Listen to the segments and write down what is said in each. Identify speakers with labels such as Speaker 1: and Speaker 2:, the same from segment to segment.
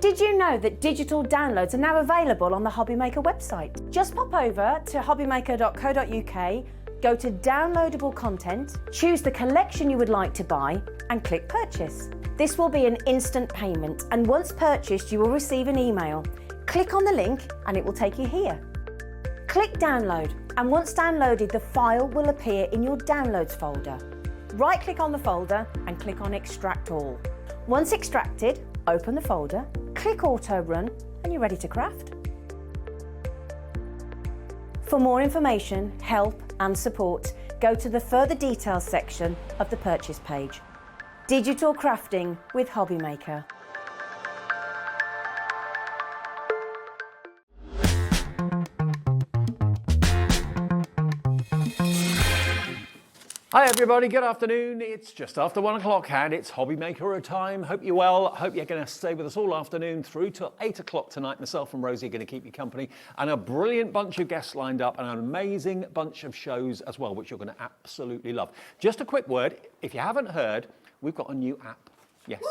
Speaker 1: Did you know that digital downloads are now available on the HobbyMaker website? Just pop over to hobbymaker.co.uk, go to downloadable content, choose the collection you would like to buy and click purchase. This will be an instant payment, and once purchased you will receive an email. Click on the link and it will take you here. Click download, and once downloaded the file will appear in your downloads folder. Right click on the folder and click on extract all. Once extracted, open the folder, click auto run and you're ready to craft. For more information, help and support, go to the further details section of the purchase page. Digital crafting with HobbyMaker.
Speaker 2: Hi everybody, good afternoon. It's just after 1 o'clock and it's HobbyMaker time. Hope you're well. Hope you're going to stay with us all afternoon through till 8 o'clock tonight. Myself and Rosie are going to keep you company, and a brilliant bunch of guests lined up and an amazing bunch of shows as well, which you're going to absolutely love. Just a quick word, if you haven't heard, we've got a new app. Yes.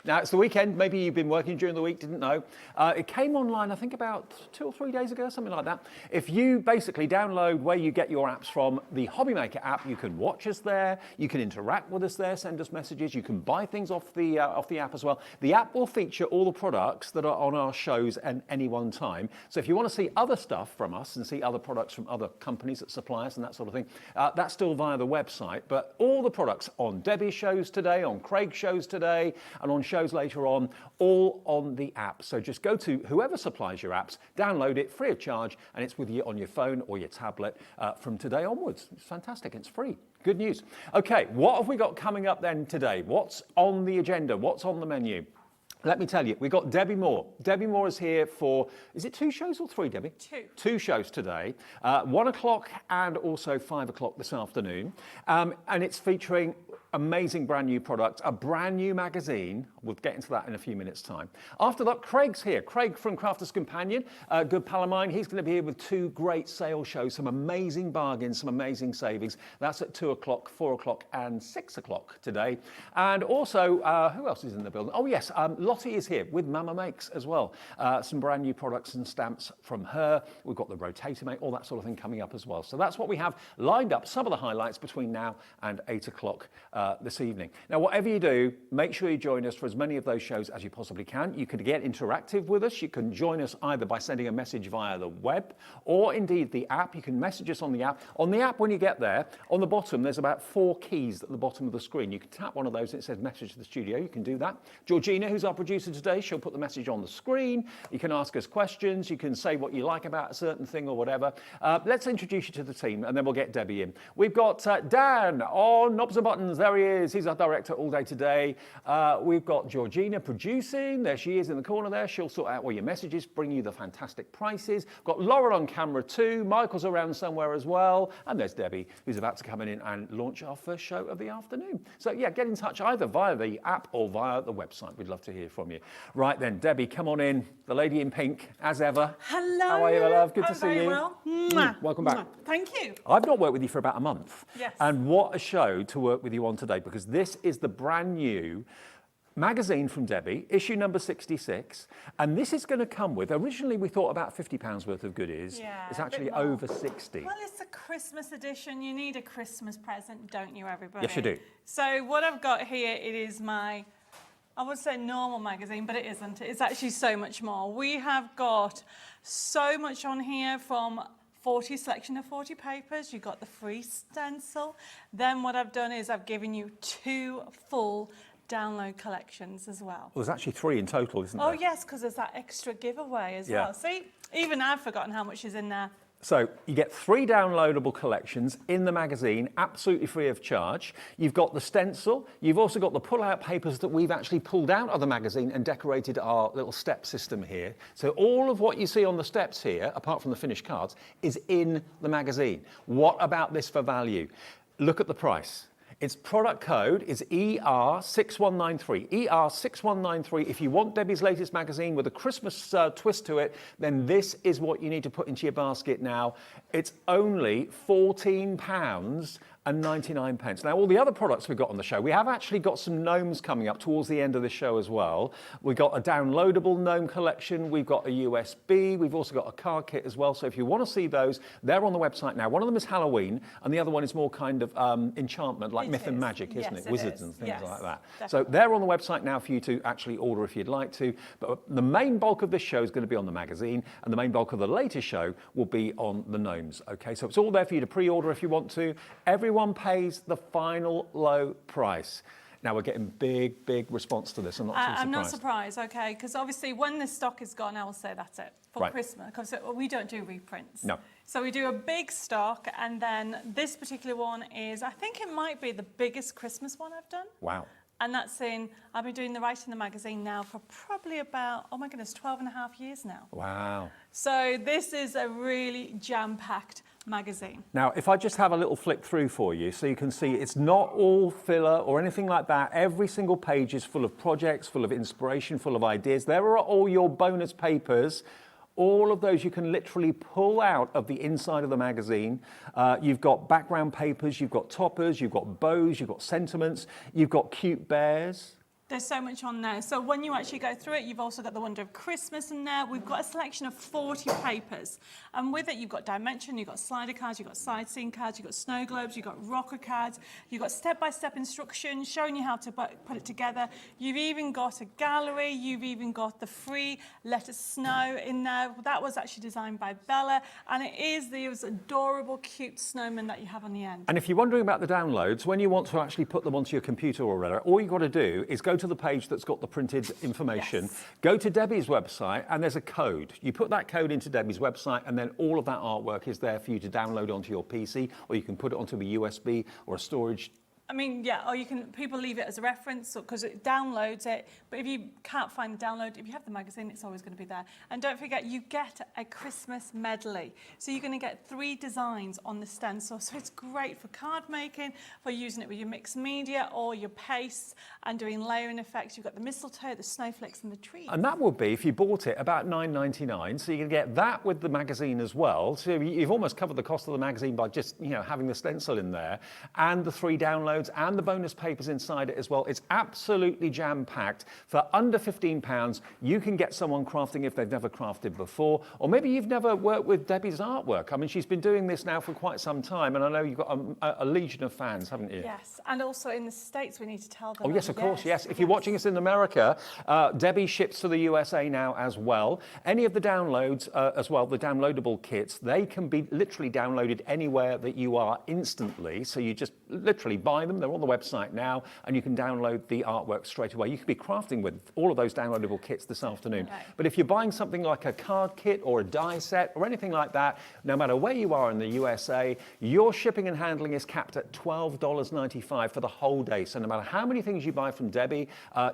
Speaker 2: Now, it's the weekend. Maybe you've been working during the week, didn't know. It came online, I think, about 2 or 3 days ago, something like that. If you basically download where you get your apps from, the HobbyMaker app, you can watch us there, you can interact with us there, send us messages, you can buy things off the app as well. The app will feature all the products that are on our shows at any one time. So if you want to see other stuff from us and see other products from other companies that supply us and that sort of thing, that's still via the website. But all the products on Debbie's shows today, on Craig's shows today, and on shows later on, all on the app. So just go to whoever supplies your apps, download it free of charge, and it's with you on your phone or your tablet from today onwards. It's fantastic, it's free. Good news. Okay, what have we got coming up then today? What's on the agenda? What's on the menu? Let me tell you, we've got Debbi Moore. Debbi Moore is here for, is it 2 shows or 3, Debbie? 2. 2 shows today, 1 o'clock and also 5 o'clock this afternoon. And it's featuring amazing brand new products, a brand new magazine. We'll get into that in a few minutes' time. After that, Craig's here. Craig from Crafter's Companion, a good pal of mine. He's going to be here with 2 great sale shows, some amazing bargains, some amazing savings. That's at 2 o'clock, 4 o'clock and 6 o'clock today. And also, who else is in the building? Oh yes, Loti is here with Mama Makes as well. Some brand new products and stamps from her. We've got the Rotator Mate, all that sort of thing coming up as well. So that's what we have lined up, some of the highlights between now and 8 o'clock this evening. Now, whatever you do, make sure you join us for as many of those shows as you possibly can. You can get interactive with us. You can join us either by sending a message via the web or indeed the app. You can message us on the app. On the app, when you get there, on the bottom, there's about 4 keys at the bottom of the screen. You can tap one of those and it says message to the studio. You can do that. Georgina, who's our producer today, she'll put the message on the screen. You can ask us questions. You can say what you like about a certain thing or whatever. Let's introduce you to the team and then we'll get Debbie in. We've got Dan on Knobs and Buttons. There he is. He's our director all day today. We've got Georgina producing. There she is in the corner there. She'll sort out all your messages, bring you the fantastic prices. Got Laurel on camera too. Michael's around somewhere as well. And there's Debbie, who's about to come in and launch our first show of the afternoon. So yeah, get in touch either via the app or via the website. We'd love to hear from you. Right then, Debbie, come on in. The lady in pink, as ever.
Speaker 3: Hello.
Speaker 2: How are you, my love? Good to see
Speaker 3: very
Speaker 2: you.
Speaker 3: Well.
Speaker 2: Welcome back.
Speaker 3: Thank you.
Speaker 2: I've not worked with you for about a month.
Speaker 3: Yes.
Speaker 2: And what a show to work with you on today, because this is the brand new magazine from Debbie, issue number 66, and this is going to come with, originally we thought about £50 worth of goodies.
Speaker 3: Yeah,
Speaker 2: it's actually over 60.
Speaker 3: Well, it's a Christmas edition. You need a Christmas present, don't you, everybody?
Speaker 2: Yes, you do.
Speaker 3: So what I've got here, it is my, I would say normal magazine, but it isn't. It's actually so much more. We have got so much on here, from 40 selection of 40 papers. You got the free stencil. Then what I've done is I've given you 2 full download collections as well.
Speaker 2: Well, there's actually 3 in total, isn't there?
Speaker 3: Oh yes, because there's that extra giveaway as well. See, even I've forgotten how much is in there.
Speaker 2: So you get 3 downloadable collections in the magazine, absolutely free of charge. You've got the stencil. You've also got the pull-out papers that we've actually pulled out of the magazine and decorated our little step system here. So all of what you see on the steps here, apart from the finished cards, is in the magazine. What about this for value? Look at the price. Its product code is ER6193. ER6193. If you want Debbie's latest magazine with a Christmas twist to it, then this is what you need to put into your basket now. It's only £14.99. £4.99. Now, all the other products we've got on the show, we have actually got some gnomes coming up towards the end of the show as well. We've got a downloadable gnome collection. We've got a USB. We've also got a card kit as well. So if you want to see those, they're on the website now. One of them is Halloween, and the other one is more kind of enchantment, like myth and magic, isn't it? Wizards and things like that.
Speaker 3: Definitely.
Speaker 2: So they're on the website now for you to actually order if you'd like to. But the main bulk of this show is going to be on the magazine, and the main bulk of the later show will be on the gnomes. Okay, so it's all there for you to pre-order if you want to. Everyone pays the final low price. Now we're getting big response to this. I'm not too surprised.
Speaker 3: I'm not surprised, okay, because obviously when the stock is gone, I will say that's it for Christmas. Because we don't do reprints.
Speaker 2: No.
Speaker 3: So we do a big stock, and then this particular one is, I think it might be the biggest Christmas one I've done.
Speaker 2: Wow.
Speaker 3: And that's I've been doing the writing in the magazine now for probably about, oh my goodness, 12 and a half years now.
Speaker 2: Wow.
Speaker 3: So this is a really jam-packed magazine.
Speaker 2: Now, if I just have a little flick through for you so you can see it's not all filler or anything like that. Every single page is full of projects, full of inspiration, full of ideas. There are all your bonus papers. All of those you can literally pull out of the inside of the magazine. You've got background papers, you've got toppers, you've got bows, you've got sentiments, you've got cute bears.
Speaker 3: There's so much on there. So when you actually go through it, you've also got the Wonder of Christmas in there. We've got a selection of 40 papers. And with it, you've got dimension, you've got slider cards, you've got sightseeing cards, you've got snow globes, you've got rocker cards, you've got step-by-step instructions showing you how to put it together. You've even got a gallery. You've even got the free Let It Snow in there. That was actually designed by Bella. And it is those adorable, cute snowmen that you have on the end.
Speaker 2: And if you're wondering about the downloads, when you want to actually put them onto your computer or whatever, all you've got to do is go to the page that's got the printed information, go to Debbie's website, and there's a code. You put that code into Debbie's website, and then all of that artwork is there for you to download onto your PC, or you can put it onto a USB or a storage.
Speaker 3: I mean, yeah, or people leave it as a reference because it downloads it. But if you can't find the download, if you have the magazine, it's always going to be there. And don't forget, you get a Christmas medley. So you're going to get 3 designs on the stencil. So it's great for card making, for using it with your mixed media or your pastes and doing layering effects. You've got the mistletoe, the snowflakes, and the tree.
Speaker 2: And that would be, if you bought it, about $9.99. So you can get that with the magazine as well. So you've almost covered the cost of the magazine by just, having the stencil in there and the 3 downloads and the bonus papers inside it as well. It's absolutely jam-packed. For under £15, you can get someone crafting if they've never crafted before, or maybe you've never worked with Debbie's artwork. I mean, she's been doing this now for quite some time, and I know you've got a legion of fans, haven't you?
Speaker 3: Yes, and also in the States, we need to tell them.
Speaker 2: Oh, yes, of course, yes. If you're watching us in America, Debbie ships to the USA now as well. Any of the downloads as well, the downloadable kits, they can be literally downloaded anywhere that you are instantly. So you just literally buy them. They're on the website now, and you can download the artwork straight away. You could be crafting with all of those downloadable kits this afternoon.
Speaker 3: Right.
Speaker 2: But if you're buying something like a card kit or a die set or anything like that, no matter where you are in the USA, your shipping and handling is capped at $12.95 for the whole day. So no matter how many things you buy from Debbie,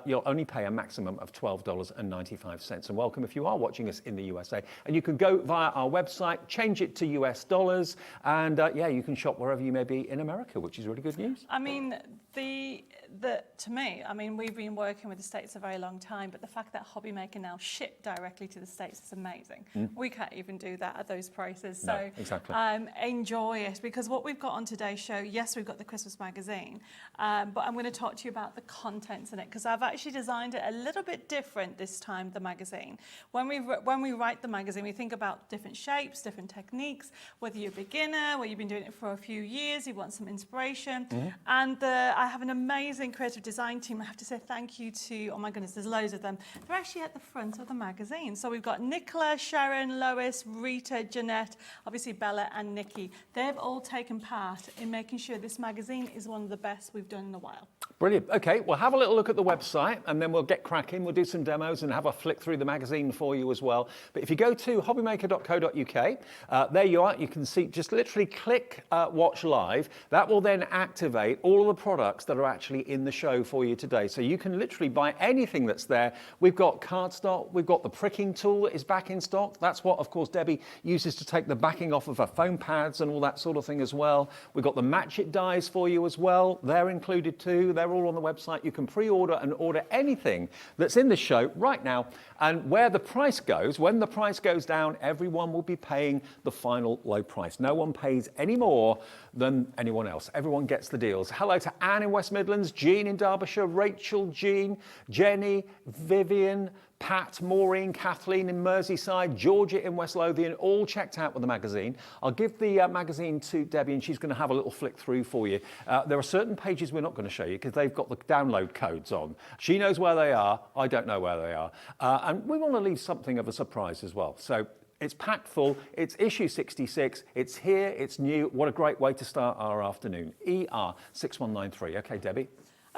Speaker 2: you'll only pay a maximum of $12.95. And welcome if you are watching us in the USA. And you can go via our website, change it to US dollars, and you can shop wherever you may be in America, which is really good news.
Speaker 3: I mean, to me, I mean, we've been working with the States a very long time, but the fact that HobbyMaker now ship directly to the States is amazing. We can't even do that at those prices. So
Speaker 2: No, exactly.
Speaker 3: Enjoy it, because what we've got on today's show, yes, we've got the Christmas magazine, but I'm going to talk to you about the contents in it, because I've actually designed it a little bit different this time, the magazine. When we write the magazine, we think about different shapes, different techniques, whether you're a beginner, whether you've been doing it for a few years, you want some inspiration. And I have an amazing creative design team. I have to say thank you to, oh my goodness, there's loads of them. They're actually at the front of the magazine. So we've got Nicola, Sharon, Lois, Rita, Jeanette, obviously Bella and Nikki. They've all taken part in making sure this magazine is one of the best we've done in a while.
Speaker 2: Brilliant. Okay, we'll have a little look at the website, and then we'll get cracking. We'll do some demos and have a flick through the magazine for you as well. But if you go to hobbymaker.co.uk, there you are. You can see, just literally click watch live. That will then activate all of the products that are actually in the show for you today. So you can literally buy anything that's there. We've got cardstock. We've got the pricking tool that is back in stock. That's what, of course, Debbie uses to take the backing off of her foam pads and all that sort of thing as well. We've got the match it dies for you as well. They're included too. They're all on the website. You can pre-order and order anything that's in the show right now. And where the price goes, when the price goes down, everyone will be paying the final low price. No one pays any more than anyone else. Everyone gets the deals. Hello to Anne in West Midlands, Jean in Derbyshire, Rachel, Jean, Jenny, Vivian, Pat, Maureen, Kathleen in Merseyside, Georgia in West Lothian, all checked out with the magazine. I'll give the magazine to Debbie and she's going to have a little flick through for you. There are certain pages we're not going to show you because they've got the download codes on. She knows where they are, I don't know where they are. And we want to leave something of a surprise as well. So it's packed full, it's issue 66, it's here, it's new. What a great way to start our afternoon. ER 6193. Okay, Debbie.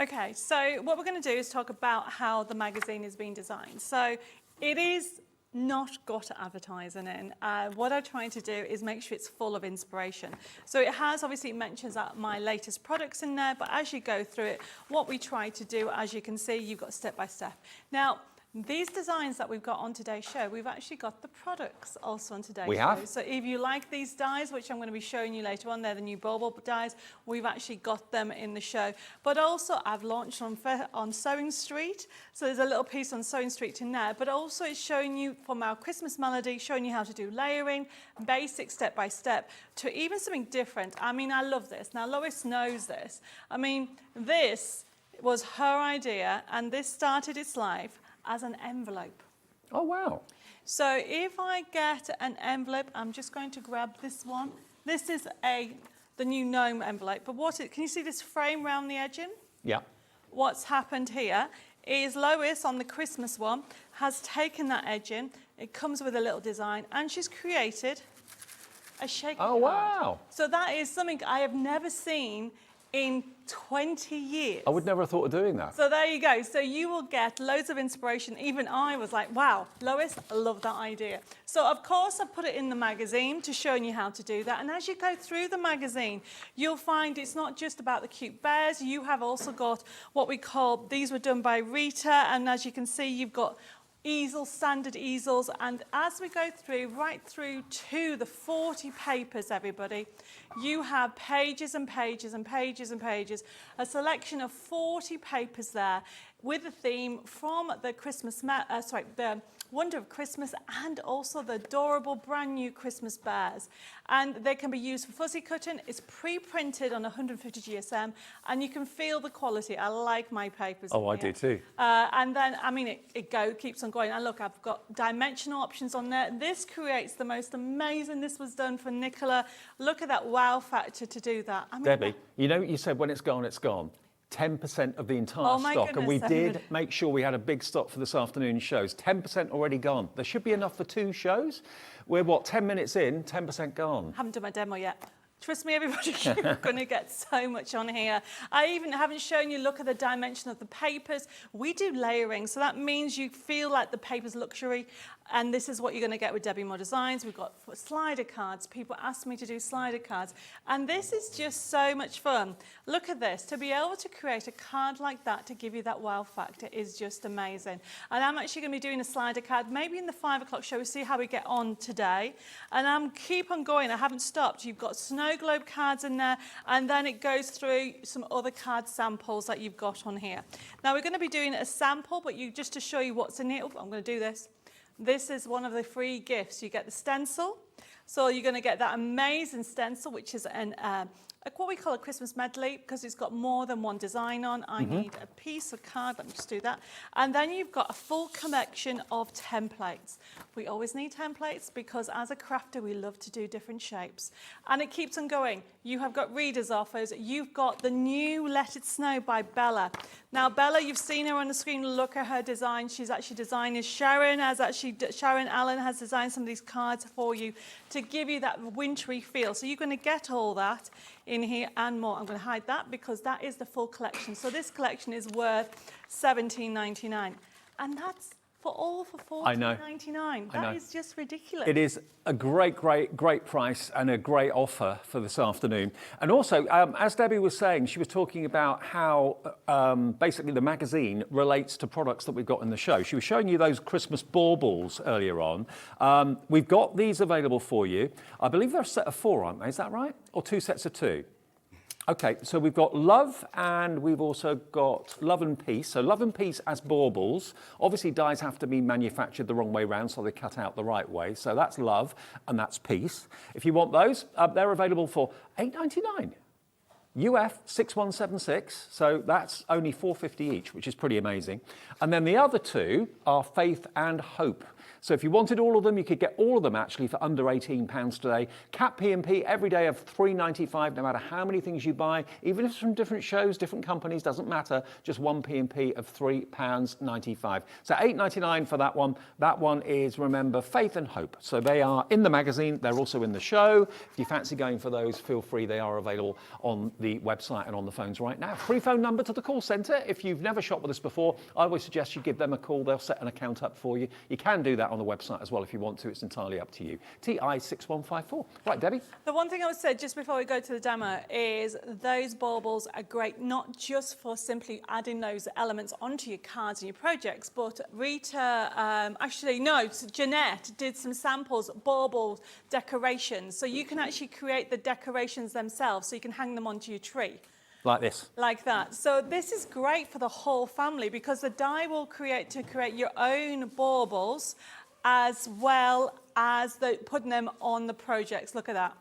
Speaker 3: Okay, so what we're going to do is talk about how the magazine is being designed. So it is not got advertising in. What I'm trying to do is make sure it's full of inspiration. So it has, obviously it mentions my latest products in there, but as you go through it, what we try to do, as you can see, you've got step by step. Now, these designs that we've got on today's show, we've actually got the products also on today's show.
Speaker 2: We have.
Speaker 3: So if you like these dies, which I'm going to be showing you later on, they're the new bauble dies, we've actually got them in the show. But also I've launched on Sewing Street. So there's a little piece on Sewing Street in there, but also it's showing you from our Christmas melody, showing you how to do layering, basic step by step, to even something different. I mean, I love this. Now, Lois knows this. I mean, this was her idea, and this started its life as an envelope.
Speaker 2: Oh, wow.
Speaker 3: So if I get an envelope, I'm just going to grab this one. This is the new gnome envelope, but can you see this frame round the edging?
Speaker 2: Yeah.
Speaker 3: What's happened here is Lois on the Christmas one has taken that edging, it comes with a little design, and she's created a shaker card.
Speaker 2: Wow.
Speaker 3: So that is something I have never seen in 20 years.
Speaker 2: I would never have thought of doing that.
Speaker 3: So there you go. So you will get loads of inspiration. Even I was like, wow, Lois, I love that idea. So of course I put it in the magazine to show you how to do that. And as you go through the magazine, you'll find it's not just about the cute bears. You have also got what we call, these were done by Rita. And as you can see, you've got easels, standard easels, and as we go through, right through to the 40 papers, everybody, you have pages and pages and pages and pages, a selection of 40 papers there with a theme from the the Wonder of Christmas and also the adorable brand new Christmas bears. And they can be used for fuzzy cutting. It's pre-printed on 150 GSM and you can feel the quality. I like my papers.
Speaker 2: Oh, I do too.
Speaker 3: And then, I mean, it keeps on going. And look, I've got dimensional options on there. This creates the most amazing, this was done for Nicola. Look at that wow factor to do that. I mean,
Speaker 2: Debbie, you know, you said when it's gone, it's gone. 10% of the entire stock, and we did make sure we had a big stock for this afternoon's shows. 10% already gone. There should be enough for 2 shows. We're, what, 10 minutes in, 10% gone.
Speaker 3: Haven't done my demo yet. Trust me, everybody, you're going to get so much on here. I even haven't shown you, look at the dimension of the papers. We do layering, so that means you feel like the paper's luxury. And this is what you're going to get with Debbi Moore Designs. We've got slider cards. People ask me to do slider cards. And this is just so much fun. Look at this. To be able to create a card like that to give you that wow factor is just amazing. And I'm actually going to be doing a slider card maybe in the 5 o'clock show. We'll see how we get on today. And I'm keep on going. I haven't stopped. You've got snow globe cards in there. And then it goes through some other card samples that you've got on here. Now, we're going to be doing a sample, but just to show you what's in here. Oh, I'm going to do this. This is one of the free gifts. You get the stencil. So you're going to get that amazing stencil, which is what we call a Christmas medley, because it's got more than one design on. I need a piece of card. Let me just do that. And then you've got a full collection of templates. We always need templates because as a crafter, we love to do different shapes. And it keeps on going. You have got readers' offers. You've got the new Let It Snow by Bella. Now, Bella, you've seen her on the screen. Look at her design. She's actually designed Sharon Allen has designed some of these cards for you to give you that wintry feel. So you're going to get all that in here and more. I'm going to hide that because that is the full collection. So this collection is worth $17.99. And that's for $14.99. That is just ridiculous.
Speaker 2: It is a great price and a great offer for this afternoon. And also, as Debbie was saying, she was talking about how basically the magazine relates to products that we've got in the show. She was showing you those Christmas baubles earlier on. We've got these available for you. I believe they're a set of 4, aren't they? Is that right? Or 2 sets of 2? Okay, so we've got love and we've also got love and peace. So love and peace as baubles. Obviously dies have to be manufactured the wrong way round, so they cut out the right way. So that's love and that's peace. If you want those, they're available for $8.99. UF 6176, so that's only $4.50 each, which is pretty amazing. And then the other two are faith and hope. So if you wanted all of them, you could get all of them actually for under £18 today. Cap P&P every day of $3.95, no matter how many things you buy, even if it's from different shows, different companies, doesn't matter, just one P&P of £3.95. So $8.99 for that one. That one is, remember, faith and hope. So they are in the magazine, they're also in the show. If you fancy going for those, feel free, they are available on the website and on the phones right now. Free phone number to the call centre. If you've never shopped with us before, I always suggest you give them a call, they'll set an account up for you. You can do that on the website as well if you want to. It's entirely up to you. TI6154. Right, Debbie?
Speaker 3: The one thing I would say just before we go to the demo is those baubles are great not just for simply adding those elements onto your cards and your projects, but Rita, Jeanette did some samples, bauble decorations. So you can actually create the decorations themselves so you can hang them onto your tree.
Speaker 2: Like this.
Speaker 3: Like that. So this is great for the whole family because the die will create your own baubles as well as putting them on the projects. Look at that.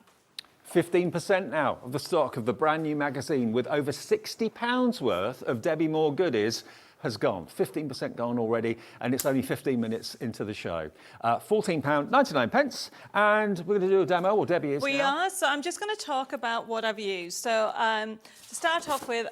Speaker 2: 15% now of the stock of the brand new magazine with over £60 worth of Debbi Moore goodies has gone. 15% gone already, and it's only 15 minutes into the show. £14.99, and we're going to do a demo, or Debbie is
Speaker 3: We
Speaker 2: now.
Speaker 3: are, so I'm just going to talk about what I've used. So to start off with,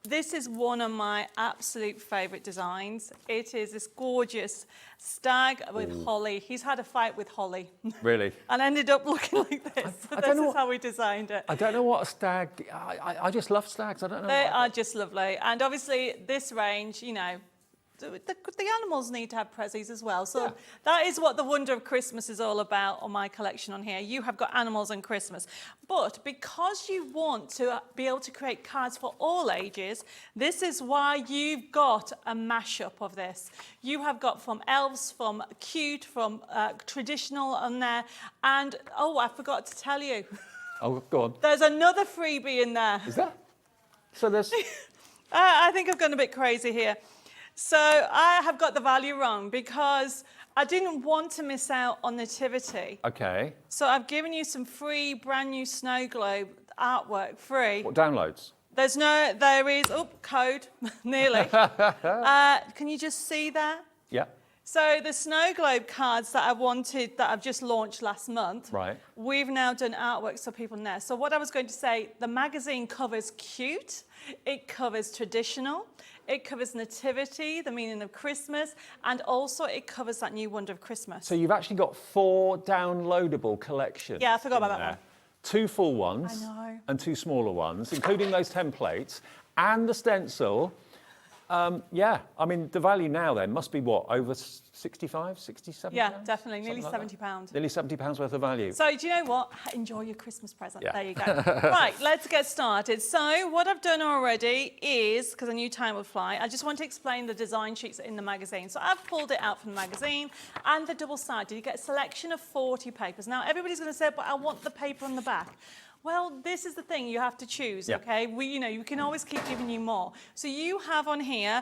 Speaker 3: this is one of my absolute favourite designs. It is this gorgeous stag with holly. He's had a fight with holly.
Speaker 2: Really?
Speaker 3: And ended up looking like this. This is how we designed it.
Speaker 2: I don't know what a stag... I just love stags. I don't know.
Speaker 3: They are just lovely. And obviously, this range, you know, the animals need to have prezzies as well. So that is what the wonder of Christmas is all about on my collection on here. You have got animals and Christmas. But because you want to be able to create cards for all ages, this is why you've got a mashup of this. You have got from elves, from cute, from traditional on there. And, oh, I forgot to tell you.
Speaker 2: Oh, go on.
Speaker 3: There's another freebie in there.
Speaker 2: Is there? So there's...
Speaker 3: I think I've gone a bit crazy here. So I have got the value wrong because I didn't want to miss out on Nativity.
Speaker 2: Okay.
Speaker 3: So I've given you some free brand new snow globe artwork, free.
Speaker 2: What, downloads?
Speaker 3: There is, code, nearly. Can you just see that?
Speaker 2: Yeah.
Speaker 3: So the snow globe cards that I wanted, that I've just launched last month,
Speaker 2: Right.
Speaker 3: we've now done artwork so people know. So what I was going to say, the magazine covers cute, it covers traditional, it covers nativity, the meaning of Christmas, and also it covers that new wonder of Christmas.
Speaker 2: So you've actually got 4 downloadable collections.
Speaker 3: Yeah, I forgot about that one.
Speaker 2: 2 full ones
Speaker 3: I know.
Speaker 2: and 2 smaller ones, including those templates and the stencil. Yeah, I mean, the value now then must be what, over 65, 67?
Speaker 3: Yeah, definitely, nearly
Speaker 2: Something like
Speaker 3: £70.
Speaker 2: that? Nearly £70 worth of value.
Speaker 3: So do you know what? Enjoy your Christmas present.
Speaker 2: Yeah.
Speaker 3: There you go. Right, let's get started. So what I've done already is, because I knew time would fly, I just want to explain the design sheets in the magazine. So I've pulled it out from the magazine and the double-sided. You get a selection of 40 papers. Now, everybody's going to say, but I want the paper on the back. Well, this is the thing you have to choose, okay? You can always keep giving you more. So you have on here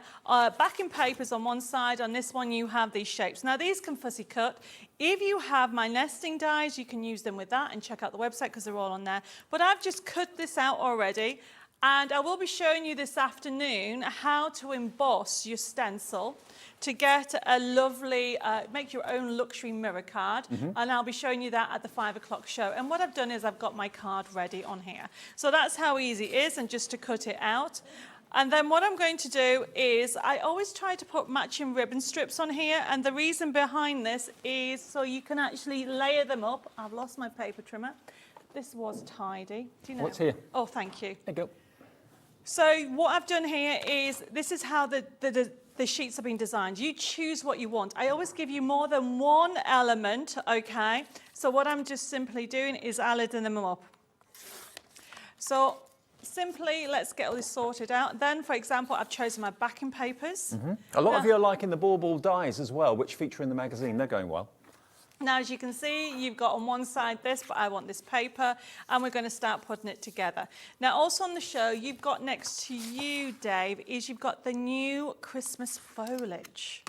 Speaker 3: backing papers on one side. On this one, you have these shapes. Now, these can fussy cut. If you have my nesting dies, you can use them with that and check out the website because they're all on there. But I've just cut this out already. And I will be showing you this afternoon how to emboss your stencil to get a lovely, make your own luxury mirror card. And I'll be showing you that at the 5 o'clock show. And what I've done is I've got my card ready on here. So that's how easy it is, and just to cut it out. And then what I'm going to do is I always try to put matching ribbon strips on here. And the reason behind this is so you can actually layer them up. I've lost my paper trimmer. This was tidy. Do you know?
Speaker 2: What's here?
Speaker 3: Oh, thank you.
Speaker 2: There you go.
Speaker 3: So what I've done here is, this is how the sheets have been designed. You choose what you want. I always give you more than one element, okay? So what I'm just simply doing is adding them up. So simply, let's get all this sorted out. Then, for example, I've chosen my backing papers.
Speaker 2: A lot of you are liking the bauble dies as well, which feature in the magazine. They're going well.
Speaker 3: Now, as you can see, you've got on one side this, but I want this paper, and we're going to start putting it together. Now, also on the show, you've got next to you, Dave, is you've got the new Christmas foliage,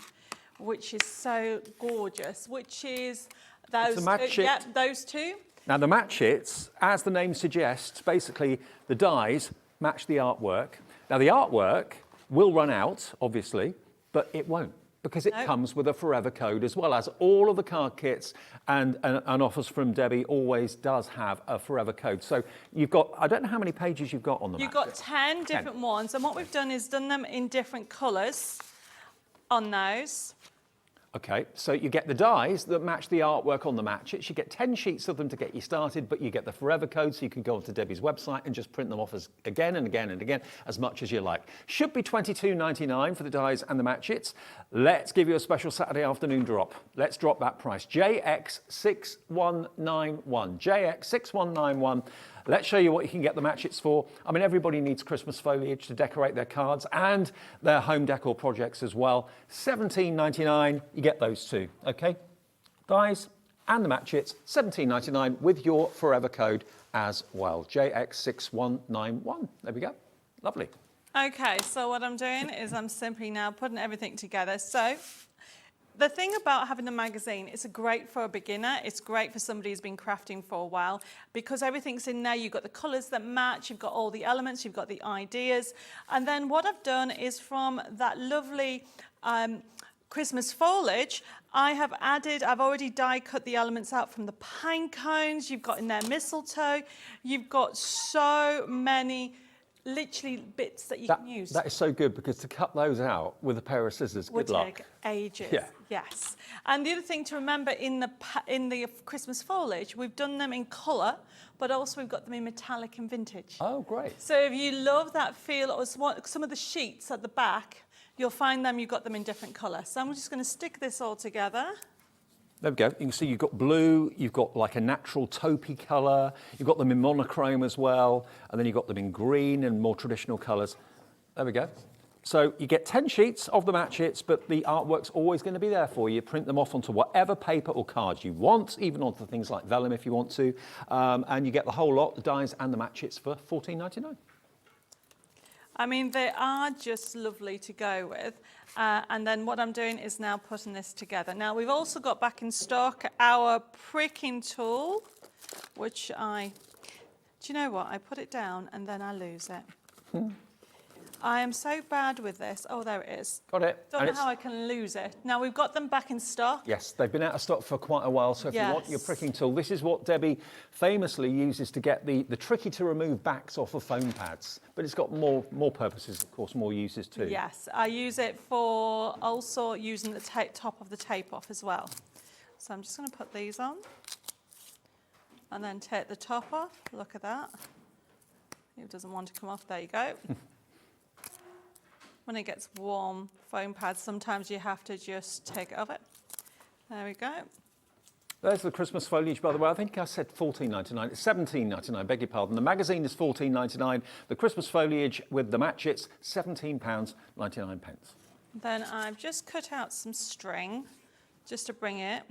Speaker 3: which is so gorgeous, which is those
Speaker 2: It's a match
Speaker 3: two.
Speaker 2: it.
Speaker 3: Yep, those two.
Speaker 2: Now, the match its, as the name suggests, basically the dies match the artwork. Now, the artwork will run out, obviously, but it won't, because it comes with a forever code, as well as all of the card kits and offers from Debbie always does have a forever code. So you've got, I don't know how many pages you've got on the
Speaker 3: You've
Speaker 2: match
Speaker 3: got 10 different ones, and what we've done is done them in different colours on those.
Speaker 2: Okay, so you get the dies that match the artwork on the match its. You get 10 sheets of them to get you started, but you get the forever code, so you can go onto Debbie's website and just print them off as again and again and again, as much as you like. Should be $22.99 for the dies and the match its. Let's give you a special Saturday afternoon drop. Let's drop that price. JX6191. JX6191. Let's show you what you can get the match its for. I mean, everybody needs Christmas foliage to decorate their cards and their home decor projects as well. $17.99, you get those two, okay? Dies and the match its, $17.99 with your forever code as well. JX6191. There we go. Lovely.
Speaker 3: Okay, so what I'm doing is I'm simply now putting everything together. So the thing about having a magazine, it's great for a beginner. It's great for somebody who's been crafting for a while because everything's in there. You've got the colours that match. You've got all the elements. You've got the ideas. And then what I've done is from that lovely Christmas foliage, I've already die cut the elements out from the pine cones. You've got in there mistletoe. You've got so many literally bits that you can use.
Speaker 2: That is so good because to cut those out with a pair of scissors,
Speaker 3: would
Speaker 2: good luck.
Speaker 3: take ages.
Speaker 2: Yeah.
Speaker 3: Yes. And the other thing to remember in the Christmas foliage, we've done them in colour, but also we've got them in metallic and vintage.
Speaker 2: Oh, great.
Speaker 3: So if you love that feel, or some of the sheets at the back, you'll find you've got them in different colour. So I'm just going to stick this all together.
Speaker 2: There we go. You can see you've got blue, you've got like a natural taupey colour, you've got them in monochrome as well, and then you've got them in green and more traditional colours. There we go. So you get 10 sheets of the match its, but the artwork's always going to be there for you. Print them off onto whatever paper or cards you want, even onto things like vellum if you want to, and you get the whole lot, the dies and the match its for $14.99.
Speaker 3: I mean, they are just lovely to go with. And then what I'm doing is now putting this together. Now, we've also got back in stock our pricking tool, which do you know what? I put it down and then I lose it. I am so bad with this. Oh, there it is.
Speaker 2: Got it.
Speaker 3: Don't know how I can lose it. Now, we've got them back in stock.
Speaker 2: Yes, they've been out of stock for quite a while, so if you want your pricking tool, this is what Debbie famously uses to get the tricky to remove backs off of foam pads, but it's got more purposes, of course, more uses too.
Speaker 3: Yes, I use it for also using the top of the tape off as well. So I'm just going to put these on and then take the top off. Look at that. It doesn't want to come off. There you go. When it gets warm, foam pads, sometimes you have to just take it off it. There we go.
Speaker 2: There's the Christmas foliage, by the way. I think I said $14.99. It's $17.99, beg your pardon. The magazine is $14.99. The Christmas foliage with the match its, £17.99.
Speaker 3: Then I've just cut out some string just to bring it.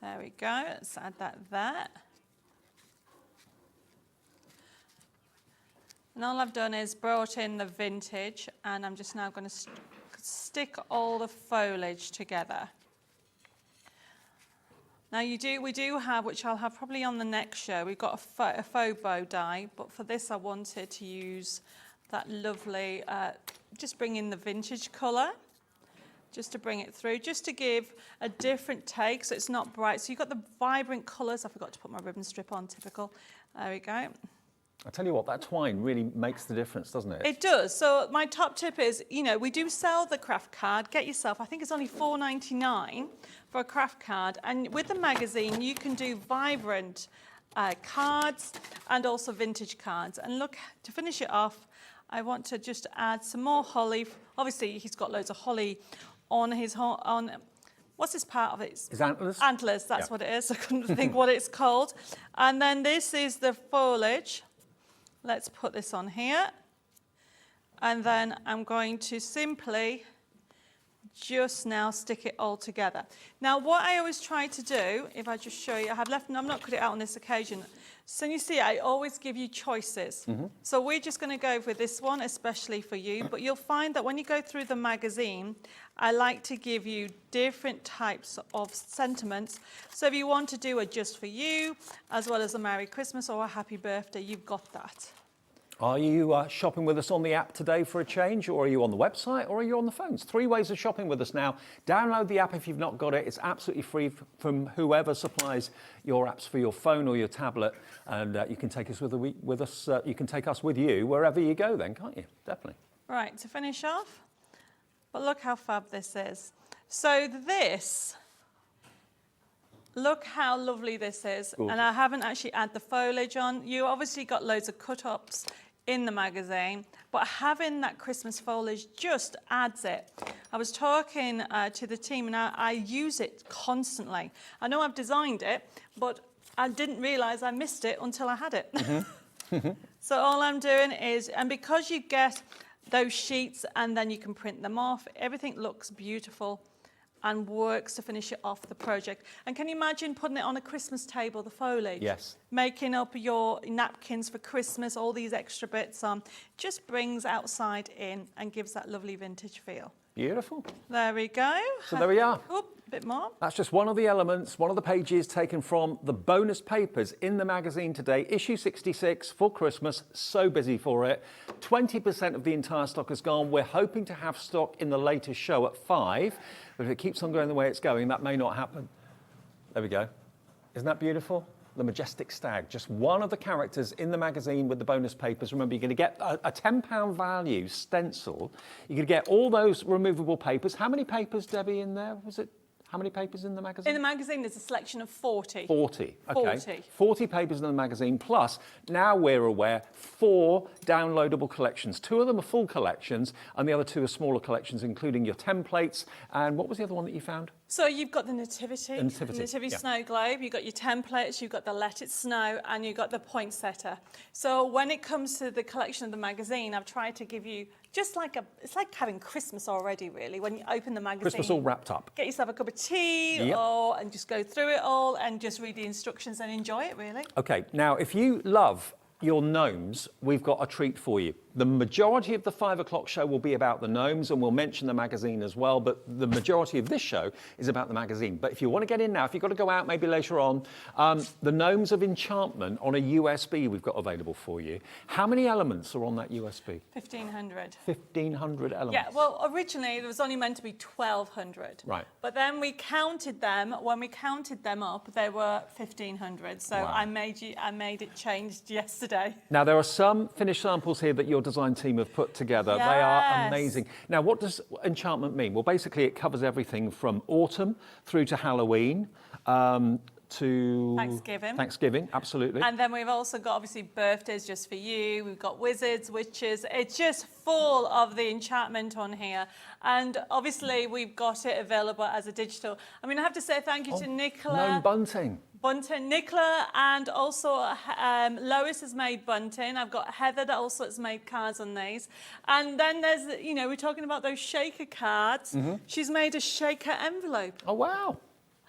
Speaker 3: There we go. Let's add that there. And all I've done is brought in the vintage, and I'm just now going to stick all the foliage together. Now we do have, which I'll have probably on the next show, we've got a faux bow die, but for this I wanted to use that lovely, just bring in the vintage colour, just to bring it through, just to give a different take so it's not bright. So you've got the vibrant colours. I forgot to put my ribbon strip on, typical. There we go.
Speaker 2: I tell you what, that twine really makes the difference, doesn't it?
Speaker 3: It does. So my top tip is, we do sell the craft card. Get yourself, I think it's only $4.99 for a craft card. And with the magazine, you can do vibrant cards and also vintage cards. And look, to finish it off, I want to just add some more holly. Obviously, he's got loads of holly on his, what's this part of it?
Speaker 2: His antlers?
Speaker 3: Antlers, that's what it is. I couldn't think what it's called. And then this is the foliage. Let's put this on here. And then I'm going to simply just now stick it all together. Now, what I always try to do, if I just show you, I have left, and I'm not cut it out on this occasion. So you see, I always give you choices. So we're just going to go with this one, especially for you. But you'll find that when you go through the magazine, I like to give you different types of sentiments. So if you want to do a just for you, as well as a Merry Christmas or a Happy Birthday, you've got that.
Speaker 2: Are you shopping with us on the app today for a change, or are you on the website, or are you on the phones? 3 ways of shopping with us now. Download the app if you've not got it. It's absolutely free from whoever supplies your apps for your phone or your tablet, and you can take us with us. You can take us with you wherever you go. Then, can't you? Definitely.
Speaker 3: Right, to finish off, but look how fab this is. So this. Look how lovely this is.
Speaker 2: Gorgeous.
Speaker 3: And I haven't actually added the foliage on. You obviously got loads of cut-ups in the magazine, but having that Christmas foliage just adds it. I was talking to the team, and I use it constantly. I know I've designed it, but I didn't realise I missed it until I had it. So all I'm doing is, and because you get those sheets and then you can print them off, everything looks beautiful and works to finish it off the project. And can you imagine putting it on a Christmas table, the foliage?
Speaker 2: Yes.
Speaker 3: Making up your napkins for Christmas, all these extra bits on. Just brings outside in and gives that lovely vintage feel.
Speaker 2: Beautiful.
Speaker 3: There we go.
Speaker 2: So there we are.
Speaker 3: Oh, a bit more.
Speaker 2: That's just one of the elements, one of the pages taken from the bonus papers in the magazine today. Issue 66 for Christmas, so busy for it. 20% of the entire stock is gone. We're hoping to have stock in the latest show at 5, but if it keeps on going the way it's going, that may not happen. There we go. Isn't that beautiful? The majestic stag, just one of the characters in the magazine with the bonus papers. Remember, you're going to get a £10 value stencil. You're going to get all those removable papers. How many papers, Debbie, in there? Was it? How many papers in the magazine?
Speaker 3: In the magazine, there's a selection of 40.
Speaker 2: 40, okay.
Speaker 3: 40.
Speaker 2: 40 papers in the magazine, plus, now we're aware, 4 downloadable collections. 2 of them are full collections, and the other 2 are smaller collections, including your templates. And what was the other one that you found?
Speaker 3: So you've got the Nativity,
Speaker 2: yeah.
Speaker 3: Snow Globe, you've got your templates, you've got the Let It Snow, and you've got the poinsettia. So when it comes to the collection of the magazine, I've tried to give you just like it's like having Christmas already, really, when you open the magazine.
Speaker 2: Christmas all wrapped up.
Speaker 3: Get yourself a cup of tea,
Speaker 2: Yep.
Speaker 3: and just go through it all and just read the instructions and enjoy it, really.
Speaker 2: Okay, now if you love your gnomes, we've got a treat for you. The majority of the 5 o'clock show will be about the gnomes, and we'll mention the magazine as well, but the majority of this show is about the magazine. But if you want to get in now, if you've got to go out maybe later on, the Gnomes of Enchantment on a USB we've got available for you. How many elements are on that USB?
Speaker 3: 1,500.
Speaker 2: 1,500 elements.
Speaker 3: Yeah, well, originally it was only meant to be 1,200.
Speaker 2: Right.
Speaker 3: But then we counted them. When we counted them up, they were 1,500. So
Speaker 2: Wow.
Speaker 3: I made it changed yesterday.
Speaker 2: Now, there are some finished samples here that your design team have put together. They are
Speaker 3: Yes.
Speaker 2: amazing. Now, what does enchantment mean? Well, basically, it covers everything from autumn through to Halloween, to
Speaker 3: Thanksgiving.
Speaker 2: Thanksgiving, absolutely.
Speaker 3: And then we've also got, obviously, birthdays just for you. We've got wizards, witches. It's just full of the enchantment on here. And obviously, we've got it available as a digital. I mean, I have to say thank you to Nicola.
Speaker 2: Gnome bunting.
Speaker 3: Bunting, Nicola, and also Lois has made bunting. I've got Heather that also has made cards on these. And then there's, we're talking about those shaker cards. She's made a shaker envelope.
Speaker 2: Oh, wow.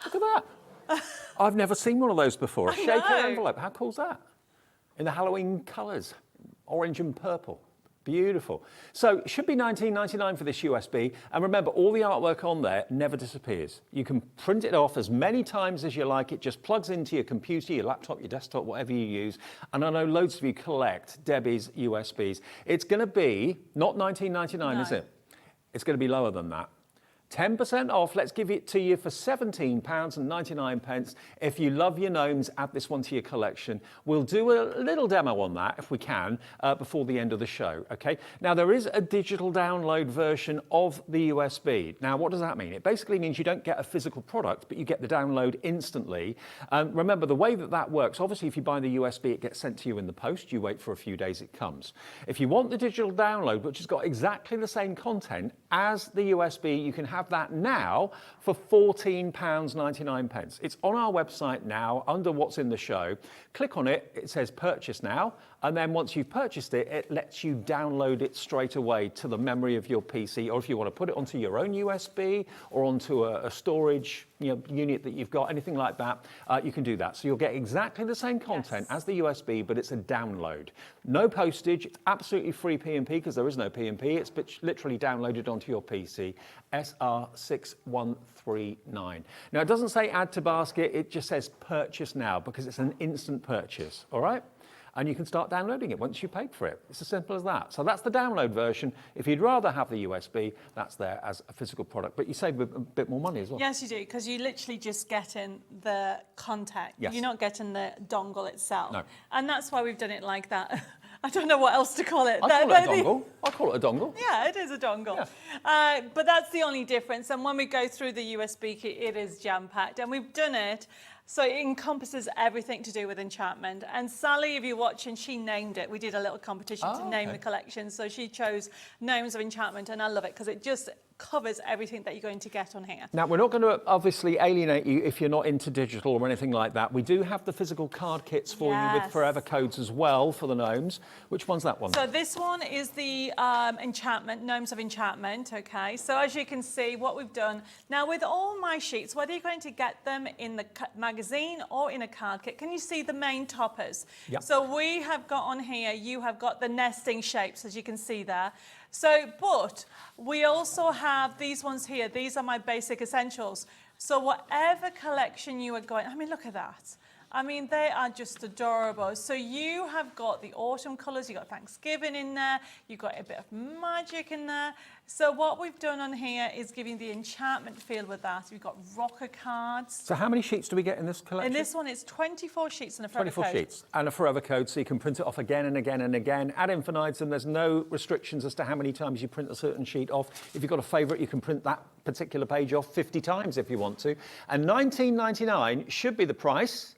Speaker 2: Look at that. I've never seen one of those before. A shaker
Speaker 3: know.
Speaker 2: envelope. How cool's that? In the Halloween colours, orange and purple. Beautiful. So it should be $19.99 for this USB. And remember, all the artwork on there never disappears. You can print it off as many times as you like. It just plugs into your computer, your laptop, your desktop, whatever you use. And I know loads of you collect Debbie's USBs. It's going to be not $19.99, is it? It's going to be lower than that. 10% off, let's give it to you for £17.99. If you love your gnomes, add this one to your collection. We'll do a little demo on that, if we can, before the end of the show, okay? Now, there is a digital download version of the USB. Now, what does that mean? It basically means you don't get a physical product, but you get the download instantly. Remember, the way that works, obviously, if you buy the USB, it gets sent to you in the post. You wait for a few days, it comes. If you want the digital download, which has got exactly the same content as the USB, you can have that now for £14.99. It's on our website now under what's in the show. Click on it, it says purchase now, And then once you've purchased it, it lets you download it straight away to the memory of your PC, or if you want to put it onto your own USB or onto a storage unit that you've got, anything like that, you can do that. So you'll get exactly the same content as the USB, but it's a download. No postage, it's absolutely free P&P because there is no P&P. It's literally downloaded onto your PC, SR6139. Now, it doesn't say add to basket, it just says purchase now because it's an instant purchase, all right? And you can start downloading it once you've paid for it. It's as simple as that. So that's the download version. If you'd rather have the USB, that's there as a physical product. But you save a bit more money as well.
Speaker 3: Yes, you do, because you're literally just getting the contact.
Speaker 2: Yes.
Speaker 3: You're not getting the dongle itself.
Speaker 2: No.
Speaker 3: And that's why we've done it like that. I don't know what else to call it.
Speaker 2: I call it a dongle. I call it a dongle.
Speaker 3: Yeah, it is a dongle.
Speaker 2: Yeah.
Speaker 3: But that's the only difference. And when we go through the USB kit, it is jam-packed. And we've done it so it encompasses everything to do with enchantment. And Sally, if you're watching, she named it. We did a little competition to name the collection. So she chose Gnomes of Enchantment, and I love it because it just covers everything that you're going to get on here.
Speaker 2: Now, we're not going to obviously alienate you if you're not into digital or anything like that. We do have the physical card kits for you with forever codes as well for the gnomes. Which one's that one?
Speaker 3: So this one is the enchantment, Gnomes of Enchantment, okay? So as you can see, what we've done, now with all my sheets, whether you're going to get them in the magazine or in a card kit, can you see the main toppers?
Speaker 2: Yep.
Speaker 3: So we have got on here, you have got the nesting shapes, as you can see there. So, but we also have these ones here. These are my basic essentials. So whatever collection you are going, I mean, look at that. I mean, they are just adorable. So you have got the autumn colours, you've got Thanksgiving in there, you've got a bit of magic in there. So what we've done on here is giving the enchantment feel with that. We've got rocker cards.
Speaker 2: So how many sheets do we get in this collection?
Speaker 3: In this one, it's 24 sheets and a forever
Speaker 2: 24
Speaker 3: code.
Speaker 2: sheets and a forever code, so you can print it off again and again and again. Ad infinitum, there's no restrictions as to how many times you print a certain sheet off. If you've got a favourite, you can print that particular page off 50 times if you want to. And $19.99 should be the price,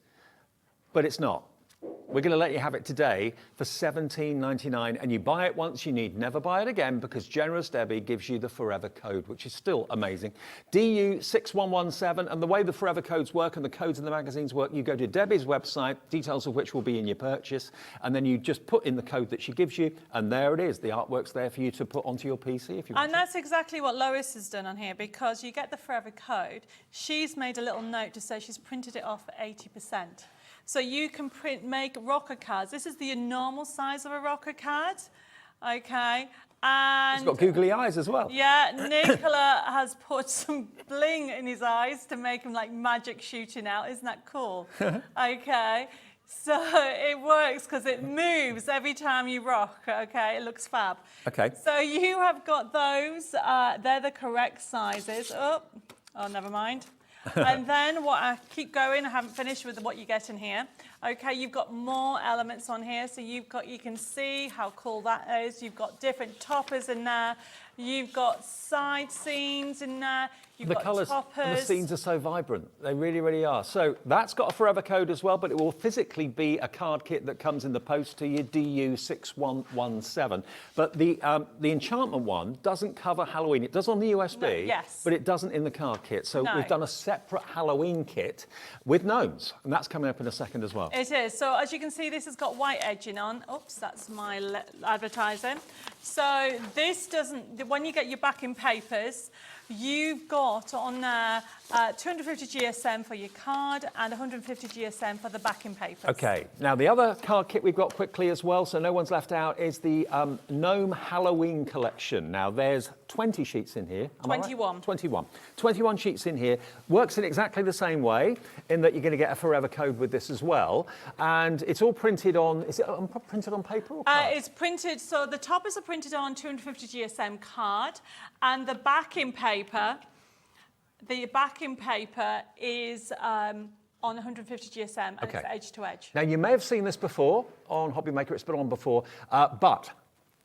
Speaker 2: but it's not. We're going to let you have it today for $17.99, and you buy it once, you need never buy it again because Generous Debbie gives you the forever code, which is still amazing. DU6117, and the way the forever codes work and the codes in the magazines work, you go to Debbie's website, details of which will be in your purchase, and then you just put in the code that she gives you, and there it is. The artwork's there for you to put onto your PC if you want.
Speaker 3: And that's exactly what Lois has done on here, because you get the forever code. She's made a little note to say she's printed it off at 80%. So you can make rocker cards. This is the normal size of a rocker card, okay? And
Speaker 2: it's got googly eyes as well.
Speaker 3: Yeah, Nicola has put some bling in his eyes to make him like magic shooting out. Isn't that cool? Okay, so it works because it moves every time you rock, okay? It looks fab.
Speaker 2: Okay.
Speaker 3: So you have got those. They're the correct sizes. Oh, never mind. And then what I keep going, I haven't finished with what you get in here. Okay, you've got more elements on here. So you can see how cool that is. You've got different toppers in there. You've got side scenes in there. You've
Speaker 2: The
Speaker 3: got
Speaker 2: colours
Speaker 3: toppers.
Speaker 2: and the scenes are so vibrant. They really, really are. So that's got a forever code as well, but it will physically be a card kit that comes in the post to you, DU6117. But the enchantment one doesn't cover Halloween. It does on the USB,
Speaker 3: No, yes.
Speaker 2: but it doesn't in the card kit. So
Speaker 3: No.
Speaker 2: we've done a separate Halloween kit with gnomes, and that's coming up in a second as well.
Speaker 3: It is. So as you can see, this has got white edging on. Oops, that's my advertising. So this doesn't, when you get your backing papers, you've got on there 250 GSM for your card and 150 GSM for the backing papers.
Speaker 2: Okay, now the other card kit we've got quickly as well, so no one's left out, is the Gnome Halloween collection. Now there's 20 sheets in here. Am I right?
Speaker 3: 21.
Speaker 2: 21 sheets in here. Works in exactly the same way in that you're going to get a forever code with this as well. And it's all printed on, is it printed on paper or card?
Speaker 3: It's printed, so the toppers are printed on 250 GSM card, and the backing paper is on 150 GSM, and it's edge to edge.
Speaker 2: Now you may have seen this before on HobbyMaker, it's been on before, but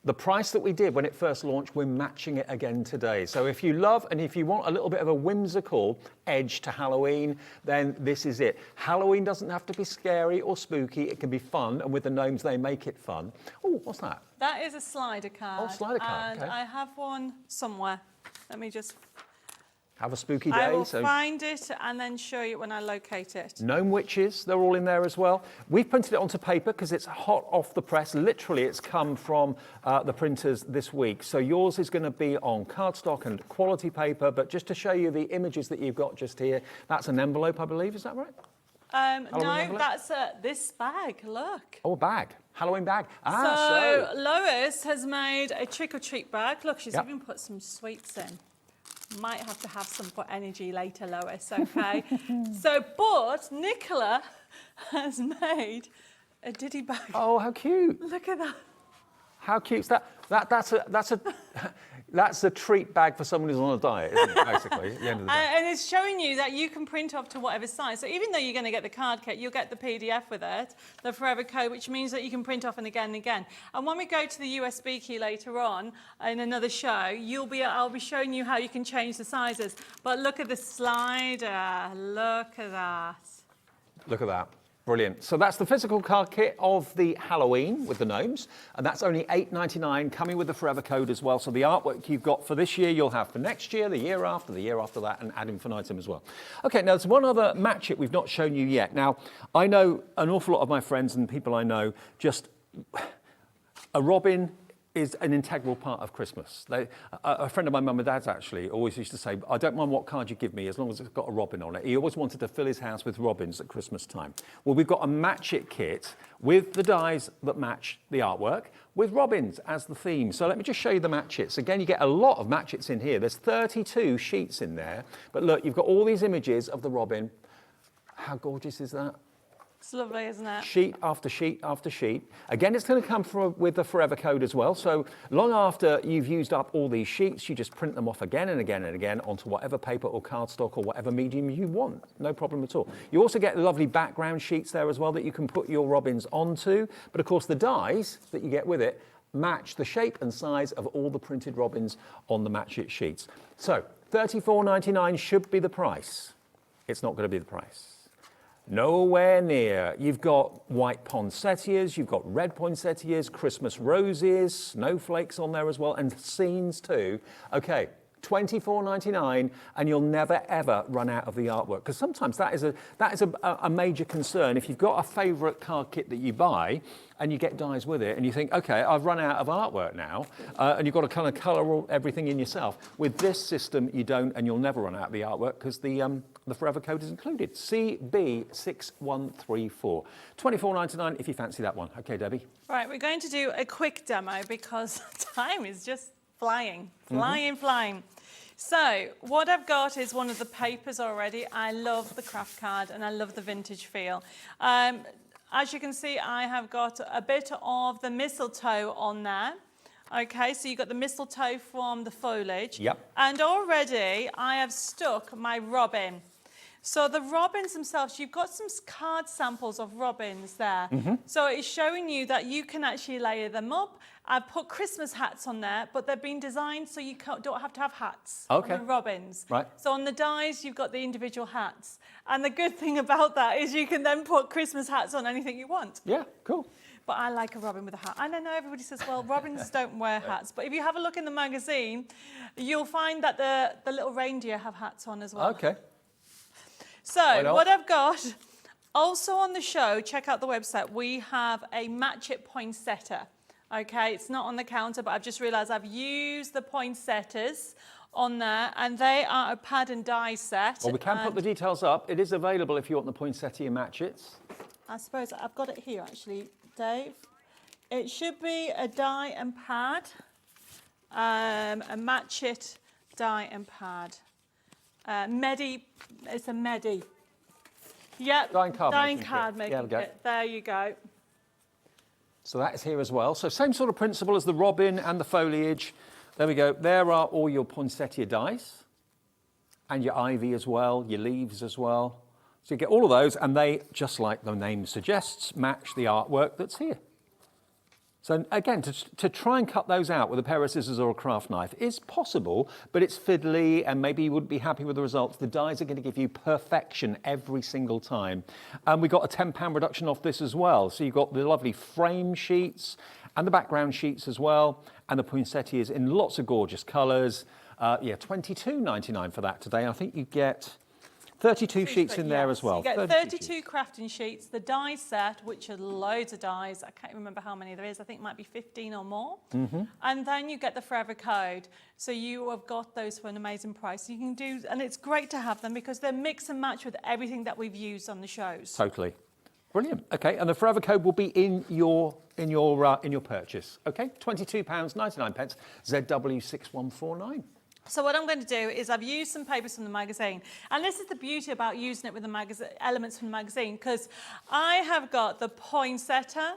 Speaker 2: the price that we did when it first launched, we're matching it again today. So if you love and if you want a little bit of a whimsical edge to Halloween, then this is it. Halloween doesn't have to be scary or spooky. It can be fun, and with the gnomes, they make it fun. Oh, what's that?
Speaker 3: That is a slider card.
Speaker 2: Oh, slider card,
Speaker 3: And
Speaker 2: okay.
Speaker 3: I have one somewhere. Let me just
Speaker 2: Have a spooky day.
Speaker 3: I will find it and then show you when I locate it.
Speaker 2: Gnome witches, they're all in there as well. We've printed it onto paper because it's hot off the press. Literally, it's come from the printers this week. So yours is going to be on cardstock and quality paper. But just to show you the images that you've got just here, that's an envelope, I believe. Is that right?
Speaker 3: No,
Speaker 2: envelope?
Speaker 3: that's this bag. Look.
Speaker 2: Oh, a bag. Halloween bag.
Speaker 3: So Lois has made a trick-or-treat bag. Look, she's
Speaker 2: Yep.
Speaker 3: even put some sweets in. Might have to have some for energy later, Lois, okay? But Nicola has made a diddy bag.
Speaker 2: Oh, how cute.
Speaker 3: Look at that.
Speaker 2: How cute is that? That's a treat bag for someone who's on a diet, isn't it, basically, at the end of the day.
Speaker 3: And it's showing you that you can print off to whatever size. So even though you're going to get the card kit, you'll get the PDF with it, the Forever Code, which means that you can print off and again. And when we go to the USB key later on in another show, I'll be showing you how you can change the sizes. But look at the slider. Look at that.
Speaker 2: Look at that. Brilliant. So that's the physical card kit of the Halloween with the gnomes, and that's only $8.99, coming with the Forever Code as well. So the artwork you've got for this year, you'll have for next year, the year after that, and ad infinitum as well. Okay, now there's one other match it we've not shown you yet. Now, I know an awful lot of my friends and people I know, just a robin is an integral part of Christmas. A friend of my mum and dad's actually always used to say, I don't mind what card you give me as long as it's got a robin on it. He always wanted to fill his house with robins at Christmas time. Well, we've got a match it kit with the dies that match the artwork with robins as the theme. So let me just show you the match its. Again, you get a lot of match its in here. There's 32 sheets in there. But look, you've got all these images of the robin. How gorgeous is that?
Speaker 3: It's lovely, isn't it?
Speaker 2: Sheet after sheet after sheet. Again, it's going to come with the Forever Code as well. So long after you've used up all these sheets, you just print them off again and again and again onto whatever paper or cardstock or whatever medium you want. No problem at all. You also get lovely background sheets there as well that you can put your robins onto. But of course, the dies that you get with it match the shape and size of all the printed robins on the match it sheets. So $34.99 should be the price. It's not going to be the price. Nowhere near. You've got white poinsettias, you've got red poinsettias, Christmas roses, snowflakes on there as well, and scenes too. Okay, $24.99, and you'll never ever run out of the artwork. Because sometimes that is a major concern. If you've got a favourite card kit that you buy and you get dies with it, and you think, okay, I've run out of artwork now, and you've got to kind of colour everything in yourself. With this system, you don't, and you'll never run out of the artwork because the Forever Code is included. CB6134. $24.99 if you fancy that one. Okay, Debbie.
Speaker 3: Right, we're going to do a quick demo because time is just flying. So what I've got is one of the papers already. I love the craft card and I love the vintage feel. As you can see, I have got a bit of the mistletoe on there. Okay, so you've got the mistletoe from the foliage.
Speaker 2: Yep.
Speaker 3: And already I have stuck my robin. So the robins themselves, you've got some card samples of robins there. So it's showing you that you can actually layer them up. I've put Christmas hats on there, but they've been designed so you don't have to have hats on the robins.
Speaker 2: Right.
Speaker 3: So on the dies, you've got the individual hats. And the good thing about that is you can then put Christmas hats on anything you want.
Speaker 2: Yeah, cool.
Speaker 3: But I like a robin with a hat. And I know everybody says, well, robins don't wear hats. But if you have a look in the magazine, you'll find that the little reindeer have hats on as well.
Speaker 2: Okay.
Speaker 3: So what I've got, also on the show, check out the website, we have a match it poinsettia. Okay, it's not on the counter, but I've just realised I've used the poinsettias on there, and they are a pad and die set.
Speaker 2: Well, we can put the details up. It is available if you want the poinsettia match its.
Speaker 3: I suppose I've got it here, actually, Dave. It should be a die and pad, a match it die and pad. It's a Medi. Yep,
Speaker 2: Die and
Speaker 3: card making kit. There you go.
Speaker 2: So that is here as well. So same sort of principle as the robin and the foliage. There we go. There are all your poinsettia dies and your ivy as well, your leaves as well. So you get all of those, and they, just like the name suggests, match the artwork that's here. So again, to try and cut those out with a pair of scissors or a craft knife is possible, but it's fiddly and maybe you wouldn't be happy with the results. The dies are going to give you perfection every single time. And we got a £10 reduction off this as well. So you've got the lovely frame sheets and the background sheets as well, and the poinsettias in lots of gorgeous colours. Yeah, $22.99 for that today. I think you get 32 sheets in there as well.
Speaker 3: You get
Speaker 2: 32
Speaker 3: 32 crafting sheets, the die set, which are loads of dies. I can't remember how many there is. I think it might be 15 or more. And then you get the forever code. So you have got those for an amazing price. You can do, and it's great to have them because they're mix and match with everything that we've used on the shows.
Speaker 2: Totally. Brilliant. Okay, and the forever code will be in your purchase. Okay, £22.99, ZW6149.
Speaker 3: So what I'm going to do is I've used some papers from the magazine, and this is the beauty about using it with the elements from the magazine, because I have got the poinsettia,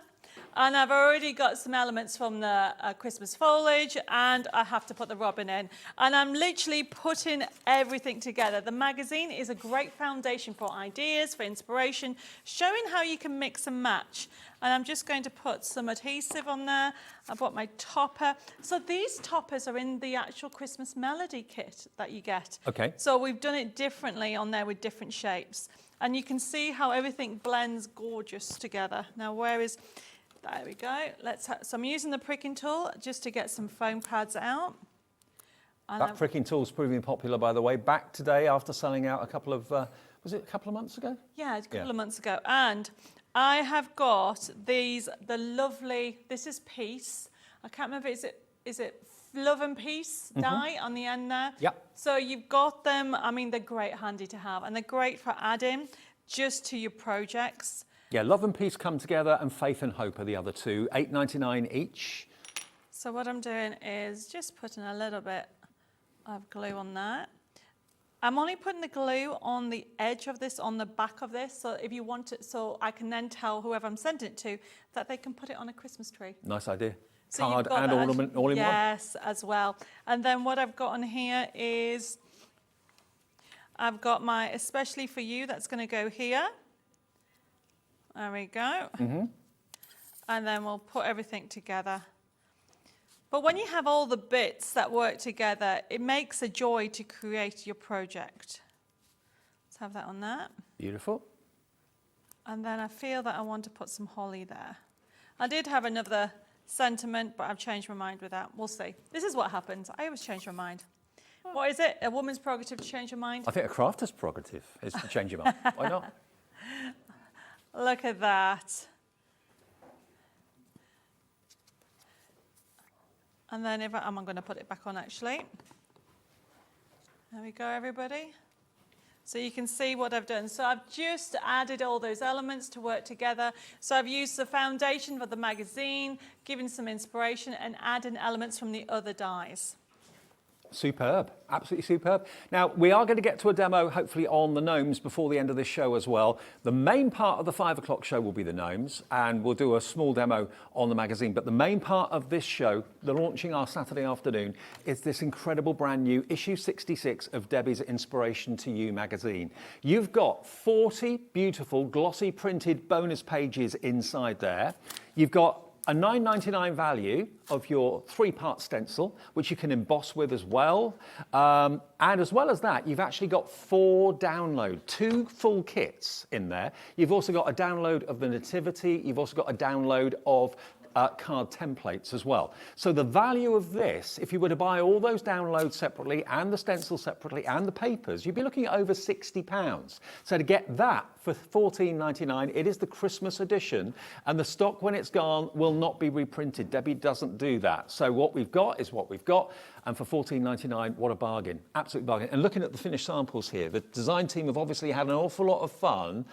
Speaker 3: and I've already got some elements from the Christmas foliage, and I have to put the robin in. And I'm literally putting everything together. The magazine is a great foundation for ideas, for inspiration, showing how you can mix and match. And I'm just going to put some adhesive on there. I bought my topper. So these toppers are in the actual Christmas melody kit that you get. Okay. So we've done it differently on there with different shapes. And you can see how everything blends gorgeous together. Now, where is... There we go. So I'm using the pricking tool just to get some foam pads out. And
Speaker 2: that pricking tool's proving popular, by the way. Back today after selling out a couple of, was it a couple of months ago?
Speaker 3: Yeah, a couple of months ago. And I have got the lovely, this is Peace. I can't remember, is it Love and Peace die on the end there?
Speaker 2: Yep.
Speaker 3: So you've got them, I mean, they're great handy to have, and they're great for adding just to your projects.
Speaker 2: Yeah, Love and Peace come together, and Faith and Hope are the other two, $8.99 each.
Speaker 3: So what I'm doing is just putting a little bit of glue on that. I'm only putting the glue on the edge of this, on the back of this, so if you want it, so I can then tell whoever I'm sending it to that they can put it on a Christmas tree.
Speaker 2: Nice idea.
Speaker 3: So
Speaker 2: card and ornament all in one.
Speaker 3: Yes, as well. And then what I've got on here is, I've got my Especially For You, that's going to go here. There we go. And then we'll put everything together. But when you have all the bits that work together, it makes a joy to create your project. Let's have that on that.
Speaker 2: Beautiful.
Speaker 3: And then I feel that I want to put some holly there. I did have another sentiment, but I've changed my mind with that. We'll see. This is what happens. I always change my mind. What is it? A woman's prerogative to change her mind?
Speaker 2: I think a crafter's prerogative is to change your mind. Why not?
Speaker 3: Look at that. And then I'm going to put it back on actually. There we go, everybody. So you can see what I've done. So I've just added all those elements to work together. So I've used the foundation for the magazine, given some inspiration, and adding elements from the other dies.
Speaker 2: Superb, absolutely superb. Now, we are going to get to a demo, hopefully, on the gnomes before the end of this show as well. The main part of the 5 o'clock show will be the gnomes, and we'll do a small demo on the magazine. But the main part of this show, the launching our Saturday afternoon, is this incredible brand new issue 66 of Debbie's Inspiration to You magazine. You've got 40 beautiful glossy printed bonus pages inside there. You've got a $9.99 value of your 3-part stencil, which you can emboss with as well. And as well as that, you've actually got 4 downloads, 2 full kits in there. You've also got a download of the Nativity. You've also got a download of card templates as well. So the value of this, if you were to buy all those downloads separately and the stencil separately and the papers, you'd be looking at over £60. So to get that for $14.99, it is the Christmas edition, and the stock, when it's gone, will not be reprinted. Debbie doesn't do that. So what we've got is what we've got, and for $14.99, what a bargain, absolute bargain. And looking at the finished samples here, the design team have obviously had an awful lot of fun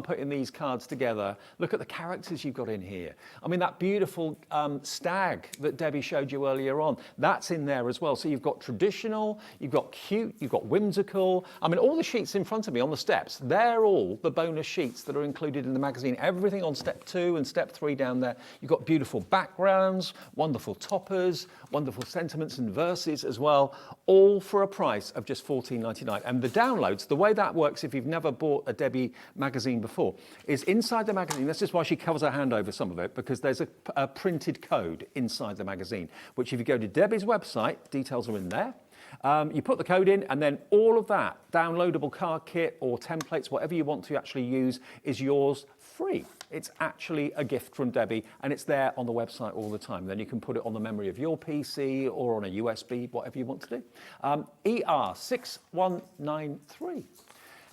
Speaker 2: putting these cards together. Look at the characters you've got in here. I mean, that beautiful stag that Debbie showed you earlier on, that's in there as well. So you've got traditional, you've got cute, you've got whimsical. I mean, all the sheets in front of me on the steps, they're all the bonus sheets that are included in the magazine. Everything on step 2 and step 3 down there. You've got beautiful backgrounds, wonderful toppers, wonderful sentiments and verses as well, all for a price of just $14.99. And the downloads, the way that works, if you've never bought a Debbie magazine before, is inside the magazine. That's just why she covers her hand over some of it, because there's a printed code inside the magazine, which if you go to Debbie's website, details are in there. You put the code in, and then all of that downloadable card kit or templates, whatever you want to actually use, is yours free. It's actually a gift from Debbie, and it's there on the website all the time. Then you can put it on the memory of your PC or on a USB, whatever you want to do. ER6193.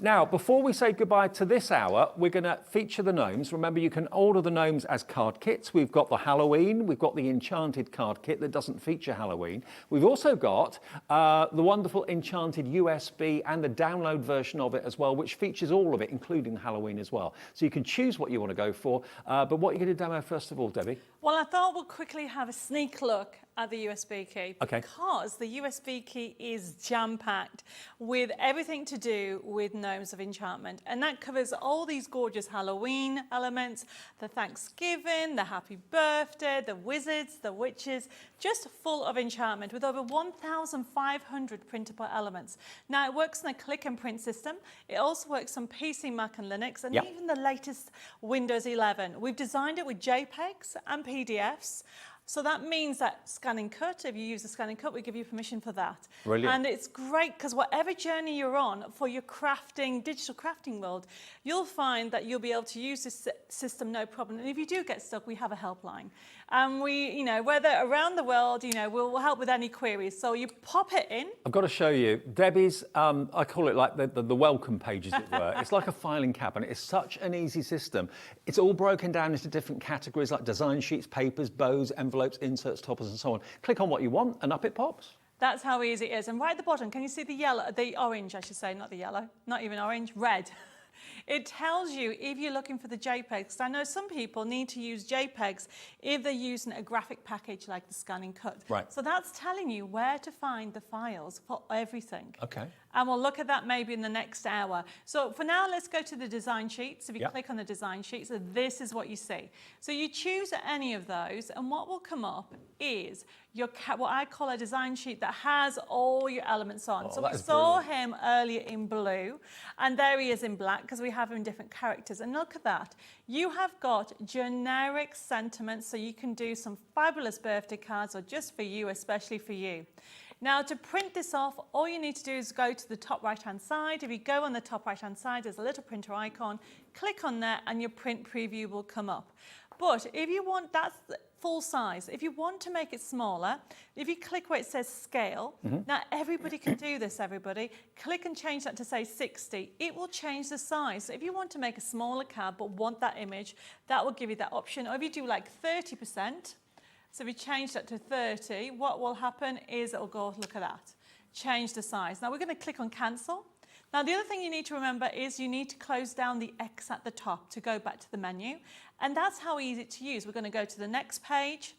Speaker 2: Now, before we say goodbye to this hour, we're going to feature the gnomes. Remember, you can order the gnomes as card kits. We've got the Halloween. We've got the Enchanted card kit that doesn't feature Halloween. We've also got the wonderful Enchanted USB and the download version of it as well, which features all of it, including Halloween as well. So you can choose what you want to go for. But what are you going to demo first of all, Debbie?
Speaker 3: Well, I thought we'll quickly have a sneak look at the USB key, because the USB key is jam-packed with everything to do with Gnomes of Enchantment, and that covers all these gorgeous Halloween elements, the Thanksgiving, the Happy Birthday, the wizards, the witches, just full of enchantment with over 1,500 printable elements. Now, it works on a click and print system. It also works on PC, Mac and Linux, and even the latest Windows 11. We've designed it with JPEGs and PDFs. So that means that scan and cut, if you use the scan and cut, we give you permission for that.
Speaker 2: Brilliant.
Speaker 3: And it's great because whatever journey you're on for your crafting, digital crafting world, you'll find that you'll be able to use this system no problem. And if you do get stuck, we have a helpline. And we, you know, whether around the world, you know, we'll help with any queries. So you pop it in.
Speaker 2: I've got to show you Debbie's, I call it like the welcome page, as it were. It's like a filing cabinet. It's such an easy system. It's all broken down into different categories like design sheets, papers, bows, envelopes, inserts, toppers, and so on. Click on what you want and up it pops.
Speaker 3: That's how easy it is. And right at the bottom, can you see the yellow, the orange, I should say, not the yellow, not even orange, red. It tells you if you're looking for the JPEGs. 'Cause I know some people need to use JPEGs if they're using a graphic package like the scan and cut.
Speaker 2: Right.
Speaker 3: So that's telling you where to find the files for everything.
Speaker 2: Okay.
Speaker 3: And we'll look at that maybe in the next hour. So for now, let's go to the design sheets. If you click on the design sheets, so this is what you see. So you choose any of those, and what will come up is your what I call a design sheet that has all your elements on. So we saw him earlier in blue, and there he is in black because we have him in different characters. And look at that. You have got generic sentiments, so you can do some fabulous birthday cards, or just for you, especially for you. Now, to print this off, all you need to do is go to the top right-hand side. If you go on the top right-hand side, there's a little printer icon. Click on that and your print preview will come up. But if you want, that's full size. If you want to make it smaller, if you click where it says scale, now everybody can do this, everybody. Click and change that to say 60. It will change the size. So if you want to make a smaller card but want that image, that will give you that option. Or if you do like 30%, so if we change that to 30, what will happen is it'll go, look at that, change the size. Now we're going to click on cancel. Now the other thing you need to remember is you need to close down the X at the top to go back to the menu. And that's how easy to use. We're going to go to the next page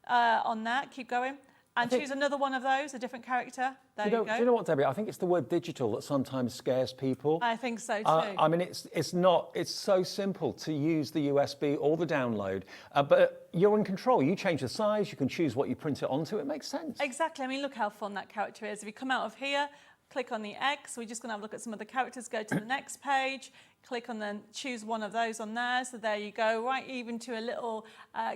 Speaker 3: on that, keep going. And choose another one of those, a different character. There you go.
Speaker 2: Do you know what, Debbie? I think it's the word digital that sometimes scares people.
Speaker 3: I think so too.
Speaker 2: I mean, it's so simple to use the USB or the download, but you're in control. You change the size, you can choose what you print it onto. It makes sense.
Speaker 3: Exactly. I mean, look how fun that character is. If you come out of here, click on the X. We're just going to have a look at some of the characters. Go to the next page. Click on the, choose one of those on there. So there you go, right even to a little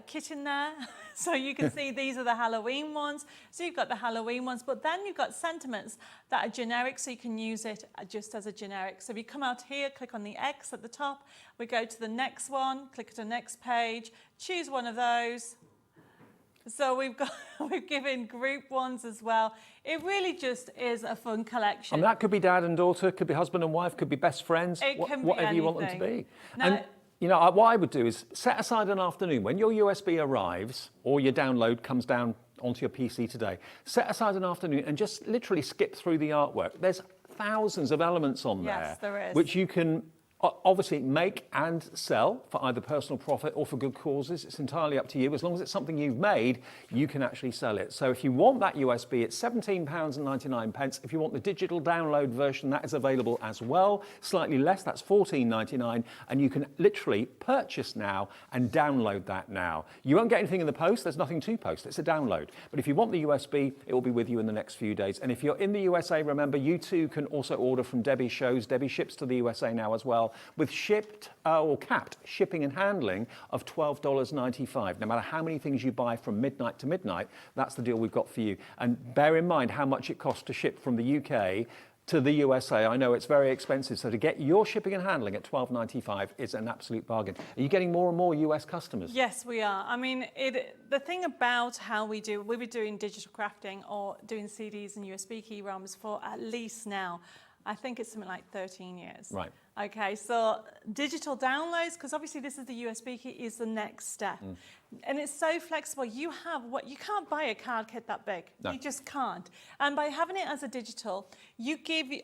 Speaker 3: kitten there. So you can see these are the Halloween ones. So you've got the Halloween ones, but then you've got sentiments that are generic, so you can use it just as a generic. So if you come out here, click on the X at the top. We go to the next one, click to the next page, choose one of those. So we've given group ones as well. It really just is a fun collection.
Speaker 2: And that could be dad and daughter, could be husband and wife, could be best friends, whatever you want them to be.
Speaker 3: No,
Speaker 2: and you know, what I would do is set aside an afternoon when your USB arrives or your download comes down onto your PC today. Set aside an afternoon and just literally skip through the artwork. There's thousands of elements on there,
Speaker 3: yes, there is,
Speaker 2: which you can obviously make and sell for either personal profit or for good causes. It's entirely up to you. As long as it's something you've made, you can actually sell it. So if you want that USB, it's £17.99. If you want the digital download version, that is available as well. Slightly less, that's £14.99. And you can literally purchase now and download that now. You won't get anything in the post. There's nothing to post. It's a download. But if you want the USB, it will be with you in the next few days. And if you're in the USA, remember, you too can also order from Debbie Shows. Debbie ships to the USA now as well. well, with shipped or capped shipping and handling of $12.95. No matter how many things you buy from midnight to midnight, that's the deal we've got for you. And bear in mind how much it costs to ship from the UK to the USA. I know it's very expensive, so to get your shipping and handling at $12.95 is an absolute bargain. Are you getting more and more US customers?
Speaker 3: Yes, we are. I mean, the thing about how we were doing digital crafting or doing CDs and USB key ROMs for at least now, I think it's something like 13 years.
Speaker 2: Right.
Speaker 3: Okay, so digital downloads, because obviously this is the USB key, is the next step. And it's so flexible. You can't buy a card kit that big.
Speaker 2: No.
Speaker 3: You just can't. And by having it as a digital,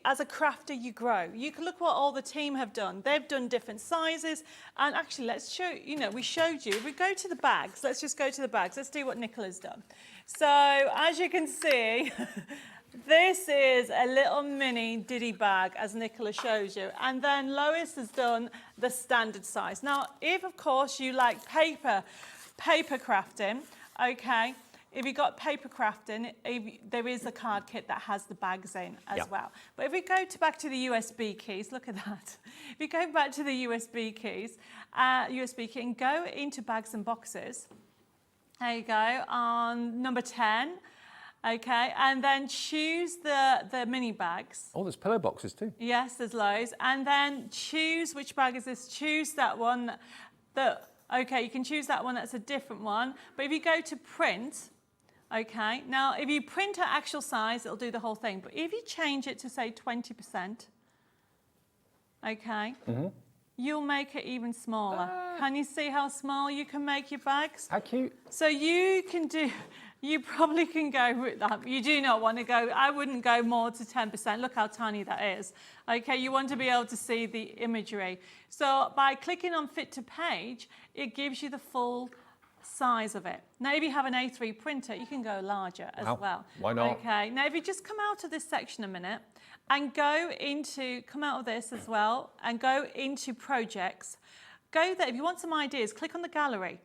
Speaker 3: as a crafter, you grow. You can look what all the team have done. They've done different sizes. And actually, let's show, we showed you. We go to the bags. Let's just go to the bags. Let's do what Nicola's done. So as you can see, this is a little mini Diddy bag, as Nicola shows you. And then Lois has done the standard size. Now, if, of course, you like paper crafting, okay, if you've got paper crafting, there is a card kit that has the bags in as well. But if we go back to the USB keys, look at that. If you go back to the USB keys, USB key, and go into bags and boxes, there you go, on number 10. Okay, and then choose the mini bags.
Speaker 2: Oh, there's pillow boxes too.
Speaker 3: Yes, there's loads. And then choose which bag is this. Choose that one. Okay, you can choose that one. That's a different one. But if you go to print, okay, now if you print at actual size, it'll do the whole thing. But if you change it to say 20%, okay, you'll make it even smaller. Can you see how small you can make your bags?
Speaker 2: How cute.
Speaker 3: So you probably can go with that. You do not want to go, I wouldn't go more to 10%. Look how tiny that is. Okay, you want to be able to see the imagery. So by clicking on Fit to Page, it gives you the full size of it. Now, if you have an A3 printer, you can go larger as well.
Speaker 2: Why not?
Speaker 3: Okay, now if you just come out of this section a minute and come out of this as well, and go into projects, go there. If you want some ideas, click on the gallery.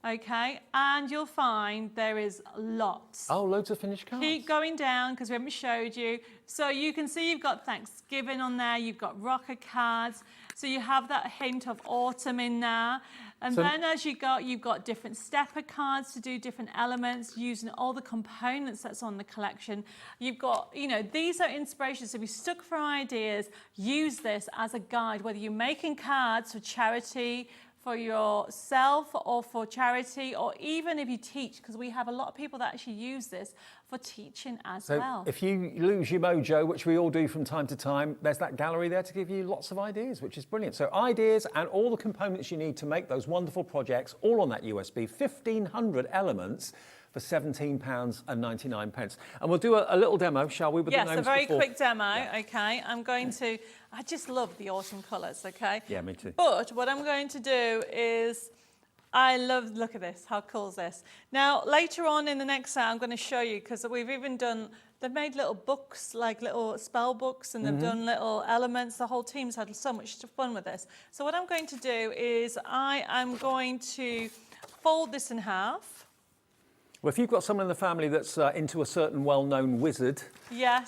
Speaker 3: Okay, and you'll find there is lots.
Speaker 2: Oh, loads of finished cards.
Speaker 3: Keep going down because we haven't showed you. So you can see you've got Thanksgiving on there, you've got rocker cards. So you have that hint of autumn in there. And then as you go, you've got different stepper cards to do different elements using all the components that's on the collection. You've got, these are inspirations. So if you're stuck for ideas, use this as a guide, whether you're making cards for charity, for yourself or for charity, or even if you teach, because we have a lot of people that actually use this for teaching as well.
Speaker 2: If you lose your mojo, which we all do from time to time, there's that gallery there to give you lots of ideas, which is brilliant. So ideas and all the components you need to make those wonderful projects, all on that USB, 1,500 elements for £17.99. And we'll do a little demo, shall we? With
Speaker 3: yes,
Speaker 2: the gnomes
Speaker 3: a very
Speaker 2: before.
Speaker 3: quick demo, okay. I just love the autumn colours, okay?
Speaker 2: Yeah, me too.
Speaker 3: But what I'm going to do is, look at this, how cool is this? Now, later on in the next set, I'm going to show you, because we've even they've made little books, like little spell books, and they've done little elements. The whole team's had so much fun with this. So what I'm going to do is I am going to fold this in half.
Speaker 2: Well, if you've got someone in the family that's into a certain well-known wizard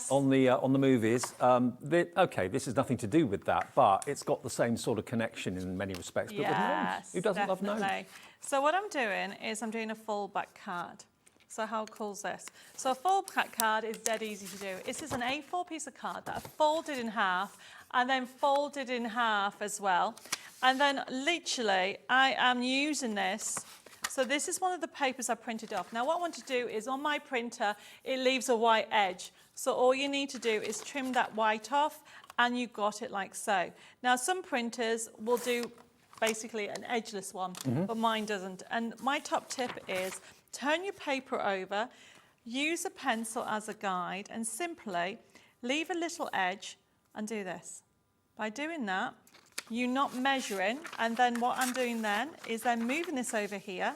Speaker 2: on the movies, this is nothing to do with that, but it's got the same sort of connection in many respects. But with gnomes, who doesn't love gnomes?
Speaker 3: So what I'm doing is I'm doing a fold back card. So how cool is this? So a fold back card is dead easy to do. This is an A4 piece of card that I've folded in half and then folded in half as well. And then literally I am using this. So this is one of the papers I printed off. Now what I want to do is on my printer, it leaves a white edge. So all you need to do is trim that white off and you've got it like so. Now some printers will do basically an edgeless one, but mine doesn't. And my top tip is turn your paper over, use a pencil as a guide and simply leave a little edge and do this. By doing that, you're not measuring, and then what I'm doing then is then moving this over here,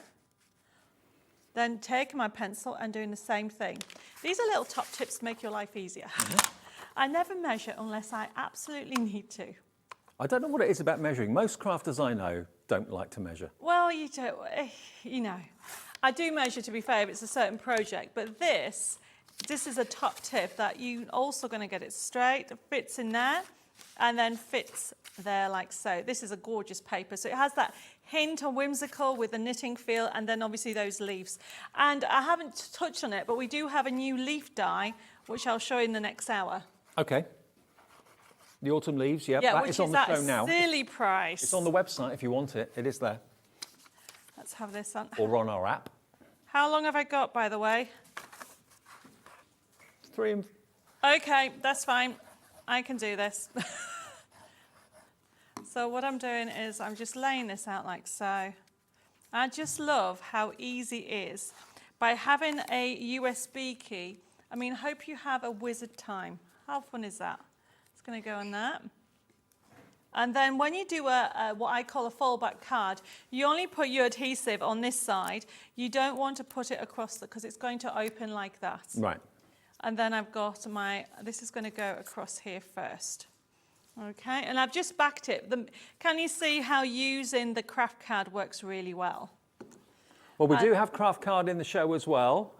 Speaker 3: then taking my pencil and doing the same thing. These are little top tips to make your life easier. I never measure unless I absolutely need to.
Speaker 2: I don't know what it is about measuring. Most crafters I know don't like to measure.
Speaker 3: Well, I do measure, to be fair, if it's a certain project, but this is a top tip that you're also going to get it straight, it fits in there. and then fits there like so. This is a gorgeous paper. So it has that hint of whimsical with the knitting feel, and then obviously those leaves. And I haven't touched on it, but we do have a new leaf die, which I'll show you in the next hour.
Speaker 2: Okay. The autumn leaves, yeah,
Speaker 3: Yeah,
Speaker 2: that
Speaker 3: which
Speaker 2: is on
Speaker 3: is
Speaker 2: the
Speaker 3: at
Speaker 2: show now.
Speaker 3: a silly price.
Speaker 2: It's on the website if you want it. It is there.
Speaker 3: Let's have this on.
Speaker 2: Or on our app.
Speaker 3: How long have I got, by the way?
Speaker 2: 3 and...
Speaker 3: Okay, that's fine. I can do this. So what I'm doing is I'm just laying this out like so. I just love how easy it is. By having a USB key, I mean, hope you have a wizard time. How fun is that? It's going to go on that. And then when you do what I call a fallback card, you only put your adhesive on this side. You don't want to put it across because it's going to open like that.
Speaker 2: Right.
Speaker 3: And then I've got this is going to go across here first. Okay, and I've just backed it. Can you see how using the craft card works really well?
Speaker 2: Well, we do have craft card in the show as well.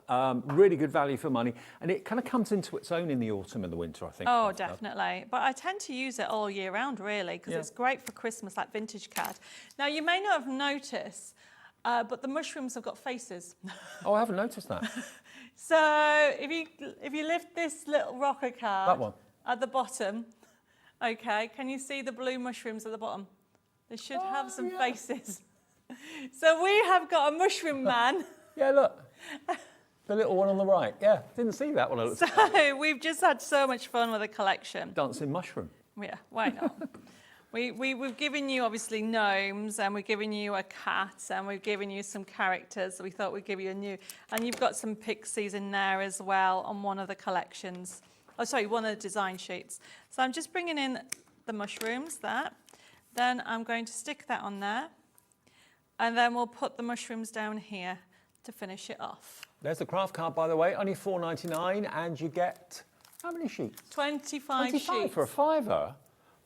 Speaker 2: Really good value for money. And it kind of comes into its own in the autumn and the winter, I think.
Speaker 3: Oh, definitely. But I tend to use it all year round, really, because it's great for Christmas, like vintage card. Now, you may not have noticed, but the mushrooms have got faces.
Speaker 2: Oh, I haven't noticed that.
Speaker 3: So if you lift this little rocker card
Speaker 2: That one.
Speaker 3: At the bottom, okay, can you see the blue mushrooms at the bottom? They should have some faces. So we have got a mushroom man.
Speaker 2: Yeah, look. The little one on the right. Yeah, didn't see that one.
Speaker 3: So we've just had so much fun with the collection.
Speaker 2: Dancing mushroom.
Speaker 3: Yeah, why not? We've given you, obviously, gnomes, and we've given you a cat, and we've given you some characters. We thought we'd give you a new... And you've got some pixies in there as well on one of the collections. Oh, sorry, one of the design sheets. So I'm just bringing in the mushrooms, that. Then I'm going to stick that on there. And then we'll put the mushrooms down here to finish it off.
Speaker 2: There's the craft card, by the way, only $4.99, and you get how many sheets?
Speaker 3: 25 sheets.
Speaker 2: For a $5.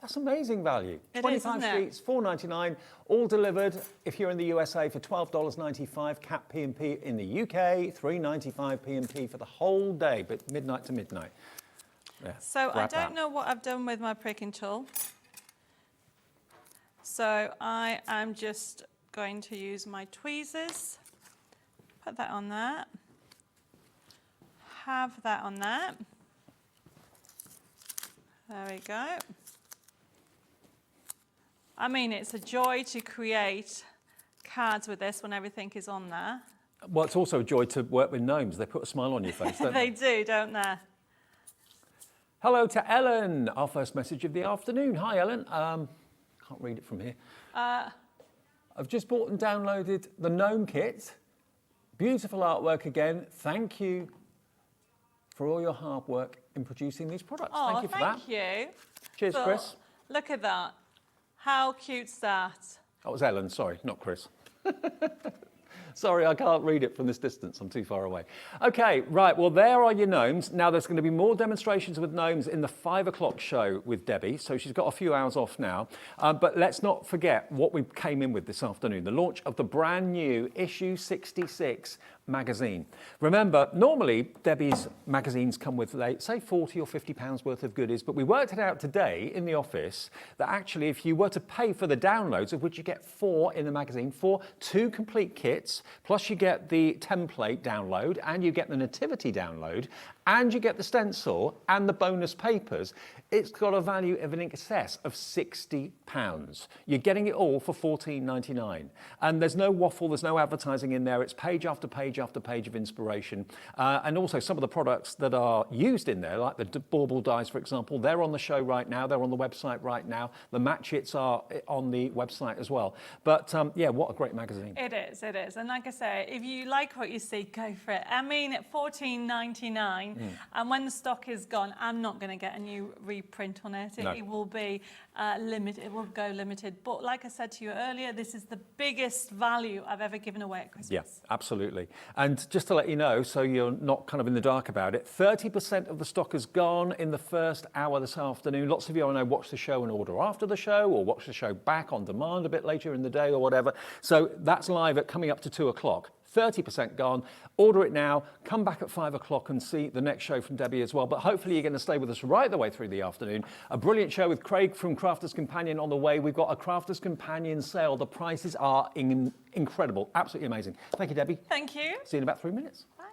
Speaker 2: That's amazing value.
Speaker 3: It
Speaker 2: 25
Speaker 3: is, isn't it?
Speaker 2: sheets, $4.99, all delivered if you're in the USA for $12.95, cap P&P in the UK, $3.95 P&P for the whole day, but midnight to midnight. Yeah,
Speaker 3: So I don't know what I've done with my pricking tool. So I am just going to use my tweezers, put that on there, have that on there. There we go. I mean, it's a joy to create cards with this when everything is on there.
Speaker 2: Well, it's also a joy to work with gnomes. They put a smile on your face, don't
Speaker 3: They do, don't they?
Speaker 2: Hello to Ellen, our first message of the afternoon. Hi, Ellen. Can't read it from here. I've just bought and downloaded the gnome kit. Beautiful artwork again. Thank you for all your hard work in producing these products.
Speaker 3: Oh,
Speaker 2: thank you for that.
Speaker 3: thank you.
Speaker 2: Cheers,
Speaker 3: So,
Speaker 2: Chris.
Speaker 3: Look at that. How cute's that?
Speaker 2: That was Ellen, sorry, not Chris. Sorry, I can't read it from this distance. I'm too far away. Okay, right, well, there are your gnomes. Now, there's going to be more demonstrations with gnomes in the 5 o'clock show with Debbie, so she's got a few hours off now. But let's not forget what we came in with this afternoon, the launch of the brand new issue 66 magazine. Remember, normally Debbie's magazines come with, say, 40 or 50 pounds worth of goodies, but we worked it out today in the office that actually if you were to pay for the downloads, of which you get 4 in the magazine, 2 complete kits, plus you get the template download, and you get the nativity download, and you get the stencil and the bonus papers, it's got a value of in excess of £60. You're getting it all for $14.99. And there's no waffle, there's no advertising in there. It's page after page after page of inspiration. And also some of the products that are used in there, like the bauble dies, for example, they're on the show right now. They're on the website right now. The matchits are on the website as well. But yeah, what a great magazine.
Speaker 3: It is, it is. And like I say, if you like what you see, go for it. I mean, at $14.99, and when the stock is gone, I'm not going to get a new reprint on it.
Speaker 2: No.
Speaker 3: It will be limited. It will go limited. But like I said to you earlier, this is the biggest value I've ever given away at Christmas.
Speaker 2: Yeah, absolutely. And just to let you know, so you're not kind of in the dark about it, 30% of the stock has gone in the first hour this afternoon. Lots of you, I know, watch the show and order after the show, or watch the show back on demand a bit later in the day or whatever. So that's live at coming up to 2 o'clock. 30% gone. Order it now. Come back at 5 o'clock and see the next show from Debbie as well. But hopefully you're going to stay with us right the way through the afternoon. A brilliant show with Craig from Crafter's Companion on the way. We've got a Crafter's Companion sale. The prices are incredible. Absolutely amazing. Thank you, Debbie.
Speaker 3: Thank you.
Speaker 2: See you in about 3 minutes.
Speaker 3: Bye.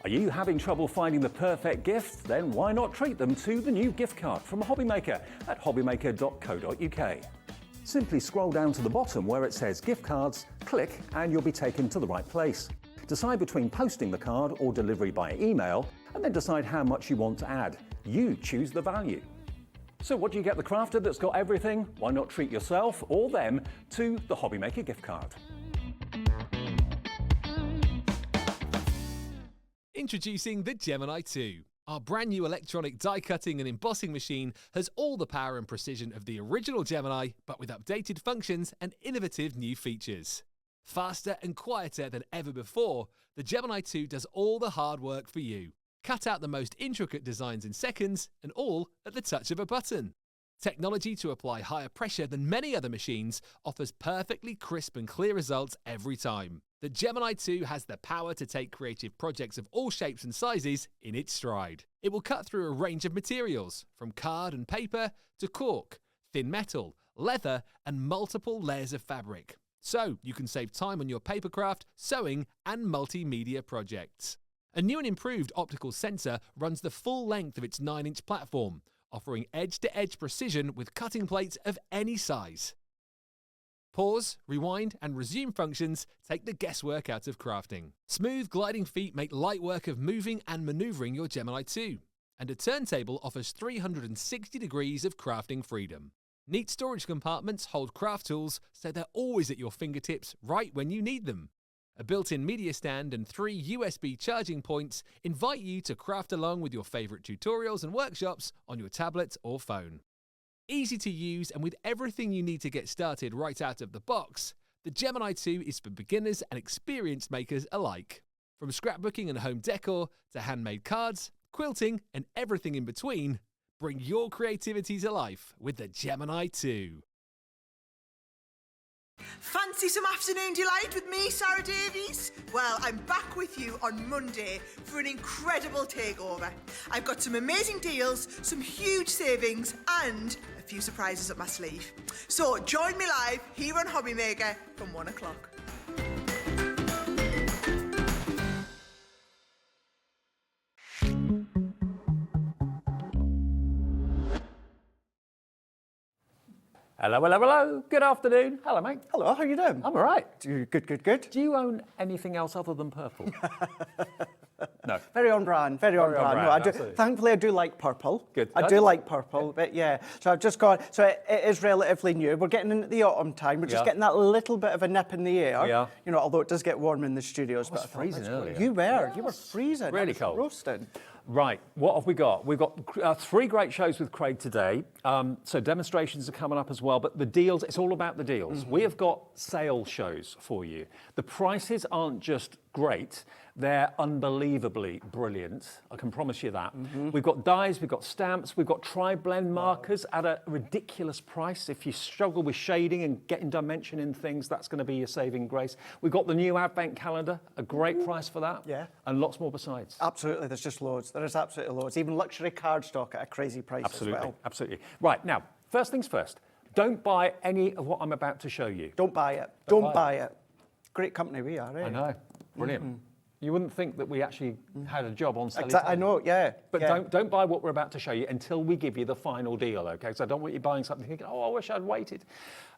Speaker 2: Are you having trouble finding the perfect gift? Then why not treat them to the new gift card from HobbyMaker at hobbymaker.co.uk. Simply scroll down to the bottom where it says gift cards, click and you'll be taken to the right place. Decide between posting the card or delivery by email and then decide how much you want to add. You choose the value. So what do you get the crafter that's got everything? Why not treat yourself or them to the HobbyMaker gift card?
Speaker 4: Introducing the Gemini 2. Our brand new electronic die cutting and embossing machine has all the power and precision of the original Gemini, but with updated functions and innovative new features. Faster and quieter than ever before, the Gemini 2 does all the hard work for you. Cut out the most intricate designs in seconds, and all at the touch of a button. Technology to apply higher pressure than many other machines offers perfectly crisp and clear results every time. The Gemini 2 has the power to take creative projects of all shapes and sizes in its stride. It will cut through a range of materials, from card and paper to cork, thin metal, leather, and multiple layers of fabric. So you can save time on your papercraft, sewing, and multimedia projects. A new and improved optical sensor runs the full length of its 9-inch platform, offering edge-to-edge precision with cutting plates of any size. Pause, rewind, and resume functions take the guesswork out of crafting. Smooth gliding feet make light work of moving and maneuvering your Gemini 2. And a turntable offers 360 degrees of crafting freedom. Neat storage compartments hold craft tools so they're always at your fingertips right when you need them. A built-in media stand and 3 USB charging points invite you to craft along with your favorite tutorials and workshops on your tablet or phone. Easy to use and with everything you need to get started right out of the box, the Gemini 2 is for beginners and experienced makers alike. From scrapbooking and home decor to handmade cards, quilting, and everything in between, bring your creativity to life with the Gemini 2.
Speaker 5: Fancy some afternoon delight with me, Sarah Davies? Well, I'm back with you on Monday for an incredible takeover. I've got some amazing deals, some huge savings, and a few surprises up my sleeve. So join me live here on HobbyMaker from 1 o'clock.
Speaker 2: Hello, hello, hello. Good afternoon. Hello, mate.
Speaker 6: Hello, how are you doing?
Speaker 2: I'm all right.
Speaker 6: Good.
Speaker 2: Do you own anything else other than purple? No.
Speaker 6: Very on brand, very on brand. No, I do,
Speaker 2: absolutely.
Speaker 6: thankfully, I do like purple.
Speaker 2: Good.
Speaker 6: I do like purple, but yeah. So I've just gone, so it is relatively new. We're getting into the autumn time. We're just getting that little bit of a nip in the air.
Speaker 2: Yeah.
Speaker 6: You know, although it does get warm in the studios.
Speaker 2: I was freezing earlier.
Speaker 6: You were freezing.
Speaker 2: Really
Speaker 6: I was
Speaker 2: cold.
Speaker 6: Roasting.
Speaker 2: Right, what have we got? We've got 3 great shows with Craig today. So demonstrations are coming up as well, but the deals, it's all about the deals. We have got sale shows for you. The prices aren't just great, they're unbelievably brilliant. I can promise you that. We've got dies, we've got stamps, we've got tri-blend markers at a ridiculous price. If you struggle with shading and getting dimension in things, that's going to be your saving grace. We've got the new Advent calendar, a great price for that.
Speaker 6: Yeah.
Speaker 2: And lots more besides.
Speaker 6: Absolutely, there's just loads. There is absolutely loads. Even luxury cardstock at a crazy price as well.
Speaker 2: Absolutely. Right, now, first things first. Don't buy any of what I'm about to show you.
Speaker 6: Don't buy it. Don't buy it. Great company we are, eh?
Speaker 2: I know. Brilliant. You wouldn't think that we actually had a job on selling.
Speaker 6: I know, yeah.
Speaker 2: But
Speaker 6: yeah.
Speaker 2: don't buy what we're about to show you until we give you the final deal, okay? So I don't want you buying something thinking, oh, I wish I'd waited.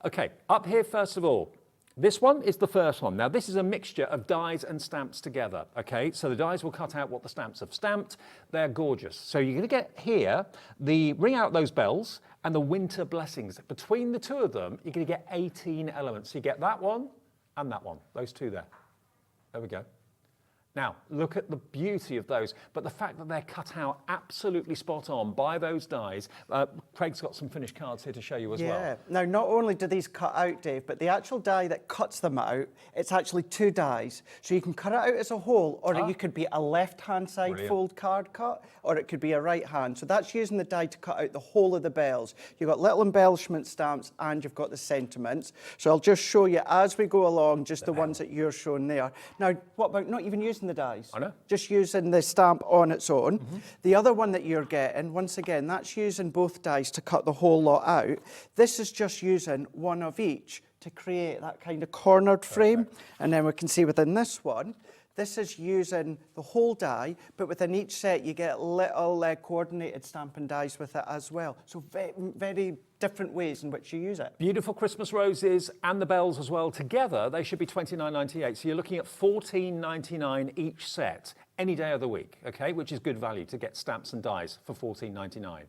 Speaker 2: Okay, up here, first of all, This one is the first one. Now, this is a mixture of dies and stamps together, okay? So the dies will cut out what the stamps have stamped. They're gorgeous. So you're going to get here the ring out those bells and the winter blessings. Between the two of them, you're going to get 18 elements. So you get that one and that one, those two there. There we go. Now, look at the beauty of those, but the fact that they're cut out absolutely spot on by those dies. Craig's got some finished cards here to show you as well.
Speaker 6: Yeah. Now, not only do these cut out, Dave, but the actual die that cuts them out, it's actually two dies. So you can cut it out as a whole, or you could be a left-hand side fold card cut, or it could be a right hand. So that's using the die to cut out the whole of the bells. You've got little embellishment stamps, and you've got the sentiments. So I'll just show you as we go along, just the ones that you're showing there. Now, what about not even using the dies?
Speaker 2: I know.
Speaker 6: Just using the stamp on its own. The other one that you're getting, once again, that's using both dies to cut the whole lot out. This is just using one of each to create that kind of cornered frame. And then we can see within this one, this is using the whole die, but within each set you get little coordinated stamping dies with it as well. So very, very different ways in which you use it.
Speaker 2: Beautiful Christmas roses and the bells as well. Together, they should be $29.98. So you're looking at $14.99 each set, any day of the week, okay? Which is good value to get stamps and dies for $14.99.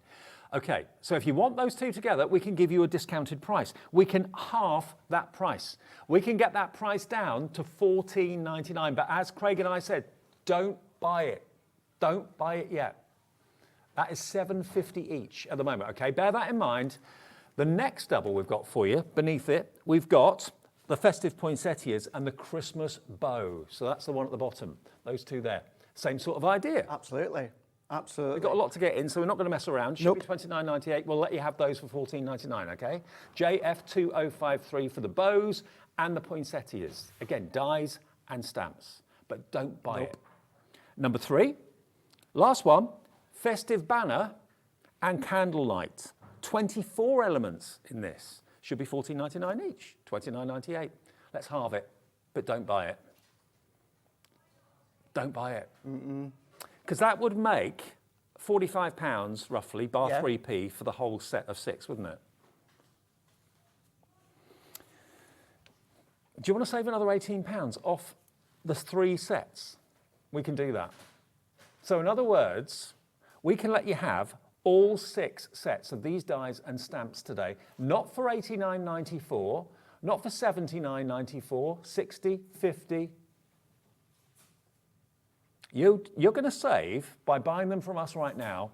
Speaker 2: Okay, so if you want those two together, we can give you a discounted price. We can half that price. We can get that price down to $14.99. But as Craig and I said, don't buy it. Don't buy it yet. That is $7.50 each at the moment, okay? Bear that in mind. The next double we've got for you, beneath it, we've got the festive poinsettias and the Christmas bow. So that's the one at the bottom, those two there. Same sort of idea.
Speaker 6: Absolutely. Absolutely.
Speaker 2: We've got a lot to get in, so we're not going to mess around. Should be $29.98. We'll let you have those for $14.99, okay? JF2053 for the bows and the poinsettias. Again, dies and stamps, but don't buy it. Number 3, last one, festive banner and candlelight. 24 elements in this. Should be $14.99 each, $29.98. Let's halve it, but don't buy it. Don't buy it. Because that would make £45 roughly, bar 3p for the whole set of 6, wouldn't it? Do you want to save another £18 off the 3 sets? We can do that. So in other words, we can let you have all 6 sets of these dies and stamps today, not for $89.94, not for $79.94, $60, $50. You're going to save, by buying them from us right now,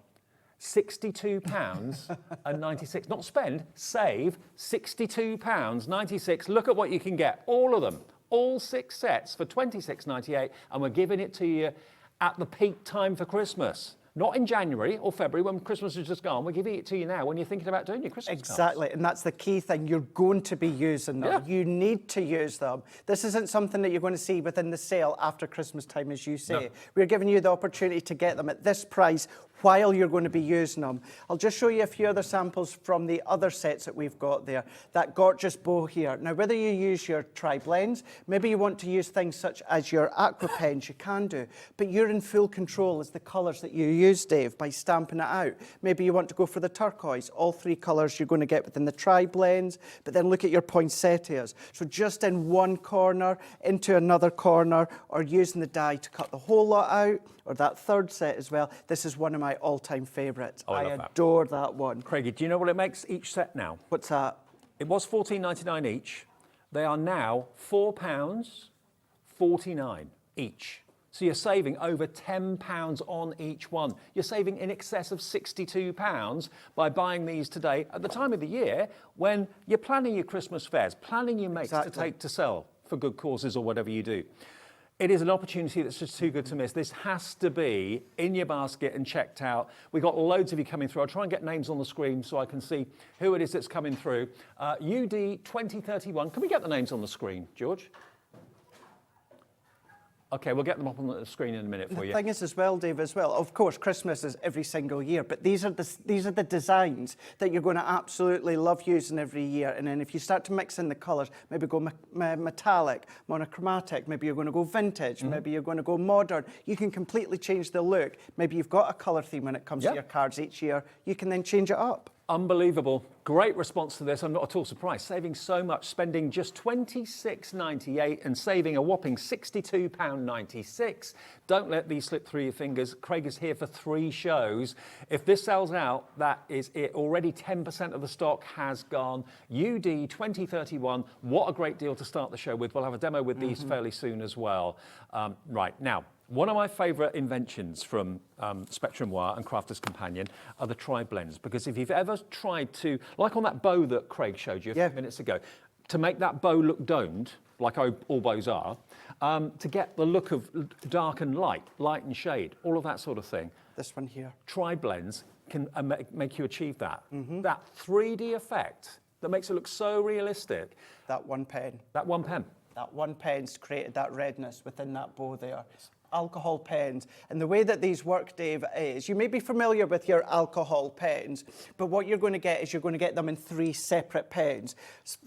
Speaker 2: £62.96. Not spend, save £62.96. Look at what you can get, all of them, all 6 sets for $26.98, and we're giving it to you at the peak time for Christmas. Not in January or February when Christmas is just gone. We're giving it to you now when you're thinking about doing your Christmas cards.
Speaker 6: Exactly, and that's the key thing. You're going to be using them. You need to use them. This isn't something that you're going to see within the sale after Christmas time, as you say. No. We're giving you the opportunity to get them at this price while you're going to be using them. I'll just show you a few other samples from the other sets that we've got there. That gorgeous bow here. Now, whether you use your tri-blends, maybe you want to use things such as your aqua pens, you can do, but you're in full control as the colours that you use, Dave, by stamping it out. Maybe you want to go for the turquoise, all 3 colours you're going to get within the tri-blends, but then look at your poinsettias. So just in one corner, into another corner, or using the die to cut the whole lot out, or that 3rd set as well. This is one of my all-time favourites.
Speaker 2: Oh,
Speaker 6: I adore that one.
Speaker 2: Craigie, do you know what it makes each set now?
Speaker 6: What's that?
Speaker 2: It was $14.99 each. They are now £4.49 each. So you're saving over £10 on each one. You're saving in excess of £62 by buying these today at the time of the year when you're planning your Christmas fairs, planning your mates to take to sell for good causes or whatever you do. It is an opportunity that's just too good to miss. This has to be in your basket and checked out. We've got loads of you coming through. I'll try and get names on the screen so I can see who it is that's coming through. UD 2031. Can we get the names on the screen, George? Okay, we'll get them up on the screen in a minute for you.
Speaker 6: The thing is as well, Dave, as well, of course, Christmas is every single year, but these are the designs that you're going to absolutely love using every year. And then if you start to mix in the colours, maybe go metallic, monochromatic, maybe you're going to go vintage, maybe you're going to go modern, you can completely change the look. Maybe you've got a colour theme when it comes to your cards each year, you can then change it up.
Speaker 2: Unbelievable. Great response to this. I'm not at all surprised. Saving so much, spending just £26.98 and saving a whopping £62.96. Don't let these slip through your fingers. Craig is here for 3 shows. If this sells out, that is it. Already 10% of the stock has gone. UD 2031. What a great deal to start the show with. We'll have a demo with these fairly soon as well. Right, now, one of my favourite inventions from Spectrum Wire and Crafter's Companion are the tri-blends, because if you've ever tried to, like on that bow that Craig showed you a few minutes ago, to make that bow look domed, like all bows are, to get the look of dark and light and shade, all of that sort of thing.
Speaker 6: This one here.
Speaker 2: Tri-blends can make you achieve that. That 3D effect that makes it look so realistic.
Speaker 6: That one pen.
Speaker 2: That one pen.
Speaker 6: That one pen's created that redness within that bow there. Alcohol pens. And the way that these work, Dave, is you may be familiar with your alcohol pens, but what you're going to get is you're going to get them in 3 separate pens.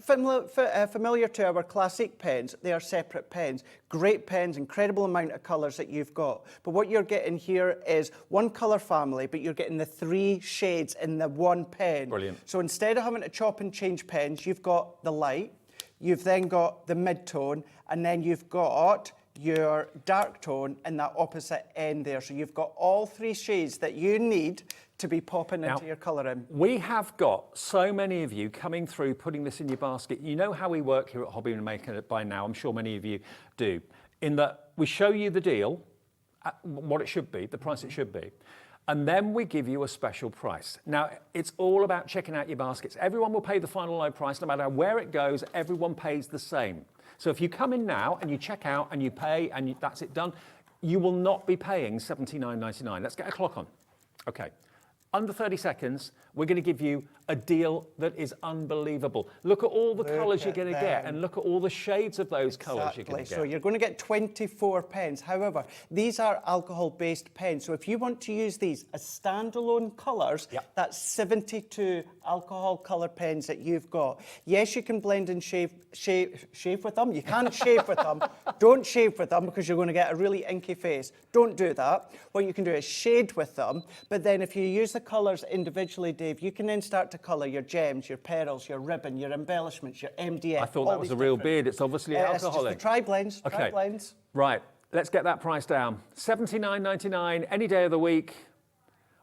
Speaker 6: Familiar to our classic pens, they are separate pens. Great pens, incredible amount of colours that you've got. But what you're getting here is one colour family, but you're getting the 3 shades in the one pen.
Speaker 2: Brilliant.
Speaker 6: So instead of having to chop and change pens, you've got the light, you've then got the mid-tone, and then you've got your dark tone in that opposite end there. So you've got all 3 shades that you need to be popping into your colouring.
Speaker 2: We have got so many of you coming through, putting this in your basket. You know how we work here at HobbyMaker by now. I'm sure many of you do. In that we show you the deal, what it should be, the price it should be. And then we give you a special price. Now, it's all about checking out your baskets. Everyone will pay the final low price, no matter where it goes, everyone pays the same. So if you come in now and you check out and you pay and that's it done, you will not be paying $79.99. Let's get a clock on. Okay. Under 30 seconds, we're going to give you a deal that is unbelievable. Look at all the colours you're going to get, and look at all the shades of those colours you're going to get.
Speaker 6: So you're going to get 24 pens. However, these are alcohol-based pens. So if you want to use these as standalone colours, that's 72 alcohol colour pens that you've got. Yes, you can blend and shave with them. You can't shave with them. Don't shave with them because you're going to get a really inky face. Don't do that. What you can do is shade with them. But then if you use the colours individually, Dave, you can then start to colour your gems, your pearls, your ribbon, your embellishments, your MDF.
Speaker 2: I thought that was a real beard. It's obviously alcoholic.
Speaker 6: It's just the tri-blends.
Speaker 2: Okay.
Speaker 6: Tri-blends.
Speaker 2: Right. Let's get that price down. $79.99 any day of the week.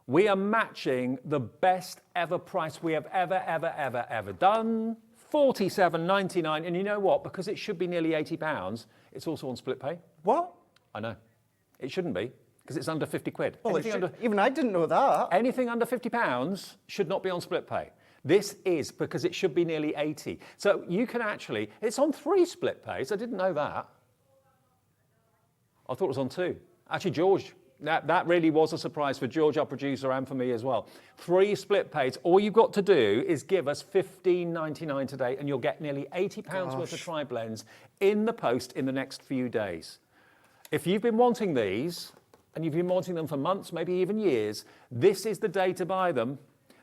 Speaker 2: We are matching the best ever price we have ever done. $47.99. And you know what? Because it should be nearly £80, it's also on split pay.
Speaker 6: What?
Speaker 2: I know. It shouldn't be, because it's under 50 quid.
Speaker 6: Well, even I didn't know that.
Speaker 2: Anything under £50 should not be on split pay. This is because it should be nearly 80. So you can actually, it's on 3 split pays. I didn't know that. I thought it was on 2. Actually, George, that really was a surprise for George, our producer, and for me as well. 3 split pays. All you've got to do is give us $15.99 today, and you'll get nearly £80 worth of tri-blends in the post in the next few days. If you've been wanting these, and you've been wanting them for months, maybe even years, this is the day to buy them.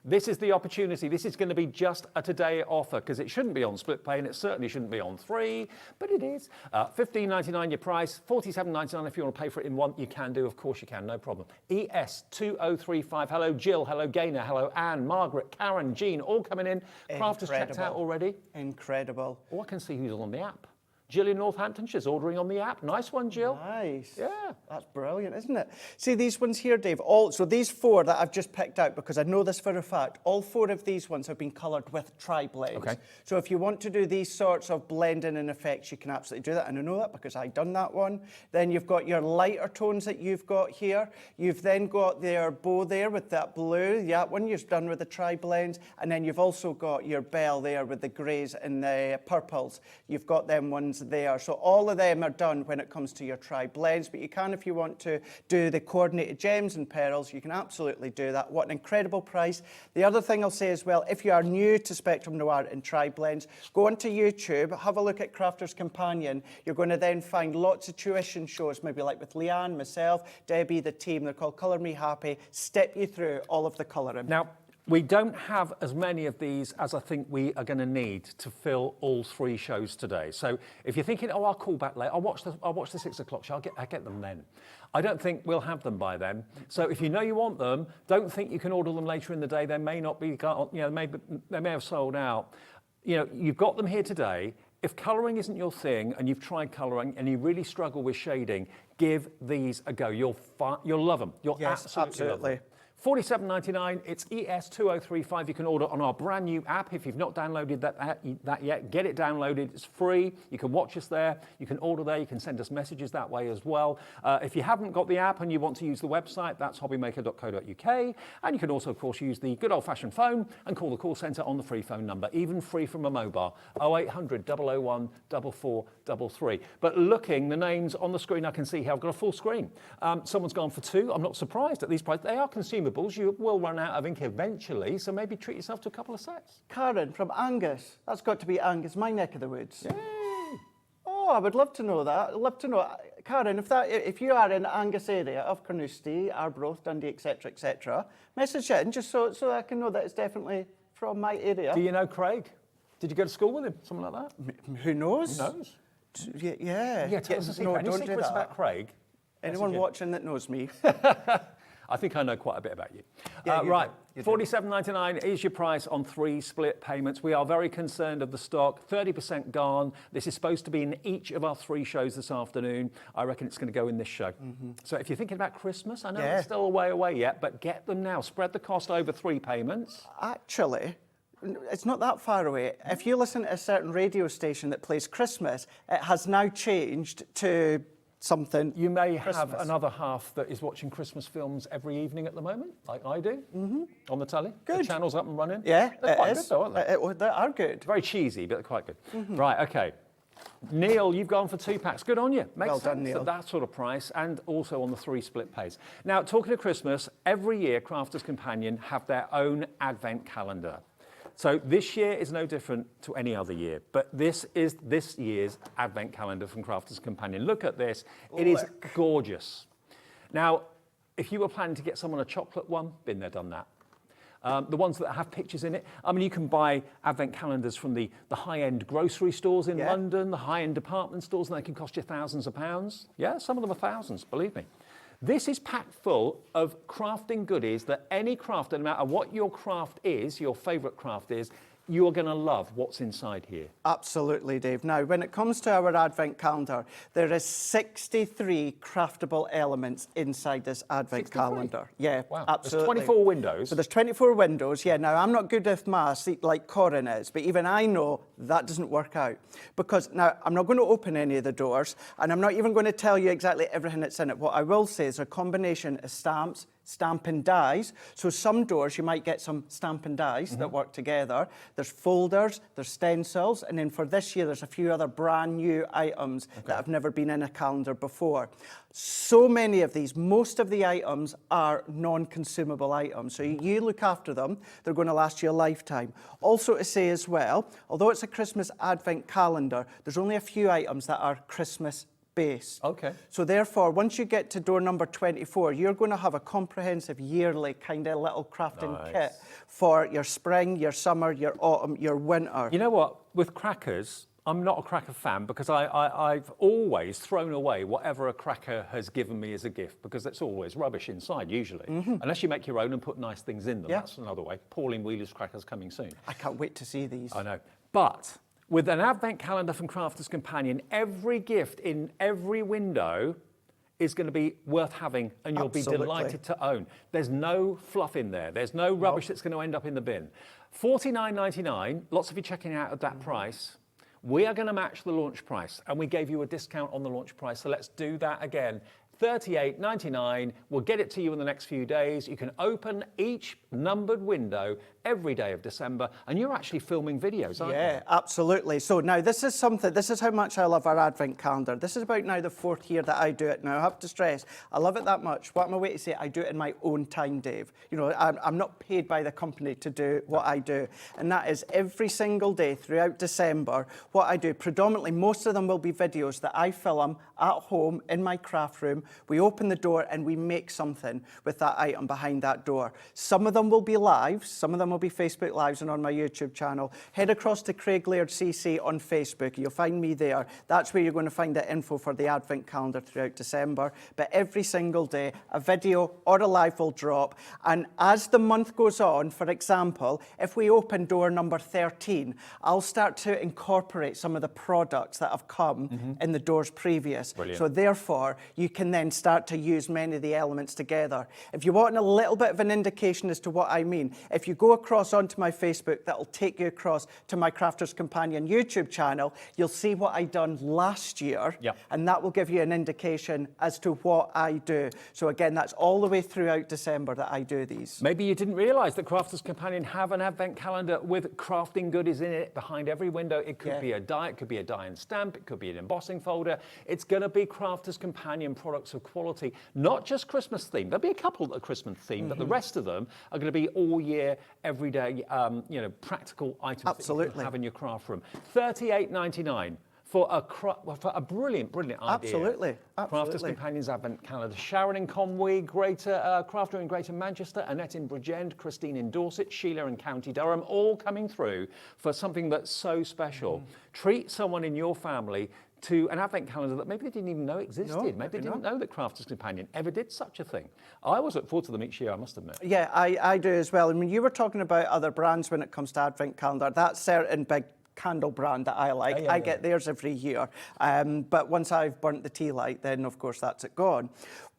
Speaker 2: This is the opportunity. This is going to be just a today offer, because it shouldn't be on split pay, and it certainly shouldn't be on 3, but it is. $15.99 your price, $47.99 if you want to pay for it in 1. You can do, of course you can, no problem. ES2035. Hello, Jill. Hello, Gaynor. Hello, Anne, Margaret, Karen, Jean, all coming in. Crafters checked out already.
Speaker 6: Incredible.
Speaker 2: Oh, I can see who's on the app. Jill in Northampton, she's ordering on the app. Nice one, Jill.
Speaker 6: Nice.
Speaker 2: Yeah.
Speaker 6: That's brilliant, isn't it? See, these ones here, Dave, so these 4 that I've just picked out, because I know this for a fact, all 4 of these ones have been coloured with tri-blends.
Speaker 2: Okay.
Speaker 6: So if you want to do these sorts of blending and effects, you can absolutely do that. And I know that because I've done that one. Then you've got your lighter tones that you've got here. You've then got their bow there with that blue. That one you've done with the tri-blends. And then you've also got your bell there with the greys and the purples. You've got them ones there. So all of them are done when it comes to your tri-blends, but you can, if you want to do the coordinated gems and pearls, you can absolutely do that. What an incredible price. The other thing I'll say as well, if you are new to Spectrum Noir and tri-blends, go onto YouTube, have a look at Crafter's Companion. You're going to then find lots of tuition shows, maybe like with Leanne, myself, Debbie, the team. They're called Colour Me Happy, step you through all of the colouring.
Speaker 2: Now, We don't have as many of these as I think we are going to need to fill all 3 shows today. So if you're thinking, oh, I'll call back later, I'll watch the 6 o'clock show, I'll get them then. I don't think we'll have them by then. So if you know you want them, don't think you can order them later in the day. They may not be, they may have sold out. You've got them here today. If colouring isn't your thing and you've tried colouring and you really struggle with shading, give these a go. You'll love them. You'll absolutely love them. $47.99, it's ES2035. You can order on our brand new app. If you've not downloaded that yet, get it downloaded. It's free. You can watch us there. You can order there. You can send us messages that way as well. If you haven't got the app and you want to use the website, that's hobbymaker.co.uk. And you can also, of course, use the good old-fashioned phone and call the call centre on the free phone number, even free from a mobile, 0800 001 4433. But looking, the names on the screen, I can see here, I've got a full screen. Someone's gone for 2. I'm not surprised at these prices. They are consumables. You will run out of ink eventually, so maybe treat yourself to a couple of sets.
Speaker 6: Karen from Angus. That's got to be Angus, my neck of the woods.
Speaker 2: Yay.
Speaker 6: Oh, I would love to know that. I'd love to know. Karen, if you are in Angus area of Carnoustie, Arbroath, Dundee, etc., message in just so I can know that it's definitely from my area.
Speaker 2: Do you know Craig? Did you go to school with him? Something like that?
Speaker 6: Who knows?
Speaker 2: Who knows?
Speaker 6: Yeah.
Speaker 2: Tell us a secret. Any secrets about Craig?
Speaker 6: Anyone watching that knows me?
Speaker 2: I think I know quite a bit about you.
Speaker 6: Yeah,
Speaker 2: right, $47.99 is your price on 3 split payments. We are very concerned of the stock, 30% gone. This is supposed to be in each of our 3 shows this afternoon. I reckon it's going to go in this show. So if you're thinking about Christmas, I know it's still a way away yet, but get them now. Spread the cost over 3 payments. Actually,
Speaker 6: it's not that far away. If you listen to a certain radio station that plays Christmas, it has now changed to something.
Speaker 2: You may have another half that is watching Christmas films every evening at the moment, like I do, on the telly.
Speaker 6: Good.
Speaker 2: The channel's up and running.
Speaker 6: Yeah,
Speaker 2: they're quite
Speaker 6: is.
Speaker 2: good though, aren't they?
Speaker 6: They are good.
Speaker 2: Very cheesy, but they're quite good. Right, okay. Neil, you've gone for 2 packs. Good on you. Makes
Speaker 6: well
Speaker 2: sense
Speaker 6: done, Neil.
Speaker 2: at that sort of price, and also on the 3 split pays. Now, talking of Christmas, every year Crafters Companion have their own advent calendar. So this year is no different to any other year, but this is this year's advent calendar from Crafters Companion. Look at this. It is gorgeous. Now, if you were planning to get someone a chocolate one, been there, done that. The ones that have pictures in it. I mean, you can buy advent calendars from the high-end grocery stores in London, the high-end department stores, and they can cost you thousands of pounds. Yeah, some of them are thousands, believe me. This is packed full of crafting goodies that any crafter, no matter what your craft is, your favourite craft is, you are going to love what's inside here.
Speaker 6: Absolutely, Dave. Now, when it comes to our advent calendar, there is 63 craftable elements inside this advent
Speaker 2: 63?
Speaker 6: calendar. Yeah,
Speaker 2: Wow.
Speaker 6: absolutely.
Speaker 2: There's 24 windows.
Speaker 6: So there's 24 windows. Yeah, now I'm not good with maths like Corin is, but even I know that doesn't work out. Because now I'm not going to open any of the doors, and I'm not even going to tell you exactly everything that's in it. What I will say is a combination of stamps, stamping dies. So some doors you might get some stamping dies that work together. There's folders, there's stencils, and then for this year there's a few other brand new items that have never been in a calendar before. So many of these, most of the items are non-consumable items. So you look after them, they're going to last you a lifetime. Also to say as well, although it's a Christmas advent calendar, there's only a few items that are Christmas based.
Speaker 2: Okay.
Speaker 6: So therefore, once you get to door number 24, you're going to have a comprehensive yearly kind of little crafting kit for your spring, your summer, your autumn, your winter.
Speaker 2: You know what? With crackers, I'm not a cracker fan because I've always thrown away whatever a cracker has given me as a gift because it's always rubbish inside, usually. Unless you make your own and put nice things in them. That's another way. Pauline Wheeler's crackers coming soon.
Speaker 6: I can't wait to see these.
Speaker 2: I know. But with an advent calendar from Crafters Companion, every gift in every window is going to be worth having and you'll be delighted to own. There's no fluff in there. There's no rubbish that's going to end up in the bin. $49.99, lots of you checking out at that price. We are going to match the launch price and we gave you a discount on the launch price, so let's do that again. $38.99. We'll get it to you in the next few days. You can open each numbered window every day of December, and you're actually filming videos, aren't you?
Speaker 6: Yeah, absolutely. So now this is how much I love our advent calendar. This is about now the 4th year that I do it now. I have to stress, I love it that much. What am I waiting to say? I do it in my own time, Dave. You know, I'm not paid by the company to do what I do. And that is every single day throughout December, what I do, predominantly most of them will be videos that I film at home in my craft room we open the door and we make something with that item behind that door. Some of them will be live, some of them will be Facebook Lives and on my YouTube channel. Head across to Craig Laird CC on Facebook. You'll find me there. That's where you're going to find the info for the Advent calendar throughout December. But every single day, a video or a live will drop. And as the month goes on, for example, if we open door number 13, I'll start to incorporate some of the products that have come in the doors previous.
Speaker 2: Brilliant.
Speaker 6: So therefore, you can then start to use many of the elements together. If you want a little bit of an indication as to what I mean, if you go across onto my Facebook, that'll take you across to my Crafter's Companion YouTube channel. You'll see what I done last year, and that will give you an indication as to what I do. So again, that's all the way throughout December that I do these.
Speaker 2: Maybe you didn't realise that Crafter's Companion have an advent calendar with crafting goodies in it behind every window. It could be a die, it could be a die and stamp, it could be an embossing folder. It's going to be Crafter's Companion products of quality, not just Christmas themed. There'll be a couple that are Christmas themed, but the rest of them are going to be all year, every day, you know, practical items that you can have in your craft room. $38.99. For a brilliant idea.
Speaker 6: Absolutely.
Speaker 2: Crafter's Companions Advent Calendar. Sharon in Conwy, Crafter in Greater Manchester, Annette in Bridgend, Christine in Dorset, Sheila in County Durham, all coming through for something that's so special. Treat someone in your family to an advent calendar that maybe they didn't even know existed.
Speaker 6: No,
Speaker 2: maybe they didn't know that Crafter's Companion ever did such a thing. I always look forward to them each year, I must admit.
Speaker 6: Yeah, I do as well. And when you were talking about other brands when it comes to advent calendar, that certain big candle brand that I like. I get theirs every year. But once I've burnt the tea light, then of course that's it gone.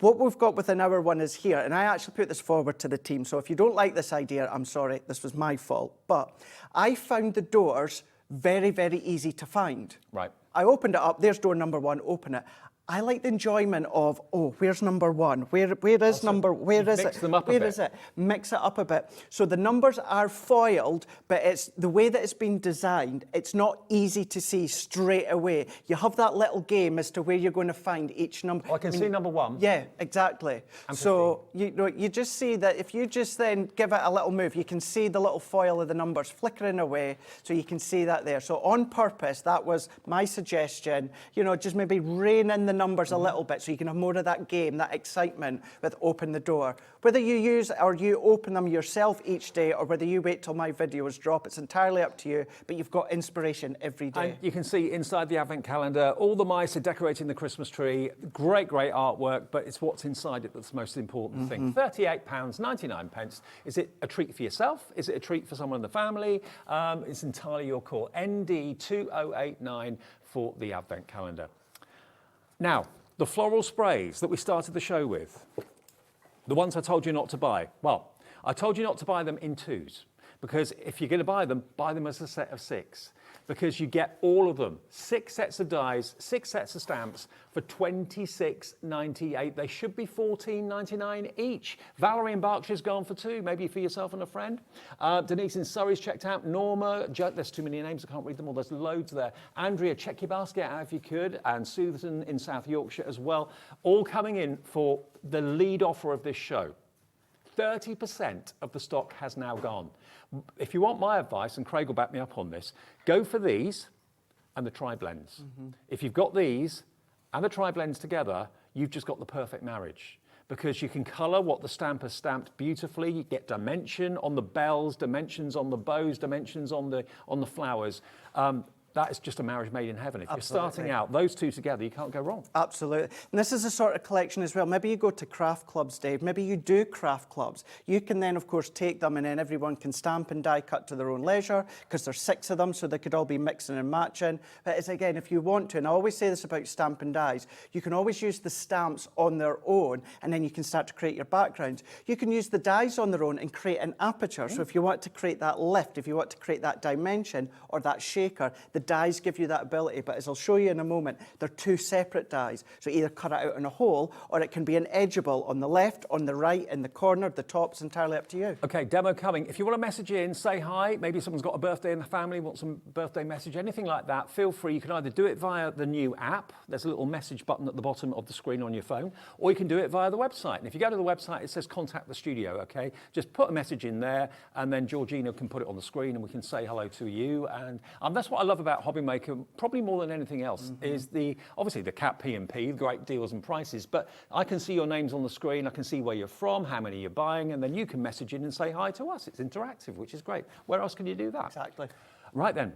Speaker 6: What we've got within our one is here, and I actually put this forward to the team. So if you don't like this idea, I'm sorry, this was my fault. But I found the doors very, very easy to find.
Speaker 2: Right.
Speaker 6: I opened it up, there's door number 1, open it. I like the enjoyment of, oh, where's number 1? Where is number, where is it?
Speaker 2: Mix them up a
Speaker 6: Where
Speaker 2: bit.
Speaker 6: is it? Mix it up a bit. So the numbers are foiled, but it's the way that it's been designed, it's not easy to see straight away. You have that little game as to where you're going to find each number.
Speaker 2: Oh, I can see number 1.
Speaker 6: Yeah, exactly. So you just see that if you just then give it a little move, you can see the little foil of the numbers flickering away, so you can see that there. So on purpose, that was my suggestion, you know, just maybe rein in the numbers a little bit so you can have more of that game, that excitement with open the door. Whether you use or you open them yourself each day or whether you wait till my videos drop, it's entirely up to you, but you've got inspiration every day.
Speaker 2: And you can see inside the advent calendar, all the mice are decorating the Christmas tree. Great artwork, but it's what's inside it that's the most important thing. £38.99. Is it a treat for yourself? Is it a treat for someone in the family? It's entirely your call. ND2089 for the advent calendar. Now, the floral sprays that we started the show with, the ones I told you not to buy. Well, I told you not to buy them in 2s, because if you're going to buy them as a set of 6, because you get all of them. 6 sets of dies, 6 sets of stamps for $26.98. They should be $14.99 each. Valerie in Berkshire's gone for 2, maybe for yourself and a friend. Denise in Surrey's checked out. Norma, there's too many names, I can't read them all. There's loads there. Andrea, check your basket out if you could. And Susan in South Yorkshire as well. All coming in for the lead offer of this show. 30% of the stock has now gone. If you want my advice, and Craig will back me up on this, go for these and the tri-blends. If you've got these and the tri-blends together, you've just got the perfect marriage, because you can colour what the stamp has stamped beautifully. You get dimension on the bells, dimensions on the bows, dimensions on the flowers. That is just a marriage made in heaven. If you're starting out, those 2 together, you can't go wrong.
Speaker 6: Absolutely. And this is a sort of collection as well. Maybe you go to craft clubs, Dave. Maybe you do craft clubs. You can then, of course, take them and then everyone can stamp and die cut to their own leisure, because there's 6 of them, so they could all be mixing and matching. But it's, again, if you want to, and I always say this about stamp and dies, you can always use the stamps on their own, and then you can start to create your backgrounds. You can use the dies on their own and create an aperture. So if you want to create that lift, if you want to create that dimension or that shaker, the dies give you that ability, but as I'll show you in a moment, they're 2 separate dies. So either cut it out in a hole, or it can be an edgeable on the left, on the right, in the corner, the top's entirely up to you.
Speaker 2: Okay, demo coming. If you want to message in, say hi, maybe someone's got a birthday in the family, wants some birthday message, anything like that, feel free. You can either do it via the new app, there's a little message button at the bottom of the screen on your phone, or you can do it via the website. And if you go to the website, it says contact the studio, okay? Just put a message in there, and then Georgina can put it on the screen, and we can say hello to you. And that's what I love about about HobbyMaker, probably more than anything else, is obviously the cat P&P, great deals and prices, but I can see your names on the screen, I can see where you're from, how many you're buying, and then you can message in and say hi to us. It's interactive, which is great. Where else can you do that?
Speaker 6: Exactly.
Speaker 2: Right then.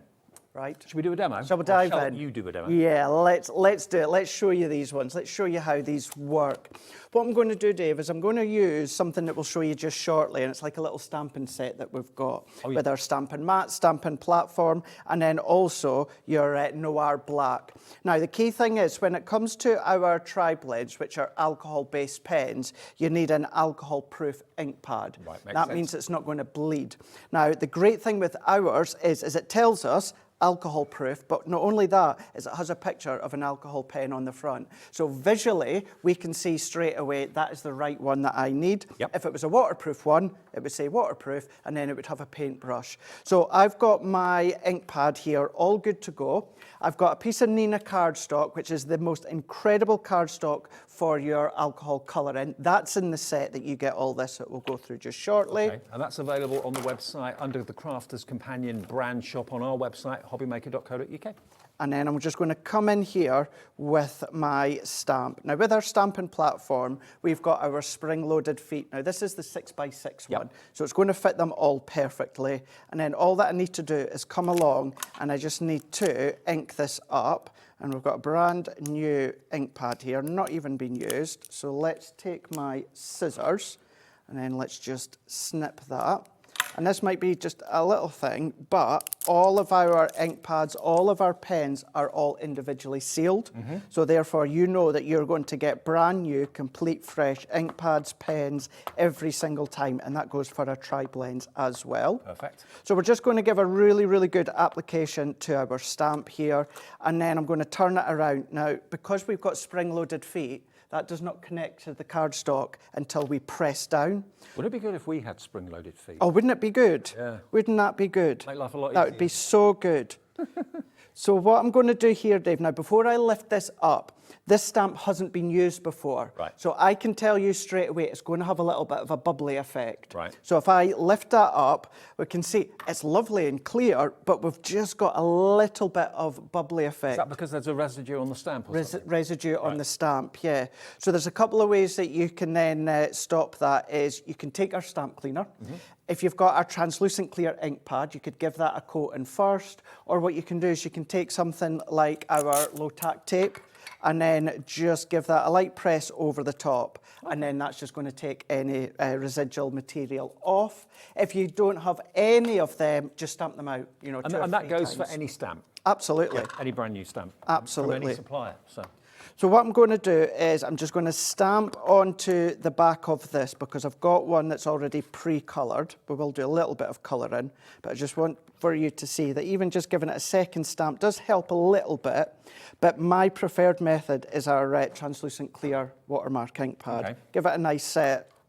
Speaker 6: Right.
Speaker 2: Should we do a demo?
Speaker 6: Shall we dive
Speaker 2: Shall
Speaker 6: in?
Speaker 2: you do a demo?
Speaker 6: Yeah, let's do it. Let's show you these ones. Let's show you how these work. What I'm going to do, Dave, is I'm going to use something that we'll show you just shortly, and it's like a little stamping set that we've got with our stamping mat, stamping platform, and then also your Noir Black. Now, the key thing is when it comes to our tri-blends, which are alcohol-based pens, you need an alcohol-proof ink pad.
Speaker 2: Right, makes
Speaker 6: that
Speaker 2: sense.
Speaker 6: means it's not going to bleed. Now, the great thing with ours is it tells us alcohol proof, but not only that, is it has a picture of an alcohol pen on the front. So visually, we can see straight away that is the right one that I need.
Speaker 2: Yep.
Speaker 6: If it was a waterproof one, it would say waterproof, and then it would have a paintbrush. So I've got my ink pad here, all good to go. I've got a piece of Nina cardstock, which is the most incredible cardstock for your alcohol colouring. That's in the set that you get all this that we'll go through just shortly.
Speaker 2: Okay. And that's available on the website under the Crafter's Companion brand shop on our website, hobbymaker.co.uk.
Speaker 6: And then I'm just going to come in here with my stamp. Now, with our stamping platform, we've got our spring-loaded feet. Now, this is the 6x6 one, so it's going to fit them all perfectly. And then all that I need to do is come along, and I just need to ink this up. And we've got a brand new ink pad here, not even been used. So let's take my scissors, and then let's just snip that. And this might be just a little thing, but all of our ink pads, all of our pens are all individually sealed. So therefore, you know that you're going to get brand new, complete, fresh ink pads, pens every single time. And that goes for our tri-blends as well.
Speaker 2: Perfect.
Speaker 6: So we're just going to give a really, really good application to our stamp here. And then I'm going to turn it around. Now, because we've got spring-loaded feet, that does not connect to the cardstock until we press down.
Speaker 2: Would it be good if we had spring-loaded feet?
Speaker 6: Oh, wouldn't it be good?
Speaker 2: Yeah.
Speaker 6: Wouldn't that be good?
Speaker 2: Make life a lot
Speaker 6: That
Speaker 2: easier.
Speaker 6: would be so good. So what I'm going to do here, Dave, now before I lift this up, this stamp hasn't been used before.
Speaker 2: Right.
Speaker 6: So I can tell you straight away it's going to have a little bit of a bubbly effect.
Speaker 2: Right.
Speaker 6: So if I lift that up, we can see it's lovely and clear, but we've just got a little bit of bubbly effect.
Speaker 2: Is that because there's a residue on the stamp or something?
Speaker 6: Residue on the stamp, yeah. So there's a couple of ways that you can then stop that is you can take our stamp cleaner. If you've got our translucent clear ink pad, you could give that a coating first, or what you can do is you can take something like our low-tack tape and then just give that a light press over the top. And then that's just going to take any residual material off. If you don't have any of them, just stamp them out, you know,
Speaker 2: And,
Speaker 6: 2 or
Speaker 2: and that
Speaker 6: 3
Speaker 2: goes for
Speaker 6: times.
Speaker 2: any stamp,
Speaker 6: Absolutely.
Speaker 2: any brand new stamp.
Speaker 6: Absolutely.
Speaker 2: From any supplier.
Speaker 6: So what I'm going to do is I'm just going to stamp onto the back of this because I've got one that's already pre-coloured, but we'll do a little bit of colouring. But I just want for you to see that even just giving it a second stamp does help a little bit. But my preferred method is our translucent clear watermark ink pad.
Speaker 2: Okay.
Speaker 6: Give it a nice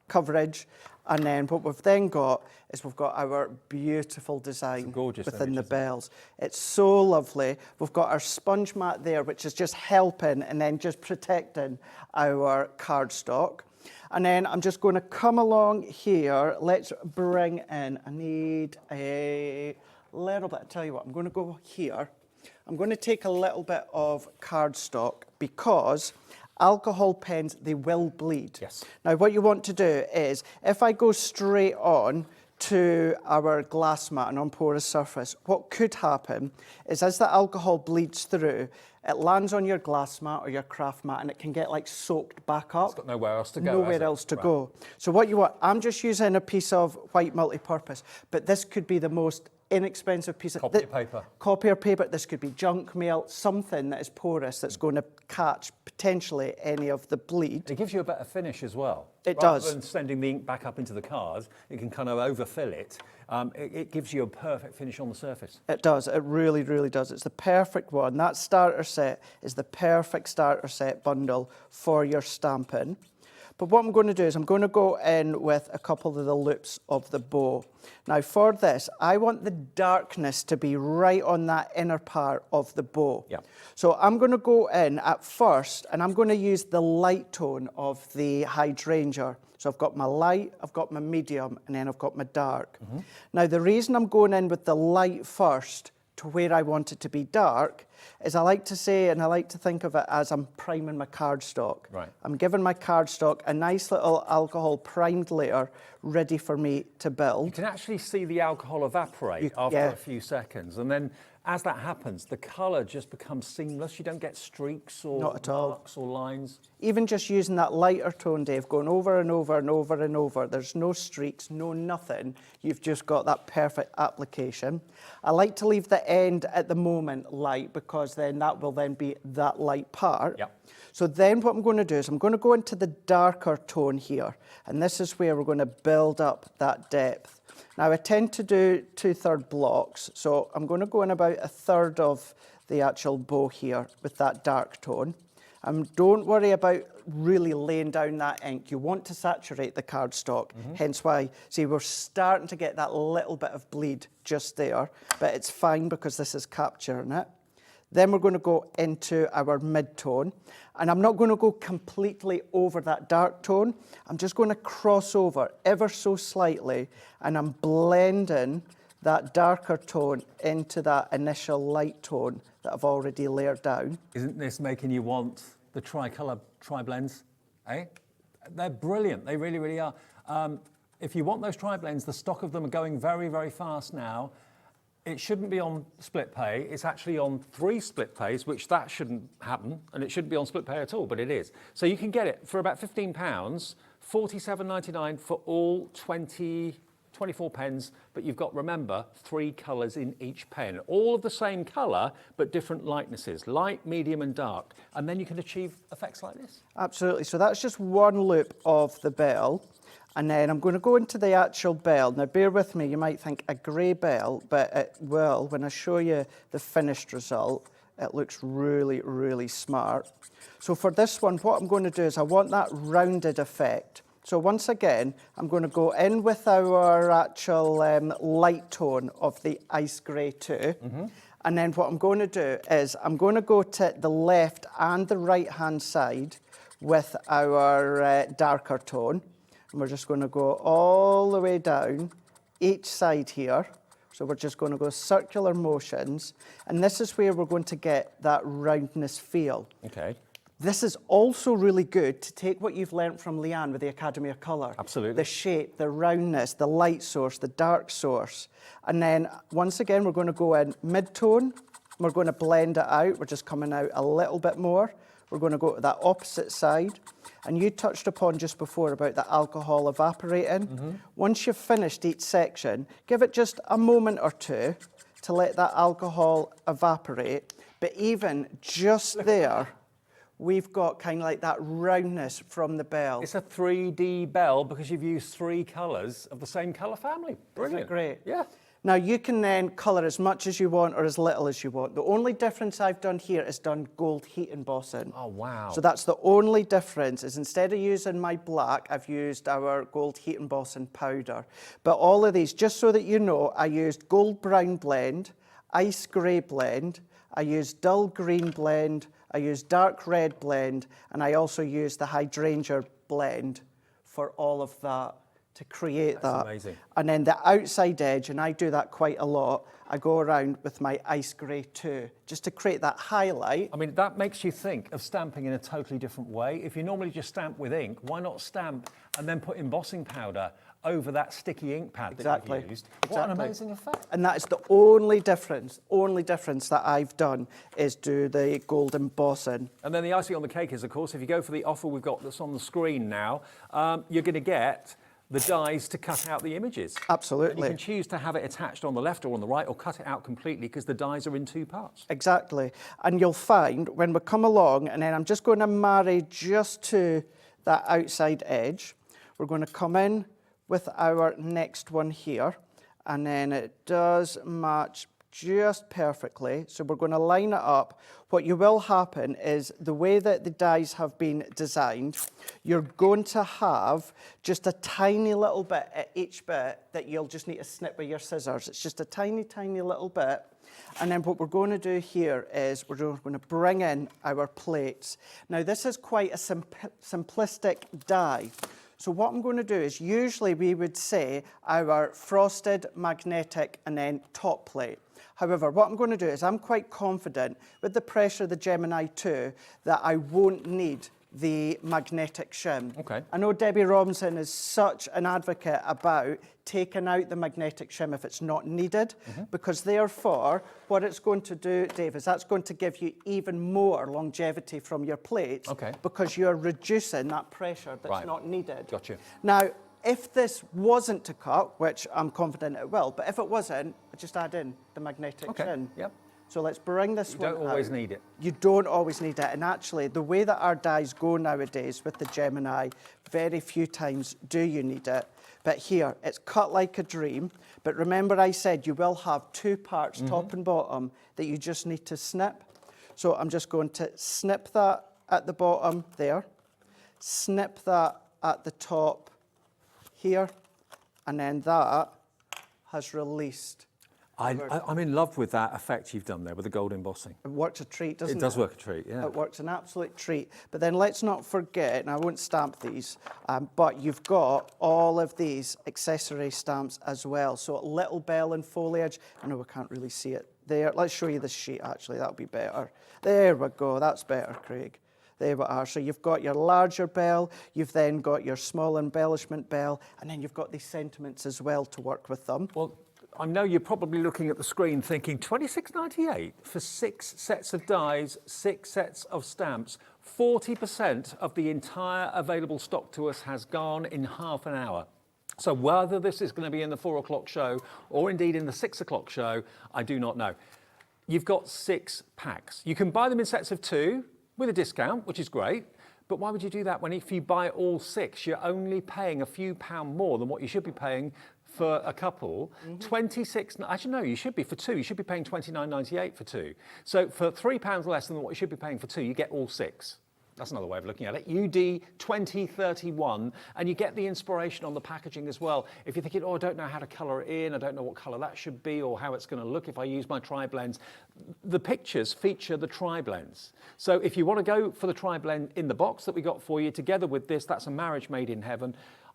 Speaker 6: coverage. And then what we've then got is we've got our beautiful design
Speaker 2: gorgeous
Speaker 6: within
Speaker 2: image,
Speaker 6: the
Speaker 2: isn't it?
Speaker 6: bells. It's so lovely. We've got our sponge mat there, which is just helping and then just protecting our cardstock. And then I'm just going to come along here. Let's bring in, I need a little bit, I'll tell you what, I'm going to go here. I'm going to take a little bit of cardstock because alcohol pens, they will bleed.
Speaker 2: Yes.
Speaker 6: Now, what you want to do is, if I go straight on to our glass mat, an unporous surface, what could happen is as the alcohol bleeds through, it lands on your glass mat or your craft mat and it can get like soaked back up.
Speaker 2: It's got nowhere else to go.
Speaker 6: Nowhere
Speaker 2: has it?
Speaker 6: else to
Speaker 2: Right.
Speaker 6: go. So what you want, I'm just using a piece of white multi-purpose, but this could be the most inexpensive piece of
Speaker 2: Copy paper.
Speaker 6: Copier paper. This could be junk mail, something that is porous that's going to catch potentially any of the bleed.
Speaker 2: It gives you a better finish as well.
Speaker 6: It
Speaker 2: Rather
Speaker 6: does.
Speaker 2: than sending the ink back up into the card, you can kind of overfill it. It gives you a perfect finish on the surface.
Speaker 6: It does. It really, really does. It's the perfect one. That starter set is the perfect starter set bundle for your stamping. But what I'm going to do is I'm going to go in with a couple of the loops of the bow. Now for this, I want the darkness to be right on that inner part of the bow.
Speaker 2: Yeah.
Speaker 6: So I'm going to go in at first and I'm going to use the light tone of the hydrangea. So I've got my light, I've got my medium, and then I've got my dark. Now the reason I'm going in with the light first to where I want it to be dark is I like to say, and I like to think of it as I'm priming my cardstock.
Speaker 2: Right.
Speaker 6: I'm giving my cardstock a nice little alcohol primed layer ready for me to build.
Speaker 2: You can actually see the alcohol evaporate after
Speaker 6: yeah.
Speaker 2: a few seconds, and then as that happens, the colour just becomes seamless. You don't get streaks or
Speaker 6: Not at all.
Speaker 2: marks or lines.
Speaker 6: Even just using that lighter tone, Dave, going over and over and over and over, there's no streaks, no nothing. You've just got that perfect application. I like to leave the end at the moment light because then that will then be that light part.
Speaker 2: Yep.
Speaker 6: So then what I'm going to do is I'm going to go into the darker tone here, and this is where we're going to build up that depth. Now I tend to do 2/3 blocks, so I'm going to go in about 1/3 of the actual bow here with that dark tone. Don't worry about really laying down that ink. You want to saturate the cardstock, hence why, see, we're starting to get that little bit of bleed just there, but it's fine because this is capturing it. Then we're going to go into our mid-tone, and I'm not going to go completely over that dark tone. I'm just going to cross over ever so slightly, and I'm blending that darker tone into that initial light tone that I've already layered down.
Speaker 2: Isn't this making you want the tricolour tri-blends? Eh? They're brilliant. They really, really are. If you want those tri-blends, the stock of them are going very, very fast now. It shouldn't be on split pay. It's actually on 3 split pays, which that shouldn't happen, and it shouldn't be on split pay at all, but it is. So you can get it for about £15, £47.99 for all 24 pens, but you've got, remember, 3 colours in each pen. All of the same colour, but different lightnesses, light, medium and dark. And then you can achieve effects like this.
Speaker 6: Absolutely. So that's just one loop of the bell. And then I'm going to go into the actual bell. Now, bear with me, you might think a grey bell, but it will, when I show you the finished result, it looks really, really smart. So for this one, what I'm going to do is I want that rounded effect. So once again, I'm going to go in with our actual light tone of the ice grey too. And then what I'm going to do is I'm going to go to the left and the right-hand side with our darker tone. And we're just going to go all the way down each side here. So we're just going to go circular motions. And this is where we're going to get that roundness feel.
Speaker 2: Okay.
Speaker 6: This is also really good to take what you've learnt from Leanne with the Academy of Colour.
Speaker 2: Absolutely.
Speaker 6: The shape, the roundness, the light source, the dark source. And then once again, we're going to go in mid-tone. We're going to blend it out. We're just coming out a little bit more. We're going to go to that opposite side. And you touched upon just before about the alcohol evaporating. Once you've finished each section, give it just a moment or two to let that alcohol evaporate. But even just there, we've got kind of like that roundness from the bell.
Speaker 2: It's a 3D bell because you've used 3 colours of the same colour family. Brilliant.
Speaker 6: Isn't it great?
Speaker 2: Yeah.
Speaker 6: Now you can then colour as much as you want or as little as you want. The only difference I've done here is done gold heat embossing.
Speaker 2: Oh, wow.
Speaker 6: So that's the only difference, is instead of using my black, I've used our gold heat embossing powder. But all of these, just so that you know, I used gold brown blend, ice grey blend, I used dull green blend, I used dark red blend, and I also used the hydrangea blend for all of that to create
Speaker 2: That's
Speaker 6: that.
Speaker 2: amazing.
Speaker 6: And then the outside edge, and I do that quite a lot, I go around with my ice grey too, just to create that highlight.
Speaker 2: I mean, that makes you think of stamping in a totally different way. If you normally just stamp with ink, why not stamp and then put embossing powder over that sticky ink pad that you've used? What an amazing effect.
Speaker 6: And that is the only difference that I've done is do the gold embossing.
Speaker 2: And then the icing on the cake is, of course, if you go for the offer we've got that's on the screen now, you're going to get the dies to cut out the images.
Speaker 6: Absolutely.
Speaker 2: And you can choose to have it attached on the left or on the right, or cut it out completely because the dies are in 2 parts.
Speaker 6: Exactly. And you'll find when we come along, and then I'm just going to marry just to that outside edge, we're going to come in with our next one here, and then it does match just perfectly. So we're going to line it up. What you will happen is the way that the dies have been designed, you're going to have just a tiny little bit at each bit that you'll just need to snip with your scissors. It's just a tiny, tiny little bit. And then what we're going to do here is we're going to bring in our plates. Now this is quite a simplistic die. So what I'm going to do is usually we would say our frosted, magnetic, and then top plate. However, what I'm going to do is I'm quite confident with the pressure of the Gemini 2 that I won't need the magnetic shim.
Speaker 2: Okay.
Speaker 6: I know Debbie Robinson is such an advocate about taking out the magnetic shim if it's not needed, because therefore what it's going to do, Dave, is that's going to give you even more longevity from your plates, because you're reducing that pressure that's not needed.
Speaker 2: Gotcha.
Speaker 6: Now, if this wasn't to cut, which I'm confident it will, but if it wasn't, I just add in the magnetic shim.
Speaker 2: Yep.
Speaker 6: So let's bring this one out.
Speaker 2: You don't always need it.
Speaker 6: You don't always need it. And actually, the way that our dies go nowadays with the Gemini, very few times do you need it. But here, it's cut like a dream. But remember I said you will have two parts, top and bottom, that you just need to snip. So I'm just going to snip that at the bottom there, snip that at the top here, and then that has released.
Speaker 2: I'm in love with that effect you've done there with the gold embossing.
Speaker 6: It works a treat, doesn't it?
Speaker 2: It does work a treat, yeah.
Speaker 6: It works an absolute treat. But then let's not forget, and I won't stamp these, but you've got all of these accessory stamps as well. So a little bell and foliage. I know we can't really see it there. Let's show you the sheet, actually. That'll be better. There we go. That's better, Craig. There we are. So you've got your larger bell, you've then got your small embellishment bell, and then you've got these sentiments as well to work with them.
Speaker 2: Well, I know you're probably looking at the screen thinking $26.98 for 6 sets of dies, 6 sets of stamps. 40% of the entire available stock to us has gone in half an hour. So whether this is going to be in the 4 o'clock show or indeed in the 6 o'clock show, I do not know. You've got 6 packs. You can buy them in sets of 2 with a discount, which is great. But why would you do that when if you buy all 6, you're only paying a few pound more than what you should be paying for a couple? 26, actually no, you should be for 2. You should be paying $29.98 for 2. So for £3 less than what you should be paying for 2, you get all 6. That's another way of looking at it. UD 2031, and you get the inspiration on the packaging as well. If you're thinking, oh, I don't know how to colour it in, I don't know what colour that should be or how it's going to look if I use my tri-blends, the pictures feature the tri-blends. So if you want to go for the tri-blend in the box that we got for you, together with this, that's a marriage made in heaven.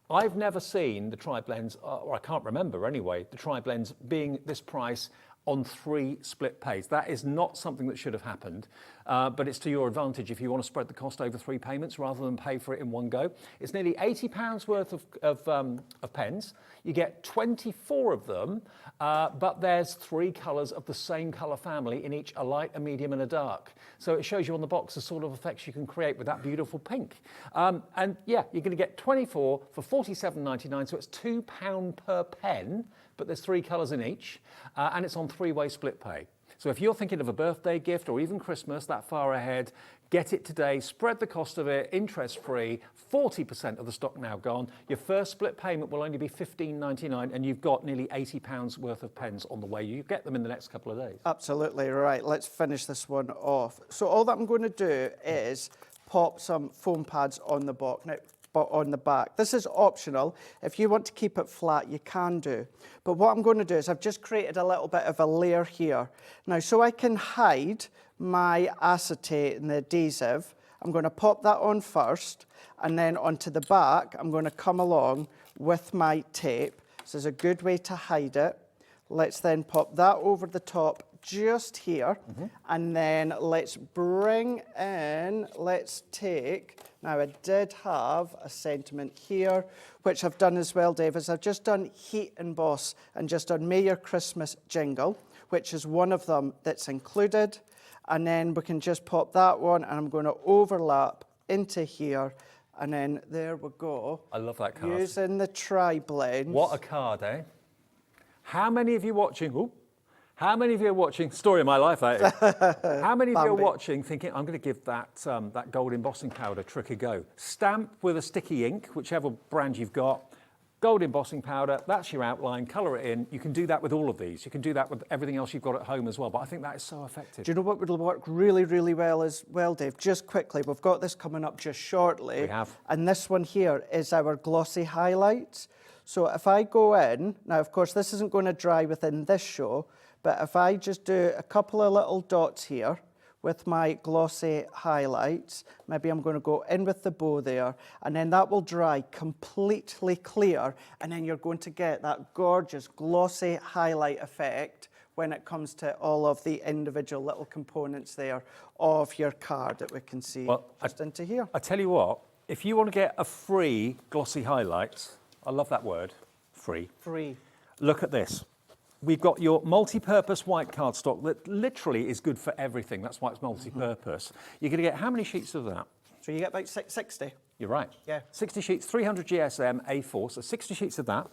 Speaker 2: I've never seen the tri-blends, or I can't remember anyway, the tri-blends being this price on 3 split pays. That is not something that should have happened, but it's to your advantage if you want to spread the cost over 3 payments rather than pay for it in one go. It's nearly £80 worth of pens. You get 24 of them, but there's 3 colours of the same colour family in each, a light, a medium and a dark. So it shows you on the box the sort of effects you can create with that beautiful pink. And yeah, you're going to get 24 for £47.99, so it's £2 per pen, but there's 3 colours in each, and it's on 3-way split pay. So if you're thinking of a birthday gift or even Christmas that far ahead, get it today, spread the cost of it, interest-free, 40% of the stock now gone. Your first split payment will only be $15.99, and you've got nearly £80 worth of pens on the way. You get them in the next couple of days.
Speaker 6: Absolutely, right. Let's finish this one off. So all that I'm going to do is pop some foam pads on the box. Now, on the back. This is optional. If you want to keep it flat, you can do. But what I'm going to do is I've just created a little bit of a layer here. Now, so I can hide my acetate and the adhesive, I'm going to pop that on first, and then onto the back, I'm going to come along with my tape. This is a good way to hide it. Let's then pop that over the top just here, and then let's bring in, let's take, now I did have a sentiment here, which I've done as well, Dave, is I've just done Heat Emboss and just done May Your Christmas Jingle, which is one of them that's included, and then we can just pop that one, and I'm going to overlap into here, and then there we go.
Speaker 2: I love that card.
Speaker 6: Using the tri-blends.
Speaker 2: What a card, eh? How many of you watching, how many of you are watching, story of my life, that is. How many of you are watching thinking, I'm going to give that, that gold embossing powder trick a go? Stamp with a sticky ink, whichever brand you've got, gold embossing powder, that's your outline, colour it in. You can do that with all of these. You can do that with everything else you've got at home as well, but I think that is so effective.
Speaker 6: Do you know what would work really, really well as well, Dave? Just quickly, we've got this coming up just shortly.
Speaker 2: We have.
Speaker 6: And this one here is our glossy highlights. So if I go in, now of course this isn't going to dry within this show, but if I just do a couple of little dots here with my glossy highlights, maybe I'm going to go in with the bow there, and then that will dry completely clear, and then you're going to get that gorgeous glossy highlight effect when it comes to all of the individual little components there of your card that we can see just into here.
Speaker 2: I tell you what, if you want to get a free glossy highlights, I love that word, free.
Speaker 6: Free.
Speaker 2: Look at this. We've got your multi-purpose white cardstock that literally is good for everything. That's why it's multi-purpose. You're going to get how many sheets of that?
Speaker 6: So you get about 60.
Speaker 2: You're right.
Speaker 6: Yeah.
Speaker 2: 60 sheets, 300 GSM A4, so 60 sheets of that.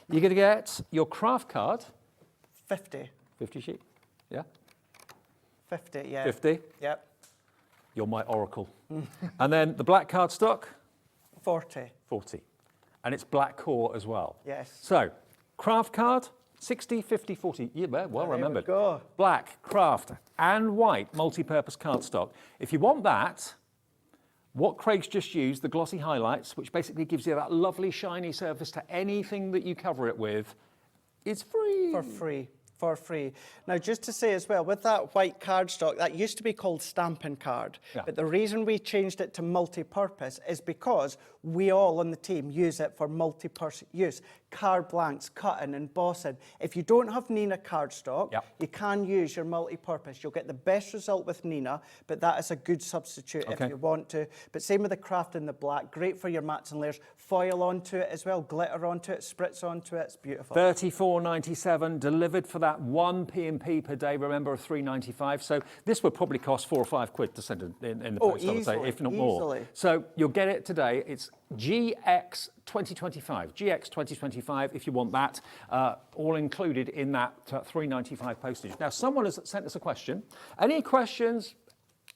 Speaker 2: You're going to get your craft card.
Speaker 6: 50.
Speaker 2: 50 sheet, yeah?
Speaker 6: 50, yeah.
Speaker 2: 50.
Speaker 6: Yep.
Speaker 2: You're my oracle. And then the black cardstock.
Speaker 6: 40.
Speaker 2: 40. And it's black core as well.
Speaker 6: Yes.
Speaker 2: So, craft card, 60, 50, 40. Yeah, well remembered.
Speaker 6: There we go.
Speaker 2: Black, craft, and white multi-purpose cardstock. If you want that, what Craig's just used, the glossy highlights, which basically gives you that lovely shiny surface to anything that you cover it with, is free.
Speaker 6: For free. For free. Now, just to say as well, with that white cardstock, that used to be called stamping card.
Speaker 2: Yeah.
Speaker 6: But the reason we changed it to multi-purpose is because we all on the team use it for multi-purpose use. Card blanks, cutting, embossing. If you don't have Nina cardstock, you can use your multi-purpose. You'll get the best result with Nina, but that is a good substitute if you want to. But same with the craft in the black, great for your mats and layers. Foil onto it as well, glitter onto it, spritz onto it, it's beautiful.
Speaker 2: $34.97 delivered for that 1 P&P per day, remember, of $3.95. So this would probably cost £4 or £5 to send in the post, I would say, if not more. So you'll get it today. It's GX 2025. GX 2025, if you want that, all included in that $3.95 postage. Now, someone has sent us a question. Any questions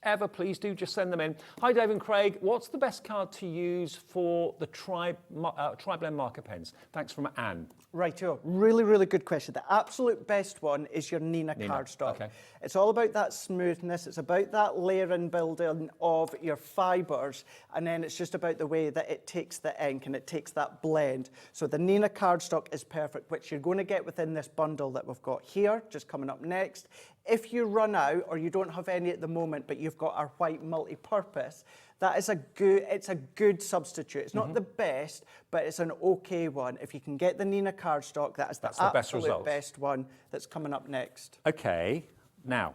Speaker 2: ever, please do just send them in. Hi, Dave and Craig. What's the best card to use for the tri-blend marker pens? Thanks from Anne.
Speaker 6: Righto, really good question. The absolute best one is your Nina cardstock.
Speaker 2: Okay.
Speaker 6: It's all about that smoothness. It's about that layering building of your fibres, and then it's just about the way that it takes the ink and it takes that blend. So the Nina cardstock is perfect, which you're going to get within this bundle that we've got here, just coming up next. If you run out or you don't have any at the moment, but you've got our white multi-purpose, that is it's a good substitute. It's not the best, but it's an okay one. If you can get the Nina cardstock, that's the absolute best one that's coming up next.
Speaker 2: Okay, now,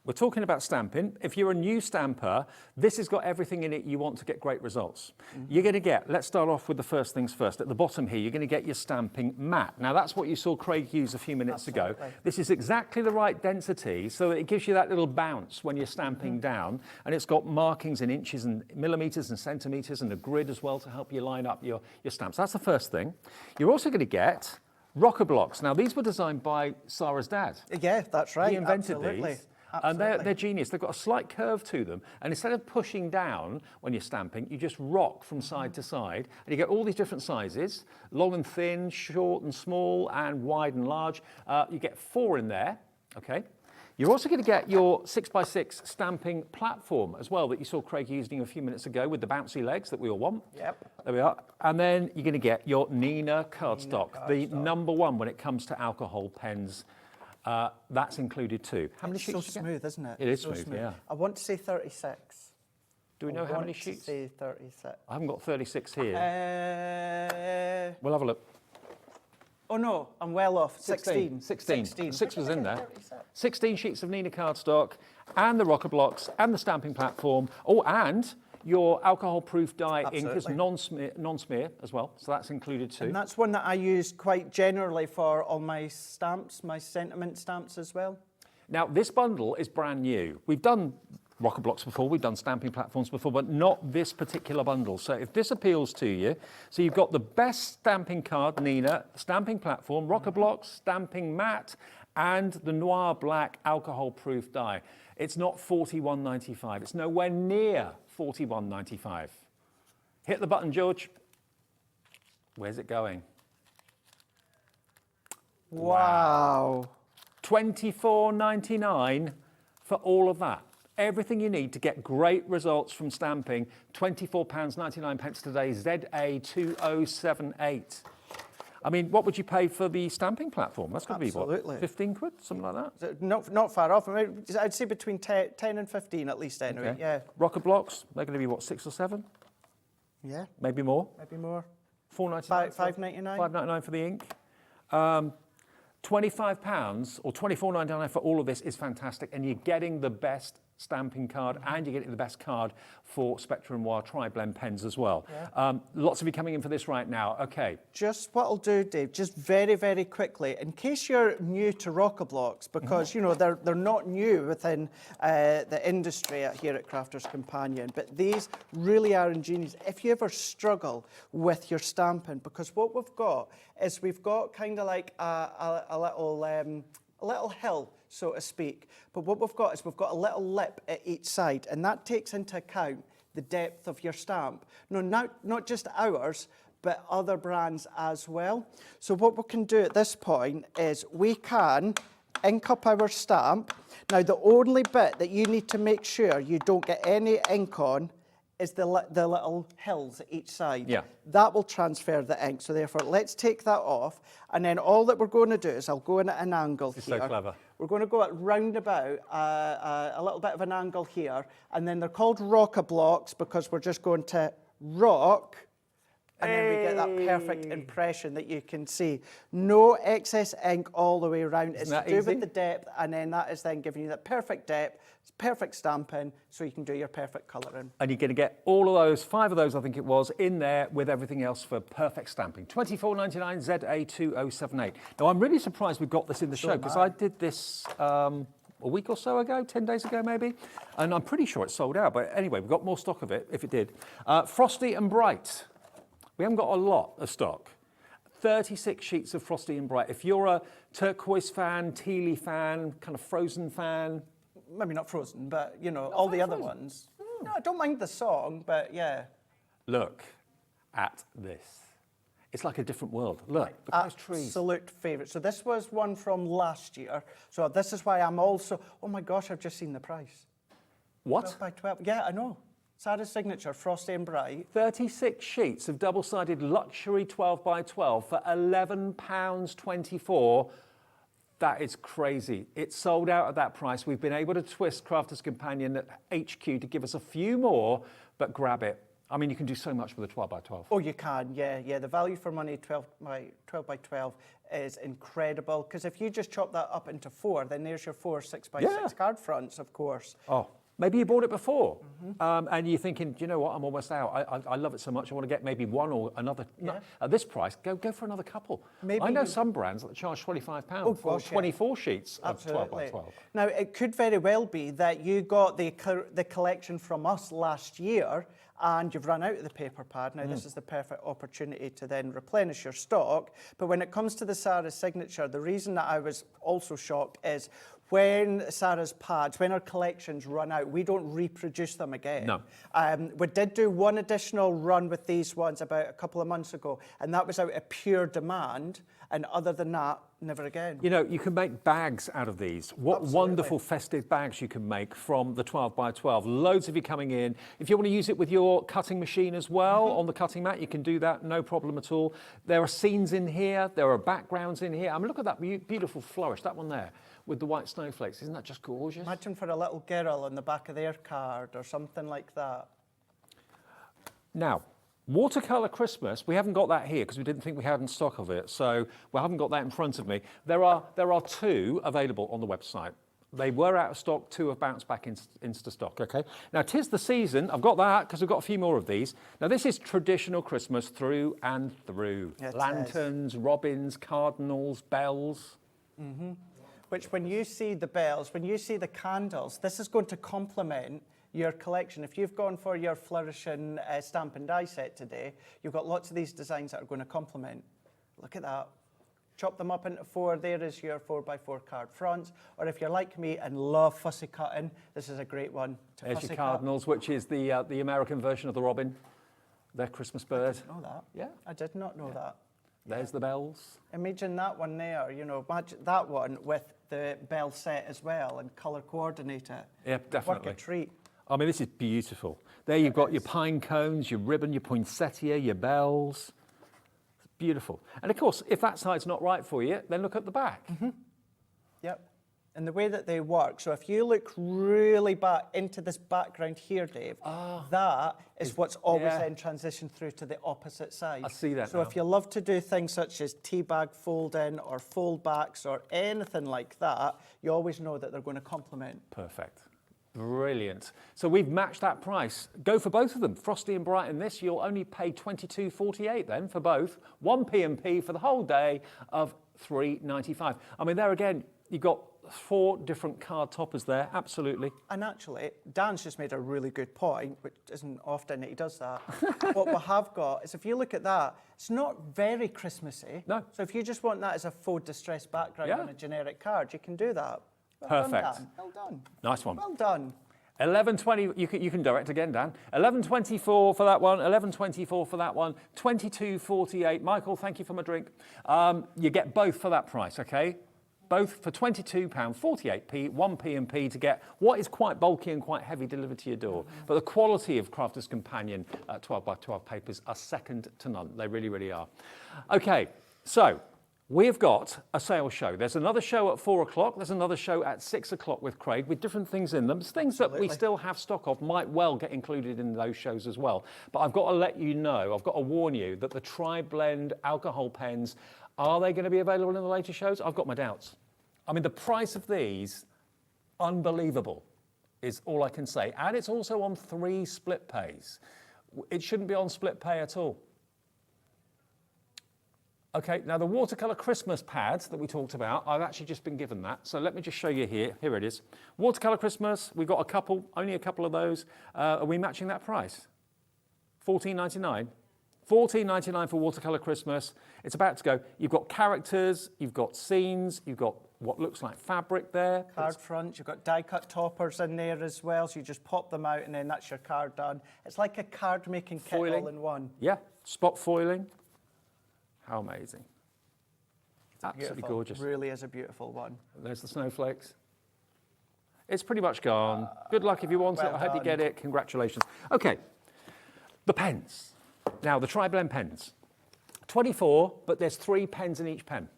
Speaker 2: we're talking about stamping. If you're a new stamper, this has got everything in it you want to get great results. You're going to get, let's start off with the first things first. At the bottom here, you're going to get your stamping mat. Now, that's what you saw Craig use a few minutes ago. This is exactly the right density so that it gives you that little bounce when you're stamping down. And it's got markings in inches and millimetres and centimetres and a grid as well to help you line up your stamps. That's the first thing. You're also going to get rocker blocks. Now, these were designed by Sarah's dad.
Speaker 6: Yeah, that's right.
Speaker 2: He invented these. And they're genius. They've got a slight curve to them. And instead of pushing down when you're stamping, you just rock from side to side. And you get all these different sizes, long and thin, short and small, and wide and large. You get 4 in there, okay? You're also going to get your 6x6 stamping platform as well that you saw Craig using a few minutes ago with the bouncy legs that we all want.
Speaker 6: Yep.
Speaker 2: There we are. And then you're going to get your Nina cardstock, the #1 when it comes to alcohol pens. That's included too. How many sheets?
Speaker 6: It's so smooth, isn't it?
Speaker 2: It is smooth, yeah.
Speaker 6: I want to say 36.
Speaker 2: Do we know how many sheets?
Speaker 6: I want to say 36.
Speaker 2: I haven't got 36 here. We'll have a look.
Speaker 6: Oh no, I'm well off. 16.
Speaker 2: 6 was in there. 16 sheets of Nina cardstock and the rocker blocks and the stamping platform. Oh, and your alcohol-proof dye ink is non-smear as well, so that's included too.
Speaker 6: And that's one that I use quite generally for all my stamps, my sentiment stamps as well.
Speaker 2: Now, this bundle is brand new. We've done rocker blocks before, we've done stamping platforms before, but not this particular bundle. So if this appeals to you, so you've got the best stamping card, Nina, stamping platform, rocker blocks, stamping mat, and the noir black alcohol-proof dye. It's not $41.95. It's nowhere near $41.95. Hit the button, George. Where's it going?
Speaker 6: Wow.
Speaker 2: $24.99 for all of that. Everything you need to get great results from stamping. £24.99 today, ZA2078. I mean, what would you pay for the stamping platform? That's got to be, what, 15 quid, something like that?
Speaker 6: Not far off. I mean, I'd say between 10 and 15 at least anyway,
Speaker 2: Okay.
Speaker 6: yeah.
Speaker 2: Rocker blocks, they're going to be, what, 6 or 7?
Speaker 6: Yeah.
Speaker 2: Maybe more?
Speaker 6: Maybe more.
Speaker 2: $4.99?
Speaker 6: $5.99.
Speaker 2: $5.99 for the ink. £25 or £24.99 for all of this is fantastic, and you're getting the best stamping card and you're getting the best card for Spectrum Noir tri-blend pens as well. Lots of you coming in for this right now. Okay.
Speaker 6: Just what I'll do, Dave, just very, very quickly, in case you're new to Rock-a-Blocks, because, you know, they're not new within the industry here at Crafters Companion, but these really are ingenious. If you ever struggle with your stamping, because what we've got is we've got kind of like a little hill, so to speak. But what we've got is we've got a little lip at each side, and that takes into account the depth of your stamp. No, not just ours, but other brands as well. So what we can do at this point is we can ink up our stamp. Now, the only bit that you need to make sure you don't get any ink on is the little hills at each side.
Speaker 2: Yeah.
Speaker 6: That will transfer the ink. So therefore, let's take that off. And then all that we're going to do is I'll go in at an angle here.
Speaker 2: So clever.
Speaker 6: We're going to go at round about a little bit of an angle here. And then they're called Rock-a-Blocks because we're just going to rock. And then we get that perfect impression that you can see. No excess ink all the way around. It's to do with the depth, and then that is then giving you that perfect depth, perfect stamping, so you can do your perfect colouring.
Speaker 2: And you're going to get all of those, 5 of those I think it was, in there with everything else for perfect stamping. £24.99 ZA2078. Now I'm really surprised we've got this in the show, because I did this a week or so ago, 10 days ago maybe, and I'm pretty sure it's sold out. But anyway, we've got more stock of it, if it did. Frosty and Bright. We haven't got a lot of stock. 36 sheets of Frosty and Bright. If you're a turquoise fan, tealy fan, kind of Frozen fan.
Speaker 6: Maybe not Frozen, but, you know, all the other ones. No, I don't mind the song, but yeah.
Speaker 2: Look at this. It's like a different world. Look at those trees.
Speaker 6: Absolute favourite. So this was one from last year. So this is why I'm also, oh my gosh, I've just seen the price.
Speaker 2: What?
Speaker 6: 12 by 12. Yeah, I know. Sarah's signature, Frosty and Bright.
Speaker 2: 36 sheets of double-sided luxury 12 by 12 for £11.24. That is crazy. It's sold out at that price. We've been able to twist Crafters Companion at HQ to give us a few more, but grab it. I mean, you can do so much with a 12 by 12.
Speaker 6: Oh, you can, yeah. The value for money 12 by 12 is incredible, because if you just chop that up into 4, then there's your 4 6 by 6 card fronts, of course.
Speaker 2: Oh. Maybe you bought it before, and you're thinking, do you know what, I'm almost out. I love it so much, I want to get maybe one or another.
Speaker 6: Yeah.
Speaker 2: At this price, go for another couple.
Speaker 6: Maybe
Speaker 2: I know some brands that charge £25 for 24 sheets of 12 by 12.
Speaker 6: Now, it could very well be that you got the collection from us last year, and you've run out of the paper pad. Now, this is the perfect opportunity to then replenish your stock. But when it comes to the Sarah's signature, the reason that I was also shocked is when Sarah's pads, when our collections run out, we don't reproduce them again.
Speaker 2: No.
Speaker 6: We did do one additional run with these ones about a couple of months ago, and that was out of pure demand. And other than that, never again.
Speaker 2: You know, you can make bags out of these. What
Speaker 6: Absolutely.
Speaker 2: wonderful festive bags you can make from the 12 by 12. Loads of you coming in. If you want to use it with your cutting machine as well, on the cutting mat, you can do that, no problem at all. There are scenes in here. There are backgrounds in here. I mean, look at that beautiful flourish, that one there, with the white snowflakes. Isn't that just gorgeous?
Speaker 6: Imagine for a little girl on the back of their card or something like that.
Speaker 2: Now, Watercolour Christmas, we haven't got that here because we didn't think we had in stock of it, so we haven't got that in front of me. There are 2 available on the website. They were out of stock, 2 have bounced back into stock, okay? Now, 'tis the season. I've got that because we've got a few more of these. Now, this is traditional Christmas through and through.
Speaker 6: It
Speaker 2: Lanterns, robins, cardinals, bells.
Speaker 6: Which, when you see the bells, when you see the candles, this is going to complement your collection. If you've gone for your flourishing stamp and die set today, you've got lots of these designs that are going to complement. Look at that. Chop them up into 4. There is your 4x4 card fronts. Or if you're like me and love fussy cutting, this is a great one to
Speaker 2: There's
Speaker 6: fussy
Speaker 2: your
Speaker 6: cut.
Speaker 2: cardinals, which is the American version of the robin, their Christmas bird.
Speaker 6: I didn't know that.
Speaker 2: Yeah.
Speaker 6: I did not know that.
Speaker 2: There's the bells.
Speaker 6: Imagine that one there, you know, imagine that one with the bell set as well and colour coordinate it.
Speaker 2: Yeah, definitely.
Speaker 6: Work a treat.
Speaker 2: I mean, this is beautiful. There you've got your pine cones, your ribbon, your poinsettia, your bells. It's beautiful. And of course, if that side's not right for you, then look at the back.
Speaker 6: Yep. And the way that they work, so if you look really back into this background here, Dave, that is what's always then transitioned through to the opposite side.
Speaker 2: I see that
Speaker 6: So
Speaker 2: now.
Speaker 6: if you love to do things such as tea bag fold in or fold backs or anything like that, you always know that they're going to complement.
Speaker 2: Perfect. Brilliant. So we've matched that price. Go for both of them. Frosty and Bright in this, you'll only pay $22.48 then for both. 1 P&P for the whole day of $3.95. I mean, there again, you've got 4 different card toppers there, absolutely.
Speaker 6: And actually, Dan's just made a really good point, which isn't often that he does that. What we have got is, if you look at that, it's not very Christmassy.
Speaker 2: No.
Speaker 6: So if you just want that as a faux distress background on a generic card, you can do that. Well
Speaker 2: Perfect.
Speaker 6: Done, Dan. Well done.
Speaker 2: Nice one.
Speaker 6: Well done.
Speaker 2: 11.20, you can direct again, Dan. 11.24 for that one, 11.24 for that one, 22.48. Michael, thank you for my drink. You get both for that price, okay? Both for £22.48p, 1 P&P to get what is quite bulky and quite heavy delivered to your door. But the quality of Crafter's Companion 12 by 12 papers are second to none. They really, really are. Okay, so we've got a sales show. There's another show at 4 o'clock. There's another show at 6 o'clock with Craig with different things in them. There's things that we still have stock of might well get included in those shows as well. But I've got to let you know, I've got to warn you that the tri-blend alcohol pens, are they going to be available in the later shows? I've got my doubts. I mean, the price of these, unbelievable, is all I can say. And it's also on 3 split pays. It shouldn't be on split pay at all. Okay, now the watercolour Christmas pads that we talked about, I've actually just been given that. So let me just show you here. Here it is. Watercolour Christmas, we've got a couple, only a couple of those. Are we matching that price? $14.99? $14.99 for Watercolour Christmas. It's about to go. You've got characters, you've got scenes, you've got what looks like fabric there.
Speaker 6: Card front, you've got die cut toppers in there as well, so you just pop them out and then that's your card done. It's like a card making kit all in one.
Speaker 2: Yeah, spot foiling. How amazing. Absolutely
Speaker 6: Beautiful.
Speaker 2: gorgeous.
Speaker 6: Really is a beautiful one.
Speaker 2: There's the snowflakes. It's pretty much gone. Good luck if you want it. I hope you get it. Congratulations. Okay, the pens. Now, the tri-blend pens. 24, but there's 3 pens in each pen.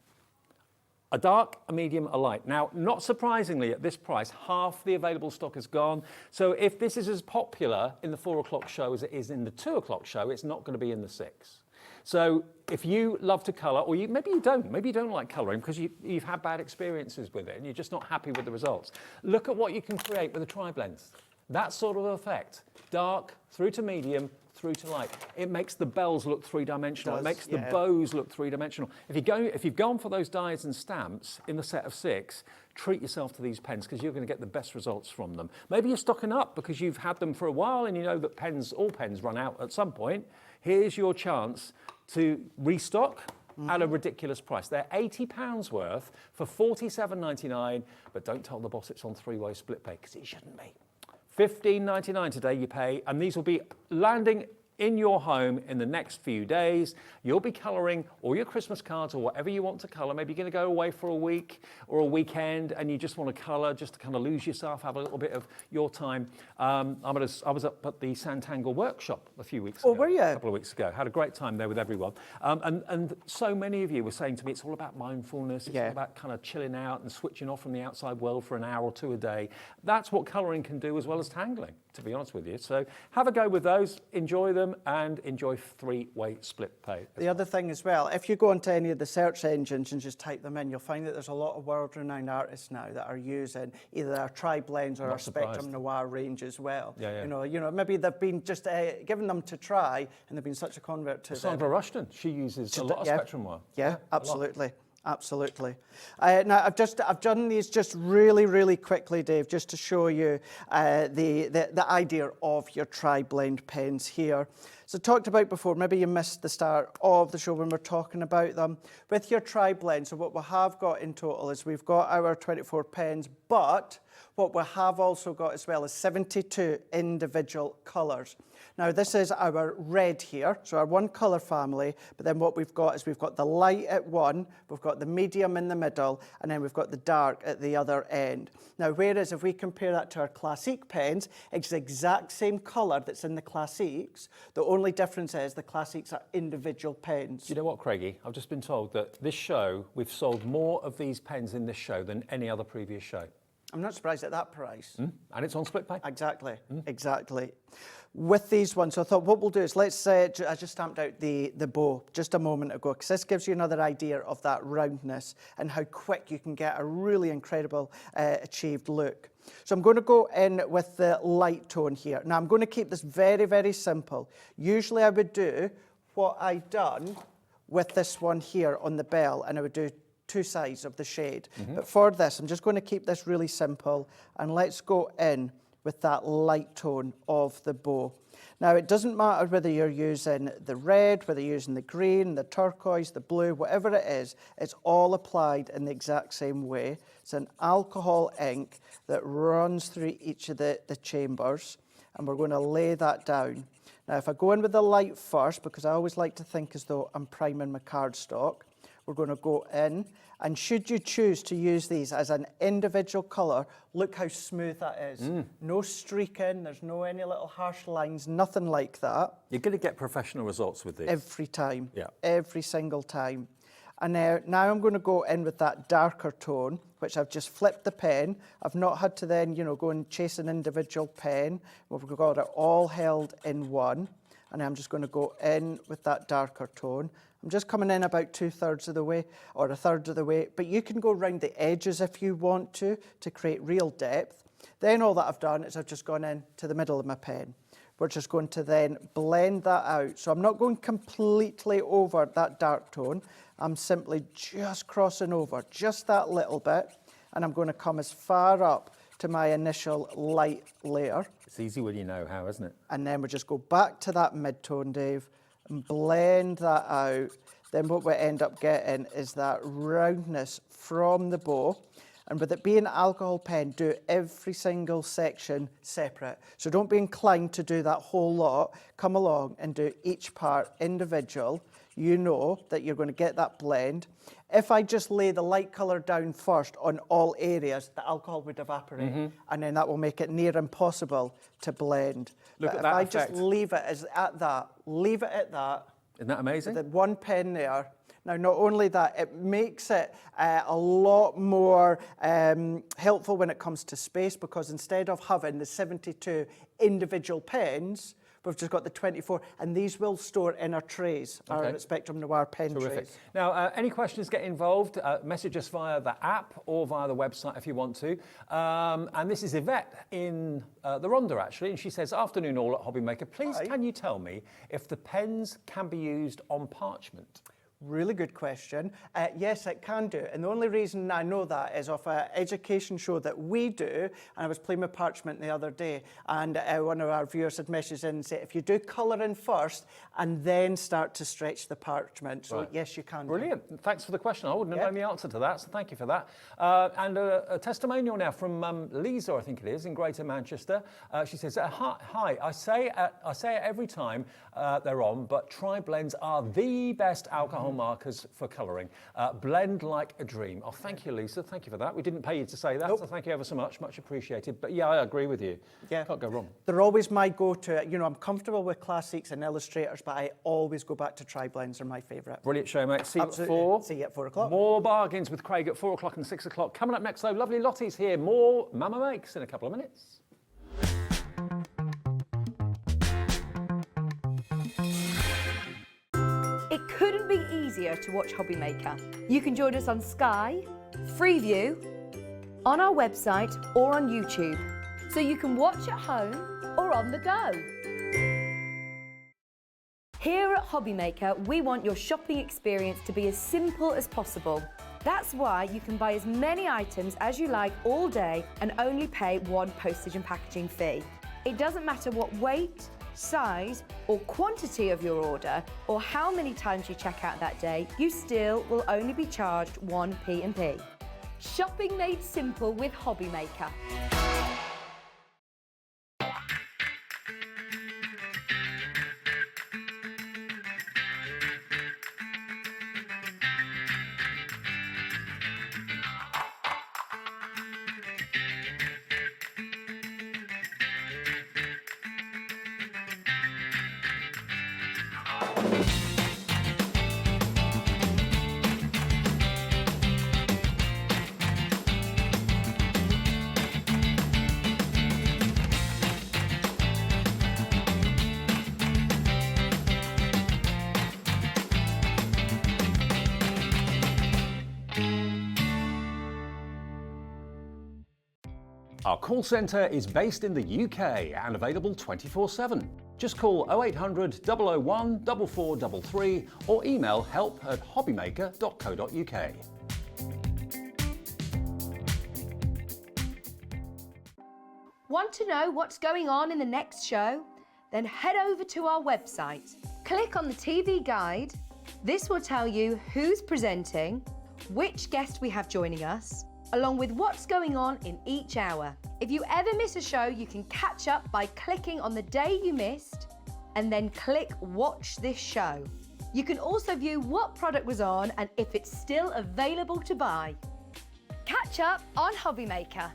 Speaker 2: A dark, a medium, a light. Now, not surprisingly, at this price, half the available stock is gone. So if this is as popular in the 4 o'clock show as it is in the 2 o'clock show, it's not going to be in the 6. So if you love to colour, or maybe you don't like colouring because you've had bad experiences with it and you're just not happy with the results, look at what you can create with the tri-blends. That sort of effect, dark through to medium, through to light. It makes the bells look 3-dimensional. It makes the bows look 3-dimensional. If you've gone for those dies and stamps in the set of 6, treat yourself to these pens because you're going to get the best results from them. Maybe you're stocking up because you've had them for a while and you know that all pens run out at some point. Here's your chance to restock at a ridiculous price. They're £80 worth for $47.99, but don't tell the boss it's on 3-way split pay because it shouldn't be. $15.99 today you pay, and these will be landing in your home in the next few days. You'll be colouring all your Christmas cards or whatever you want to colour. Maybe you're going to go away for a week or a weekend and you just want to colour, just to kind of lose yourself, have a little bit of your time. I was up at the Santangle workshop a few weeks ago.
Speaker 6: Oh, were you?
Speaker 2: A couple of weeks ago. Had a great time there with everyone. And so many of you were saying to me, it's all about mindfulness. It's all about kind of chilling out and switching off from the outside world for an hour or 2 a day. That's what colouring can do as well as tangling, to be honest with you. So have a go with those, enjoy them, and enjoy 3-way split pay.
Speaker 6: The other thing as well, if you go onto any of the search engines and just type them in, you'll find that there's a lot of world-renowned artists now that are using either our tri-blends or our Spectrum Noir range as well. You know, maybe they've been just given them to try, and they've been such a convert to them.
Speaker 2: Sandra Rushton, she uses a lot of Spectrum Noir.
Speaker 6: Yeah, absolutely. Absolutely. Now, I've done these just really, really quickly, Dave, just to show you the idea of your tri-blend pens here. So talked about before, maybe you missed the start of the show when we're talking about them. With your tri-blend, so what we have got in total is we've got our 24 pens, but What we have also got as well is 72 individual colours. Now this is our red here, so our one colour family, but then what we've got is we've got the light at one, we've got the medium in the middle, and then we've got the dark at the other end. Now whereas if we compare that to our Classique pens, it's the exact same colour that's in the Classiques. The only difference is the Classiques are individual pens.
Speaker 2: You know what, Craigie? I've just been told that this show, we've sold more of these pens in this show than any other previous show.
Speaker 6: I'm not surprised at that price.
Speaker 2: And it's on split pay.
Speaker 6: Exactly, exactly. With these ones, so I thought what we'll do is let's say, I just stamped out the bow just a moment ago, because this gives you another idea of that roundness and how quick you can get a really incredible achieved look. So I'm going to go in with the light tone here. Now I'm going to keep this very, very simple. Usually I would do what I've done with this one here on the bell, and I would do two sides of the shade. But for this, I'm just going to keep this really simple, and let's go in with that light tone of the bow. Now, it doesn't matter whether you're using the red, whether you're using the green, the turquoise, the blue, whatever it is, it's all applied in the exact same way. It's an alcohol ink that runs through each of the chambers, and we're going to lay that down. Now, if I go in with the light first, because I always like to think as though I'm priming my cardstock, we're going to go in, and should you choose to use these as an individual colour, look how smooth that is. No streaking, there's no any little harsh lines, nothing like that.
Speaker 2: You're going to get professional results with this.
Speaker 6: Every time,
Speaker 2: Yeah.
Speaker 6: every single time. And now I'm going to go in with that darker tone, which I've just flipped the pen. I've not had to then, go and chase an individual pen. We've got it all held in one. And I'm just going to go in with that darker tone. I'm just coming in about 2/3 of the way, or 1/3 of the way, but you can go around the edges if you want to create real depth. Then all that I've done is I've just gone in to the middle of my pen. We're just going to then blend that out. So I'm not going completely over that dark tone. I'm simply just crossing over just that little bit, and I'm going to come as far up to my initial light layer.
Speaker 2: It's easy when you know how, isn't it?
Speaker 6: And then we just go back to that mid-tone, Dave, and blend that out. Then what we end up getting is that roundness from the bow. And with it being alcohol pen, do every single section separate. So don't be inclined to do that whole lot. Come along and do each part individual. You know that you're going to get that blend. If I just lay the light colour down first on all areas, the alcohol would evaporate, and then that will make it near impossible to blend.
Speaker 2: Look
Speaker 6: but
Speaker 2: at
Speaker 6: if
Speaker 2: that
Speaker 6: I
Speaker 2: effect.
Speaker 6: just leave it as at that, leave it at that,
Speaker 2: Isn't that amazing?
Speaker 6: the one pen there. Now, not only that, it makes it a lot more helpful when it comes to space, because instead of having the 72 individual pens, we've just got the 24, and these will store in our trays, our Spectrum Noir pen
Speaker 2: Terrific.
Speaker 6: trays.
Speaker 2: Now, any questions, get involved. Message us via the app or via the website if you want to. And this is Yvette in the Rhondda, actually, and she says, "Afternoon all at HobbyMaker. Please,
Speaker 6: Hi.
Speaker 2: can you tell me if the pens can be used on parchment?"
Speaker 6: Really good question. Yes, it can do. And the only reason I know that is off an education show that we do. And I was playing with parchment the other day, and one of our viewers had messaged in and said, if you do colouring first and then start to stretch the parchment. So
Speaker 2: Right.
Speaker 6: yes, you can.
Speaker 2: Brilliant. Thanks for the question. I wouldn't have known the answer to that, so thank you for that. And a testimonial now from Lisa, I think it is, in Greater Manchester. She says, "Hi, I say it every time they're on, but tri-blends are the best alcohol markers for colouring. Blend like a dream." Oh, thank you, Lisa. Thank you for that. We didn't pay you to say that, so thank you ever so much. Much appreciated. But yeah, I agree with you.
Speaker 6: Yeah.
Speaker 2: Can't go wrong.
Speaker 6: They're always my go-to. I'm comfortable with Classiques and Illustrators, but I always go back to tri-blends. Are my favourite.
Speaker 2: Brilliant show, mate. See you
Speaker 6: Absolutely.
Speaker 2: at 4.
Speaker 6: See you at 4 o'clock.
Speaker 2: More bargains with Craig at 4 o'clock and 6 o'clock. Coming up next, though, lovely Lottie's here. More Mama Makes in a couple of minutes.
Speaker 1: It couldn't be easier to watch HobbyMaker. You can join us on Sky, Freeview, on our website or on YouTube, so you can watch at home or on the go. Here at HobbyMaker, we want your shopping experience to be as simple as possible. That's why you can buy as many items as you like all day and only pay one postage and packaging fee. It doesn't matter what weight, size or quantity of your order or how many times you check out that day, you still will only be charged one P&P. Shopping made simple with HobbyMaker.
Speaker 2: Our call centre is based in the UK and available 24/7. Just call 0800 001 4433 or email help@hobbymaker.co.uk.
Speaker 1: Want to know what's going on in the next show? Then head over to our website. Click on the TV guide. This will tell you who's presenting, which guest we have joining us, along with what's going on in each hour. If you ever miss a show, you can catch up by clicking on the day you missed and then click Watch This Show. You can also view what product was on and if it's still available to buy. Catch up on HobbyMaker.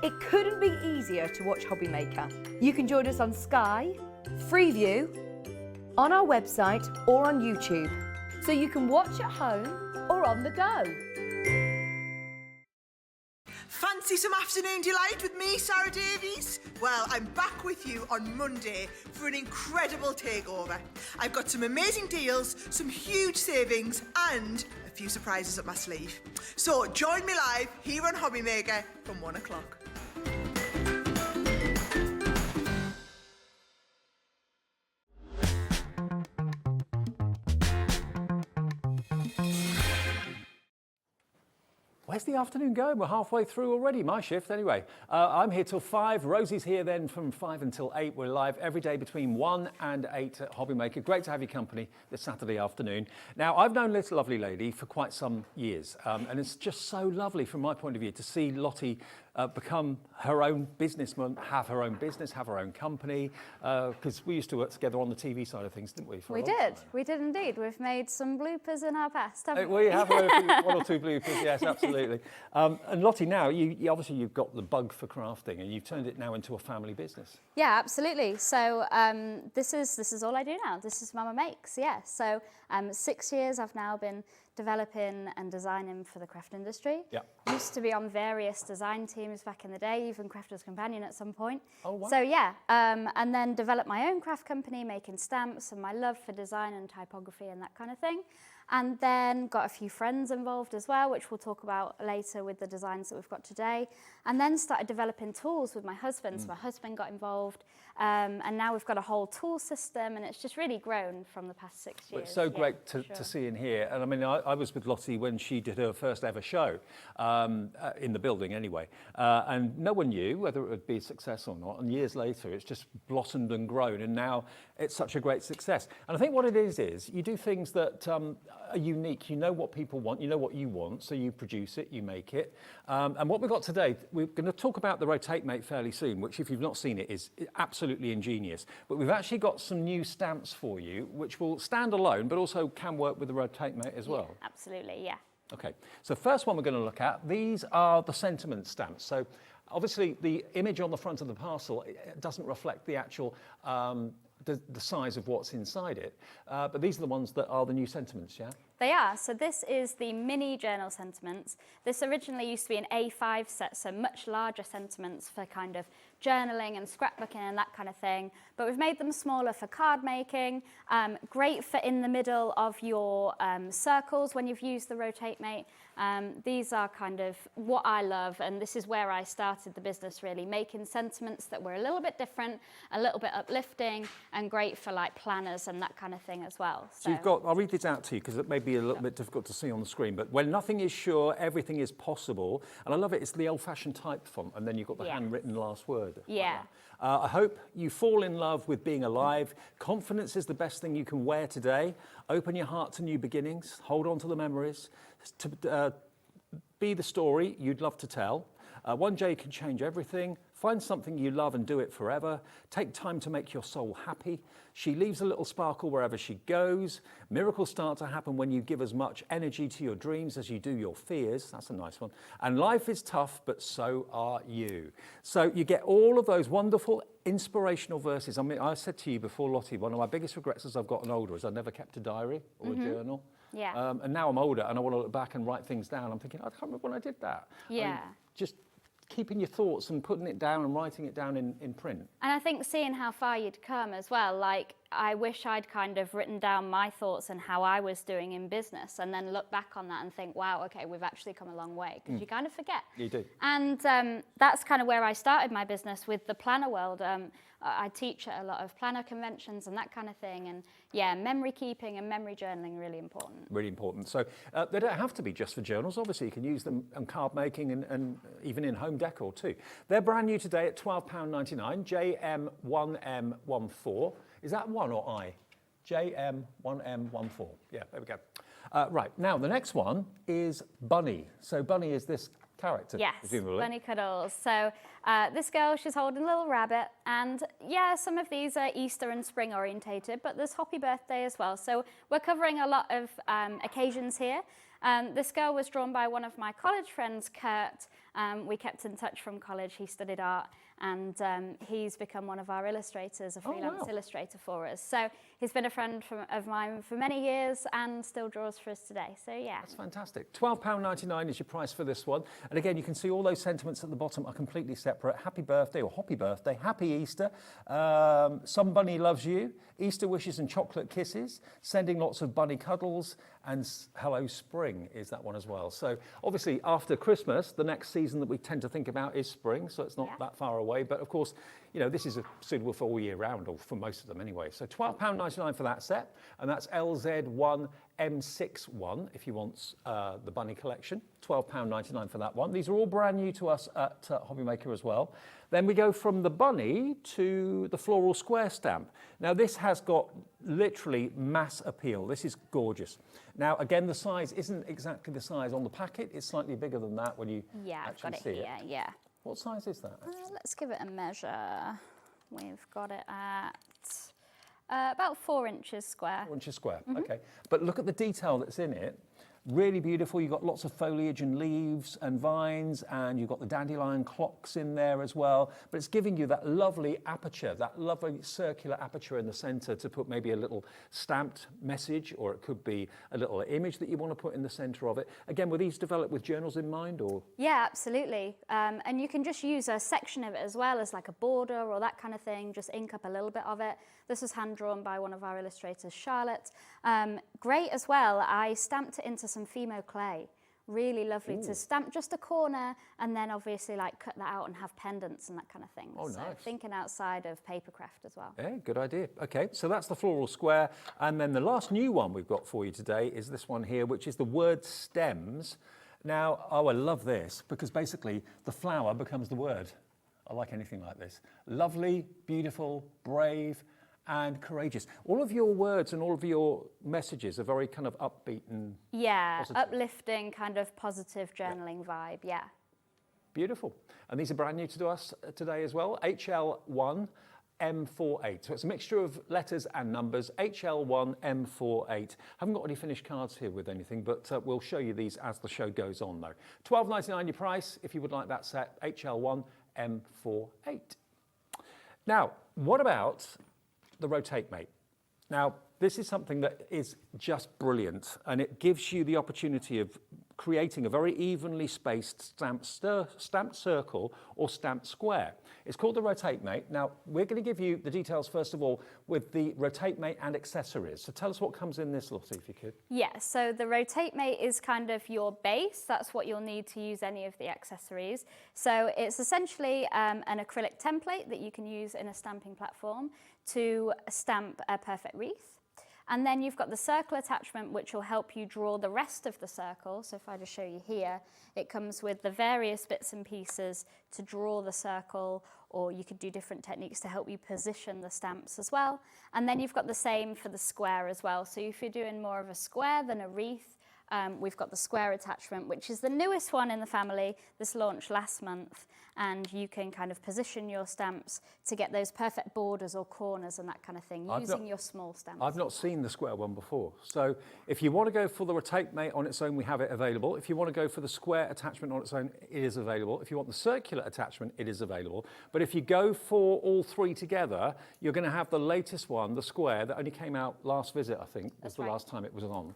Speaker 1: It couldn't be easier to watch HobbyMaker. You can join us on Sky, Freeview, on our website or on YouTube, so you can watch at home or on the go.
Speaker 5: Fancy some afternoon delight with me, Sarah Davies? Well, I'm back with you on Monday for an incredible takeover. I've got some amazing deals, some huge savings and a few surprises up my sleeve. So join me live here on HobbyMaker from 1 o'clock.
Speaker 2: Where's the afternoon going? We're halfway through already, my shift anyway. I'm here till 5, Rosie's here then from 5 until 8. We're live every day between 1 and 8 at HobbyMaker. Great to have your company this Saturday afternoon. Now, I've known this lovely lady for quite some years, and it's just so lovely from my point of view to see Loti become her own businessman, have her own business, have her own company, because we used to work together on the TV side of things, didn't we?
Speaker 7: We did indeed. We've made some bloopers in our past, haven't we?
Speaker 2: We have one or two bloopers, yes, absolutely. And Loti, now, obviously you've got the bug for crafting and you've turned it now into a family business.
Speaker 7: Yeah, absolutely. So this is all I do now. This is Mama Makes, yeah. So 6 years I've now been developing and designing for the craft industry.
Speaker 2: Yeah.
Speaker 7: Used to be on various design teams back in the day, even Crafter's Companion at some point.
Speaker 2: Oh, wow.
Speaker 7: So yeah, and then developed my own craft company making stamps and my love for design and typography and that kind of thing. And then got a few friends involved as well, which we'll talk about later with the designs that we've got today. And then started developing tools with my husband. So my husband got involved. And now we've got a whole tool system, and it's just really grown from the past 6 years.
Speaker 2: Well, it's so great to see and hear. And I mean, I was with Loti when she did her first ever show, in the building anyway. And no one knew whether it would be a success or not. And years later, it's just blossomed and grown. And now it's such a great success. And I think what it is you do things that are unique. You know what people want, you know what you want, so you produce it, you make it. And what we've got today, we're going to talk about the Rotate Mate fairly soon, which if you've not seen it is absolutely ingenious. But we've actually got some new stamps for you, which will stand alone, but also can work with the Rotate Mate as well.
Speaker 7: Yeah, absolutely, yeah.
Speaker 2: Okay, so first one we're going to look at, these are the sentiment stamps. So obviously the image on the front of the parcel, it doesn't reflect the actual the size of what's inside it. But these are the ones that are the new sentiments, yeah?
Speaker 7: They are. So this is the mini journal sentiments. This originally used to be an A5 set, so much larger sentiments for kind of journaling and scrapbooking and that kind of thing. But we've made them smaller for card making, great for in the middle of your circles when you've used the Rotate Mate. These are kind of what I love, and this is where I started the business, really, making sentiments that were a little bit different, a little bit uplifting, and great for like planners and that kind of thing as well.
Speaker 2: So you've got, I'll read this out to you because it may be a little bit difficult to see on the screen, but when nothing is sure, everything is possible. And I love it, it's the old-fashioned type font, and then you've got the handwritten last word.
Speaker 7: Yeah.
Speaker 2: I hope you fall in love with being alive. Confidence is the best thing you can wear today. Open your heart to new beginnings. Hold on to the memories. Be the story you'd love to tell. One day can change everything. Find something you love and do it forever. Take time to make your soul happy. She leaves a little sparkle wherever she goes. Miracles start to happen when you give as much energy to your dreams as you do your fears. That's a nice one. And life is tough, but so are you. So you get all of those wonderful inspirational verses. I mean, I said to you before, Lottie, one of my biggest regrets as I've gotten older is I never kept a diary or a journal.
Speaker 7: Yeah.
Speaker 2: And now I'm older and I want to look back and write things down. I'm thinking, I can't remember when I did that.
Speaker 7: Yeah.
Speaker 2: I mean, just keeping your thoughts and putting it down and writing it down in print.
Speaker 7: And I think seeing how far you'd come as well, like I wish I'd kind of written down my thoughts and how I was doing in business and then look back on that and think, wow, okay, we've actually come a long way, because you kind of forget.
Speaker 2: You do.
Speaker 7: And that's kind of where I started my business with the planner world. I teach at a lot of planner conventions and that kind of thing. And yeah, memory keeping and memory journaling, really important.
Speaker 2: Really important. So they don't have to be just for journals. Obviously, you can use them in card making and even in home decor too. They're brand new today at £12.99, JM1M14. Is that one or I? JM1M14. Yeah, there we go. Right, now the next one is Bunny. So Bunny is this character,
Speaker 7: yes,
Speaker 2: presumably.
Speaker 7: Bunny Cuddles. So this girl, she's holding a little rabbit, and yeah, some of these are Easter and spring orientated, but there's Happy Birthday as well. So we're covering a lot of occasions here. This girl was drawn by one of my college friends, Kurt. We kept in touch from college. He studied art, and he's become one of our illustrators, a freelance illustrator for us. So he's been a friend of mine for many years and still draws for us today. So yeah.
Speaker 2: That's fantastic. £12.99 is your price for this one. And again, you can see all those sentiments at the bottom are completely separate. Happy birthday or Happy Birthday, Happy Easter, Some Bunny Loves You, Easter Wishes and Chocolate Kisses, Sending Lots of Bunny Cuddles, and Hello Spring is that one as well. So obviously after Christmas, the next season that we tend to think about is spring, so it's not that far away. But of course, you know, this is suitable for all year round, or for most of them anyway. So £12.99 for that set, and that's LZ1M61 if you want the Bunny collection. £12.99 for that one. These are all brand new to us at HobbyMaker as well. Then we go from the bunny to the floral square stamp. Now this has got literally mass appeal. This is gorgeous. Now again, the size isn't exactly the size on the packet. It's slightly bigger than that when you actually see it.
Speaker 7: Yeah.
Speaker 2: What size is that?
Speaker 7: Let's give it a measure. We've got it at about 4 inches square.
Speaker 2: 4 inches square, okay. But look at the detail that's in it. Really beautiful. You've got lots of foliage and leaves and vines, and you've got the dandelion clocks in there as well. But it's giving you that lovely aperture, that lovely circular aperture in the center to put maybe a little stamped message, or it could be a little image that you want to put in the center of it. Again, were these developed with journals in mind, or? Yeah,
Speaker 7: absolutely. And you can just use a section of it as well as like a border or that kind of thing, just ink up a little bit of it. This was hand drawn by one of our illustrators, Charlotte. Great as well, I stamped it into some Fimo clay. Really lovely to stamp just a corner, and then obviously like cut that out and have pendants and that kind of thing.
Speaker 2: Oh,
Speaker 7: so
Speaker 2: nice.
Speaker 7: Thinking outside of papercraft as well.
Speaker 2: Yeah, good idea. Okay, so that's the floral square. And then the last new one we've got for you today is this one here, which is the word stems. Now, I love this because basically the flower becomes the word. I like anything like this. Lovely, beautiful, brave, and courageous. All of your words and all of your messages are very kind of upbeat and positive.
Speaker 7: Uplifting, kind of positive journaling vibe,
Speaker 2: Beautiful. And these are brand new to us today as well. HL1M48. So it's a mixture of letters and numbers. HL1M48. Haven't got any finished cards here with anything, but we'll show you these as the show goes on though. £12.99 your price if you would like that set. HL1M48. Now, what about the Rotate Mate? Now, this is something that is just brilliant, and it gives you the opportunity of creating a very evenly spaced stamped circle or stamped square. It's called the Rotate Mate. Now, we're going to give you the details, first of all, with the Rotate Mate and accessories. So tell us what comes in this, Loti, if you could.
Speaker 7: Yeah, so the Rotate Mate is kind of your base. That's what you'll need to use any of the accessories. So it's essentially an acrylic template that you can use in a stamping platform to stamp a perfect wreath. And then you've got the circle attachment, which will help you draw the rest of the circle. So if I just show you here, it comes with the various bits and pieces to draw the circle, or you could do different techniques to help you position the stamps as well. And then you've got the same for the square as well. So if you're doing more of a square than a wreath, we've got the square attachment, which is the newest one in the family. This launched last month, and you can kind of position your stamps to get those perfect borders or corners and that kind of thing, using your small stamps.
Speaker 2: I've not seen the square one before. So if you want to go for the Rotate Mate on its own, we have it available. If you want to go for the square attachment on its own, it is available. If you want the circular attachment, it is available. But if you go for all three together, you're going to have the latest one, the square, that only came out last visit, I think. That's the last time it was on.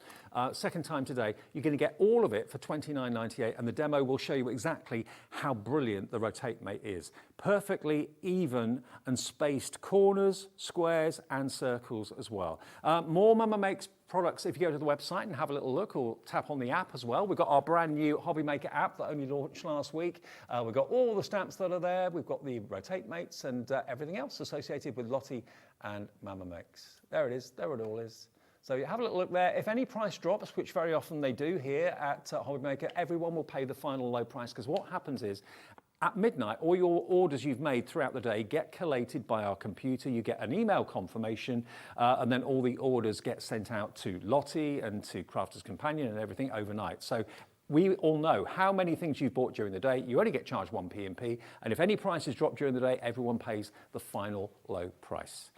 Speaker 2: Second time today. You're going to get all of it for $29.98, and the demo will show you exactly how brilliant the Rotate Mate is. Perfectly even and spaced corners, squares and circles as well. More Mama Makes products if you go to the website and have a little look, or tap on the app as well. We've got our brand new HobbyMaker app that only launched last week. We've got all the stamps that are there. We've got the Rotate Mates and everything else associated with Loti and Mama Makes. There it is, there it all is. So you have a little look there. If any price drops, which very often they do here at HobbyMaker, everyone will pay the final low price, because what happens is, at midnight, all your orders you've made throughout the day get collated by our computer. You get an email confirmation, and then all the orders get sent out to Loti and to Crafter's Companion and everything overnight. So we all know how many things you've bought during the day. You only get charged 1 P&P, and if any prices drop during the day, everyone pays the final low price.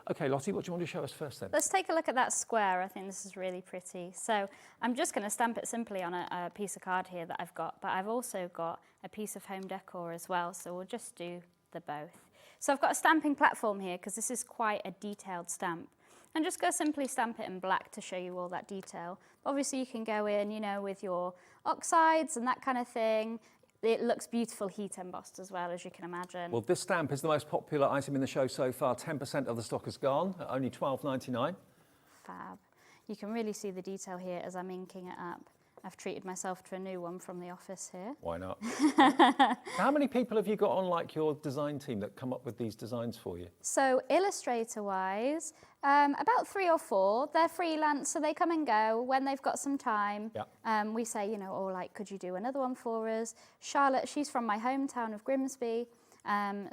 Speaker 2: Okay, Loti, what do you want to show us first then?
Speaker 7: Let's take a look at that square. I think this is really pretty. So I'm just going to stamp it simply on a piece of card here that I've got, but I've also got a piece of home decor as well, so we'll just do the both. So I've got a stamping platform here, because this is quite a detailed stamp. And just go simply stamp it in black to show you all that detail. Obviously you can go in, you know, with your oxides and that kind of thing. It looks beautiful heat embossed as well, as you can imagine.
Speaker 2: Well, this stamp is the most popular item in the show so far. 10% of the stock is gone, at only $12.99.
Speaker 7: Fab. You can really see the detail here as I'm inking it up. I've treated myself to a new one from the office here.
Speaker 2: Why not? How many people have you got on, like, your design team that come up with these designs for you?
Speaker 7: So illustrator-wise, about 3 or 4. They're freelance, so they come and go when they've got some time.
Speaker 2: Yeah.
Speaker 7: We say, you know, oh, like, could you do another one for us? Charlotte, she's from my hometown of Grimsby,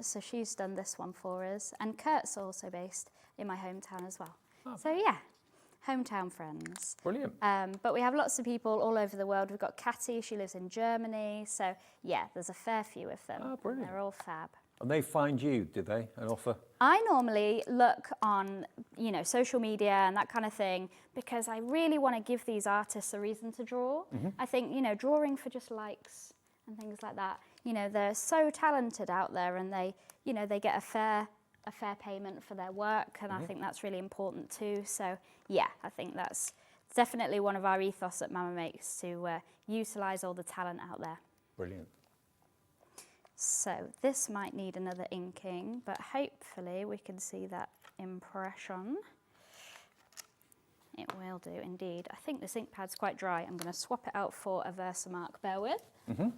Speaker 7: so she's done this one for us. And Kurt's also based in my hometown as well. Oh. So yeah. Hometown friends.
Speaker 2: Brilliant.
Speaker 7: But we have lots of people all over the world. We've got Catty, she lives in Germany. So yeah, there's a fair few of them.
Speaker 2: Oh, brilliant.
Speaker 7: They're all fab.
Speaker 2: And they find you, did they, and offer?
Speaker 7: I normally look on, you know, social media and that kind of thing, because I really want to give these artists a reason to draw. Mm-hmm. I think, you know, drawing for just likes and things like that, you know, they're so talented out there, and they, you know, they get a fair payment for their work, and I think that's really important too. So yeah, I think that's definitely one of our ethos at Mama Makes, to utilise all the talent out there.
Speaker 2: Brilliant.
Speaker 7: So this might need another inking, but hopefully we can see that impression. It will do indeed. I think this ink pad's quite dry. I'm going to swap it out for a Versamark, bear with. Mm-hmm.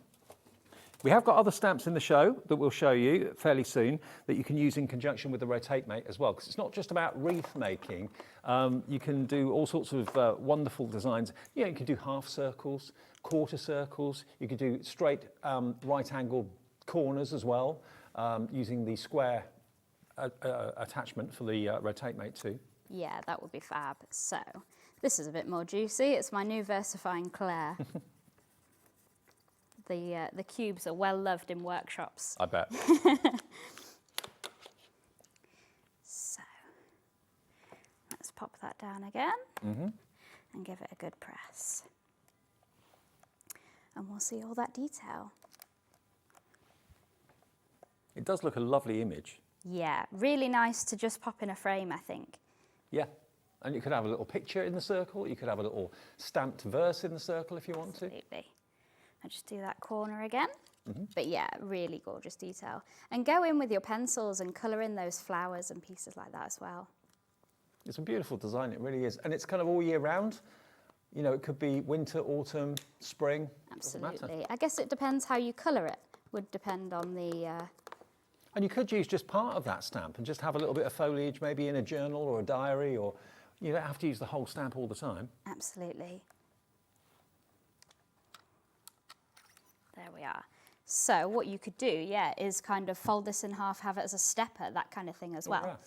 Speaker 2: We have got other stamps in the show that we'll show you fairly soon that you can use in conjunction with the Rotate Mate as well, because it's not just about wreath making. You can do all sorts of wonderful designs. You know, you can do half circles, quarter circles. You can do straight right-angled corners as well, using the square attachment for the Rotate Mate too.
Speaker 7: Yeah, that would be fab. So this is a bit more juicy. It's my new VersaFine Claire. The cubes are well loved in workshops.
Speaker 2: I bet.
Speaker 7: So let's pop that down again and give it a good press. And we'll see all that detail.
Speaker 2: It does look a lovely image.
Speaker 7: Yeah, really nice to just pop in a frame, I think.
Speaker 2: Yeah. And you could have a little picture in the circle. You could have a little stamped verse in the circle if you want to.
Speaker 7: Absolutely. I'll just do that corner again. But yeah, really gorgeous detail. And go in with your pencils and colour in those flowers and pieces like that as well.
Speaker 2: It's a beautiful design, it really is. And it's kind of all year round. You know, it could be winter, autumn, spring. Doesn't matter.
Speaker 7: Absolutely. I guess it depends how you colour it. Would depend on the...
Speaker 2: And you could use just part of that stamp and just have a little bit of foliage, maybe in a journal or a diary, or you don't have to use the whole stamp all the time.
Speaker 7: Absolutely. There we are. So what you could do, yeah, is kind of fold this in half, have it as a stepper, that kind of thing as well.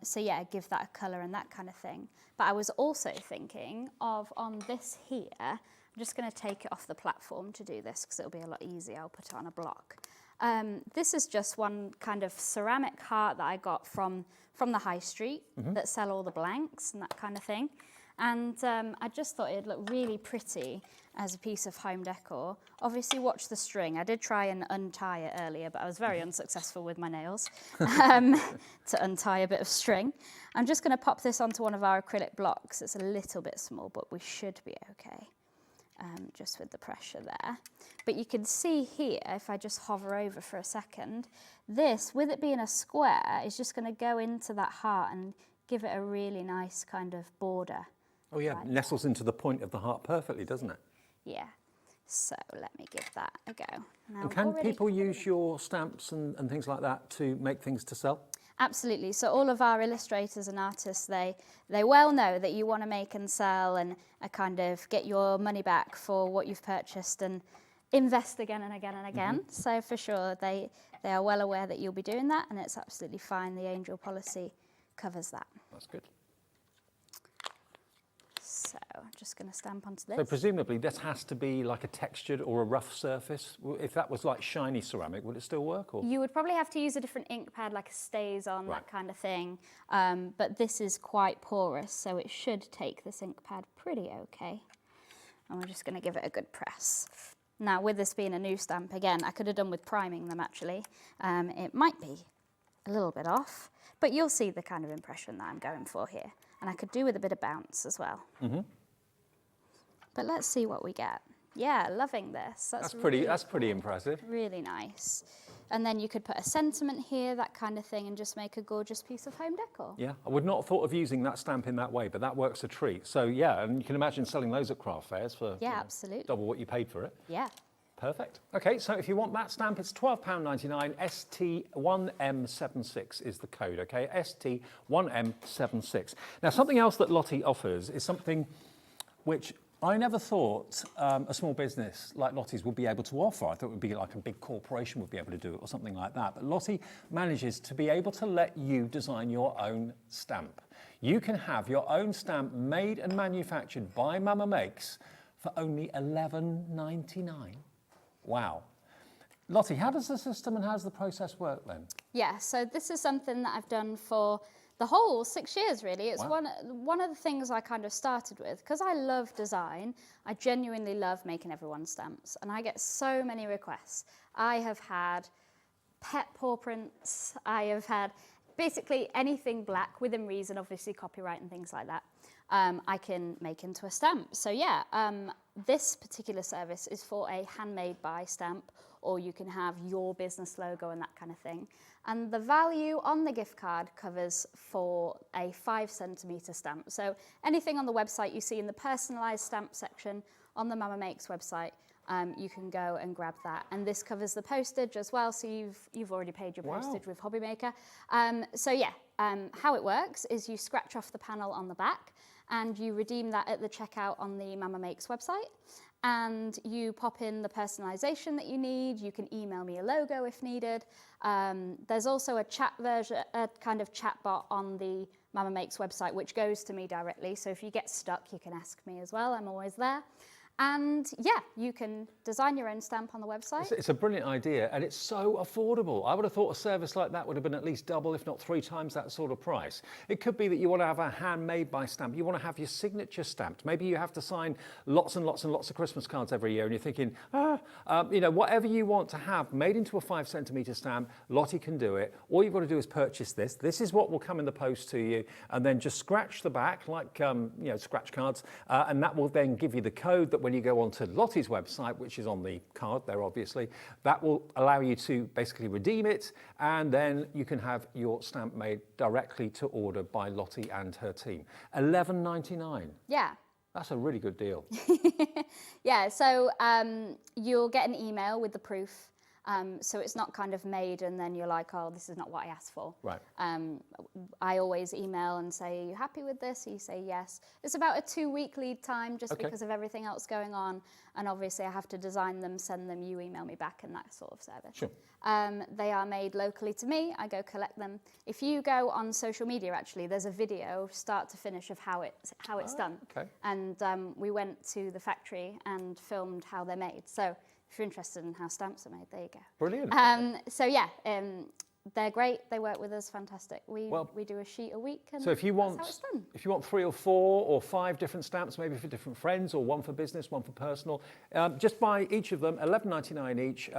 Speaker 7: So yeah, give that a colour and that kind of thing. But I was also thinking of on this here, I'm just going to take it off the platform to do this because it'll be a lot easier. I'll put it on a block. This is just one kind of ceramic heart that I got from the high street that sell all the blanks and that kind of thing. And I just thought it'd look really pretty as a piece of home decor. Obviously watch the string. I did try and untie it earlier, but I was very unsuccessful with my nails to untie a bit of string. I'm just gonna pop this onto one of our acrylic blocks. It's a little bit small, but we should be okay. Just with the pressure there. But you can see here, if I just hover over for a second, this, with it being a square, is just going to go into that heart and give it a really nice kind of border.
Speaker 2: Oh yeah,
Speaker 7: right
Speaker 2: nestles into the point of the heart perfectly, doesn't it?
Speaker 7: Yeah. So let me give that a go. Now,
Speaker 2: And can people use your stamps and things like that to make things to sell?
Speaker 7: Absolutely. So all of our illustrators and artists, they well know that you want to make and sell and kind of get your money back for what you've purchased and invest again and again and again. So for sure, they are well aware that you'll be doing that, and it's absolutely fine. The angel policy covers that.
Speaker 2: That's good.
Speaker 7: So I'm just going to stamp onto this.
Speaker 2: So presumably this has to be like a textured or a rough surface. If that was like shiny ceramic, would it still work? Or?
Speaker 7: You would probably have to use a different ink pad, like a stays on,
Speaker 2: Right.
Speaker 7: that kind of thing. But this is quite porous, so it should take this ink pad pretty okay. And we're just going to give it a good press. Now, with this being a new stamp, again, I could have done with priming them actually. It might be a little bit off, but you'll see the kind of impression that I'm going for here. And I could do with a bit of bounce as well. But let's see what we get. Yeah, loving this.
Speaker 2: That's pretty impressive.
Speaker 7: Really nice. And then you could put a sentiment here, that kind of thing, and just make a gorgeous piece of home decor.
Speaker 2: Yeah, I would not have thought of using that stamp in that way, but that works a treat. So yeah, and you can imagine selling those at craft fairs for
Speaker 7: Absolutely.
Speaker 2: double what you paid for it.
Speaker 7: Yeah.
Speaker 2: Perfect. Okay, so if you want that stamp, it's £12.99. ST1M76 is the code, okay? ST1M76. Now, something else that Loti offers is something which I never thought a small business like Loti's would be able to offer. I thought it would be like a big corporation would be able to do it or something like that. But Loti manages to be able to let you design your own stamp. You can have your own stamp made and manufactured by Mama Makes for only £11.99. Wow. Loti, how does the system and how does the process work then?
Speaker 7: Yeah, so this is something that I've done for the whole 6 years, really. It's
Speaker 2: Wow.
Speaker 7: one of the things I kind of started with, because I love design. I genuinely love making everyone's stamps, and I get so many requests. I have had pet paw prints. I have had basically anything black, within reason, obviously copyright and things like that. I can make into a stamp. So yeah, this particular service is for a handmade by stamp, or you can have your business logo and that kind of thing. And the value on the gift card covers for a 5 centimetre stamp. So anything on the website you see in the personalised stamp section on the Mama Makes website, you can go and grab that. And this covers the postage as well, so you've already paid your postage with HobbyMaker. So yeah, how it works is you scratch off the panel on the back, and you redeem that at the checkout on the Mama Makes website. And you pop in the personalization that you need. You can email me a logo if needed. There's also a chat version, a kind of chat bot on the Mama Makes website, which goes to me directly. So if you get stuck, you can ask me as well. I'm always there. And yeah, you can design your own stamp on the website.
Speaker 2: It's a brilliant idea, and it's so affordable. I would have thought a service like that would have been at least double, if not 3 times that sort of price. It could be that you want to have a handmade by stamp. You want to have your signature stamped. Maybe you have to sign lots and lots and lots of Christmas cards every year, and you're thinking, you know, whatever you want to have made into a 5cm stamp, Loti can do it. All you've got to do is purchase this. This is what will come in the post to you, and then just scratch the back like you know, scratch cards, and that will then give you the code that when you go onto Loti's website, which is on the card there obviously, that will allow you to basically redeem it, and then you can have your stamp made directly to order by Loti and her team. $11.99.
Speaker 7: Yeah.
Speaker 2: That's a really good deal.
Speaker 7: Yeah, so you'll get an email with the proof. So it's not kind of made and then you're like, oh, this is not what I asked for.
Speaker 2: Right.
Speaker 7: I always email and say, are you happy with this? You say yes. It's about a 2-week lead time just because of everything else going on. And obviously I have to design them, send them, you email me back and that sort of service.
Speaker 2: Sure.
Speaker 7: They are made locally to me. I go collect them. If you go on social media, actually, there's a video start to finish of how it's done.
Speaker 2: Okay.
Speaker 7: And we went to the factory and filmed how they're made. So if you're interested in how stamps are made, there you go.
Speaker 2: Brilliant.
Speaker 7: So yeah, they're great. They work with us, fantastic. We do a sheet a week, and
Speaker 2: So if you want,
Speaker 7: that's how it's done.
Speaker 2: if you want 3 or 4 or 5 different stamps, maybe for different friends, or one for business, one for personal, just buy each of them, $11.99 each.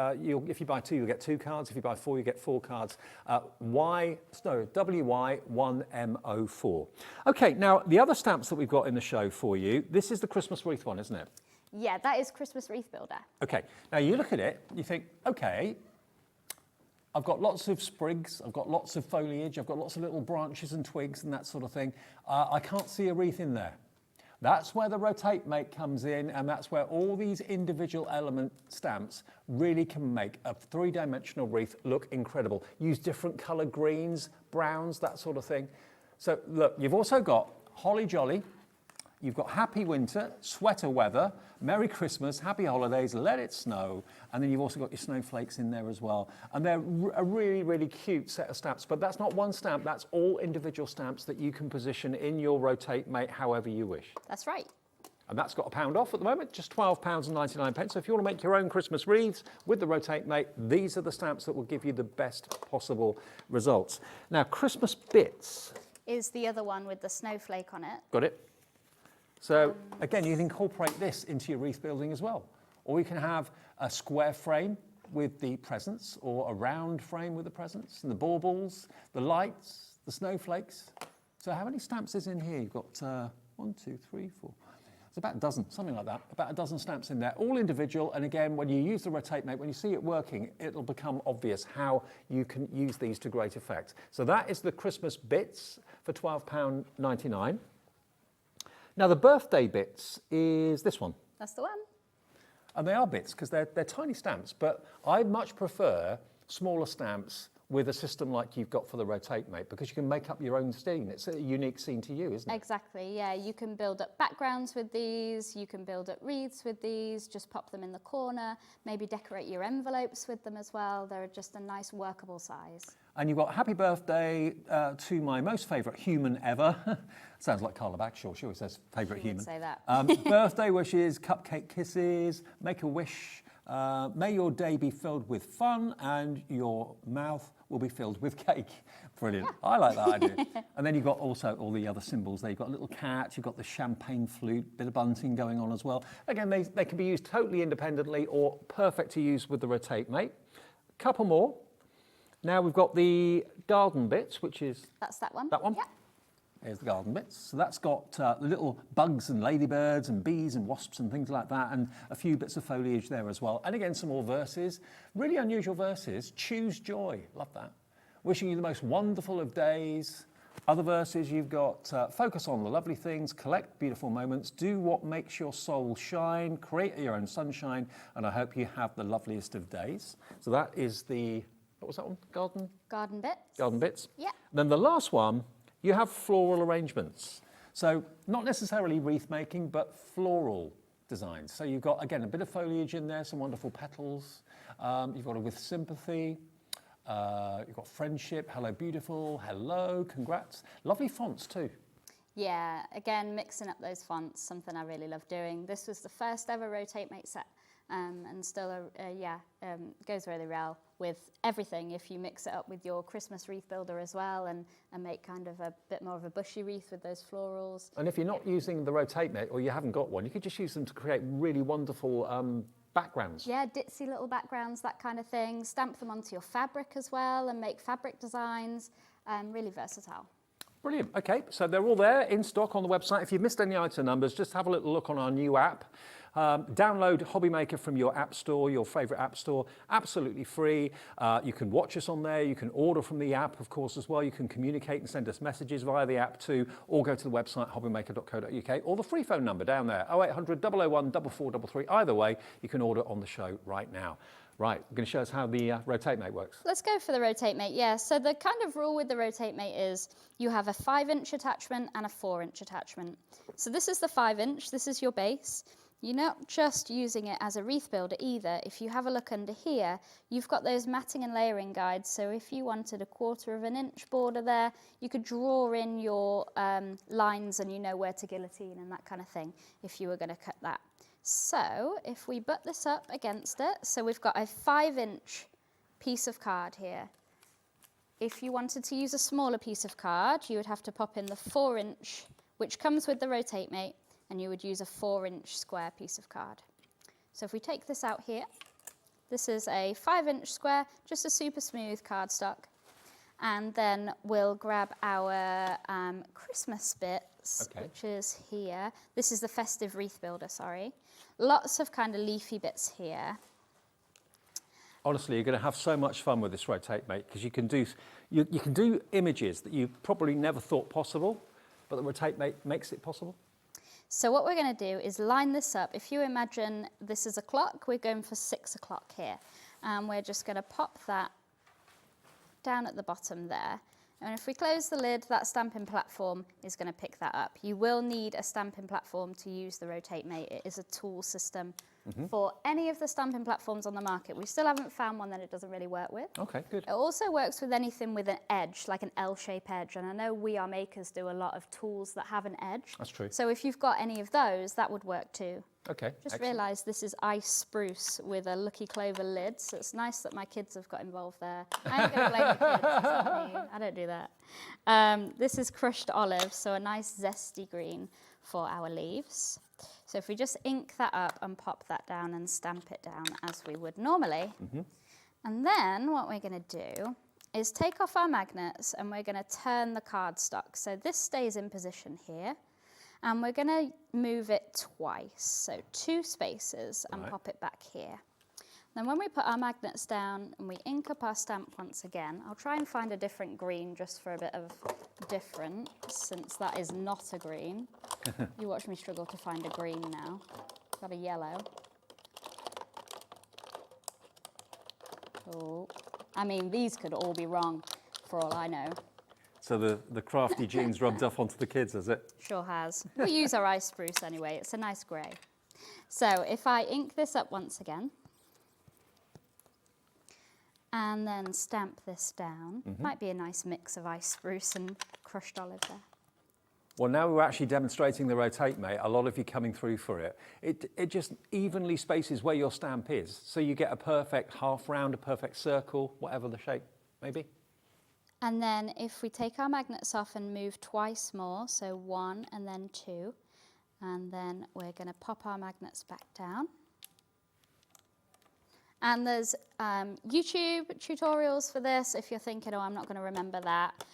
Speaker 2: If you buy 2, you'll get 2 cards. If you buy 4, you get 4 cards. WY1M04. Okay, now the other stamps that we've got in the show for you, this is the Christmas wreath one, isn't it?
Speaker 7: Yeah, that is Christmas Wreath Builder.
Speaker 2: Okay, now you look at it, you think, okay, I've got lots of sprigs, I've got lots of foliage, I've got lots of little branches and twigs and that sort of thing. I can't see a wreath in there. That's where the rotate make comes in, and that's where all these individual element stamps really can make a 3-dimensional wreath look incredible. Use different color greens, browns, that sort of thing. So look, you've also got Holly Jolly, you've got Happy Winter, Sweater Weather, Merry Christmas, Happy Holidays, Let It Snow, and then you've also got your snowflakes in there as well. And they're a really, really cute set of stamps, but that's not one stamp, that's all individual stamps that you can position in your rotate mate however you wish.
Speaker 7: That's right.
Speaker 2: And that's got £1 off at the moment, just £12.99. So if you want to make your own Christmas wreaths with the rotate mate, these are the stamps that will give you the best possible results. Now, Christmas Bits
Speaker 7: Is the other one with the snowflake on it.
Speaker 2: Got it? So again, you can incorporate this into your wreath building as well. Or you can have a square frame with the presents, or a round frame with the presents, and the baubles, the lights, the snowflakes. So how many stamps is in here? You've got 1, 2, 3, 4. It's about a dozen, something like that. About a dozen stamps in there, all individual. And again, when you use the rotate mate, when you see it working, it'll become obvious how you can use these to great effect. So that is the Christmas Bits for £12.99. Now, the birthday bits is this one.
Speaker 7: That's the one.
Speaker 2: And they are bits because they're tiny stamps, but I much prefer smaller stamps with a system like you've got for the rotate mate, because you can make up your own scene. It's a unique scene to you, isn't it?
Speaker 7: Exactly, yeah. You can build up backgrounds with these, you can build up wreaths with these, just pop them in the corner, maybe decorate your envelopes with them as well. They're just a nice workable size.
Speaker 2: And you've got happy birthday to my most favourite human ever. Sounds like Carla Bagshaw, she always says favourite
Speaker 7: She would
Speaker 2: human.
Speaker 7: say that.
Speaker 2: Birthday wishes, cupcake kisses, make a wish. May your day be filled with fun and your mouth will be filled with cake. Brilliant. Yeah. I like that idea. And then you've got also all the other symbols there. You've got a little cat, you've got the champagne flute, bit of bunting going on as well. Again, they can be used totally independently or perfect to use with the rotate mate. Couple more. Now we've got the garden bits, which is...
Speaker 7: That's that one.
Speaker 2: That one?
Speaker 7: Yeah.
Speaker 2: Here's the garden bits. So that's got little bugs and ladybirds and bees and wasps and things like that, and a few bits of foliage there as well. And again, some more verses. Really unusual verses. Choose joy. Love that. Wishing you the most wonderful of days. Other verses, you've got focus on the lovely things, collect beautiful moments, do what makes your soul shine, create your own sunshine, and I hope you have the loveliest of days. So that is the... What was that one?
Speaker 7: Garden bits.
Speaker 2: Garden bits.
Speaker 7: Yeah.
Speaker 2: Then the last one, you have floral arrangements. So not necessarily wreath making, but floral designs. So you've got, again, a bit of foliage in there, some wonderful petals. You've got a with sympathy. You've got friendship, hello beautiful, hello, congrats. Lovely fonts too.
Speaker 7: Yeah, again, mixing up those fonts, something I really love doing. This was the first ever Rotate Mate set, and still, goes really well with everything. If you mix it up with your Christmas wreath builder as well, and make kind of a bit more of a bushy wreath with those florals.
Speaker 2: And if you're not using the Rotate Mate, or you haven't got one, you could just use them to create really wonderful backgrounds.
Speaker 7: Yeah, ditzy little backgrounds, that kind of thing. Stamp them onto your fabric as well and make fabric designs. Really versatile.
Speaker 2: Brilliant. Okay, so they're all there in stock on the website. If you've missed any item numbers, just have a little look on our new app. Download HobbyMaker from your app store, your favorite app store, absolutely free. You can watch us on there. You can order from the app, of course, as well. You can communicate and send us messages via the app too, or go to the website hobbymaker.co.uk, or the free phone number down there, 0800 001 4433. Either way, you can order on the show right now. Right, you're going to show us how the Rotate Mate works.
Speaker 7: Let's go for the Rotate Mate, yeah. So the kind of rule with the Rotate Mate is you have a 5-inch attachment and a 4-inch attachment. So this is the 5-inch, this is your base. You're not just using it as a wreath builder either. If you have a look under here, you've got those matting and layering guides. So if you wanted a 1/4 of an inch border there, you could draw in your lines and you know where to guillotine and that kind of thing if you were going to cut that. So if we butt this up against it, so we've got a 5-inch piece of card here. If you wanted to use a smaller piece of card, you would have to pop in the 4-inch, which comes with the Rotate Mate, and you would use a 4-inch square piece of card. So if we take this out here, this is a 5-inch square, just a super smooth cardstock. And then we'll grab our Christmas bits, which is here. This is the festive wreath builder, sorry. Lots of kind of leafy bits here.
Speaker 2: Honestly, you're going to have so much fun with this Rotate Mate, because you can do images that you probably never thought possible, but the Rotate Mate makes it possible.
Speaker 7: So what we're going to do is line this up. If you imagine this is a clock, we're going for 6 o'clock here. And we're just going to pop that down at the bottom there. And if we close the lid, that stamping platform is going to pick that up. You will need a stamping platform to use the Rotate Mate. It is a tool system for any of the stamping platforms on the market. We still haven't found one that it doesn't really work with.
Speaker 2: Okay, good.
Speaker 7: It also works with anything with an edge, like an L-shape edge. And I know We Are Makers do a lot of tools that have an edge.
Speaker 2: That's true.
Speaker 7: So if you've got any of those, that would work too.
Speaker 2: Okay,
Speaker 7: Just realised this is ice spruce with a Lucky Clover lid, so it's nice that my kids have got involved there. I ain't going to blame the kids, it's not me. I don't do that. This is crushed olive, so a nice zesty green for our leaves. So if we just ink that up and pop that down and stamp it down as we would normally. And then what we're going to do is take off our magnets and we're going to turn the cardstock. So this stays in position here. And we're going to move it twice, so 2 spaces, and pop it back here. Then when we put our magnets down and we ink up our stamp once again, I'll try and find a different green just for a bit of difference, since that is not a green. You watch me struggle to find a green now. Got a yellow. Oh, I mean, these could all be wrong, for all I know.
Speaker 2: So the crafty genes rubbed off onto the kids, has it?
Speaker 7: Sure has. We use our ice spruce anyway. It's a nice grey. So if I ink this up once again, and then stamp this down, might be a nice mix of ice spruce and crushed olive there.
Speaker 2: Well, now we're actually demonstrating the Rotate Mate. A lot of you coming through for it. It just evenly spaces where your stamp is. So you get a perfect half round, a perfect circle, whatever the shape may be.
Speaker 7: And then if we take our magnets off and move twice more, so 1 and then 2, and then we're going to pop our magnets back down. And there's YouTube tutorials for this if you're thinking, oh, I'm not going to remember that.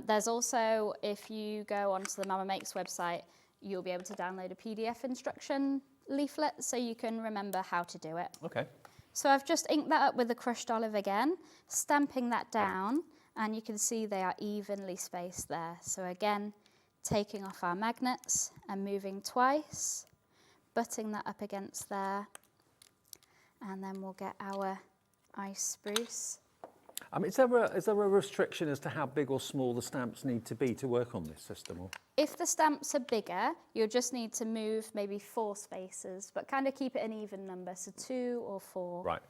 Speaker 7: There's also, if you go onto the Mama Makes website, you'll be able to download a PDF instruction leaflet so you can remember how to do it.
Speaker 2: Okay.
Speaker 7: So I've just inked that up with the crushed olive again, stamping that down. And you can see they are evenly spaced there. So again, taking off our magnets and moving twice, butting that up against there. And then we'll get our ice spruce.
Speaker 2: Is there a restriction as to how big or small the stamps need to be to work on this system? Or?
Speaker 7: If the stamps are bigger, you'll just need to move maybe 4 spaces, but kind of keep it an even number, so 2 or 4.
Speaker 2: Right.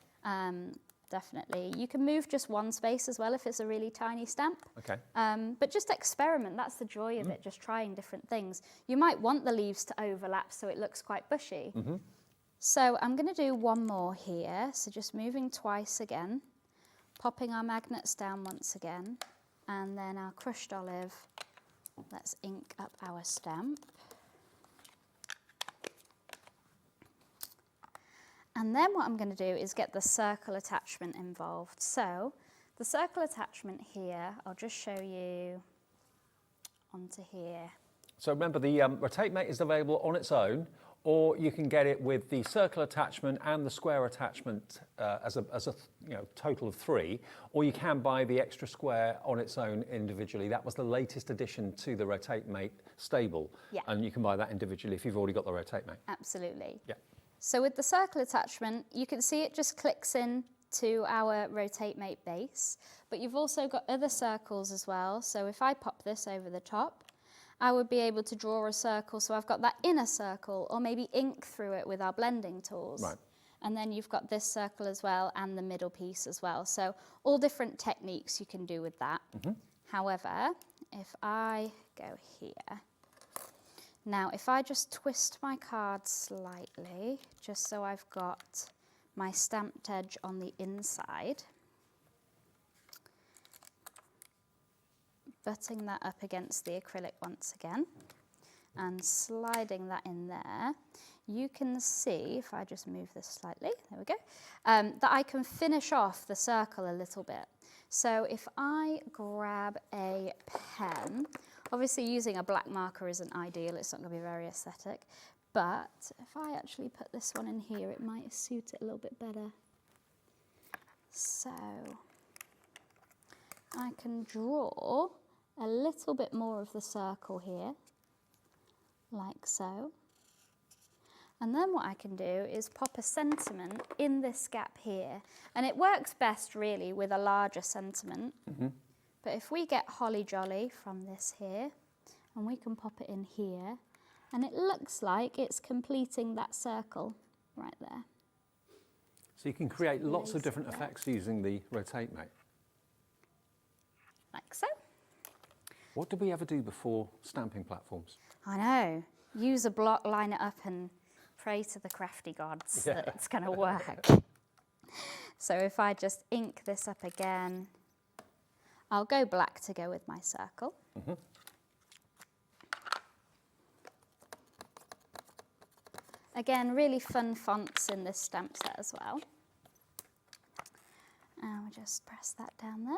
Speaker 7: definitely. You can move just one space as well if it's a really tiny stamp.
Speaker 2: Okay.
Speaker 7: But just experiment, that's the joy of it, just trying different things. You might want the leaves to overlap so it looks quite bushy. So I'm going to do one more here, so just moving twice again, popping our magnets down once again, and then our crushed olive. Let's ink up our stamp. And then what I'm going to do is get the circle attachment involved. So the circle attachment here, I'll just show you onto here.
Speaker 2: So remember, the Rotate Mate is available on its own, or you can get it with the circle attachment and the square attachment as a total of 3, or you can buy the extra square on its own individually. That was the latest addition to the Rotate Mate stable, and you can buy that individually if you've already got the Rotate Mate.
Speaker 7: Absolutely.
Speaker 2: Yeah.
Speaker 7: So with the circle attachment, you can see it just clicks in to our Rotate Mate base, but you've also got other circles as well. So if I pop this over the top, I would be able to draw a circle. So I've got that inner circle, or maybe ink through it with our blending tools.
Speaker 2: Right.
Speaker 7: And then you've got this circle as well, and the middle piece as well. So all different techniques you can do with that. However, if I go here, now if I just twist my card slightly, just so I've got my stamped edge on the inside, butting that up against the acrylic once again, and sliding that in there, you can see, if I just move this slightly, there we go, that I can finish off the circle a little bit. So if I grab a pen, obviously using a black marker isn't ideal, it's not going to be very aesthetic, but if I actually put this one in here, it might suit it a little bit better. So I can draw a little bit more of the circle here, like so. And then what I can do is pop a sentiment in this gap here. And it works best really with a larger sentiment. But if we get Holly Jolly from this here, and we can pop it in here, and it looks like it's completing that circle right there.
Speaker 2: So you can create lots of different effects using the Rotate Mate.
Speaker 7: Like so.
Speaker 2: What did we ever do before stamping platforms?
Speaker 7: I know. Use a block, line it up, and pray to the crafty gods that it's going to work. So if I just ink this up again, I'll go black to go with my circle. Again, really fun fonts in this stamp set as well. And we'll just press that down there.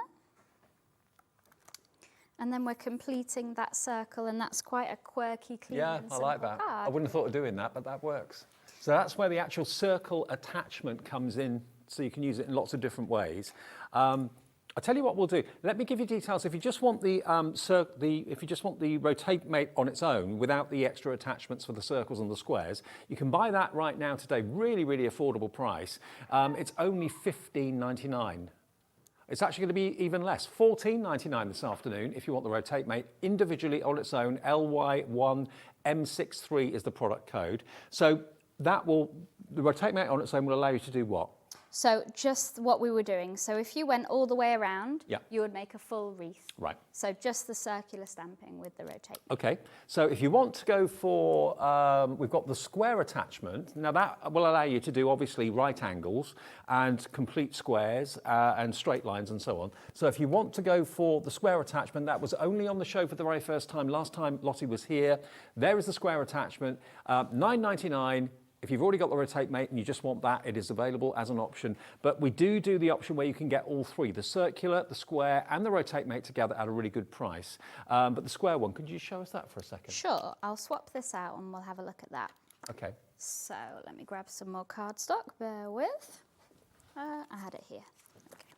Speaker 7: And then we're completing that circle, and that's quite a quirky, clean and
Speaker 2: I like that.
Speaker 7: card.
Speaker 2: I wouldn't have thought of doing that, but that works. So that's where the actual circle attachment comes in, so you can use it in lots of different ways. I'll tell you what we'll do. Let me give you details. If you just want the Rotate Mate on its own without the extra attachments for the circles and the squares, you can buy that right now today. Really, really affordable price. It's only $15.99. It's actually going to be even less, $14.99 this afternoon if you want the Rotate Mate individually on its own. LY1M63 is the product code. So the Rotate Mate on its own will allow you to do what?
Speaker 7: So just what we were doing. So if you went all the way around,
Speaker 2: Yeah.
Speaker 7: you would make a full wreath.
Speaker 2: Right.
Speaker 7: So just the circular stamping with the Rotate.
Speaker 2: Okay, so if you want to go for, we've got the square attachment. Now that will allow you to do obviously right angles and complete squares and straight lines and so on. So if you want to go for the square attachment, that was only on the show for the very first time. Last time Loti was here. There is the square attachment, $9.99. If you've already got the Rotate Mate and you just want that, it is available as an option. But we do the option where you can get all three, the circular, the square, and the Rotate Mate together at a really good price. But the square one, could you show us that for a second?
Speaker 7: Sure, I'll swap this out and we'll have a look at that.
Speaker 2: Okay.
Speaker 7: So let me grab some more cardstock, bear with. I had it here. Okay.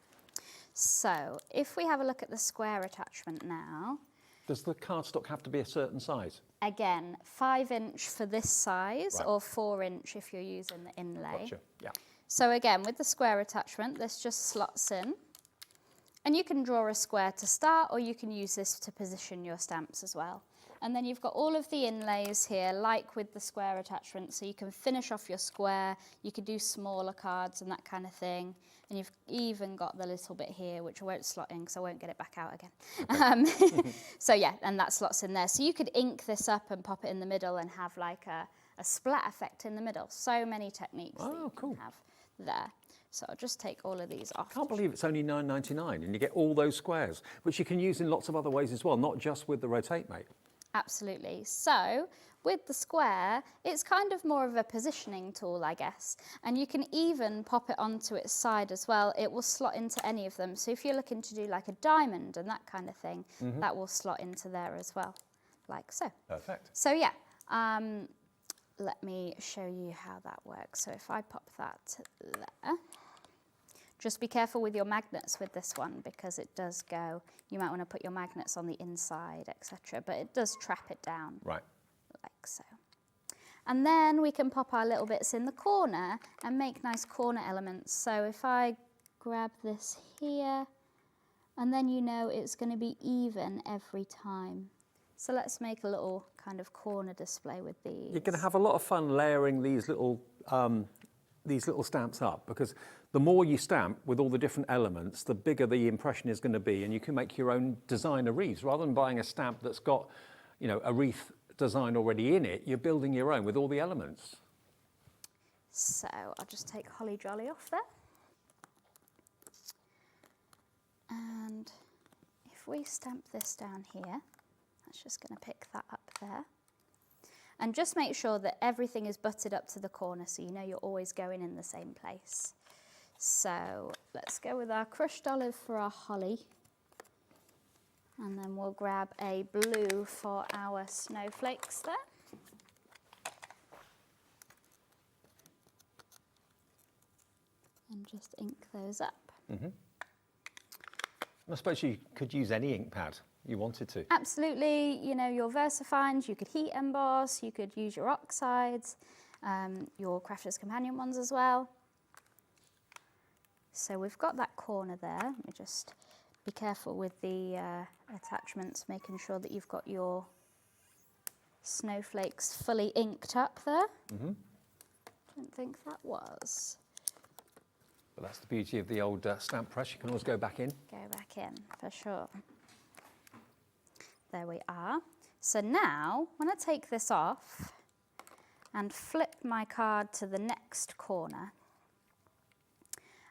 Speaker 7: So if we have a look at the square attachment now.
Speaker 2: Does the cardstock have to be a certain size?
Speaker 7: Again, 5" for this size,
Speaker 2: Right.
Speaker 7: or 4" if you're using the inlay.
Speaker 2: Gotcha, yeah.
Speaker 7: So again, with the square attachment, this just slots in. And you can draw a square to start, or you can use this to position your stamps as well. And then you've got all of the inlays here, like with the square attachment, so you can finish off your square, you could do smaller cards and that kind of thing. And you've even got the little bit here, which I won't slot in because I won't get it back out again. So yeah, and that slots in there. So you could ink this up and pop it in the middle and have like a splat effect in the middle. So many techniques that you can have there. So I'll just take all of these off.
Speaker 2: I can't believe it's only $9.99 and you get all those squares, which you can use in lots of other ways as well, not just with the Rotate Mate.
Speaker 7: Absolutely. So with the square, it's kind of more of a positioning tool, I guess. And you can even pop it onto its side as well. It will slot into any of them. So if you're looking to do like a diamond and that kind of thing, that will slot into there as well, like so.
Speaker 2: Perfect.
Speaker 7: So yeah, let me show you how that works. So if I pop that there, just be careful with your magnets with this one because it does go, you might want to put your magnets on the inside, etc. But it does trap it down.
Speaker 2: Right.
Speaker 7: Like so. And then we can pop our little bits in the corner and make nice corner elements. So if I grab this here, and then you know it's going to be even every time. So let's make a little kind of corner display with these.
Speaker 2: You're going to have a lot of fun layering these little stamps up because the more you stamp with all the different elements, the bigger the impression is going to be, and you can make your own designer wreaths. Rather than buying a stamp that's got, you know, a wreath design already in it, you're building your own with all the elements.
Speaker 7: So I'll just take Holly Jolly off there. And if we stamp this down here, that's just going to pick that up there. And just make sure that everything is butted up to the corner so you know you're always going in the same place. So let's go with our crushed olive for our holly. And then we'll grab a blue for our snowflakes there. And just ink those up.
Speaker 2: I suppose you could use any ink pad you wanted to.
Speaker 7: Absolutely, you know, your VersaFines, you could heat emboss, you could use your oxides, your Crafter's Companion ones as well. So we've got that corner there. Let me just be careful with the attachments, making sure that you've got your snowflakes fully inked up there. Don't think that was.
Speaker 2: But that's the beauty of the old stamp press. You can always go back in.
Speaker 7: Go back in, for sure. There we are. So now, when I take this off and flip my card to the next corner,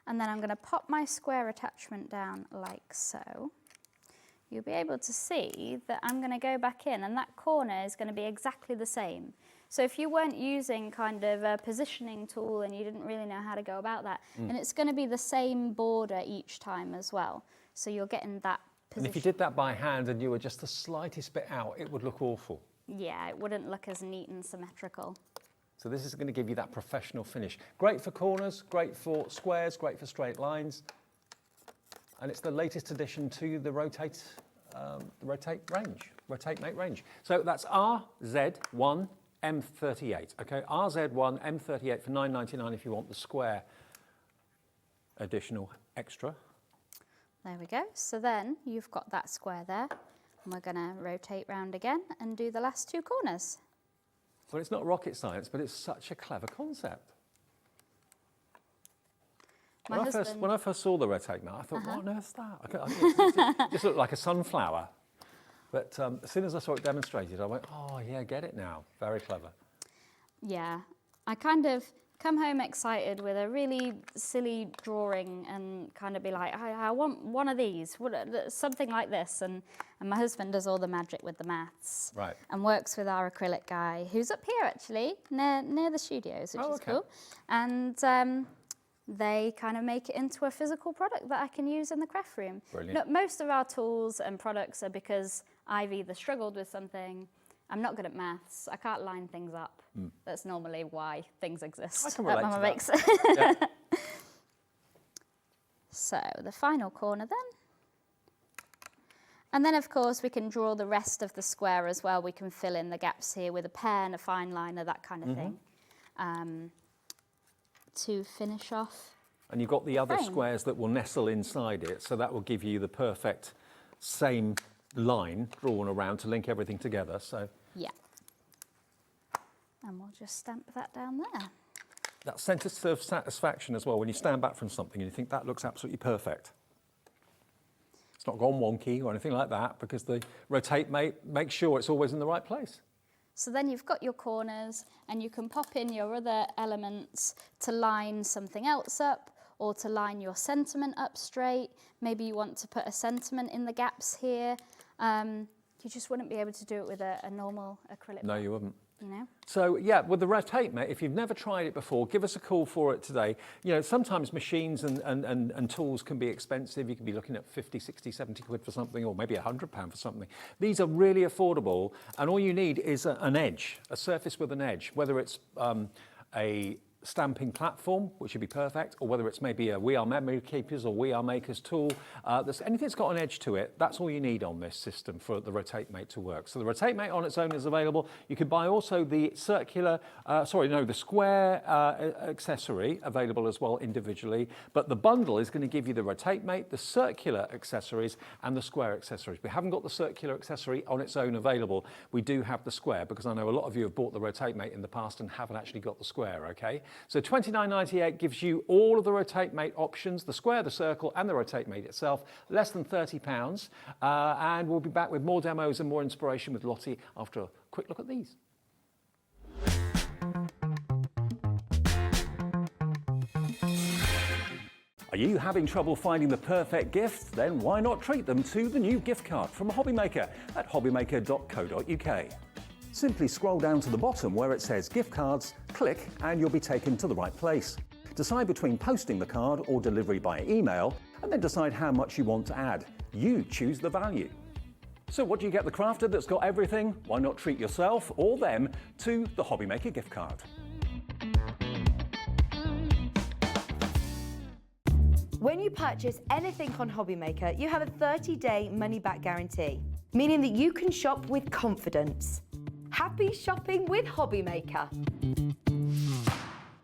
Speaker 7: and then I'm going to pop my square attachment down like so, you'll be able to see that I'm going to go back in, and that corner is going to be exactly the same. So if you weren't using kind of a positioning tool and you didn't really know how to go about that, and it's going to be the same border each time as well. So you're getting that position.
Speaker 2: And if you did that by hand and you were just the slightest bit out, it would look awful.
Speaker 7: Yeah, it wouldn't look as neat and symmetrical.
Speaker 2: So this is going to give you that professional finish. Great for corners, great for squares, great for straight lines. And it's the latest addition to the Rotate Mate range. So that's RZ1 M38, okay? RZ1 M38 for $9.99 if you want the square additional extra.
Speaker 7: There we go. So then you've got that square there, and we're going to rotate round again and do the last two corners.
Speaker 2: Well, it's not rocket science, but it's such a clever concept. When I first saw the Rotate Mate, I thought, what on earth's that? It just looked like a sunflower. But as soon as I saw it demonstrated, I went, oh, yeah, get it now. Very clever.
Speaker 7: Yeah. I kind of come home excited with a really silly drawing and kind of be like, I want one of these, something like this. And my husband does all the magic with the maths.
Speaker 2: Right.
Speaker 7: And works with our acrylic guy, who's up here, actually, near the studios, which is cool. And they kind of make it into a physical product that I can use in the craft room.
Speaker 2: Brilliant.
Speaker 7: No, most of our tools and products are because I've either struggled with something, I'm not good at maths, I can't line things up. That's normally why things exist.
Speaker 2: I can relate
Speaker 7: Mama
Speaker 2: to
Speaker 7: Makes.
Speaker 2: that. Yeah.
Speaker 7: So the final corner then. And then of course we can draw the rest of the square as well. We can fill in the gaps here with a pen, a fine liner, that kind of thing. To finish off.
Speaker 2: And you've got the other
Speaker 7: frame.
Speaker 2: squares that will nestle inside it, so that will give you the perfect same line drawn around to link everything together. So
Speaker 7: Yeah. And we'll just stamp that down there.
Speaker 2: that sense of satisfaction as well, when you stand back from something and you think that looks absolutely perfect. It's not gone wonky or anything like that, because the rotate mate makes sure it's always in the right place.
Speaker 7: So then you've got your corners, and you can pop in your other elements to line something else up, or to line your sentiment up straight. Maybe you want to put a sentiment in the gaps here. You just wouldn't be able to do it with a normal acrylic.
Speaker 2: No, you wouldn't.
Speaker 7: You know?
Speaker 2: So yeah, with the rotate mate, if you've never tried it before, give us a call for it today. You know, sometimes machines and tools can be expensive. You can be looking at 50, 60, 70 quid for something, or maybe £100 for something. These are really affordable, and all you need is an edge, a surface with an edge, whether it's a stamping platform, which would be perfect, or whether it's maybe a We Are Memory Keepers or We Are Makers tool. Anything that's got an edge to it, that's all you need on this system for the Rotate Mate to work. So the Rotate Mate on its own is available. You can buy also the the square accessory available as well individually, but the bundle is going to give you the Rotate Mate, the circular accessories, and the square accessories. We haven't got the circular accessory on its own available. We do have the square, because I know a lot of you have bought the Rotate Mate in the past and haven't actually got the square, okay? So $29.98 gives you all of the Rotate Mate options, the square, the circle, and the Rotate Mate itself, less than £30. And we'll be back with more demos and more inspiration with Loti after a quick look at these. Are you having trouble finding the perfect gift? Then why not treat them to the new gift card from HobbyMaker at hobbymaker.co.uk. Simply scroll down to the bottom where it says gift cards, click, and you'll be taken to the right place. Decide between posting the card or delivery by email, and then decide how much you want to add. You choose the value. So what do you get the crafter that's got everything? Why not treat yourself or them to the HobbyMaker gift card?
Speaker 1: When you purchase anything on HobbyMaker, you have a 30-day money-back guarantee, meaning that you can shop with confidence. Happy shopping with HobbyMaker.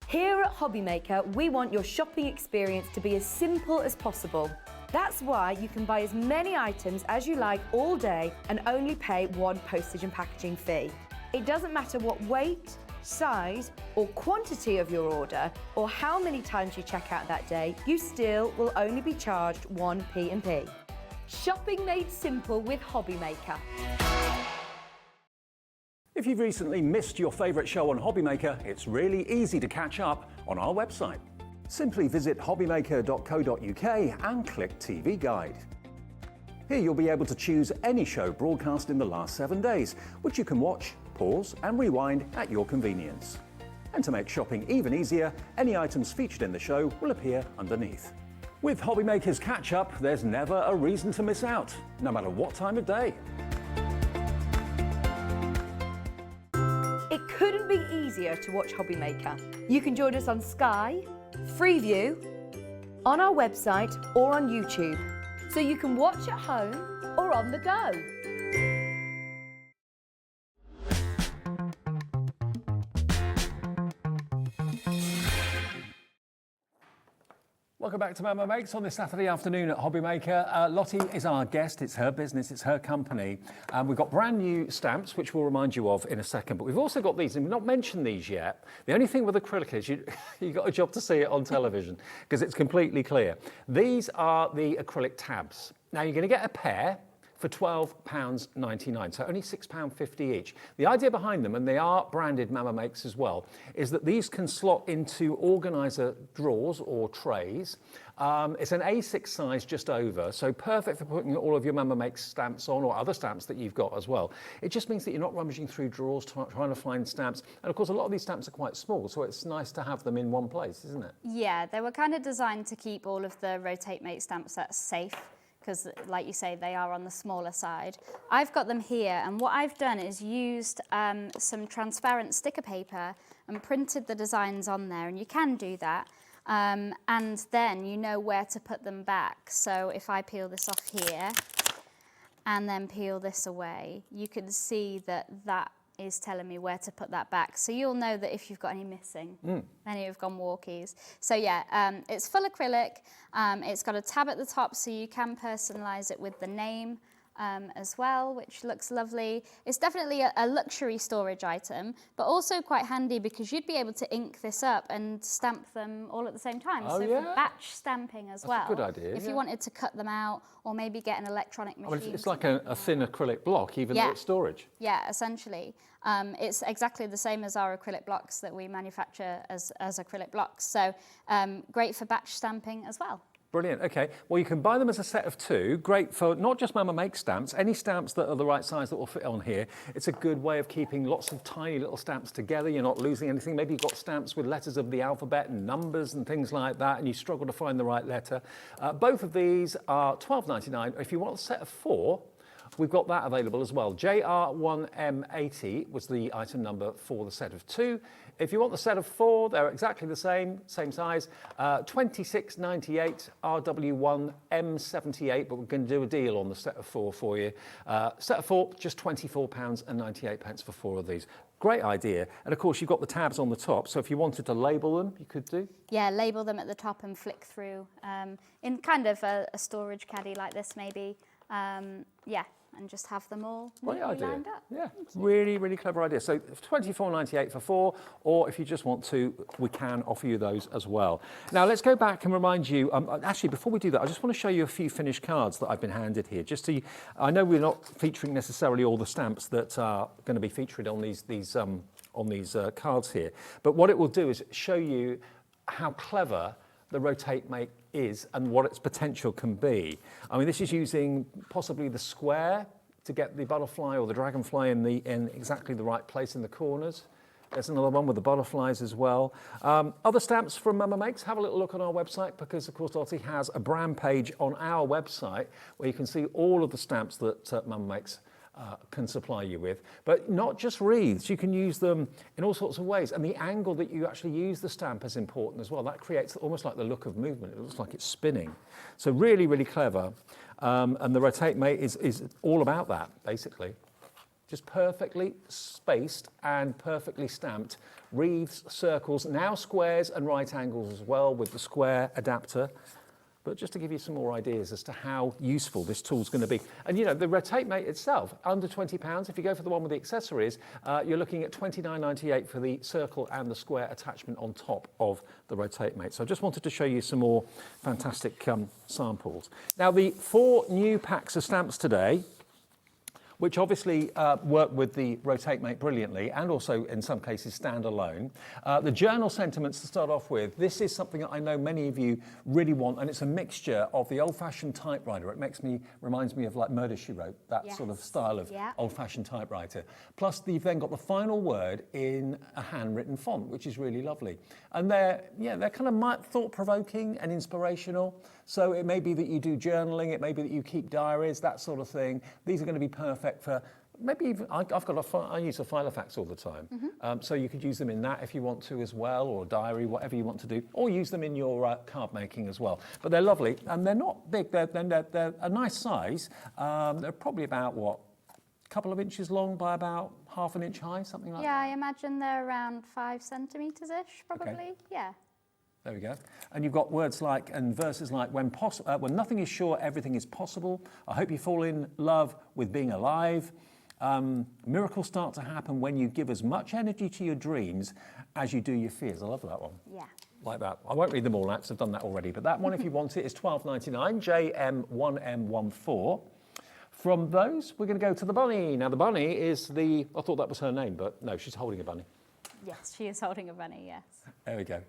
Speaker 1: Here at HobbyMaker, we want your shopping experience to be as simple as possible. That's why you can buy as many items as you like all day and only pay one postage and packaging fee. It doesn't matter what weight, size, or quantity of your order, or how many times you check out that day, you still will only be charged one P&P. Shopping made simple with HobbyMaker.
Speaker 2: If you've recently missed your favourite show on HobbyMaker, it's really easy to catch up on our website. Simply visit hobbymaker.co.uk and click TV Guide. Here you'll be able to choose any show broadcast in the last 7 days, which you can watch, pause and rewind at your convenience. And to make shopping even easier, any items featured in the show will appear underneath. With HobbyMaker's catch-up, there's never a reason to miss out, no matter what time of day.
Speaker 1: It couldn't be easier to watch HobbyMaker. You can join us on Sky, Freeview, on our website or on YouTube, so you can watch at home or on the go.
Speaker 2: Welcome back to Mama Makes on this Saturday afternoon at HobbyMaker. Loti is our guest. It's her business, it's her company. We've got brand new stamps, which we'll remind you of in a second, but we've also got these, and we've not mentioned these yet. The only thing with acrylic is you've got a job to see it on television, because it's completely clear. These are the acrylic tabs. Now you're going to get a pair for £12.99, so only £6.50 each. The idea behind them, and they are branded Mama Makes as well, is that these can slot into organiser drawers or trays. It's an A6 size just over, so perfect for putting all of your Mama Makes stamps on, or other stamps that you've got as well. It just means that you're not rummaging through drawers trying to find stamps. And of course, a lot of these stamps are quite small, so it's nice to have them in one place, isn't it?
Speaker 7: Yeah, they were kind of designed to keep all of the Rotate Mate stamp sets safe, because like you say, they are on the smaller side. I've got them here, and what I've done is used some transparent sticker paper and printed the designs on there, and you can do that. And then you know where to put them back. So if I peel this off here and then peel this away, you can see that that is telling me where to put that back. So you'll know that if you've got any missing, any have gone walkies. So yeah, it's full acrylic. It's got a tab at the top, so you can personalize it with the name as well, which looks lovely. It's definitely a luxury storage item, but also quite handy because you'd be able to ink this up and stamp them all at the same time.
Speaker 2: Oh,
Speaker 7: so
Speaker 2: yeah?
Speaker 7: for batch stamping as well.
Speaker 2: That's a good idea,
Speaker 7: If
Speaker 2: yeah.
Speaker 7: you wanted to cut them out or maybe get an electronic machine.
Speaker 2: I mean, it's like a thin acrylic block, even though it's storage.
Speaker 7: Yeah, essentially. It's exactly the same as our acrylic blocks that we manufacture as acrylic blocks. So great for batch stamping as well.
Speaker 2: Brilliant. Okay. Well, you can buy them as a set of 2. Great for not just Mama Make stamps, any stamps that are the right size that will fit on here. It's a good way of keeping lots of tiny little stamps together. You're not losing anything. Maybe you've got stamps with letters of the alphabet and numbers and things like that, and you struggle to find the right letter. Both of these are $12.99. If you want a set of 4, we've got that available as well. JR1M80 was the item number for the set of 2. If you want the set of 4, they're exactly the same size. $26.98 RW1M78, but we're going to do a deal on the set of 4 for you. Set of 4, just £24.98 for 4 of these. Great idea. And of course, you've got the tabs on the top, so if you wanted to label them, you could do.
Speaker 7: Yeah, label them at the top and flick through in kind of a storage caddy like this maybe. Yeah, and just have them all
Speaker 2: Great
Speaker 7: neatly
Speaker 2: idea.
Speaker 7: lined up.
Speaker 2: Yeah, really, really clever idea. So $24.98 for 4, or if you just want to, we can offer you those as well. Now let's go back and remind you, actually before we do that, I just want to show you a few finished cards that I've been handed here. Just to, I know we're not featuring necessarily all the stamps that are going to be featured on these cards here, but what it will do is show you how clever the Rotate Make is and what its potential can be. I mean, this is using possibly the square to get the butterfly or the dragonfly in exactly the right place in the corners. There's another one with the butterflies as well. Other stamps from Mama Makes, have a little look on our website because, of course, Loti has a brand page on our website where you can see all of the stamps that Mama Makes can supply you with. But not just wreaths, you can use them in all sorts of ways. And the angle that you actually use the stamp is important as well. That creates almost like the look of movement. It looks like it's spinning. So really, really clever. And the Rotate Mate is all about that, basically. Just perfectly spaced and perfectly stamped wreaths, circles, now squares and right angles as well with the square adapter. But just to give you some more ideas as to how useful this tool's going to be. And you know, the Rotate Mate itself, under £20. If you go for the one with the accessories, you're looking at $29.98 for the circle and the square attachment on top of the Rotate Mate. So I just wanted to show you some more fantastic samples. Now, the 4 new packs of stamps today, which obviously work with the Rotate Mate brilliantly and also in some cases stand alone. The journal sentiments to start off with, this is something that I know many of you really want, and it's a mixture of the old-fashioned typewriter. It reminds me of like Murder, She Wrote, that sort of style of old-fashioned typewriter. Plus you've then got the final word in a handwritten font, which is really lovely. And they're kind of thought-provoking and inspirational. So it may be that you do journaling, it may be that you keep diaries, that sort of thing. These are going to be perfect for maybe even, I use a Filofax all the time. So you could use them in that if you want to as well, or a diary, whatever you want to do, or use them in your card making as well. But they're lovely, and they're not big, they're a nice size. They're probably about, a couple of inches long by about half an inch high, something like that.
Speaker 7: Yeah, I imagine they're around 5 centimetres-ish, probably.
Speaker 2: Okay.
Speaker 7: Yeah.
Speaker 2: There we go. And you've got words like, and verses like, when nothing is sure, everything is possible. I hope you fall in love with being alive. Miracles start to happen when you give as much energy to your dreams as you do your fears. I love that one.
Speaker 7: Yeah.
Speaker 2: Like that. I won't read them all out because I've done that already. But that one, if you want it, is $12.99, JM1M14. From those, we're going to go to the bunny. Now, the bunny is I thought that was her name, but no, she's holding a bunny.
Speaker 7: Yes, she is holding a bunny, yes.
Speaker 2: There we go.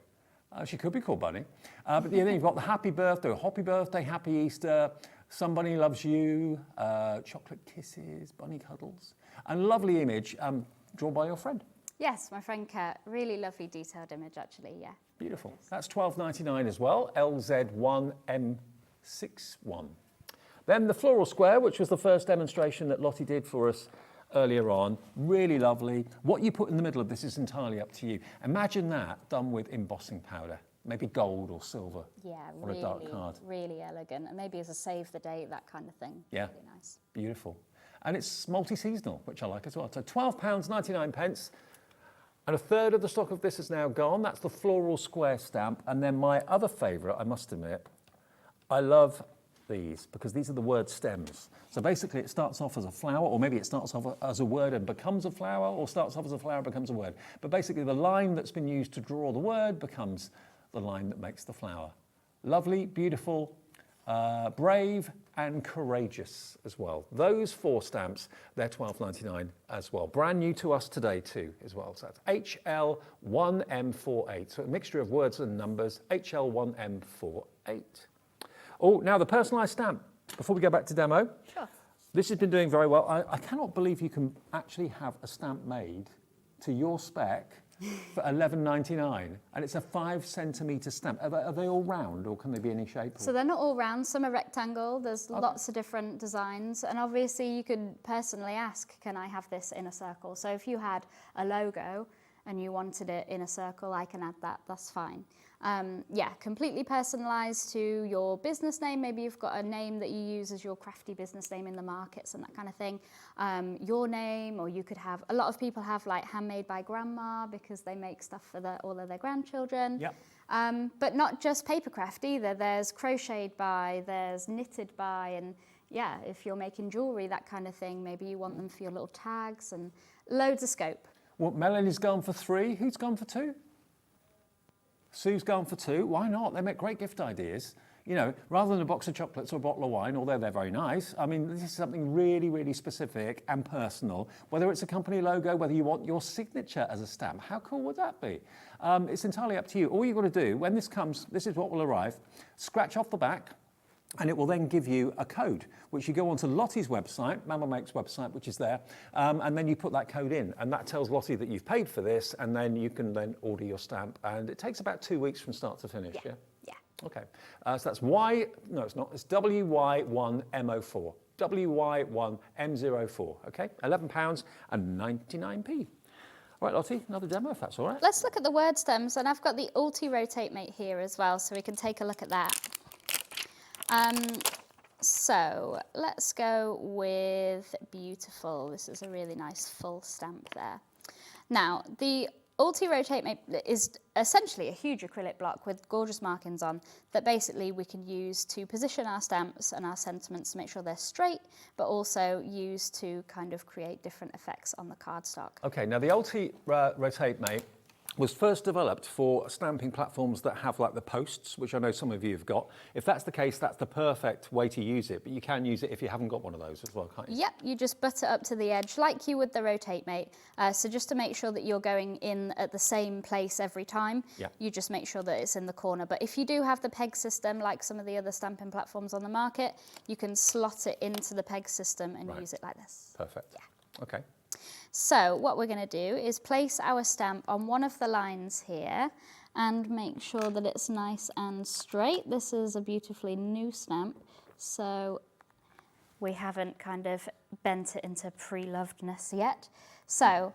Speaker 2: She could be called Bunny. But then you've got the happy birthday, happy Easter, somebody loves you, chocolate kisses, bunny cuddles, and a lovely image drawn by your friend.
Speaker 7: Yes, my friend Kat. Really lovely detailed image, actually, yeah.
Speaker 2: Beautiful. That's $12.99 as well, LZ1M61. Then the floral square, which was the first demonstration that Loti did for us earlier on, really lovely. What you put in the middle of this is entirely up to you. Imagine that done with embossing powder, maybe gold or silver on a dark card.
Speaker 7: Really elegant, and maybe as a save the date, that kind of thing.
Speaker 2: Yeah,
Speaker 7: really nice.
Speaker 2: Beautiful. And it's multi-seasonal, which I like as well. So £12.99, and a third of the stock of this is now gone. That's the floral square stamp. And then my other favourite, I must admit, I love these because these are the word stems. So basically it starts off as a flower, or maybe it starts off as a word and becomes a flower, or starts off as a flower and becomes a word. But basically the line that's been used to draw the word becomes the line that makes the flower. Lovely, beautiful, brave and courageous as well. Those 4 stamps, they're $12.99 as well. Brand new to us today too as well. So that's HL1M48. So a mixture of words and numbers, HL1M48. Oh, now the personalised stamp. Before we go back to demo,
Speaker 7: Sure.
Speaker 2: this has been doing very well. I cannot believe you can actually have a stamp made to your spec for $11.99, and it's a 5 centimetre stamp. Are they all round, or can they be any shape?
Speaker 7: So they're not all round, some are rectangle, there's lots of different designs, and obviously you could personally ask, can I have this in a circle? So if you had a logo and you wanted it in a circle, I can add that, that's fine. Yeah, completely personalised to your business name. Maybe you've got a name that you use as your crafty business name in the markets and that kind of thing. Your name, or you could have, a lot of people have like handmade by grandma because they make stuff for all of their grandchildren.
Speaker 2: Yep.
Speaker 7: But not just papercraft either. There's crocheted by, there's knitted by, and yeah, if you're making jewellery, that kind of thing, maybe you want them for your little tags, and loads of scope.
Speaker 2: Well, Melanie's gone for 3. Who's gone for 2? Sue's gone for 2. Why not? They make great gift ideas. You know, rather than a box of chocolates or a bottle of wine, although they're very nice, I mean, this is something really, really specific and personal. Whether it's a company logo, whether you want your signature as a stamp, how cool would that be? It's entirely up to you. All you've got to do, when this comes, this is what will arrive, scratch off the back, and it will then give you a code, which you go onto Loti's website, Mama Make's website, which is there, and then you put that code in, and that tells Loti that you've paid for this, and then you can then order your stamp, and it takes about 2 weeks from start to finish, yeah?
Speaker 7: Yeah.
Speaker 2: Okay, so that's it's WY1M04, WY1M04, okay? £11.99. All right, Loti, another demo if that's all right.
Speaker 7: Let's look at the word stems, and I've got the Ulti Rotate Mate here as well, so we can take a look at that. So let's go with beautiful. This is a really nice full stamp there. Now, the Ulti Rotate Mate is essentially a huge acrylic block with gorgeous markings on that basically we can use to position our stamps and our sentiments to make sure they're straight, but also use to kind of create different effects on the cardstock.
Speaker 2: Okay, now the Ulti Rotate Mate was first developed for stamping platforms that have like the posts, which I know some of you have got. If that's the case, that's the perfect way to use it, but you can use it if you haven't got one of those as well, can't you?
Speaker 7: Yep, you just butt it up to the edge like you would the Rotate Mate. So just to make sure that you're going in at the same place every time, you just make sure that it's in the corner. But if you do have the peg system, like some of the other stamping platforms on the market, you can slot it into the peg system and use it like this.
Speaker 2: Perfect.
Speaker 7: Yeah.
Speaker 2: Okay.
Speaker 7: So what we're going to do is place our stamp on one of the lines here and make sure that it's nice and straight. This is a beautifully new stamp, so we haven't kind of bent it into pre-lovedness yet. So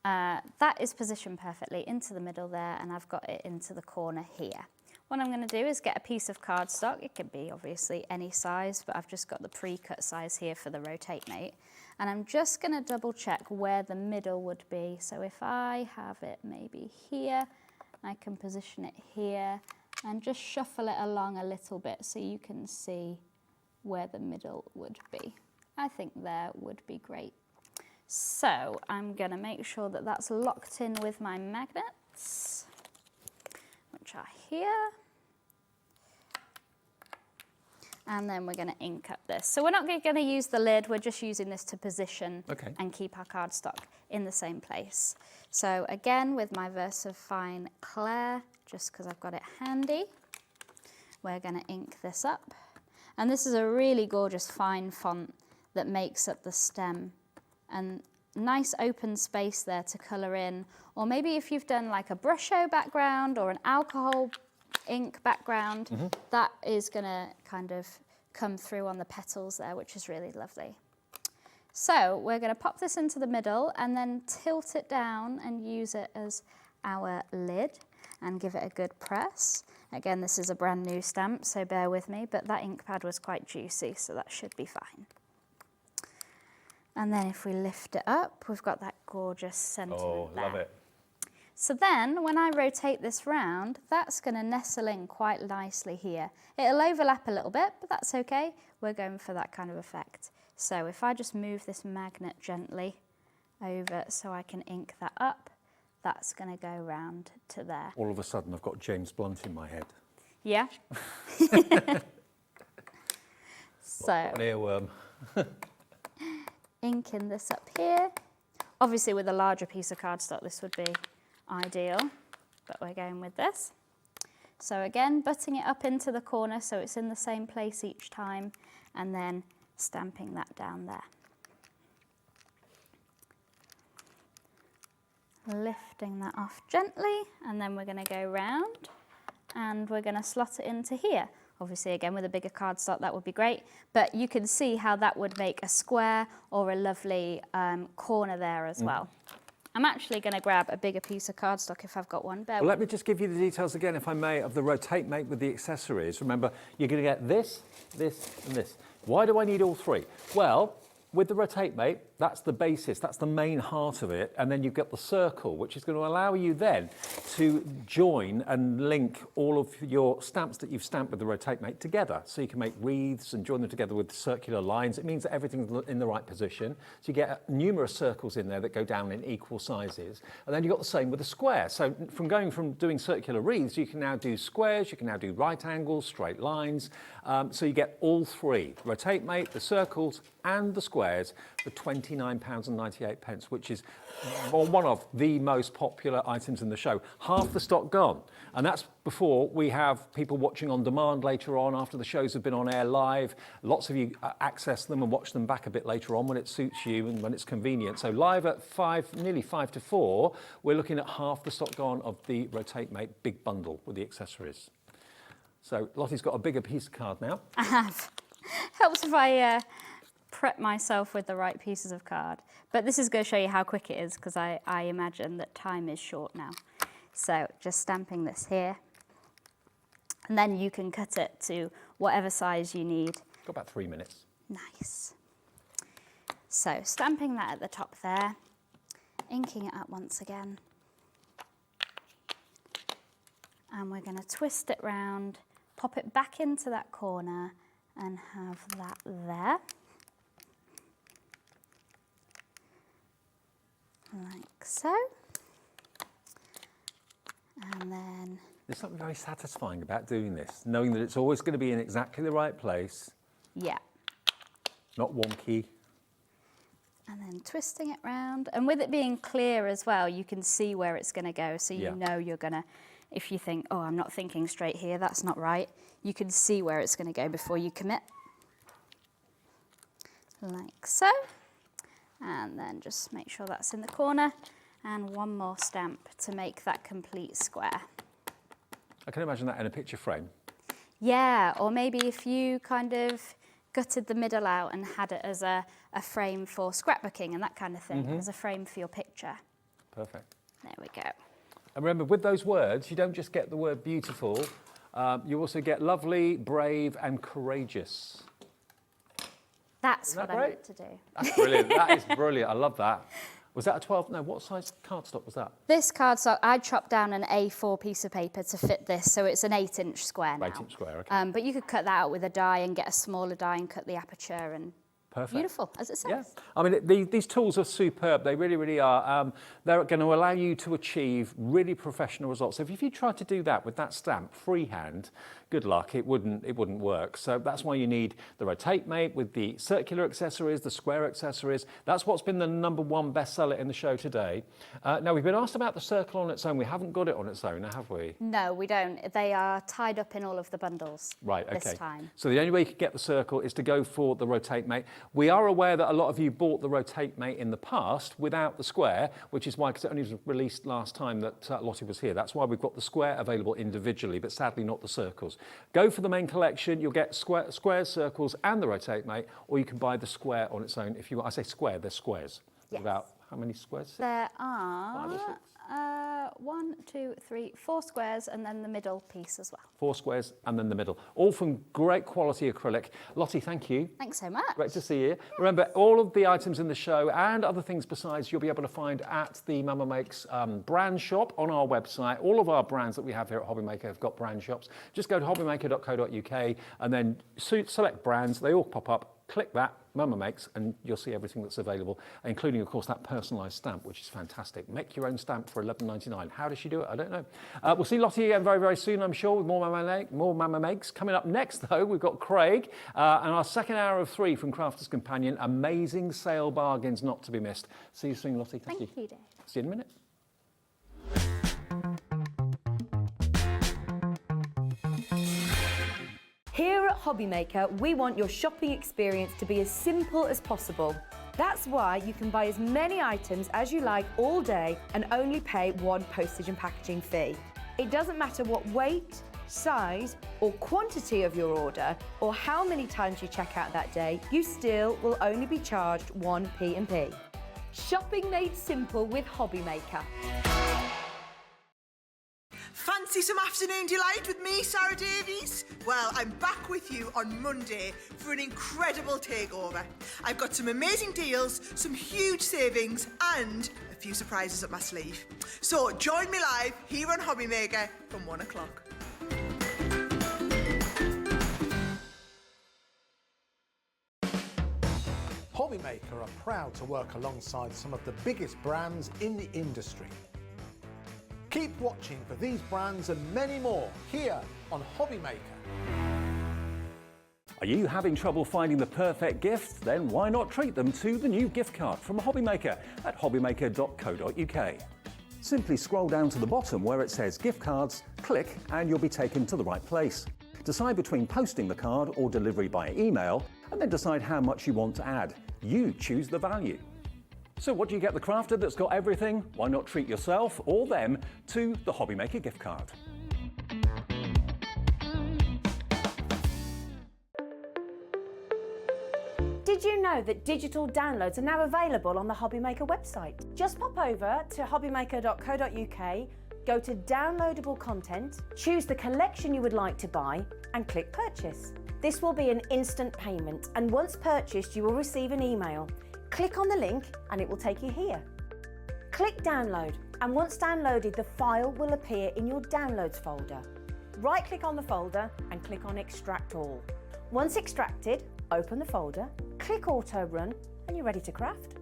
Speaker 7: that is positioned perfectly into the middle there, and I've got it into the corner here. What I'm going to do is get a piece of cardstock. It can be obviously any size, but I've just got the pre-cut size here for the Rotate Mate. And I'm just going to double check where the middle would be. So if I have it maybe here, I can position it here and just shuffle it along a little bit so you can see where the middle would be. I think there would be great. So I'm going to make sure that that's locked in with my magnets, which are here. And then we're going to ink up this. So we're not going to use the lid, we're just using this to position and keep our cardstock in the same place. So again, with my VersaFine Claire, just because I've got it handy, we're going to ink this up. And this is a really gorgeous fine font that makes up the stem. And nice open space there to colour in. Or maybe if you've done like a brusho background or an alcohol ink background, that is going to kind of come through on the petals there, which is really lovely. So we're going to pop this into the middle and then tilt it down and use it as our lid and give it a good press. Again, this is a brand new stamp, so bear with me, but that ink pad was quite juicy, so that should be fine. And then if we lift it up, we've got that gorgeous sentiment there.
Speaker 2: Oh, love it.
Speaker 7: So then when I rotate this round, that's going to nestle in quite nicely here. It'll overlap a little bit, but that's okay. We're going for that kind of effect. So if I just move this magnet gently over so I can ink that up, that's going to go round to there.
Speaker 2: All of a sudden I've got James Blunt in my head.
Speaker 7: Yeah. So
Speaker 2: An earworm.
Speaker 7: inking this up here. Obviously with a larger piece of cardstock this would be ideal, but we're going with this. So again, butting it up into the corner so it's in the same place each time, and then stamping that down there. Lifting that off gently, and then we're going to go round and we're going to slot it into here. Obviously again with a bigger cardstock that would be great, but you can see how that would make a square or a lovely corner there as well. I'm actually going to grab a bigger piece of cardstock if I've got one.
Speaker 2: Well, let me just give you the details again, if I may, of the Rotate Mate with the accessories. Remember, you're going to get this, this, and this. Why do I need all three? Well, with the Rotate Mate, that's the basis, that's the main heart of it, and then you've got the circle, which is going to allow you then to join and link all of your stamps that you've stamped with the Rotate Mate together. So you can make wreaths and join them together with circular lines. It means that everything's in the right position. So you get numerous circles in there that go down in equal sizes. And then you've got the same with the square. So from doing circular wreaths, you can now do squares, you can now do right angles, straight lines. So you get all three, Rotate Mate, the circles, and the squares for £29.98, which is one of the most popular items in the show. Half the stock gone. And that's before we have people watching on demand later on, after the shows have been on air live. Lots of you access them and watch them back a bit later on when it suits you and when it's convenient. So live at nearly 5 to 4, we're looking at half the stock gone of the Rotate Mate big bundle with the accessories. So Lottie's got a bigger piece of card now.
Speaker 7: I have. Helps if I prep myself with the right pieces of card. But this is going to show you how quick it is, because I imagine that time is short now. So just stamping this here. And then you can cut it to whatever size you need.
Speaker 2: Got about 3 minutes.
Speaker 7: Nice. So stamping that at the top there, inking it up once again. And we're going to twist it round, pop it back into that corner and have that there. Like so. And then...
Speaker 2: There's something very satisfying about doing this, knowing that it's always going to be in exactly the right place.
Speaker 7: Yeah.
Speaker 2: Not wonky.
Speaker 7: And then twisting it round. And with it being clear as well, you can see where it's going to go. So you know you're going to, if you think, oh, I'm not thinking straight here, that's not right, you can see where it's going to go before you commit. Like so. And then just make sure that's in the corner. And one more stamp to make that complete square.
Speaker 2: I can imagine that in a picture frame.
Speaker 7: Yeah, or maybe if you kind of gutted the middle out and had it as a frame for scrapbooking and that kind of thing, as a frame for your picture.
Speaker 2: Perfect.
Speaker 7: There we go.
Speaker 2: And remember, with those words, you don't just get the word beautiful, you also get lovely, brave, and courageous.
Speaker 7: That's what I meant to do.
Speaker 2: That's brilliant. That is brilliant. I love that. Was that a 12? No, what size cardstock was that?
Speaker 7: This cardstock, I chopped down an A4 piece of paper to fit this, so it's an 8-inch square now.
Speaker 2: 8-inch square, okay.
Speaker 7: But you could cut that out with a die and get a smaller die and cut the aperture, and
Speaker 2: perfect.
Speaker 7: Beautiful, as it says.
Speaker 2: Yeah. I mean, these tools are superb. They really, really are. They're going to allow you to achieve really professional results. So if you try to do that with that stamp freehand, good luck, it wouldn't work. So that's why you need the Rotate Mate with the circular accessories, the square accessories. That's what's been the #1 bestseller in the show today. Now, we've been asked about the circle on its own. We haven't got it on its own, have we?
Speaker 7: No, we don't. They are tied up in all of the bundles
Speaker 2: this
Speaker 7: time.
Speaker 2: So the only way you could get the circle is to go for the Rotate Mate. We are aware that a lot of you bought the Rotate Mate in the past without the square, which is why, because it only was released last time that Lottie was here. That's why we've got the square available individually, but sadly not the circles. Go for the main collection. You'll get squares, circles, and the Rotate Mate, or you can buy the square on its own. If you, I say square, they're squares.
Speaker 7: Yes.
Speaker 2: About how many squares?
Speaker 7: There are 1, 2, 3, 4 squares, and then the middle piece as well.
Speaker 2: 4 squares and then the middle. All from great quality acrylic. Lottie, thank you.
Speaker 7: Thanks so much.
Speaker 2: Great to see you. Remember, all of the items in the show and other things besides you'll be able to find at the Mama Makes brand shop on our website. All of our brands that we have here at HobbyMaker have got brand shops. Just go to hobbymaker.co.uk and then select brands. They all pop up. Click that, Mama Makes, and you'll see everything that's available, including, of course, that personalised stamp, which is fantastic. Make your own stamp for $11.99. How does she do it? I don't know. We'll see Lottie again very, very soon, I'm sure, with more Mama Makes. Coming up next, though, we've got Craig, and our second hour of 3 from Crafter's Companion. Amazing sale bargains not to be missed. See you soon, Lottie. Thank you.
Speaker 7: Thank you, Dave.
Speaker 2: See you in a minute.
Speaker 1: Here at HobbyMaker, we want your shopping experience to be as simple as possible. That's why you can buy as many items as you like all day and only pay one postage and packaging fee. It doesn't matter what weight, size or quantity of your order or how many times you check out that day, you still will only be charged one P&P. Shopping made simple with HobbyMaker.
Speaker 5: Fancy some afternoon delight with me, Sarah Davies? Well, I'm back with you on Monday for an incredible takeover. I've got some amazing deals, some huge savings and a few surprises up my sleeve. So join me live here on HobbyMaker from 1 o'clock.
Speaker 8: HobbyMaker are proud to work alongside some of the biggest brands in the industry. Keep watching for these brands and many more here on HobbyMaker.
Speaker 2: Are you having trouble finding the perfect gift? Then why not treat them to the new gift card from HobbyMaker at hobbymaker.co.uk. Simply scroll down to the bottom where it says gift cards, click and you'll be taken to the right place. Decide between posting the card or delivery by email and then decide how much you want to add. You choose the value. So what do you get the crafter that's got everything? Why not treat yourself or them to the HobbyMaker gift card?
Speaker 1: Did you know that digital downloads are now available on the HobbyMaker website? Just pop over to hobbymaker.co.uk, go to downloadable content, choose the collection you would like to buy and click purchase. This will be an instant payment and once purchased you will receive an email. Click on the link and it will take you here. Click download and once downloaded the file will appear in your downloads folder. Right click on the folder and click on extract all. Once extracted, open the folder, click auto run and you're ready to craft.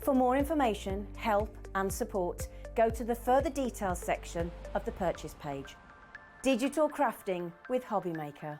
Speaker 1: For more information, help and support, go to the further details section of the purchase page. Digital crafting with HobbyMaker.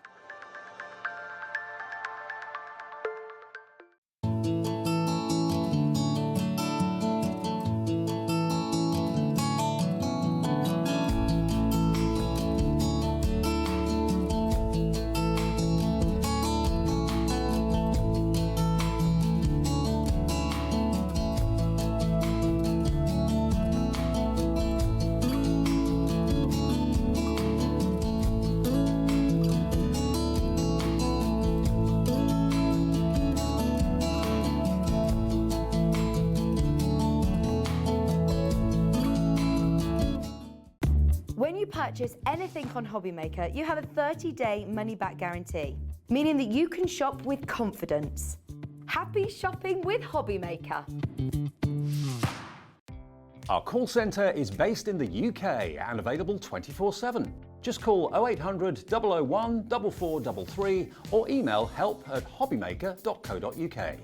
Speaker 1: When you purchase anything on HobbyMaker, you have a 30-day money-back guarantee, meaning that you can shop with confidence. Happy shopping with HobbyMaker.
Speaker 2: Our call centre is based in the UK and available 24/7. Just call 0800 001 4433 or email help@hobbymaker.co.uk.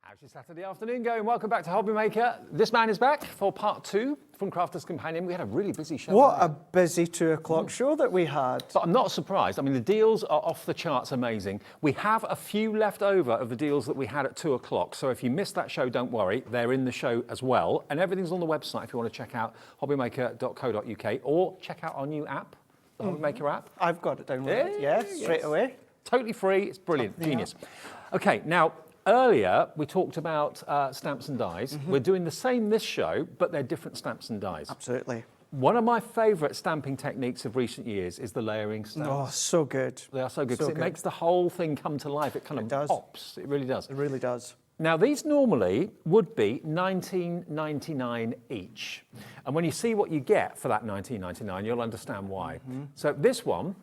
Speaker 2: How's your Saturday afternoon going? Welcome back to HobbyMaker. This man is back for part 2 from Crafter's Companion. We had a really busy show.
Speaker 6: What a busy 2 o'clock show that we had.
Speaker 2: But I'm not surprised. I mean, the deals are off the charts amazing. We have a few left over of the deals that we had at 2 o'clock. So if you missed that show, don't worry. They're in the show as well. And everything's on the website if you want to check out hobbymaker.co.uk or check out our new app, the HobbyMaker app.
Speaker 6: I've got it downloaded, yes, straight away.
Speaker 2: Totally free. It's brilliant. Genius. Okay, now, earlier, we talked about stamps and dies. We're doing the same this show, but they're different stamps and dies.
Speaker 6: Absolutely.
Speaker 2: One of my favourite stamping techniques of recent years is the layering stamps.
Speaker 6: Oh, so good.
Speaker 2: They are so good
Speaker 6: So
Speaker 2: because it
Speaker 6: good.
Speaker 2: makes the whole thing come to life. It kind of
Speaker 6: does.
Speaker 2: pops. It really does.
Speaker 6: It really does.
Speaker 2: Now, these normally would be $19.99 each. And when you see what you get for that $19.99, you'll understand why. So this one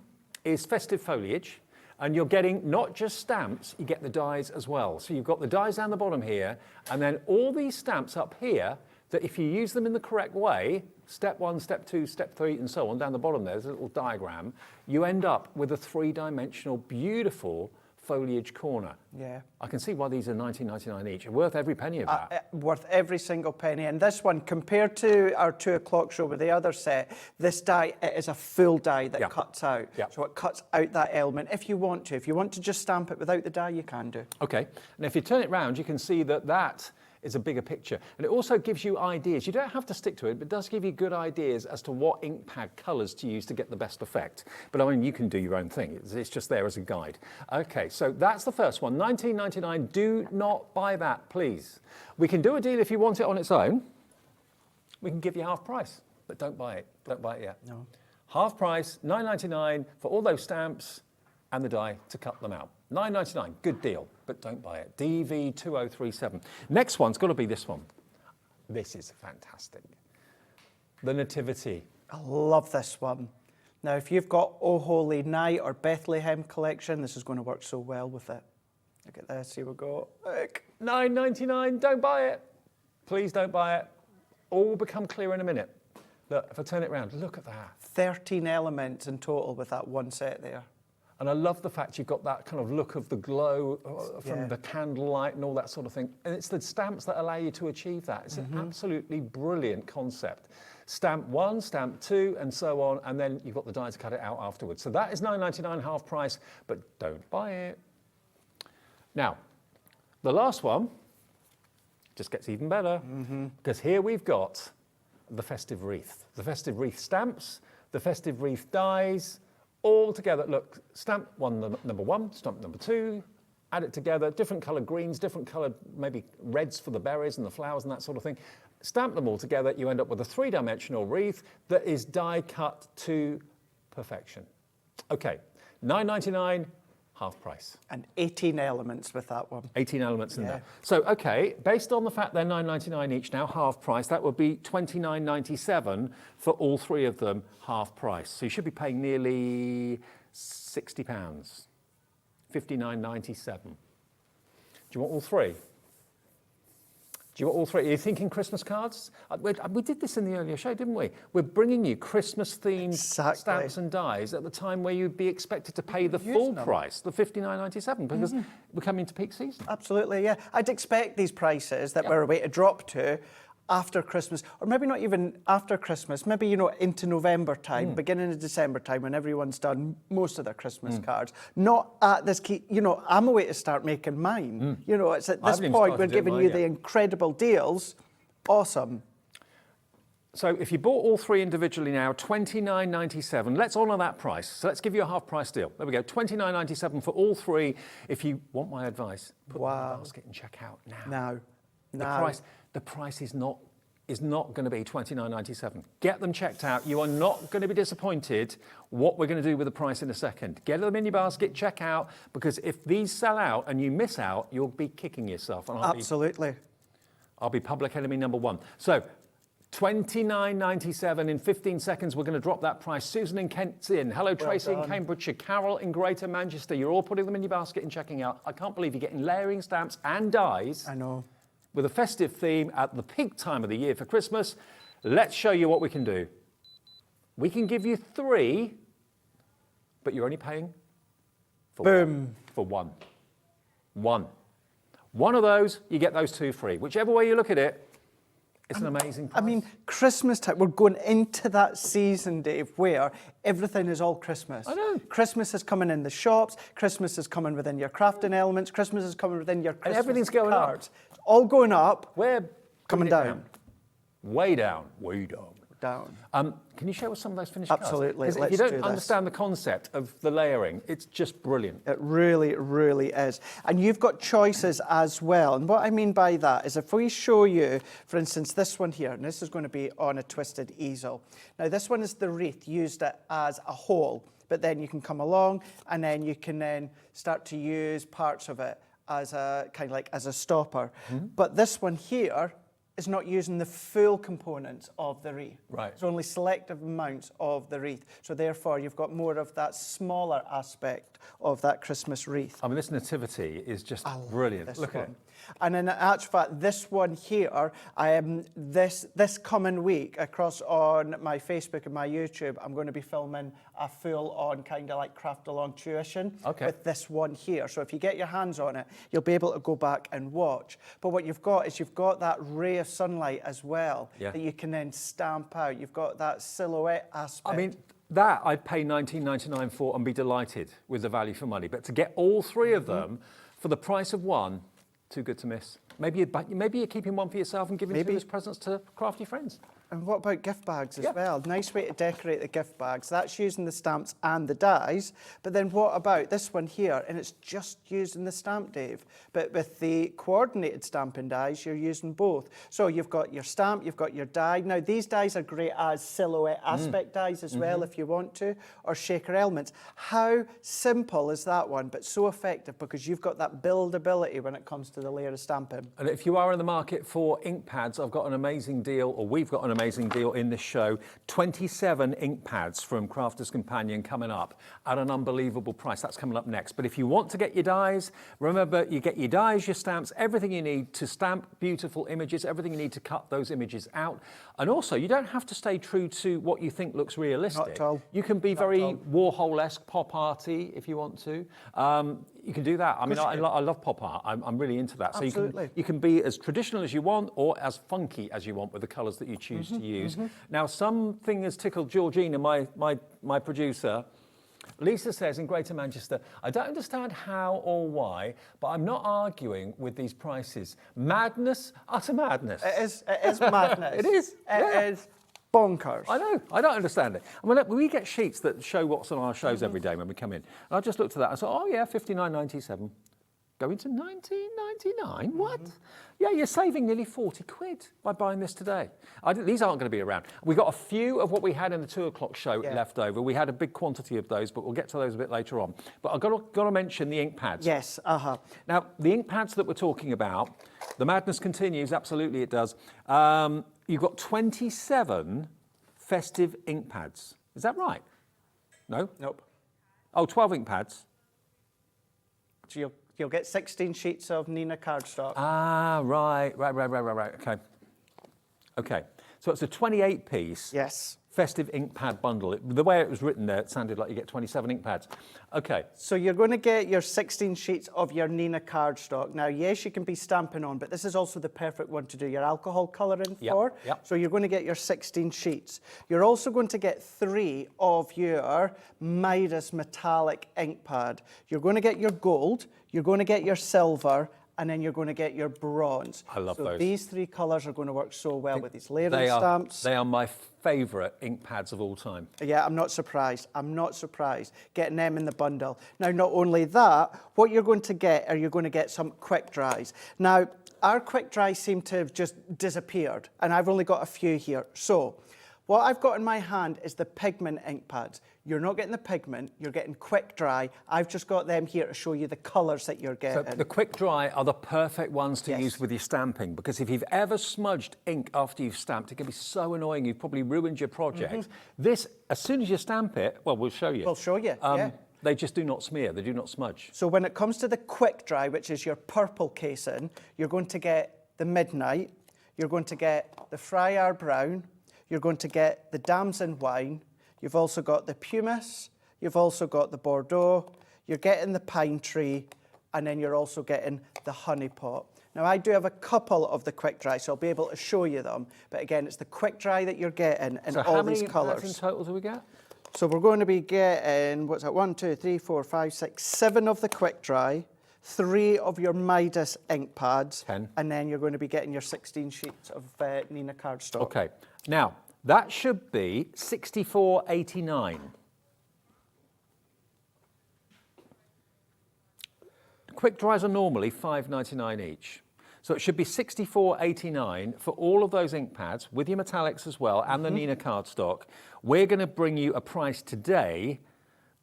Speaker 2: is festive foliage, and you're getting not just stamps, you get the dies as well. So you've got the dies down the bottom here, and then all these stamps up here that if you use them in the correct way, step 1, step 2, step 3, and so on, down the bottom there's a little diagram, you end up with a 3-dimensional, beautiful foliage corner.
Speaker 6: Yeah.
Speaker 2: I can see why these are $19.99 each. Worth every penny of that.
Speaker 6: Worth every single penny. And this one, compared to our 2 o'clock show with the other set, this die, it is a full die that cuts out. So it cuts out that element if you want to. If you want to just stamp it without the die, you can do.
Speaker 2: Okay, and if you turn it round, you can see that that is a bigger picture. And it also gives you ideas. You don't have to stick to it, but it does give you good ideas as to what ink pad colours to use to get the best effect. But I mean, you can do your own thing. It's just there as a guide. Okay, so that's the first one, $19.99. Do not buy that, please. We can do a deal if you want it on its own. We can give you half price, but don't buy it. Don't buy it yet.
Speaker 6: No.
Speaker 2: Half price, $9.99 for all those stamps and the die to cut them out. $9.99, good deal, but don't buy it. DV2037. Next one's got to be this one. This is fantastic. The Nativity.
Speaker 6: I love this one. Now, if you've got O Holy Night or Bethlehem collection, this is going to work so well with it. Look at this, here we go. Look.
Speaker 2: $9.99, don't buy it. Please don't buy it. All will become clear in a minute. Look, if I turn it around, look at that.
Speaker 6: 13 elements in total with that one set there.
Speaker 2: And I love the fact you've got that kind of look of the glow from the candlelight and all that sort of thing. And it's the stamps that allow you to achieve that. It's an absolutely brilliant concept. Stamp 1, stamp 2, and so on, and then you've got the die to cut it out afterwards. So that is $9.99 half price, but don't buy it. Now, the last one just gets even better, because here we've got the festive wreath. The festive wreath stamps, the festive wreath dies, all together. Look, stamp number 1, stamp number 2, add it together, different coloured greens, different coloured maybe reds for the berries and the flowers and that sort of thing. Stamp them all together, you end up with a 3-dimensional wreath that is die cut to perfection. Okay, $9.99, half price.
Speaker 6: And 18 elements with that one.
Speaker 2: 18 elements in there. So, okay, based on the fact they're $9.99 each now, half price, that would be $29.97 for all 3 of them, half price. So you should be paying nearly £60, $59.97. Do you want all 3? Do you want all 3? Are you thinking Christmas cards? We did this in the earlier show, didn't we? We're bringing you Christmas-themed stamps and dies at the time where you'd be expected to pay the full price, the $59.97, because we're coming into peak season.
Speaker 6: Absolutely, yeah. I'd expect these prices that we're about to drop to after Christmas, or maybe not even after Christmas, maybe, you know, into November time, beginning of December time, when everyone's done most of their Christmas cards. Not at this key, you know, I'm away to start making mine. You know, it's at this point we're giving you the incredible deals. Awesome.
Speaker 2: So if you bought all 3 individually now, $29.97. Let's honour that price. So let's give you a half price deal. There we go, $29.97 for all 3. If you want my advice, put them in the basket and check out now. The price is not going to be $29.97. Get them checked out. You are not going to be disappointed what we're going to do with the price in a second. Get them in your basket, check out, because if these sell out and you miss out, you'll be kicking yourself. And I'll be public enemy number 1. So $29.97 in 15 seconds. We're going to drop that price. Susan in Kent's in. Hello, Tracy in Cambridgeshire. Carol in Greater Manchester. You're all putting them in your basket and checking out. I can't believe you're getting layering stamps and dies.
Speaker 6: I know.
Speaker 2: With a festive theme at the peak time of the year for Christmas. Let's show you what we can do. We can give you 3, but you're only paying for one. One of those, you get those 2 free. Whichever way you look at it, it's an amazing price.
Speaker 6: I mean, Christmas time, we're going into that season, Dave, where everything is all Christmas.
Speaker 2: I know.
Speaker 6: Christmas is coming in the shops, Christmas is coming within your crafting elements, Christmas is coming within your Christmas
Speaker 2: and everything's going
Speaker 6: cards.
Speaker 2: up.
Speaker 6: All going up.
Speaker 2: We're
Speaker 6: coming down.
Speaker 2: Way down. Way down.
Speaker 6: down.
Speaker 2: Can you show us some of those finished cards?
Speaker 6: Absolutely,
Speaker 2: 'Cause if
Speaker 6: let's
Speaker 2: you don't
Speaker 6: do this.
Speaker 2: understand the concept of the layering, it's just brilliant.
Speaker 6: It really, really is. And you've got choices as well. And what I mean by that is if we show you, for instance, this one here, and this is going to be on a twisted easel. Now, this one is the wreath, used it as a whole, but then you can come along and then you can then start to use parts of it as a kind of like as a stopper. But this one here is not using the full components of the wreath.
Speaker 2: Right.
Speaker 6: It's only selective amounts of the wreath. So therefore, you've got more of that smaller aspect of that Christmas wreath.
Speaker 2: I mean, this nativity is just brilliant. Look at it.
Speaker 6: And in actual fact, this one here, this coming week across on my Facebook and my YouTube, I'm going to be filming a full-on kind of like craft along tuition with this one here. So if you get your hands on it, you'll be able to go back and watch. But what you've got is you've got that ray of sunlight as well that you can then stamp out. You've got that silhouette aspect.
Speaker 2: I mean, that I'd pay $19.99 for and be delighted with the value for money. But to get all three of them for the price of one, too good to miss. Maybe you're keeping one for yourself and giving two as presents to crafty friends.
Speaker 6: And what about gift bags as well? Nice way to decorate the gift bags. That's using the stamps and the dies. But then what about this one here? And it's just using the stamp, Dave. But with the coordinated stamping dies, you're using both. So you've got your stamp, you've got your die. Now, these dies are great as silhouette aspect dies as well, if you want to, or shaker elements. How simple is that one, but so effective because you've got that buildability when it comes to the layer of stamping.
Speaker 2: And if you are in the market for ink pads, I've got an amazing deal, or we've got an amazing deal in this show. 27 ink pads from Crafter's Companion coming up at an unbelievable price. That's coming up next. But if you want to get your dies, remember you get your dies, your stamps, everything you need to stamp beautiful images, everything you need to cut those images out. And also, you don't have to stay true to what you think looks realistic.
Speaker 6: Not at all.
Speaker 2: You can be very Warhol-esque, pop arty if you want to. You can do that. I mean, I love pop art. I'm really into that. So you can be as traditional as you want or as funky as you want with the colours that you choose to use. Now, something has tickled Georgina, my producer. Lisa says in Greater Manchester, I don't understand how or why, but I'm not arguing with these prices. Madness, utter madness.
Speaker 6: It is madness.
Speaker 2: It is.
Speaker 6: It is bonkers.
Speaker 2: I know. I don't understand it. I mean, we get sheets that show what's on our shows every day when we come in. And I just looked at that and thought, oh yeah, $59.97. Going to $19.99? What? Yeah, you're saving nearly 40 quid by buying this today. These aren't going to be around. We got a few of what we had in the 2 o'clock show left over. We had a big quantity of those, but we'll get to those a bit later on. But I've got to mention the ink pads.
Speaker 6: Yes,
Speaker 2: Now, the ink pads that we're talking about, the madness continues, absolutely it does. You've got 27 festive ink pads. Is that right? No?
Speaker 6: Nope.
Speaker 2: Oh, 12 ink pads.
Speaker 6: So you'll get 16 sheets of Nina cardstock.
Speaker 2: Ah, right. Okay. So it's a 28-piece festive ink pad bundle. The way it was written there, it sounded like you get 27 ink pads. Okay.
Speaker 6: So you're going to get your 16 sheets of your Nina cardstock. Now, yes, you can be stamping on, but this is also the perfect one to do your alcohol colouring for. So you're going to get your 16 sheets. You're also going to get 3 of your Midas metallic ink pad. You're going to get your gold, you're going to get your silver, and then you're going to get your bronze.
Speaker 2: I love those.
Speaker 6: These 3 colours are going to work so well with these layering stamps.
Speaker 2: They are my favourite ink pads of all time.
Speaker 6: Yeah, I'm not surprised. I'm not surprised getting them in the bundle. Now, not only that, what you're going to get are you're going to get some quick dries. Now, our quick dries seem to have just disappeared, and I've only got a few here. So, what I've got in my hand is the pigment ink pads. You're not getting the pigment, you're getting quick dry. I've just got them here to show you the colours that you're getting.
Speaker 2: So the quick dry are the perfect ones to use with your stamping, because if you've ever smudged ink after you've stamped, it can be so annoying, you've probably ruined your project. This, as soon as you stamp it, well, we'll show you.
Speaker 6: We'll show you,
Speaker 2: They just do not smear, they do not smudge.
Speaker 6: So when it comes to the quick dry, which is your purple casing, you're going to get the Midnight, you're going to get the Friar Brown, you're going to get the Damson Wine, you've also got the Pumice, you've also got the Bordeaux, you're getting the Pine Tree, and then you're also getting the Honey Pot. Now, I do have a couple of the quick dry, so I'll be able to show you them. But again, it's the quick dry that you're getting in all these colours. So how many
Speaker 2: in total do we get?
Speaker 6: So we're going to be getting, what's that, 1, 2, 3, 4, 5, 6, 7 of the quick dry, 3 of your Midas ink pads,
Speaker 2: 10.
Speaker 6: And then you're going to be getting your 16 sheets of Nina cardstock.
Speaker 2: Okay. Now, That should be $64.89. Quick dries are normally $5.99 each. So it should be $64.89 for all of those ink pads with your metallics as well and the Nina cardstock. We're going to bring you a price today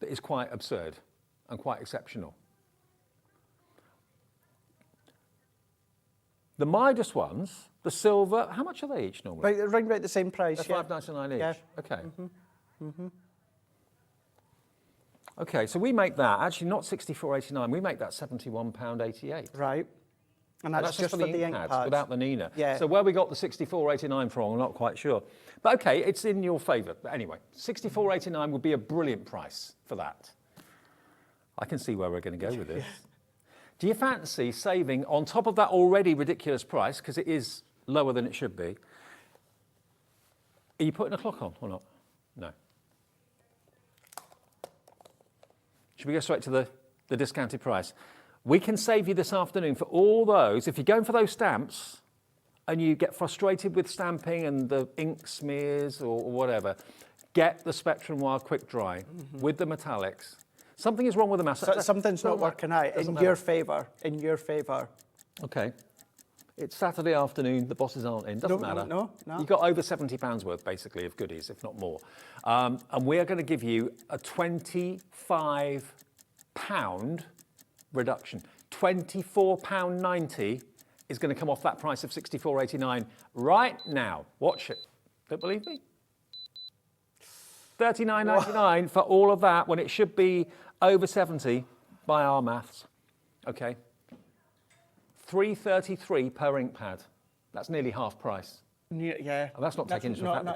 Speaker 2: that is quite absurd and quite exceptional. The Midas ones, the silver, how much are they each normally?
Speaker 6: Right about the same price.
Speaker 2: They're $5.99 each.
Speaker 6: Yeah.
Speaker 2: Okay. Okay, so we make that, actually not $64.89, we make that £71.88.
Speaker 6: Right. And
Speaker 2: And
Speaker 6: that's just for the ink pads.
Speaker 2: without the Nina.
Speaker 6: Yeah.
Speaker 2: So where we got the $64.89 from, I'm not quite sure. But okay, it's in your favour. But anyway, $64.89 would be a brilliant price for that. I can see where we're going to go with this. Do you fancy saving on top of that already ridiculous price, because it is lower than it should be? Are you putting a clock on or not? No. Should we go straight to the discounted price? We can save you this afternoon for all those. If you're going for those stamps and you get frustrated with stamping and the ink smears or whatever, get the Spectrum Wire Quick Dry with the metallics. Something is wrong with the mass.
Speaker 6: Something's not working out in your favour. In your favour.
Speaker 2: Okay. It's Saturday afternoon, the bosses aren't in, doesn't matter.
Speaker 6: No.
Speaker 2: You've got over £70 worth, basically, of goodies, if not more. And we're going to give you a £25 reduction. £24.90 is going to come off that price of $64.89 right now. Watch it. Don't believe me? $39.99 for all of that when it should be over 70 by our maths. Okay. $3.33 per ink pad. That's nearly half price.
Speaker 6: Yeah.
Speaker 2: And that's not taking into account the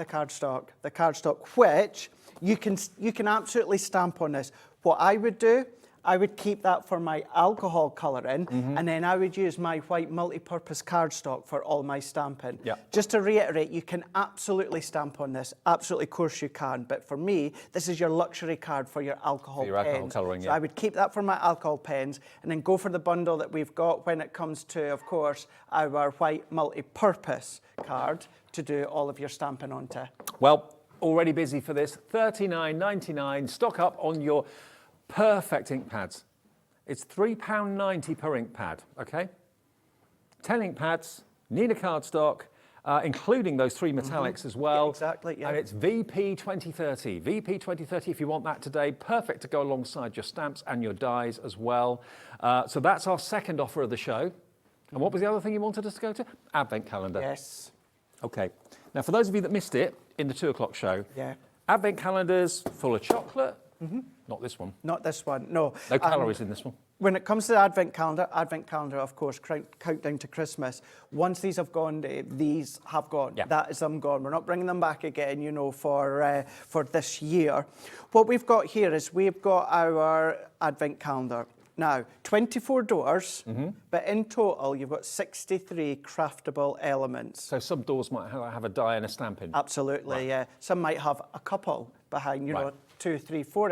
Speaker 2: cardstock.
Speaker 6: The cardstock, which you can absolutely stamp on this. What I would do, I would keep that for my alcohol colouring, and then I would use my white multi-purpose cardstock for all my stamping.
Speaker 2: Yeah.
Speaker 6: Just to reiterate, you can absolutely stamp on this. Absolutely, of course you can. But for me, this is your luxury card for your alcohol
Speaker 2: For your
Speaker 6: pens.
Speaker 2: alcohol colouring,
Speaker 6: so
Speaker 2: yeah.
Speaker 6: I would keep that for my alcohol pens, and then go for the bundle that we've got when it comes to, of course, our white multi-purpose card to do all of your stamping onto.
Speaker 2: Well, already busy for this. $39.99. Stock up on your perfect ink pads. It's £3.90 per ink pad, okay? 10 ink pads, Nina cardstock, including those 3 metallics as well.
Speaker 6: Yeah, exactly, yeah.
Speaker 2: And it's VP 2030. VP 2030, if you want that today, perfect to go alongside your stamps and your dies as well. So that's our second offer of the show. And what was the other thing you wanted us to go to? Advent calendar.
Speaker 6: Yes.
Speaker 2: Okay. Now, for those of you that missed it in the 2 o'clock show,
Speaker 6: Yeah.
Speaker 2: Advent calendars full of chocolate. Not this one.
Speaker 6: Not this one, no.
Speaker 2: No calories in this one.
Speaker 6: When it comes to the Advent calendar, of course, countdown to Christmas. Once these have gone, these have gone.
Speaker 2: Yeah.
Speaker 6: That is them gone. We're not bringing them back again, for this year. What we've got here is we've got our Advent calendar. Now, 24 doors, but in total, you've got 63 craftable elements.
Speaker 2: So some doors might have a die and a stamp in.
Speaker 6: Absolutely,
Speaker 2: Right.
Speaker 6: yeah. Some might have a couple behind, you know,
Speaker 2: Right.
Speaker 6: 2, 3, 4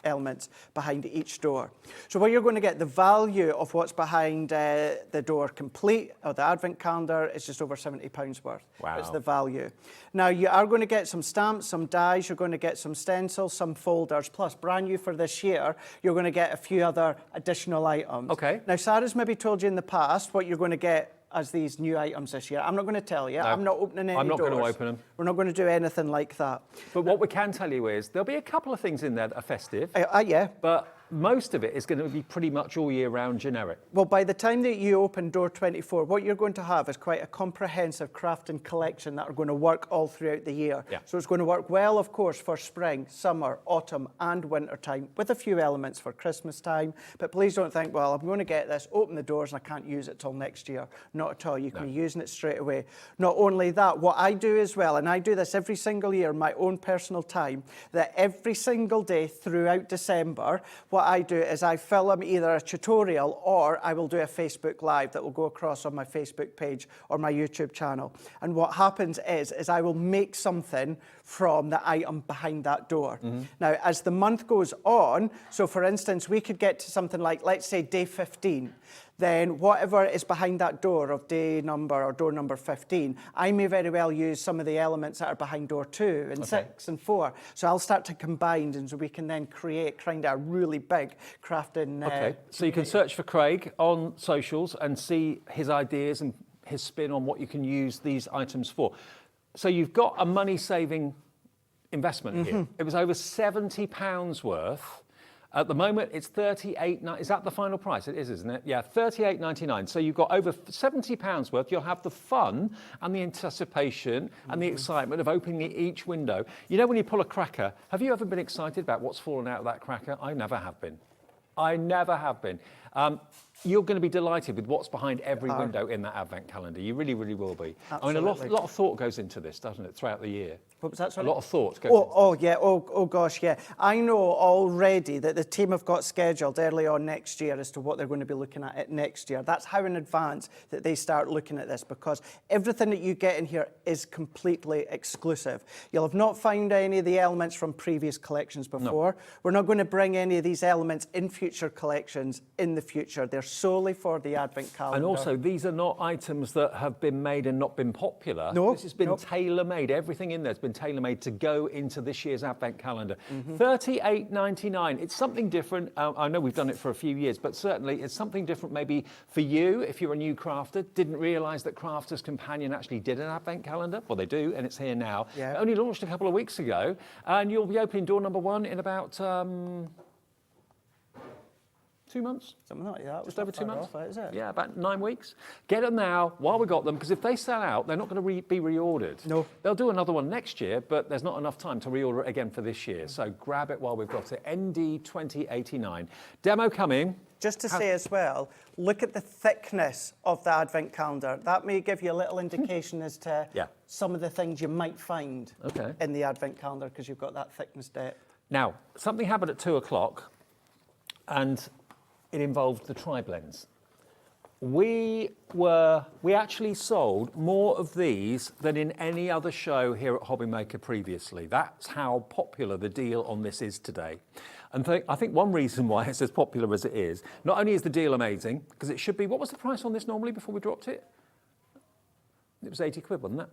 Speaker 6: elements behind each door. So what you're going to get, the value of what's behind the door complete, or the Advent calendar, is just over £70 worth.
Speaker 2: Wow.
Speaker 6: It's the value. Now, you are going to get some stamps, some dies, you're going to get some stencils, some folders, plus brand new for this year, you're going to get a few other additional items.
Speaker 2: Okay.
Speaker 6: Now, Sarah's maybe told you in the past what you're going to get as these new items this year. I'm not going to tell you.
Speaker 2: No.
Speaker 6: I'm not opening any
Speaker 2: I'm not
Speaker 6: doors.
Speaker 2: going to open them.
Speaker 6: We're not going to do anything like that.
Speaker 2: But what we can tell you is there'll be a couple of things in there that are festive,
Speaker 6: Yeah.
Speaker 2: but most of it is going to be pretty much all year round generic.
Speaker 6: Well, by the time that you open door 24, what you're going to have is quite a comprehensive crafting collection that are going to work all throughout the year.
Speaker 2: Yeah.
Speaker 6: So it's going to work well, of course, for spring, summer, autumn and winter time, with a few elements for Christmas time. But please don't think, well, I'm going to get this, open the doors and I can't use it till next year. Not at all. You can be using it straight away. Not only that, what I do as well, and I do this every single year in my own personal time, that every single day throughout December, what what I do is I film either a tutorial or I will do a Facebook Live that will go across on my Facebook page or my YouTube channel. And what happens is I will make something from the item behind that door. Now, as the month goes on, so for instance, we could get to something like, let's say, day 15. Then whatever is behind that door of day number or door number 15, I may very well use some of the elements that are behind door 2 and 6 and 4. So I'll start to combine, and so we can then create kind of a really big crafting.
Speaker 2: Okay, so you can search for Craig on socials and see his ideas and his spin on what you can use these items for. So you've got a money-saving investment here. It was over £70 worth. At the moment, it's £38.99. Is that the final price? It is, isn't it? Yeah, £38.99. So you've got over £70 worth. You'll have the fun and the anticipation and the excitement of opening each window. You know, when you pull a cracker, have you ever been excited about what's fallen out of that cracker? I never have been. I never have been. You're going to be delighted with what's behind every window in that advent calendar. You really, really will be.
Speaker 6: Absolutely.
Speaker 2: I mean, a lot of thought goes into this, doesn't it, throughout the year?
Speaker 6: What was that, sorry?
Speaker 2: A lot of thought goes into
Speaker 6: yeah. Oh, gosh, yeah. I know already that the team have got scheduled early on next year as to what they're going to be looking at next year. That's how in advance that they start looking at this, because everything that you get in here is completely exclusive. You'll have not found any of the elements from previous collections before. No. We're not going to bring any of these elements in future collections in the future. They're solely for the Advent calendar.
Speaker 2: And also, these are not items that have been made and not been popular.
Speaker 6: No.
Speaker 2: This has been tailor-made. Everything in there has been tailor-made to go into this year's Advent calendar. £38.99. It's something different. I know we've done it for a few years, but certainly it's something different maybe for you if you're a new crafter. Didn't realise that Crafter's Companion actually did an Advent calendar. Well, they do, and it's here now.
Speaker 6: Yeah.
Speaker 2: It only launched a couple of weeks ago, and you'll be opening door number 1 in about 2 months?
Speaker 6: Something like that.
Speaker 2: Just over 2 months?
Speaker 6: Off, is it?
Speaker 2: Yeah, about 9 weeks. Get them now while we've got them, because if they sell out, they're not going to be reordered.
Speaker 6: No.
Speaker 2: They'll do another one next year, but there's not enough time to reorder it again for this year. So grab it while we've got it. ND 2089. Demo coming.
Speaker 6: Just to say as well, look at the thickness of the Advent calendar. That may give you a little indication as to some of the things you might find in the Advent calendar, because you've got that thickness depth.
Speaker 2: Now, something happened at 2 o'clock, and it involved the tri-blends. We actually sold more of these than in any other show here at HobbyMaker previously. That's how popular the deal on this is today. And I think one reason why it's as popular as it is, not only is the deal amazing, because it should be, what was the price on this normally before we dropped it? It was 80 quid, wasn't it?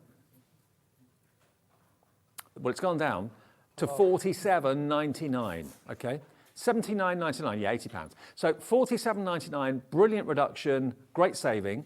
Speaker 2: Well, it's gone down to £47.99, okay? £79.99, yeah, £80. So £47.99, brilliant reduction, great saving.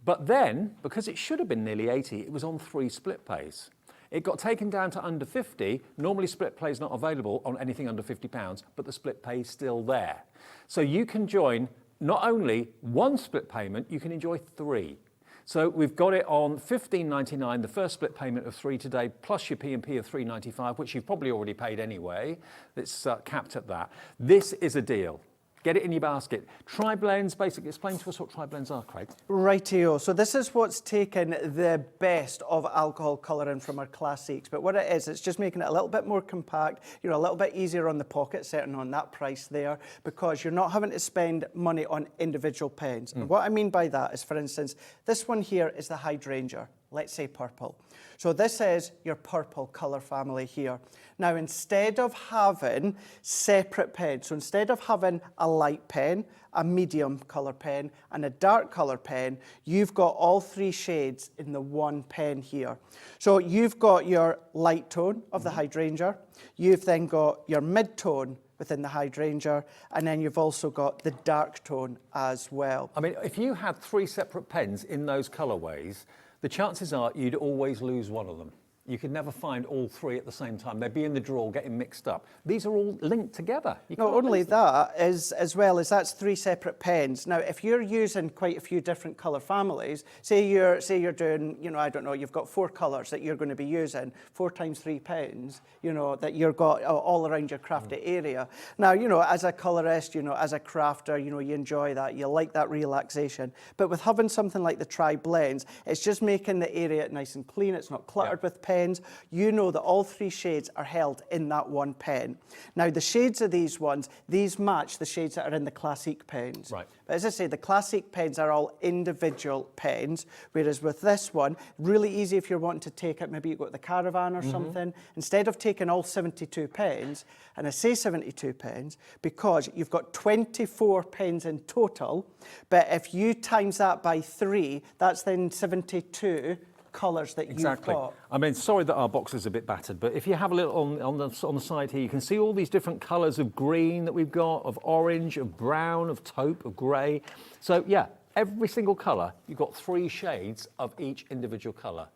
Speaker 2: But then, because it should have been nearly 80, it was on 3 split pays. It got taken down to under 50. Normally split pay is not available on anything under £50, but the split pay is still there. So you can join not only 1 split payment, you can enjoy 3. So we've got it on £15.99, the first split payment of 3 today, plus your P&P of £3.95, which you've probably already paid anyway. It's capped at that. This is a deal. Get it in your basket. Tri-blends, basically, explain to us what tri-blends are, Craig.
Speaker 6: Rightio. So this is what's taken the best of alcohol colouring from our classics. But what it is, it's just making it a little bit more compact, a little bit easier on the pocket, certainly on that price there, because you're not having to spend money on individual pens. And what I mean by that is, for instance, this one here is the hydrangea. Let's say purple. So this is your purple colour family here. Now, instead of having separate pens, so instead of having a light pen, a medium colour pen, and a dark colour pen, you've got all 3 shades in the one pen here. So you've got your light tone of the hydrangea, you've then got your mid-tone within the hydrangea, and then you've also got the dark tone as well.
Speaker 2: I mean, if you had 3 separate pens in those colourways, the chances are you'd always lose one of them. You could never find all 3 at the same time. They'd be in the drawer getting mixed up. These are all linked together.
Speaker 6: Not only that, as well as that's 3 separate pens. Now, if you're using quite a few different colour families, say you're doing, I don't know, you've got 4 colours that you're going to be using, 4 times 3 pens, that you've got all around your crafty area. Now, as a colourist, as a crafter, you enjoy that, you like that relaxation. But with having something like the tri-blends, it's just making the area nice and clean. It's not cluttered with pens. pens, you know that all 3 shades are held in that one pen. Now, the shades of these ones, these match the shades that are in the Classique pens.
Speaker 2: Right.
Speaker 6: But as I say, the Classique pens are all individual pens, whereas with this one, really easy if you're wanting to take it, maybe you've got the Caravan or something, instead of taking all 72 pens, and I say 72 pens because you've got 24 pens in total, but if you times that by 3, that's then 72 colours that you've got.
Speaker 2: I mean, sorry that our box is a bit battered, but if you have a little on the side here, you can see all these different colours of green that we've got, of orange, of brown, of taupe, of grey. So yeah, every single colour, you've got 3 shades of each individual colour.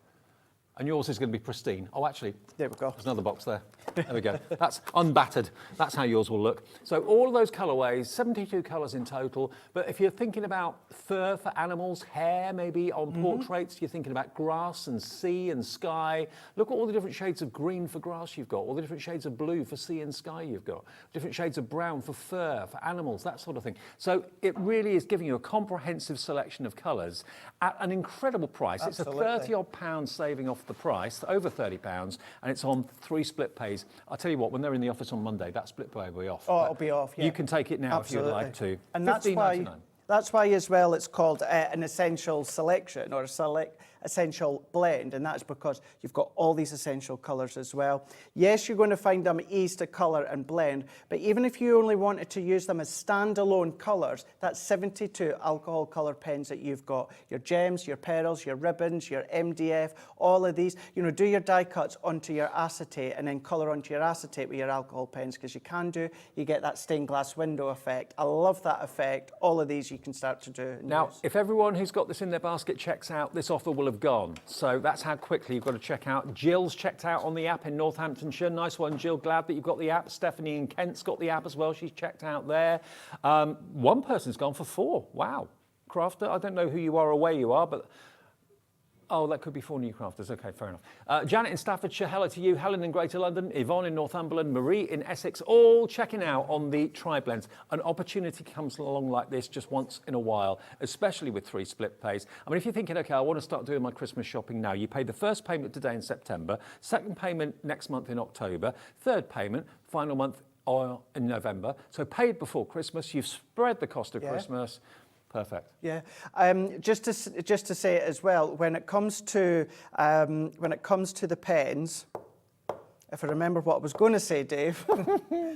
Speaker 2: And yours is going to be pristine. Oh, actually,
Speaker 6: there we go.
Speaker 2: There's another box there. There we go. That's unbattered. That's how yours will look. So all of those colourways, 72 colours in total. But if you're thinking about fur for animals, hair maybe on portraits, you're thinking about grass and sea and sky. Look at all the different shades of green for grass you've got, all the different shades of blue for sea and sky you've got, different shades of brown for fur, for animals, that sort of thing. So it really is giving you a comprehensive selection of colours at an incredible price.
Speaker 6: Absolutely.
Speaker 2: It's a 30-odd pound saving off the price, over £30, and it's on 3 split pays. I'll tell you what, when they're in the office on Monday, that split pay will be off.
Speaker 6: Oh, it'll be off, yeah.
Speaker 2: You can take it now
Speaker 6: Absolutely.
Speaker 2: if you'd like to.
Speaker 6: And that's why as well it's called an essential selection or essential blend, and that's because you've got all these essential colours as well. Yes, you're going to find them easy to colour and blend, but even if you only wanted to use them as standalone colours, that's 72 alcohol colour pens that you've got. Your gems, your pearls, your ribbons, your MDF, all of these. You know, do your die cuts onto your acetate and then colour onto your acetate with your alcohol pens, because you get that stained glass window effect. I love that effect. All of these you can start to do.
Speaker 2: Now, if everyone who's got this in their basket checks out, this offer will have gone. So that's how quickly you've got to check out. Jill's checked out on the app in Northamptonshire. Nice one, Jill. Glad that you've got the app. Stephanie in Kent's got the app as well. She's checked out there. One person's gone for 4. Wow. Crafter, I don't know who you are or where you are, but... Oh, that could be 4 new crafters. OK, fair enough. Janet in Staffordshire, hello to you. Helen in Greater London, Yvonne in Northumberland, Marie in Essex, all checking out on the tri-blends. An opportunity comes along like this just once in a while, especially with 3 split pays. I mean, if you're thinking, OK, I want to start doing my Christmas shopping now, you pay the first payment today in September, second payment next month in October, third payment, final month in November. So paid before Christmas, you've spread the cost of Christmas. Perfect.
Speaker 6: Yeah, just to say it as well, when it comes to the pens, if I remember what I was going to say, Dave,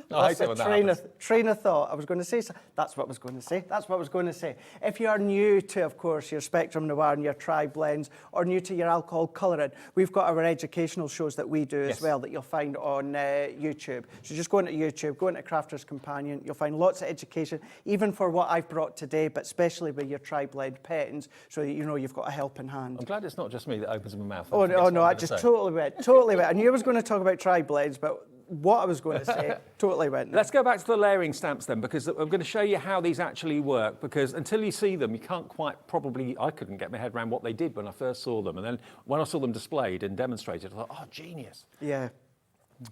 Speaker 6: that's a train of thought. I was going to say, that's what I was going to say. That's what I was going to say. If you are new to, of course, your Spectrum Noir and your tri-blends, or new to your alcohol colouring, we've got our educational shows that we do as well that you'll find on YouTube. So just go into YouTube, go into Crafter's Companion, you'll find lots of education, even for what I've brought today, but especially with your tri-blend pens, so that you know you've got a helping hand.
Speaker 2: I'm glad it's not just me that opens my mouth.
Speaker 6: Oh no, I just totally went. I knew I was going to talk about tri-blends, but what I was going to say totally went.
Speaker 2: Let's go back to the layering stamps then, because I'm going to show you how these actually work, because until you see them, you can't quite I couldn't get my head around what they did when I first saw them. And then when I saw them displayed and demonstrated, I thought, oh, genius.
Speaker 6: Yeah.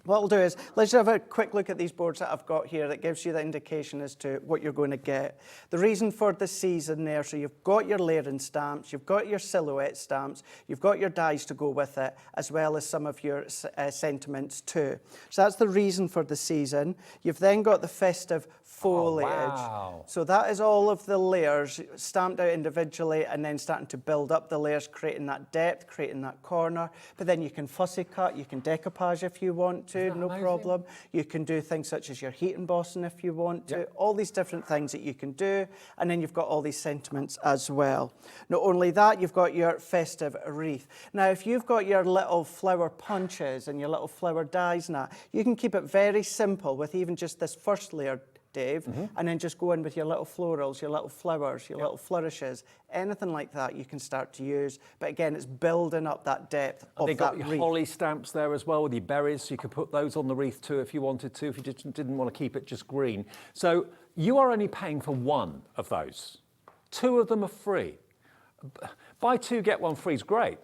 Speaker 6: What we'll do is, let's have a quick look at these boards that I've got here that gives you the indication as to what you're going to get. The reason for the season there, so you've got your layering stamps, you've got your silhouette stamps, you've got your dies to go with it, as well as some of your sentiments too. So that's the reason for the season. You've then got the festive foliage.
Speaker 2: Oh, wow.
Speaker 6: So that is all of the layers stamped out individually and then starting to build up the layers, creating that depth, creating that corner. But then you can fussy cut, you can decoupage if you want to, no problem. You can do things such as your heat embossing if you want to. All these different things that you can do. And then you've got all these sentiments as well. Not only that, you've got your festive wreath. Now, if you've got your little flower punches and your little flower dies and that, you can keep it very simple with even just this first layer, Dave, and then just go in with your little florals, your little flowers, your little flourishes, anything like that you can start to use. But again, it's building up that depth of that wreath.
Speaker 2: They've got your holly stamps there as well with your berries, so you could put those on the wreath too if you wanted to, if you didn't want to keep it just green. So you are only paying for 1 of those. 2 of them are free. Buy 2, get 1 free is great.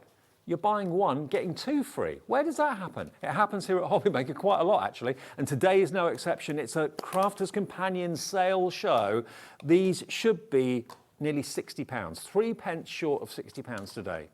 Speaker 2: You're buying 1, getting 2 free. Where does that happen? It happens here at HobbyMaker quite a lot, actually. And today is no exception. It's a Crafter's Companion sale show. These should be nearly £60. 3 pence short of £60 today.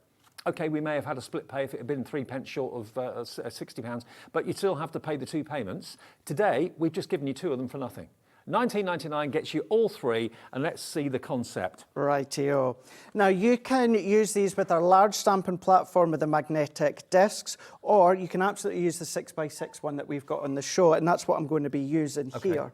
Speaker 2: Okay, we may have had a split pay if it had been 3 pence short of £60, but you'd still have to pay the 2 payments. Today, we've just given you 2 of them for nothing. $19.99 gets you all 3, and let's see the concept.
Speaker 6: Rightio. Now you can use these with our large stamping platform with the magnetic discs, or you can absolutely use the 6x6 one that we've got on the show, and that's what I'm going to be using here.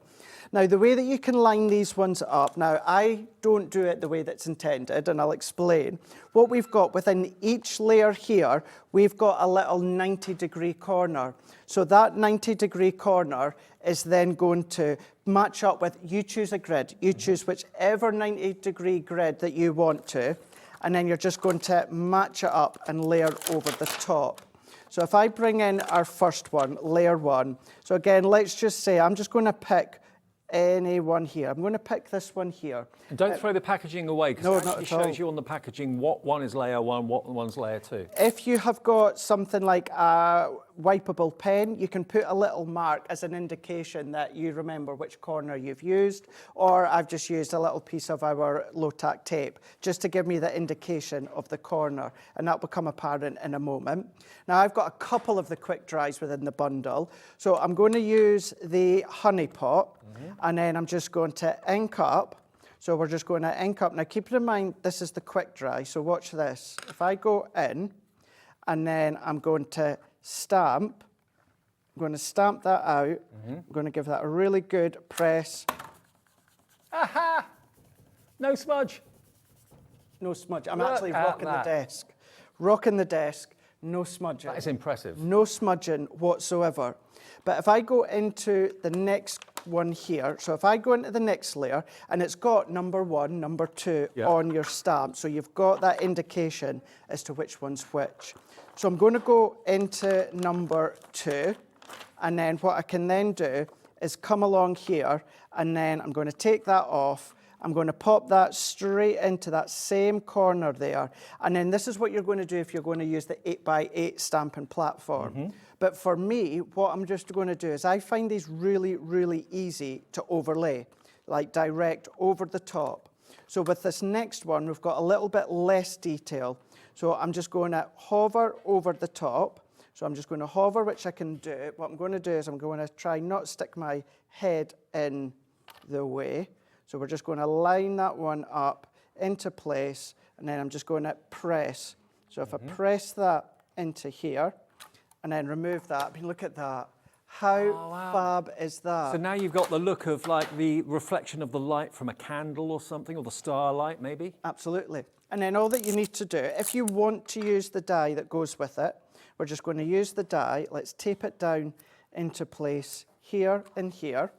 Speaker 6: Now the way that you can line these ones up, now I don't do it the way that's intended, and I'll explain. What we've got within each layer here, we've got a little 90-degree corner. So that 90-degree corner is then going to match up with, you choose a grid, you choose whichever 90-degree grid that you want to, and then you're just going to match it up and layer over the top. So if I bring in our first one, layer 1, so again, let's just say I'm just going to pick any one here. I'm going to pick this one here.
Speaker 2: And don't throw the packaging away, because
Speaker 6: No,
Speaker 2: it
Speaker 6: not
Speaker 2: actually
Speaker 6: at
Speaker 2: shows you on the packaging what one is layer 1, what one's layer 2.
Speaker 6: If you have got something like a wipeable pen, you can put a little mark as an indication that you remember which corner you've used, or I've just used a little piece of our low-tack tape just to give me the indication of the corner, and that will become apparent in a moment. Now I've got a couple of the quick dries within the bundle, so I'm going to use the honey pot, and then I'm just going to ink up. So we're just going to ink up. Now keep in mind, this is the quick dry, so watch this. If I go in, and then I'm going to stamp, I'm going to stamp that out. I'm going to give that a really good press.
Speaker 2: Aha! No smudge.
Speaker 6: No smudge. I'm
Speaker 2: Look
Speaker 6: actually
Speaker 2: at
Speaker 6: rocking
Speaker 2: that.
Speaker 6: the desk. Rocking the desk, no smudging.
Speaker 2: That is impressive.
Speaker 6: No smudging whatsoever. But if I go into the next one here, so if I go into the next layer, and it's got number 1, number 2 on your stamp, so you've got that indication as to which one's which. So I'm going to go into number 2, and then what I can then do is come along here, and then I'm going to take that off. I'm going to pop that straight into that same corner there. And then this is what you're going to do if you're going to use the 8x8 stamping platform. But for me, what I'm just going to do is I find these really, really easy to overlay, like direct over the top. So with this next one, we've got a little bit less detail. So I'm just going to hover over the top. So I'm just going to hover, which I can do. What I'm going to do is I'm going to try not stick my head in the way. So we're just going to line that one up into place, and then I'm just going to press. So if I press that into here, and then remove that, I mean, look at that. How fab is that?
Speaker 2: So now you've got the look of like the reflection of the light from a candle or something, or the starlight maybe?
Speaker 6: Absolutely. And then all that you need to do, if you want to use the die that goes with it, we're just going to use the die. Let's tape it down into place here and here.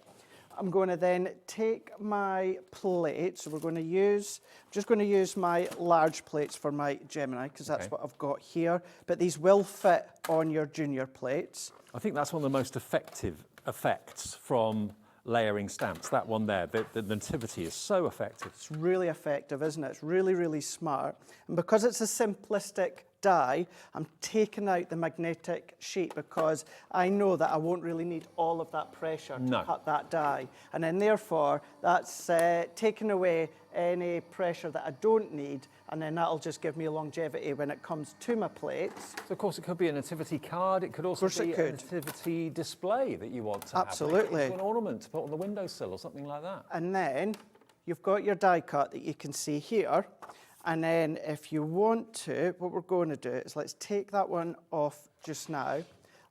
Speaker 6: I'm going to then take my plate, so we're going to use, I'm just going to use my large plates for my Gemini, because that's what I've got here, but these will fit on your junior plates.
Speaker 2: I think that's one of the most effective effects from layering stamps, that one there. The nativity is so effective.
Speaker 6: It's really effective, isn't it? It's really, really smart. And because it's a simplistic die, I'm taking out the magnetic sheet because I know that I won't really need all of that pressure to cut that die. And then therefore, that's taking away any pressure that I don't need, and then that'll just give me longevity when it comes to my plates.
Speaker 2: So of course it could be a nativity card, it could also be a nativity display that you want to have.
Speaker 6: Absolutely.
Speaker 2: An ornament to put on the windowsill or something like that.
Speaker 6: And then you've got your die cut that you can see here. And then if you want to, what we're going to do is let's take that one off just now.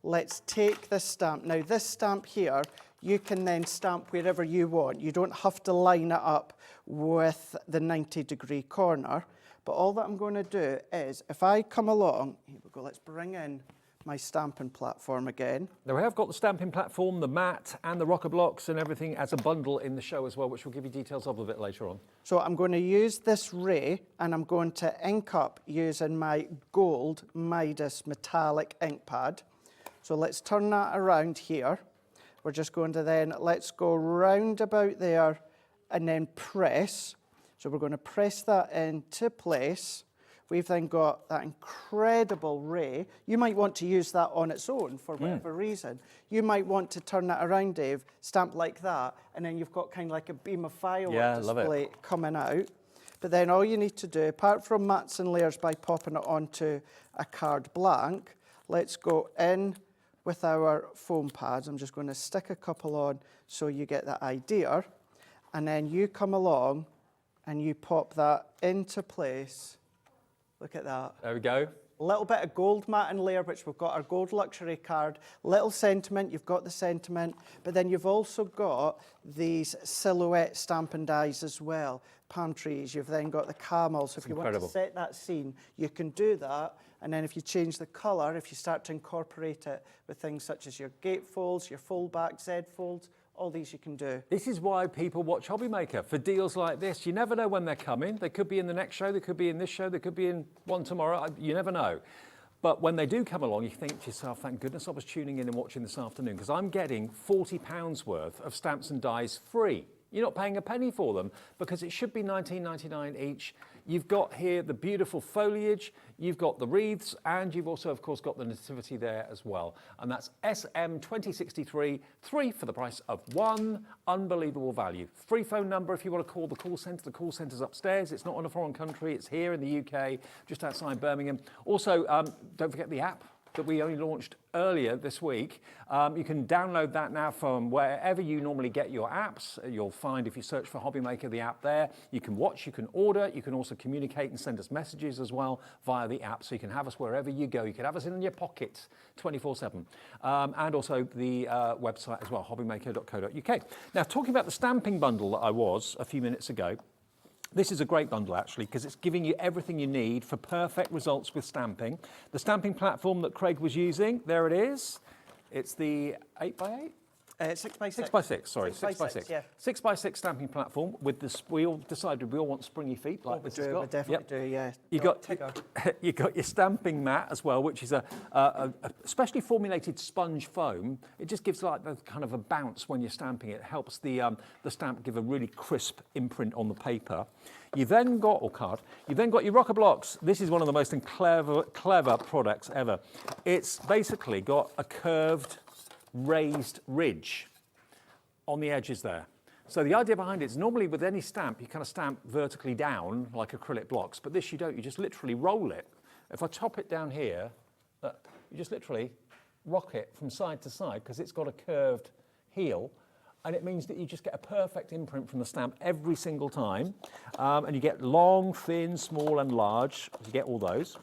Speaker 6: Let's take this stamp. Now this stamp here, you can then stamp wherever you want. You don't have to line it up with the 90-degree corner. But all that I'm going to do is, if I come along, here we go, let's bring in my stamping platform again.
Speaker 2: Now we have got the stamping platform, the mat and the rocker blocks and everything as a bundle in the show as well, which we'll give you details of a bit later on.
Speaker 6: So I'm going to use this ray, and I'm going to ink up using my gold Midas metallic ink pad. So let's turn that around here. We're just going to then, let's go round about there and then press. So we're going to press that into place. We've then got that incredible ray. You might want to use that on its own for whatever reason. You might want to turn that around, Dave, stamp like that, and then you've got kind of like a beam of firework display coming out. But then all you need to do, apart from mats and layers by popping it onto a card blank, let's go in with our foam pads. I'm just going to stick a couple on so you get the idea. And then you come along and you pop that into place. Look at that.
Speaker 2: There we go.
Speaker 6: A little bit of gold matte layer, which we've got our gold luxury card. Little sentiment, you've got the sentiment, but then you've also got these silhouette stamping dies as well. Palm trees, you've then got the camels. If you want to set that scene, you can do that. And then if you change the colour, if you start to incorporate it with things such as your gatefolds, your fold back, Z folds, all these you can do.
Speaker 2: This is why people watch HobbyMaker, for deals like this. You never know when they're coming. They could be in the next show, they could be in this show, they could be in one tomorrow. You never know. But when they do come along, you think to yourself, thank goodness I was tuning in and watching this afternoon, because I'm getting £40 worth of stamps and dies free. You're not paying a penny for them because it should be $19.99 each. You've got here the beautiful foliage, you've got the wreaths, and you've also, of course, got the nativity there as well. And that's SM2063, 3 for the price of 1. Unbelievable value. Free phone number if you want to call the call centre. The call centre's upstairs. It's not in a foreign country. It's here in the UK, just outside Birmingham. Also, don't forget the app that we only launched earlier this week. You can download that now from wherever you normally get your apps. You'll find, if you search for HobbyMaker, the app there. You can watch, you can order, you can also communicate and send us messages as well via the app, so you can have us wherever you go. You can have us in your pocket 24/7. And also the website as well, hobbymaker.co.uk. Now, talking about the stamping bundle that I was a few minutes ago, this is a great bundle, actually, because it's giving you everything you need for perfect results with stamping. The stamping platform that Craig was using, there it is. It's the 8x8?
Speaker 6: 6x6.
Speaker 2: 6x6, sorry, 6x6.
Speaker 6: Yeah.
Speaker 2: 6x6 stamping platform with this. We all decided we all want springy feet like this.
Speaker 6: We definitely do, yeah.
Speaker 2: You got your stamping mat as well, which is a specially formulated sponge foam. It just gives like the kind of a bounce when you're stamping it. It helps the stamp give a really crisp imprint on the paper. You then got, or card, you then got your rocker blocks. This is one of the most clever products ever. It's basically got a curved raised ridge on the edges there. So the idea behind it is normally with any stamp, you kind of stamp vertically down like acrylic blocks, but this you don't, you just literally roll it. If I top it down here, you just literally rock it from side to side because it's got a curved heel, and it means that you just get a perfect imprint from the stamp every single time. And you get long, thin, small and large, you get all those.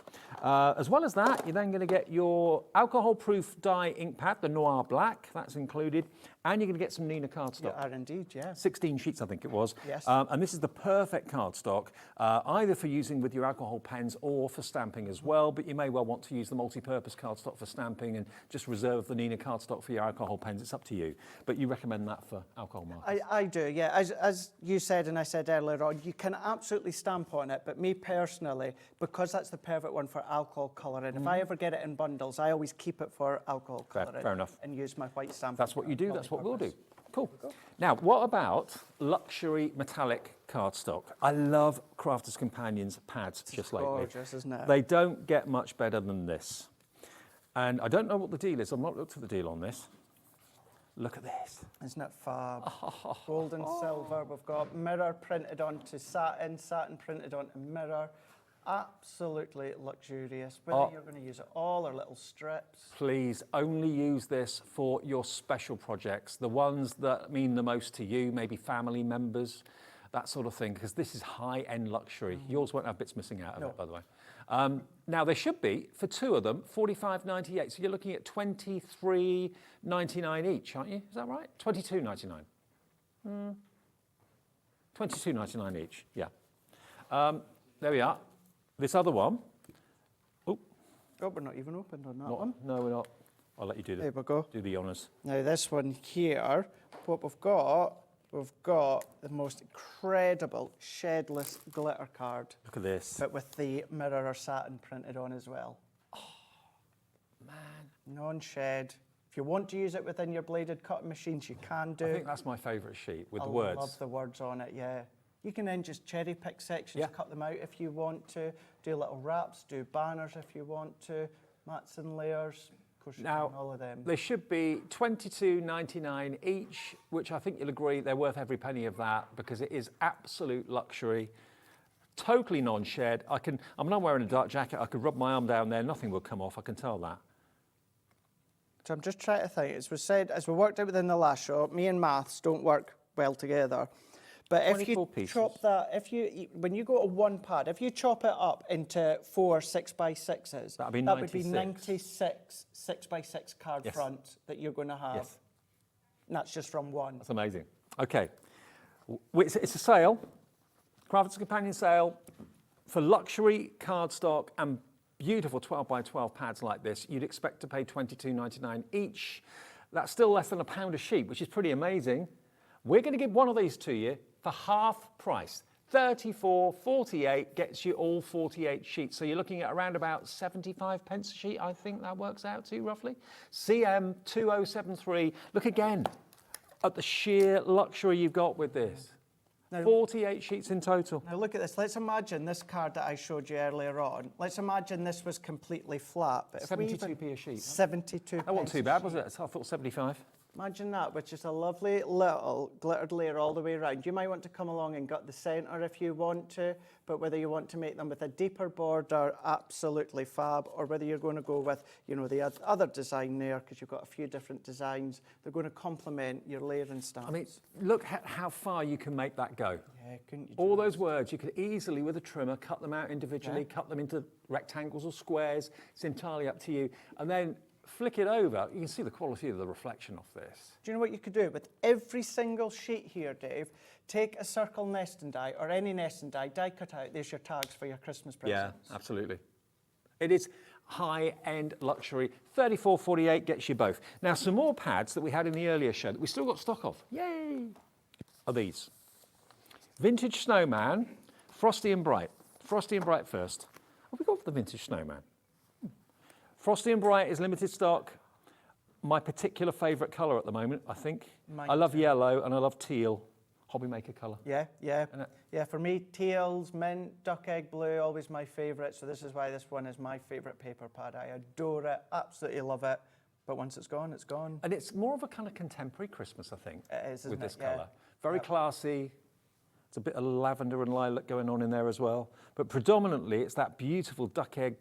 Speaker 2: As well as that, you're then going to get your alcohol-proof dye ink pad, the Noir Black, that's included, and you're going to get some Nina cardstock.
Speaker 6: You are indeed, yeah.
Speaker 2: 16 sheets, I think it was.
Speaker 6: Yes.
Speaker 2: And this is the perfect cardstock, either for using with your alcohol pens or for stamping as well, but you may well want to use the multi-purpose cardstock for stamping and just reserve the Nina cardstock for your alcohol pens. It's up to you. But you recommend that for alcohol markers?
Speaker 6: I do, yeah. As you said and I said earlier on, you can absolutely stamp on it, but me personally, because that's the perfect one for alcohol colouring, if I ever get it in bundles, I always keep it for alcohol colouring.
Speaker 2: Fair enough.
Speaker 6: And use my white stamp.
Speaker 2: That's what you do, that's what we'll do. Cool. Now, what about luxury metallic cardstock? I love Crafters Companions pads just lately.
Speaker 6: Gorgeous, isn't it?
Speaker 2: They don't get much better than this. And I don't know what the deal is. I've not looked at the deal on this. Look at this.
Speaker 6: Isn't it fab? Gold and silver. We've got mirror printed onto satin, satin printed onto mirror. Absolutely luxurious. Whether you're going to use it all or little strips.
Speaker 2: Please only use this for your special projects, the ones that mean the most to you, maybe family members, that sort of thing, because this is high-end luxury. Yours won't have bits missing out of it, by the way. Now, there should be, for two of them, $45.98. So you're looking at $23.99 each, aren't you? Is that right? $22.99. $22.99 each, yeah. There we are. This other one.
Speaker 6: Oh, we're not even opened on that one.
Speaker 2: No, we're not. I'll let you do
Speaker 6: There we go.
Speaker 2: Do the honours.
Speaker 6: Now, this one here, what we've got the most incredible shedless glitter card.
Speaker 2: Look at this.
Speaker 6: But with the mirror or satin printed on as well.
Speaker 2: Oh, man.
Speaker 6: Non-shed. If you want to use it within your bladed cutting machines, you can do.
Speaker 2: I think that's my favourite sheet with
Speaker 6: I
Speaker 2: the words.
Speaker 6: I love the words on it, yeah. You can then just cherry pick sections, cut them out if you want to, do little wraps, do banners if you want to, mats and layers. Of course, you can all of them.
Speaker 2: They should be $22.99 each, which I think you'll agree they're worth every penny of that because it is absolute luxury. totally non-shed. I'm not wearing a dark jacket. I could rub my arm down there. Nothing would come off. I can tell that.
Speaker 6: So I'm just trying to think, as we said, as we worked out within the last shot, me and maths don't work well together. But if you
Speaker 2: 24 pieces.
Speaker 6: chop that, when you go to one pad, if you chop it up into 4 6x6s,
Speaker 2: That'd be
Speaker 6: that would
Speaker 2: 96.
Speaker 6: be 96 6x6 card
Speaker 2: Yes.
Speaker 6: fronts that you're going to have.
Speaker 2: Yes.
Speaker 6: And that's just from one.
Speaker 2: That's amazing. Okay. It's a sale, Crafters Companion sale, for luxury cardstock and beautiful 12 by 12 pads like this. You'd expect to pay $22.99 each. That's still less than £1 a sheet, which is pretty amazing. We're going to give one of these to you for half price. $34.48 gets you all 48 sheets. So you're looking at around about 75 pence a sheet, I think that works out to roughly. CM2073. Look again at the sheer luxury you've got with this.
Speaker 6: Now,
Speaker 2: 48 sheets in total.
Speaker 6: Now look at this. Let's imagine this card that I showed you earlier on. Let's imagine this was completely flat. But if we
Speaker 2: 72p a sheet.
Speaker 6: 72
Speaker 2: That wasn't too bad, was it? I thought 75.
Speaker 6: Imagine that, with just a lovely little glittered layer all the way around. You might want to come along and gut the centre if you want to, but whether you want to make them with a deeper border, absolutely fab, or whether you're going to go with, you know, the other design there, because you've got a few different designs, they're going to complement your layering stamps.
Speaker 2: I mean, look at how far you can make that go.
Speaker 6: Yeah, couldn't you?
Speaker 2: All those words, you could easily, with a trimmer, cut them out individually,
Speaker 6: Yeah.
Speaker 2: cut them into rectangles or squares. It's entirely up to you. And then flick it over. You can see the quality of the reflection of this.
Speaker 6: Do you know what you could do? With every single sheet here, Dave, take a circle nesting die, or any nesting die cut out. There's your tags for your Christmas presents.
Speaker 2: Yeah, absolutely. It is high-end luxury. $34.48 gets you both. Now, some more pads that we had in the earlier show that we still got stock of, yay, are these. Vintage Snowman, Frosty and Bright. Frosty and Bright first. What have we got for the Vintage Snowman? Frosty and Bright is limited stock. My particular favourite colour at the moment, I think.
Speaker 6: Mine
Speaker 2: I love
Speaker 6: too.
Speaker 2: yellow and I love teal. HobbyMaker colour.
Speaker 6: Yeah. Yeah, for me, teals, mint, duck egg blue, always my favourite. So this is why this one is my favourite paper pad. I adore it, absolutely love it. But once it's gone, it's gone.
Speaker 2: And it's more of a kind of contemporary Christmas, I think,
Speaker 6: It is,
Speaker 2: with
Speaker 6: isn't
Speaker 2: this
Speaker 6: it? Yeah.
Speaker 2: colour. Very classy. It's a bit of lavender and lilac going on in there as well. But predominantly, it's that beautiful duck egg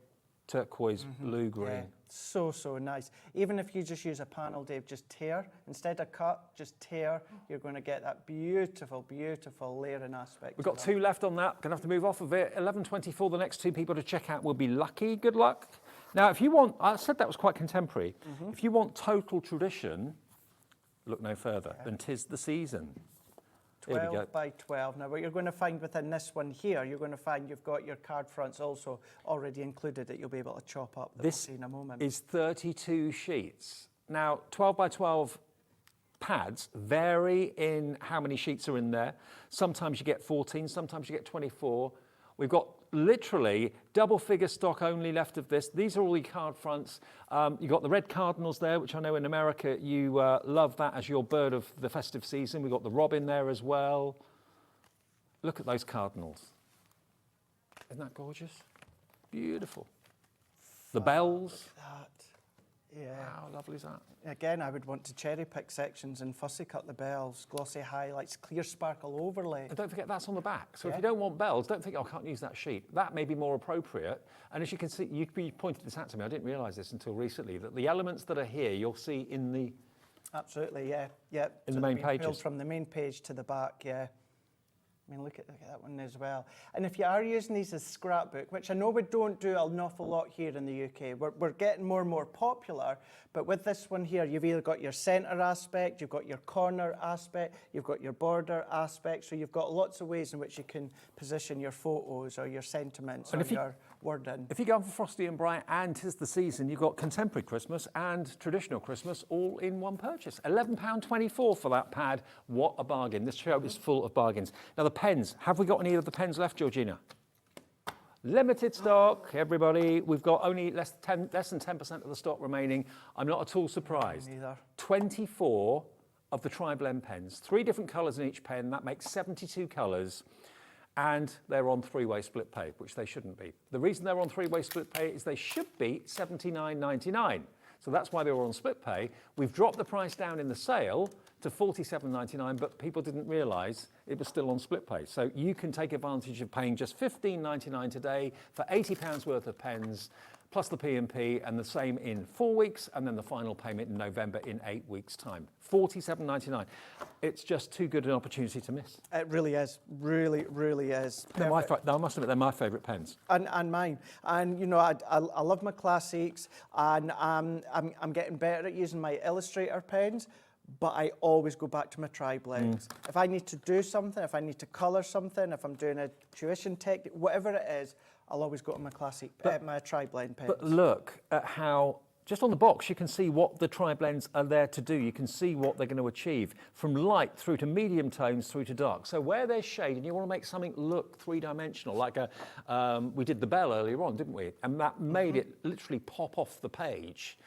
Speaker 2: turquoise blue-green.
Speaker 6: Yeah, so nice. Even if you just use a panel, Dave, just tear. Instead of cut, just tear. You're going to get that beautiful, beautiful layering aspect.
Speaker 2: We've got two left on that. Going to have to move off of it. 11.24, the next two people to check out will be lucky. Good luck. Now, if you want, I said that was quite contemporary. If you want total tradition, look no further than 'Tis the Season. Here we go.
Speaker 6: 12 by 12. Now, what you're going to find within this one here, you're going to find you've got your card fronts also already included that you'll be able to chop up. That
Speaker 2: This
Speaker 6: we'll see in a moment.
Speaker 2: is 32 sheets. Now, 12 by 12 pads vary in how many sheets are in there. Sometimes you get 14, sometimes you get 24. We've got literally double figure stock only left of this. These are all the card fronts. You've got the red cardinals there, which I know in America you love that as your bird of the festive season. We've got the robin there as well. Look at those cardinals. Isn't that gorgeous? Beautiful. The bells.
Speaker 6: That, yeah.
Speaker 2: How lovely is that?
Speaker 6: Again, I would want to cherry pick sections and fussy cut the bells, glossy highlights, clear sparkle overlay.
Speaker 2: And don't forget that's on the back. So if
Speaker 6: Yeah.
Speaker 2: you don't want bells, don't think, oh, I can't use that sheet. That may be more appropriate. And as you can see, you pointed this out to me, I didn't realise this until recently, that the elements that are here, you'll see in the...
Speaker 6: Absolutely, yeah.
Speaker 2: In the
Speaker 6: they've
Speaker 2: main
Speaker 6: been pulled
Speaker 2: pages.
Speaker 6: from the main page to the back, yeah. I mean, look at that one as well. And if you are using these as scrapbook, which I know we don't do an awful lot here in the UK, we're getting more and more popular, but with this one here, you've either got your centre aspect, you've got your corner aspect, you've got your border aspect, so you've got lots of ways in which you can position your photos or your sentiments
Speaker 2: And
Speaker 6: or
Speaker 2: if you-
Speaker 6: your wording.
Speaker 2: If you go for Frosty and Bright and 'Tis the Season, you've got contemporary Christmas and traditional Christmas all in one purchase. £11.24 for that pad. What a bargain. This show is full of bargains. Now the pens. Have we got any of the pens left, Georgina? Limited stock, everybody. We've got only less than 10% of the stock remaining. I'm not at all surprised.
Speaker 6: Neither.
Speaker 2: 24 of the tri-blend pens. 3 different colours in each pen. That makes 72 colours. And they're on 3-way split pay, which they shouldn't be. The reason they're on 3-way split pay is they should be $79.99. So that's why they were on split pay. We've dropped the price down in the sale to $47.99, but people didn't realise it was still on split pay. So you can take advantage of paying just $15.99 today for £80 worth of pens, plus the P&P, and the same in 4 weeks, and then the final payment in November in 8 weeks' time. $47.99. It's just too good an opportunity to miss.
Speaker 6: It really is, really, really is.
Speaker 2: I must admit, they're my favourite pens.
Speaker 6: And mine. And you know, I love my classics, and I'm getting better at using my Illustrator pens, but I always go back to my tri-blends. If I need to do something, if I need to colour something, if I'm doing a tuition technique, whatever it is, I'll always go to my classic, my tri-blend pens.
Speaker 2: But look at how, just on the box, you can see what the tri-blends are there to do. You can see what they're going to achieve, from light through to medium tones through to dark. So where there's shade and you want to make something look three-dimensional, like we did the bell earlier on, didn't we? And that made it literally pop off the page.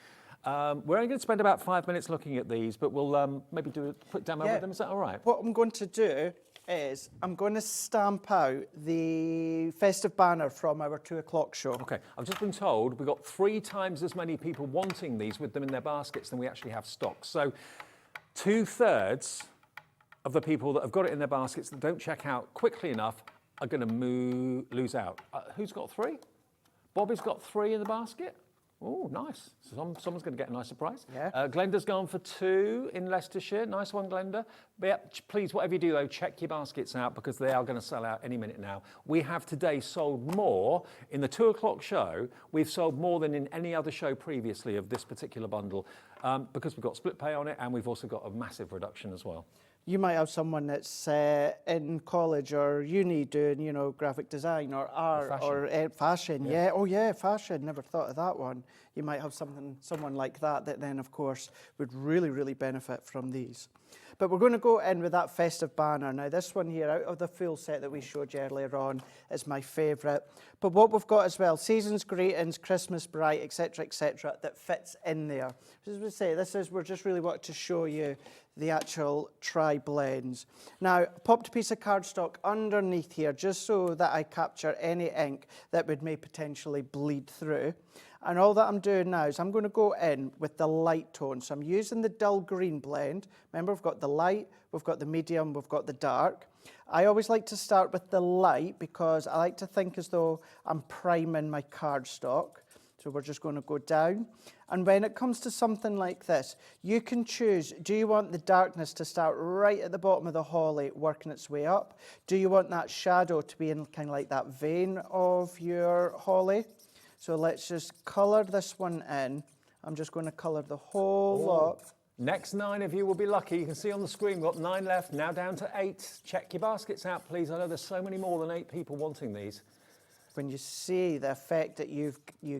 Speaker 2: We're only going to spend about 5 minutes looking at these, but we'll maybe do a quick demo with them. Is that all right?
Speaker 6: What I'm going to do is I'm going to stamp out the festive banner from our 2 o'clock show.
Speaker 2: Okay, I've just been told we've got 3 times as many people wanting these with them in their baskets than we actually have stock. So 2/3 of the people that have got it in their baskets that don't check out quickly enough are going to lose out. Who's got 3? Bobby's got 3 in the basket. Oh, nice. So someone's going to get a nice surprise.
Speaker 6: Yeah.
Speaker 2: Glenda's gone for 2 in Leicestershire. Nice one, Glenda. But yeah, please, whatever you do, though, check your baskets out because they are going to sell out any minute now. We have today sold more in the 2 o'clock show. We've sold more than in any other show previously of this particular bundle because we've got split pay on it, and we've also got a massive reduction as well.
Speaker 6: You might have someone that's in college or uni doing, you know, graphic design or art or fashion. Yeah. Oh, yeah, fashion. Never thought of that one. You might have someone like that then, of course, would really, really benefit from these. But we're going to go in with that festive banner. Now, this one here, out of the full set that we showed you earlier on, is my favourite. But what we've got as well, season's greetings, Christmas bright, etc., that fits in there. As we say, we're just really wanting to show you the actual tri-blends. Now, popped a piece of cardstock underneath here just so that I capture any ink that may potentially bleed through. And all that I'm doing now is I'm going to go in with the light tone. So I'm using the dull green blend. Remember, we've got the light, we've got the medium, we've got the dark. I always like to start with the light because I like to think as though I'm priming my cardstock. So we're just going to go down. And when it comes to something like this, you can choose, do you want the darkness to start right at the bottom of the holly, working its way up? Do you want that shadow to be in kind of like that vein of your holly? So let's just colour this one in. I'm just going to colour the whole lot.
Speaker 2: Next 9 of you will be lucky. You can see on the screen, we've got 9 left, now down to 8. Check your baskets out, please. I know there's so many more than 8 people wanting these.
Speaker 6: When you see the effect that you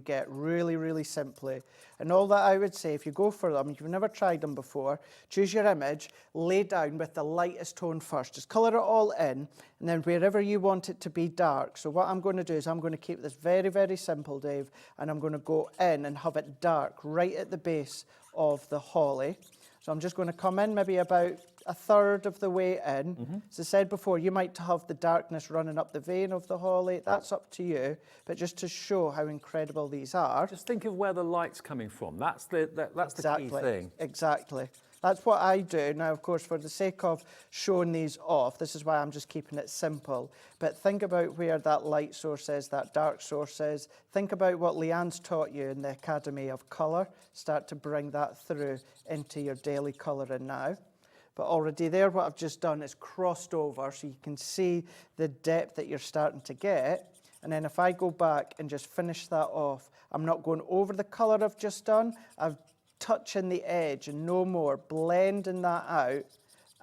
Speaker 6: get really, really simply. And all that I would say, if you go for them, if you've never tried them before, choose your image, lay down with the lightest tone first. Just colour it all in, and then wherever you want it to be dark. So what I'm going to do is I'm going to keep this very, very simple, Dave, and I'm going to go in and have it dark right at the base of the holly. So I'm just going to come in maybe about 1/3 of the way in. As I said before, you might have the darkness running up the vein of the holly. That's up to you. But just to show how incredible these are.
Speaker 2: Just think of where the light's coming from. That's the key thing.
Speaker 6: Exactly. That's what I do. Now, of course, for the sake of showing these off, this is why I'm just keeping it simple. But think about where that light source is, that dark source is. Think about what Leanne's taught you in the Academy of Colour. Start to bring that through into your daily colouring now. But already there, what I've just done is crossed over so you can see the depth that you're starting to get. And then if I go back and just finish that off, I'm not going over the colour I've just done. I'm touching the edge and no more, blending that out.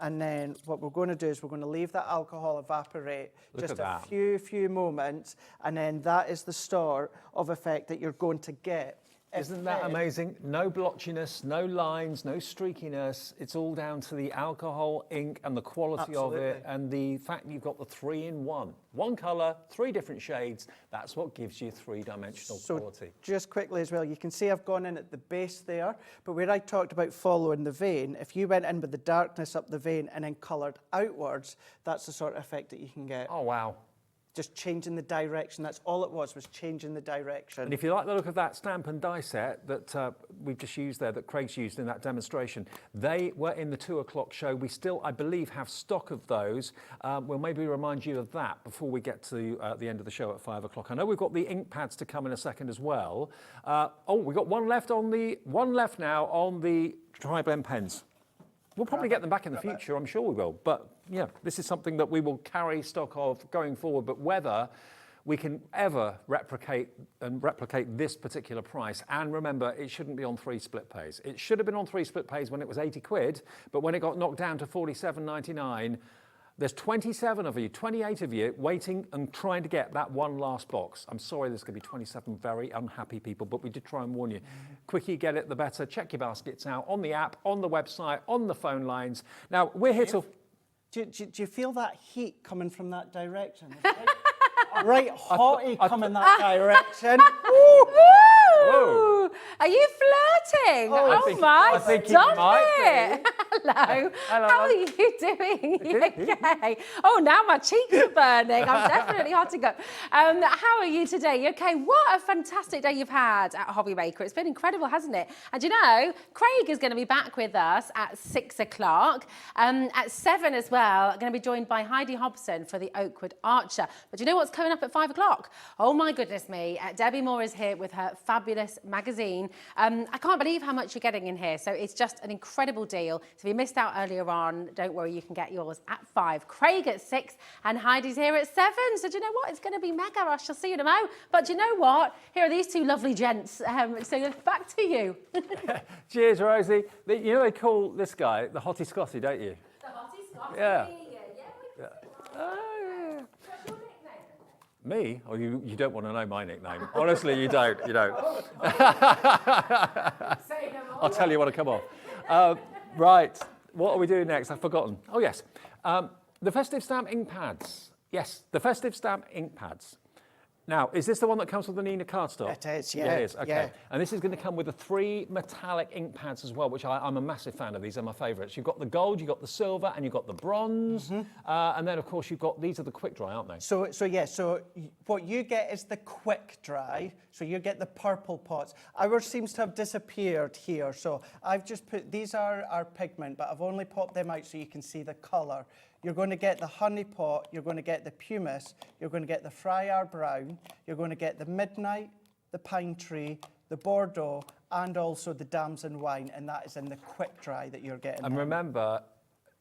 Speaker 6: And then what we're going to do is we're going to leave that alcohol evaporate just a few moments. And then that is the start of effect that you're going to get.
Speaker 2: Isn't that amazing? No blotchiness, no lines, no streakiness. It's all down to the alcohol, ink, and the quality of it, and the fact you've got the 3-in-1. One colour, 3 different shades. That's what gives you 3-dimensional quality.
Speaker 6: Just quickly as well, you can see I've gone in at the base there, but where I talked about following the vein, if you went in with the darkness up the vein and then coloured outwards, that's the sort of effect that you can get.
Speaker 2: Oh, wow.
Speaker 6: just changing the direction. That's all it was changing the direction.
Speaker 2: And if you like the look of that stamp and die set that we've just used there, that Craig's used in that demonstration, they were in the 2 o'clock show. We still, I believe, have stock of those. We'll maybe remind you of that before we get to the end of the show at 5 o'clock. I know we've got the ink pads to come in a second as well. We've got one left now on the tri-blend pens. We'll probably get them back in the future, I'm sure we will. But yeah, this is something that we will carry stock of going forward. But whether we can ever replicate this particular price, and remember, it shouldn't be on 3 split pays. It should have been on 3 split pays when it was 80 quid, but when it got knocked down to 47.99, there's 27 of you, 28 of you waiting and trying to get that one last box. I'm sorry there's going to be 27 very unhappy people, but we did try and warn you. Quicker you get it, the better. Check your baskets out on the app, on the website, on the phone lines. Now, we're here till...
Speaker 6: Do you feel that heat coming from that direction? Right, hotty coming that direction.
Speaker 1: Woo! Are you flirting? Oh my, stop it. Hello. How are you doing? You okay? Oh, now my cheeks are burning. I'm definitely hotting up. How are you today? You okay? What a fantastic day you've had at HobbyMaker. It's been incredible, hasn't it? And you know, Craig is going to be back with us at 6 o'clock. At 7 as well, going to be joined by Heidi Hobson for the Oakwood Archer. But you know what's coming up at 5 o'clock? Oh my goodness me. Debbi Moore is here with her fabulous magazine. I can't believe how much you're getting in here. So it's just an incredible deal. So if you missed out earlier on, don't worry, you can get yours at 5. Craig at 6 and Heidi's here at 7. So do you know what? It's going to be mega. I shall see you tomorrow. But do you know what? Here are these two lovely gents. So back to you.
Speaker 2: Cheers, Rosie. You know they call this guy the Hottie Scotty, don't you?
Speaker 1: The Hottie Scotty.
Speaker 2: Yeah.
Speaker 1: Yeah. What's your nickname?
Speaker 2: Me? Oh, you don't want to know my nickname. Honestly, you don't. You don't. I'll tell you when I come off. Right. What are we doing next? I've forgotten. Oh, yes. The festive stamp ink pads. Yes, the festive stamp ink pads. Now, is this the one that comes with the Nina cardstock?
Speaker 6: It is, yeah.
Speaker 2: Yeah, it is, okay.
Speaker 6: Yeah.
Speaker 2: And this is going to come with the 3 metallic ink pads as well, which I'm a massive fan of. These are my favourites. You've got the gold, you've got the silver, and you've got the bronze. And then, of course, you've got, these are the quick dry, aren't they?
Speaker 6: So what you get is the quick dry. So you get the purple pots. Ours seems to have disappeared here. So I've just put, these are our pigment, but I've only popped them out so you can see the colour. You're going to get the honey pot, you're going to get the pumice, you're going to get the Friar Brown, you're going to get the Midnight, the Pine Tree, the Bordeaux, and also the Damson Wine, and that is in the quick dry that you're getting.
Speaker 2: And remember,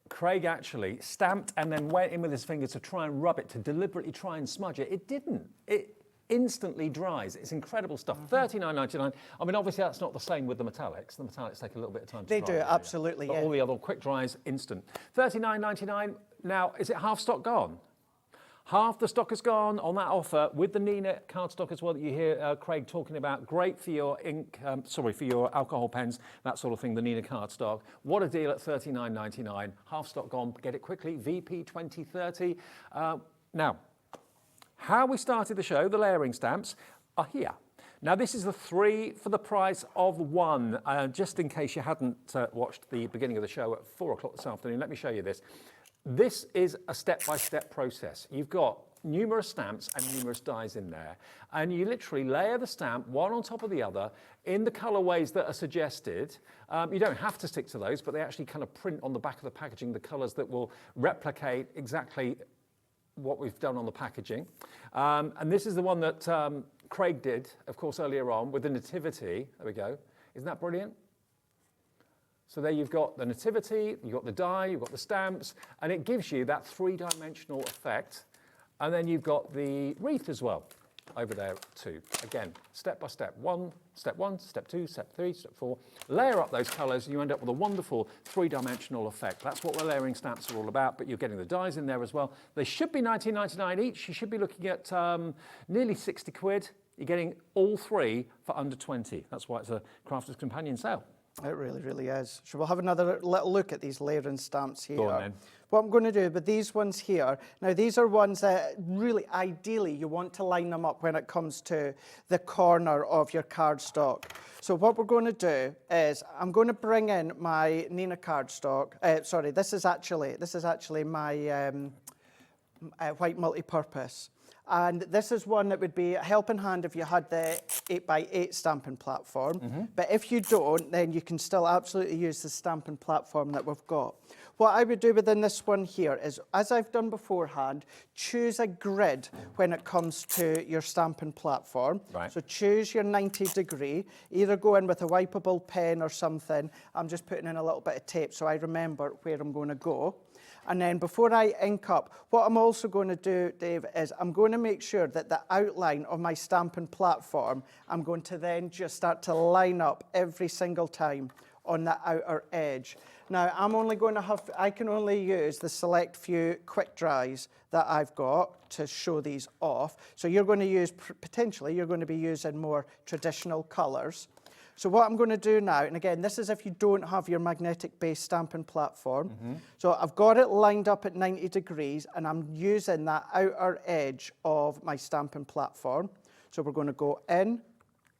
Speaker 2: Craig actually stamped and then went in with his fingers to try and rub it, to deliberately try and smudge it. It didn't. It instantly dries. It's incredible stuff. $39.99. I mean, obviously that's not the same with the metallics. The metallics take a little bit of time to dry.
Speaker 6: They do, absolutely,
Speaker 2: but
Speaker 6: yeah.
Speaker 2: all the other quick dries, instant. $39.99. Now, is it half stock gone? Half the stock is gone on that offer with the Nina cardstock as well that you hear Craig talking about. Great for your ink, for your alcohol pens, that sort of thing, the Nina cardstock. What a deal at $39.99. Half stock gone, get it quickly, VP 2030. Now, how we started the show, the layering stamps, are here. Now, this is the 3 for the price of 1. Just in case you hadn't watched the beginning of the show at 4 o'clock this afternoon, let me show you this. This is a step-by-step process. You've got numerous stamps and numerous dies in there, and you literally layer the stamp one on top of the other in the colorways that are suggested. You don't have to stick to those, but they actually kind of print on the back of the packaging the colors that will replicate exactly what we've done on the packaging. And this is the one that Craig did, of course, earlier on with the nativity. There we go. Isn't that brilliant? So there you've got the nativity, you've got the die, you've got the stamps, and it gives you that 3-dimensional effect. And then you've got the wreath as well over there too. Again, step by step. Step 1, step 2, step 3, step 4. Layer up those colours and you end up with a wonderful 3-dimensional effect. That's what the layering stamps are all about, but you're getting the dies in there as well. They should be $19.99 each. You should be looking at nearly 60 quid. You're getting all 3 for under 20. That's why it's a Crafter's Companion sale.
Speaker 6: It really, really is. So we'll have another little look at these layering stamps here.
Speaker 2: Go on, then.
Speaker 6: What I'm going to do, but these ones here, now these are ones that really, ideally, you want to line them up when it comes to the corner of your cardstock. So what we're going to do is, I'm going to bring in my Nina cardstock. Sorry, this is actually my white multi-purpose. And this is one that would be a helping hand if you had the 8x8 stamping platform. But if you don't, then you can still absolutely use the stamping platform that we've got. What I would do within this one here is, as I've done beforehand, choose a grid when it comes to your stamping platform.
Speaker 2: Right.
Speaker 6: So choose your 90 degree, either go in with a wipeable pen or something. I'm just putting in a little bit of tape so I remember where I'm going to go. And then before I ink up, what I'm also going to do, Dave, is I'm going to make sure that the outline of my stamping platform, I'm going to then just start to line up every single time on the outer edge. Now, I can only use the select few quick dries that I've got to show these off. So you're going to use, potentially, you're going to be using more traditional colours. So what I'm going to do now, and again, this is if you don't have your magnetic base stamping platform. So I've got it lined up at 90 degrees and I'm using that outer edge of my stamping platform. So we're going to go in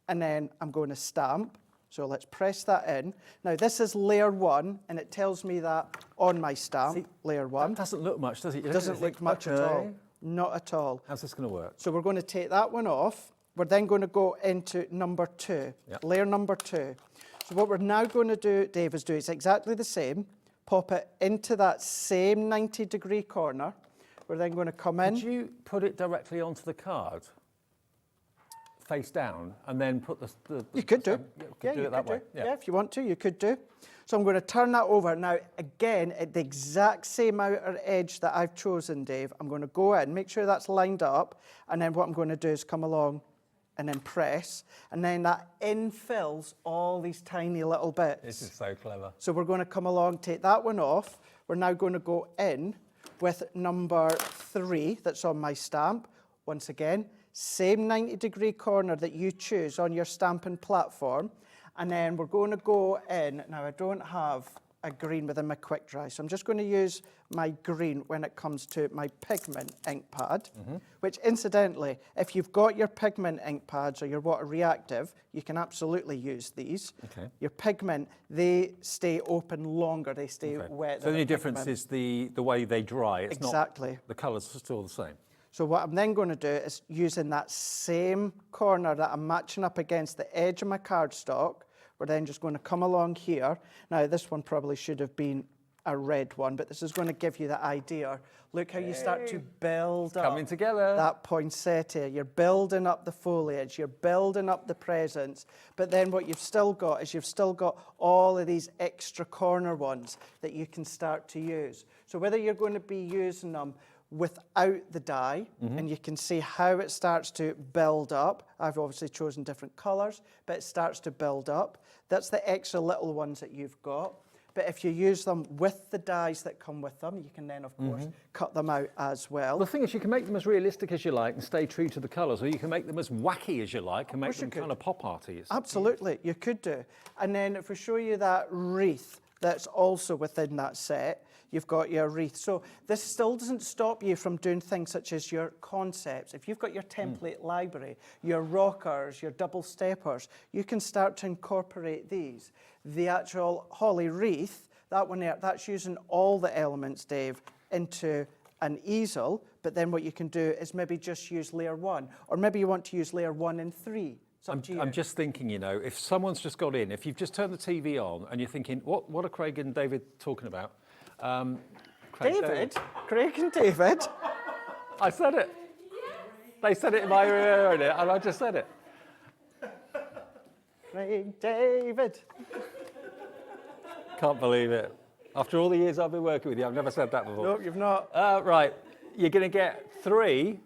Speaker 6: and then I'm going to stamp. So let's press that in. Now this is layer 1 and it tells me that on my stamp, layer 1.
Speaker 2: That doesn't look much, does it?
Speaker 6: It doesn't look much at all. Not at all.
Speaker 2: How's this going to work?
Speaker 6: So we're going to take that one off. We're then going to go into number 2, layer number 2. So what we're now going to do, Dave, is do it's exactly the same. Pop it into that same 90 degree corner. We're then going to come in.
Speaker 2: Could you put it directly onto the card, face down, and then put the
Speaker 6: You could do.
Speaker 2: Yeah, do it that way.
Speaker 6: Yeah, if you want to, you could do. So I'm going to turn that over. Now, again, at the exact same outer edge that I've chosen, Dave, I'm going to go in, make sure that's lined up, and then what I'm going to do is come along and then press, and then that infills all these tiny little bits.
Speaker 2: This is so clever.
Speaker 6: So we're going to come along, take that one off. We're now going to go in with number 3 that's on my stamp. Once again, same 90 degree corner that you choose on your stamping platform. And then we're going to go in. Now I don't have a green within my quick dry, so I'm just going to use my green when it comes to my pigment ink pad, which incidentally, if you've got your pigment ink pads or your water reactive, you can absolutely use these.
Speaker 2: Okay.
Speaker 6: Your pigment, they stay open longer, they stay wet.
Speaker 2: So the only difference is the way they dry. It's
Speaker 6: exactly.
Speaker 2: Not, the colours are still the same.
Speaker 6: So what I'm then going to do is using that same corner that I'm matching up against the edge of my cardstock, we're then just going to come along here. Now, this one probably should have been a red one, but this is going to give you the idea. Look how you start to build up
Speaker 2: coming together.
Speaker 6: That poinsettia. You're building up the foliage, you're building up the presents, but then what you've still got is you've still got all of these extra corner ones that you can start to use. So whether you're going to be using them without the die, and you can see how it starts to build up. I've obviously chosen different colours, but it starts to build up. That's the extra little ones that you've got. But if you use them with the dies that come with them, you can then, of course, cut them out as well.
Speaker 2: The thing is, you can make them as realistic as you like and stay true to the colours, or you can make them as wacky as you like and make them kind of pop arty.
Speaker 6: Absolutely, you could do. And then if we show you that wreath that's also within that set, you've got your wreath. So this still doesn't stop you from doing things such as your concepts. If you've got your template library, your rockers, your double steppers, you can start to incorporate these. The actual holly wreath, that one there, that's using all the elements, Dave, into an easel, but then what you can do is maybe just use layer 1, or maybe you want to use layer 1 and 3.
Speaker 2: I'm just thinking, you know, if someone's just got in, if you've just turned the TV on and you're thinking, what are Craig and David talking about?
Speaker 6: Craig and David.
Speaker 2: I said it. They said it in my ear, and I just said it.
Speaker 6: Craig, David.
Speaker 2: Can't believe it. After all the years I've been working with you, I've never said that before.
Speaker 6: No, you've not.
Speaker 2: Right, you're going to get three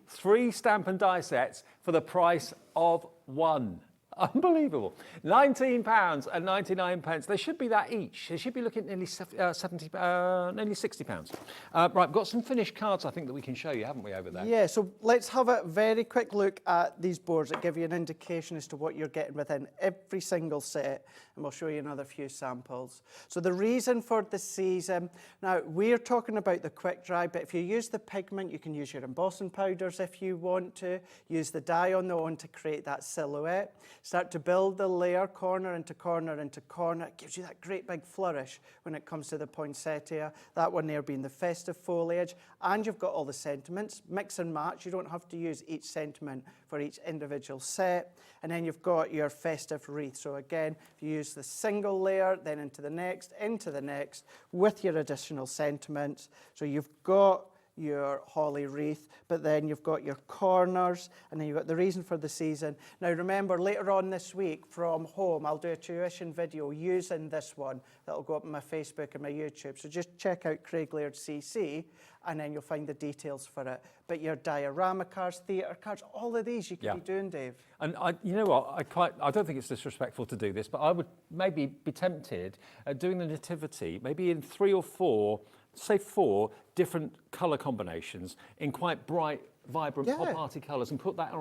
Speaker 2: stamp and die sets for the price of 1. Unbelievable. £19.99. They should be that each. They should be looking at nearly £60. Right, we've got some finished cards, I think, that we can show you, haven't we, over there?
Speaker 6: Yeah, so let's have a very quick look at these boards that give you an indication as to what you're getting within every single set, and we'll show you another few samples. So the reason for the season, now we're talking about the quick dry, but if you use the pigment, you can use your embossing powders if you want to, use the dye on the one to create that silhouette. Start to build the layer corner into corner into corner. It gives you that great big flourish when it comes to the poinsettia. That one there being the festive foliage. And you've got all the sentiments. Mix and match. You don't have to use each sentiment for each individual set. And then you've got your festive wreath. So again, if you use the single layer, then into the next, with your additional sentiments. So you've got your holly wreath, but then you've got your corners, and then you've got the reason for the season. Now remember, later on this week from home, I'll do a tuition video using this one that'll go up on my Facebook and my YouTube. So just check out Craig Laird CC, and then you'll find the details for it. But your diorama cards, theatre cards, all of these you could be doing, Dave.
Speaker 2: And you know what, I don't think it's disrespectful to do this, but I would maybe be tempted at doing the nativity, maybe in 3 or 4, say 4 different colour combinations in quite bright, vibrant pop-arty colours, and put that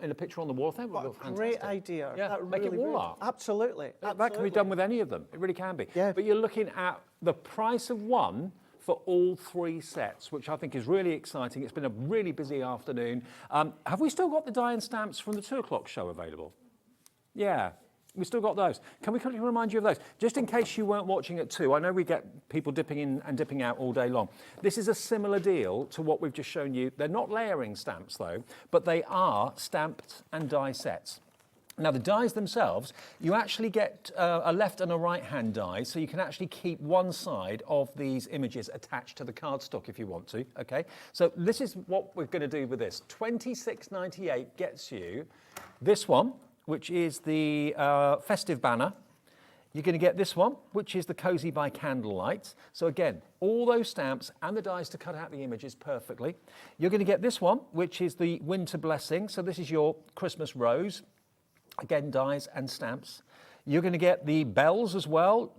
Speaker 2: in a picture on the wall. I think it would look fantastic.
Speaker 6: Great idea.
Speaker 2: Yeah,
Speaker 6: That
Speaker 2: make it
Speaker 6: really
Speaker 2: wall
Speaker 6: would.
Speaker 2: art.
Speaker 6: Absolutely.
Speaker 2: That can be done with any of them. It really can be.
Speaker 6: Yeah.
Speaker 2: But you're looking at the price of one for all 3 sets, which I think is really exciting. It's been a really busy afternoon. Have we still got the die and stamps from the 2 o'clock show available? Yeah. We've still got those. Can we quickly remind you of those? Just in case you weren't watching at 2, I know we get people dipping in and dipping out all day long. This is a similar deal to what we've just shown you. They're not layering stamps though, but they are stamped and die sets. Now the dies themselves, you actually get a left and a right hand die, so you can actually keep one side of these images attached to the cardstock if you want to, okay? So this is what we're going to do with this. $26.98 gets you this one, which is the festive banner. You're going to get this one, which is the cozy by candlelight. So again, all those stamps and the dies to cut out the images perfectly. You're going to get this one, which is the winter blessing. So this is your Christmas rose. Again, dies and stamps. You're going to get the bells as well.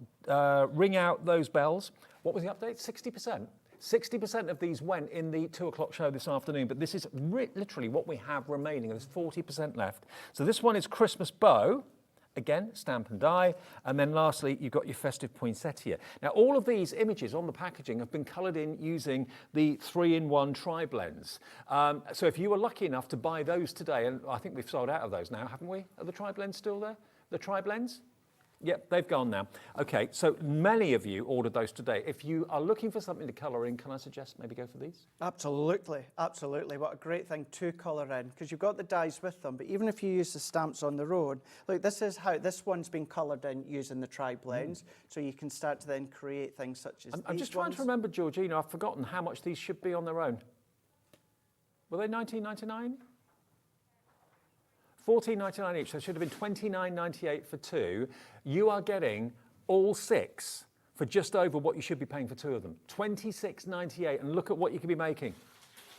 Speaker 2: Ring out those bells. What was the update? 60%. 60% of these went in the 2 o'clock show this afternoon, but this is literally what we have remaining. There's 40% left. So this one is Christmas bow. Again, stamp and die. And then lastly, you've got your festive poinsettia. Now, all of these images on the packaging have been coloured in using the 3-in-1 tri-blends. So if you were lucky enough to buy those today, and I think we've sold out of those now, haven't we? Are the tri-blends still there? The tri-blends? Yep, they've gone now. Okay, so many of you ordered those today. If you are looking for something to colour in, can I suggest maybe go for these?
Speaker 6: Absolutely, absolutely. What a great thing to colour in, because you've got the dies with them, but even if you use the stamps on their own, look, this is how this one's been coloured in using the tri-blends, so you can start to then create things such as
Speaker 2: I'm just trying to remember, Georgina, I've forgotten how much these should be on their own. Were they $19.99? $14.99 each, so it should have been $29.98 for 2. You are getting all 6 for just over what you should be paying for 2 of them. $26.98, and look at what you could be making.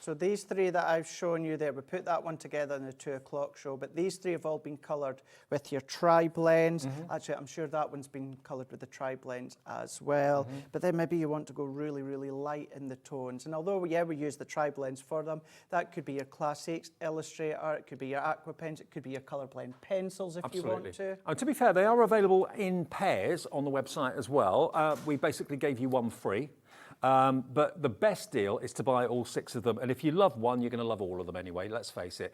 Speaker 6: So these 3 that I've shown you there, we put that one together in the 2 o'clock show, but these 3 have all been coloured with your tri-blends. Actually, I'm sure that one's been coloured with the tri-blends as well. But then maybe you want to go really, really light in the tones. And although, yeah, we use the tri-blends for them, that could be your Classics Illustrator, it could be your aqua pens, it could be your colour blend pencils if you want to.
Speaker 2: To be fair, they are available in pairs on the website as well. We basically gave you one free. But the best deal is to buy all 6 of them. And if you love one, you're going to love all of them anyway, let's face it.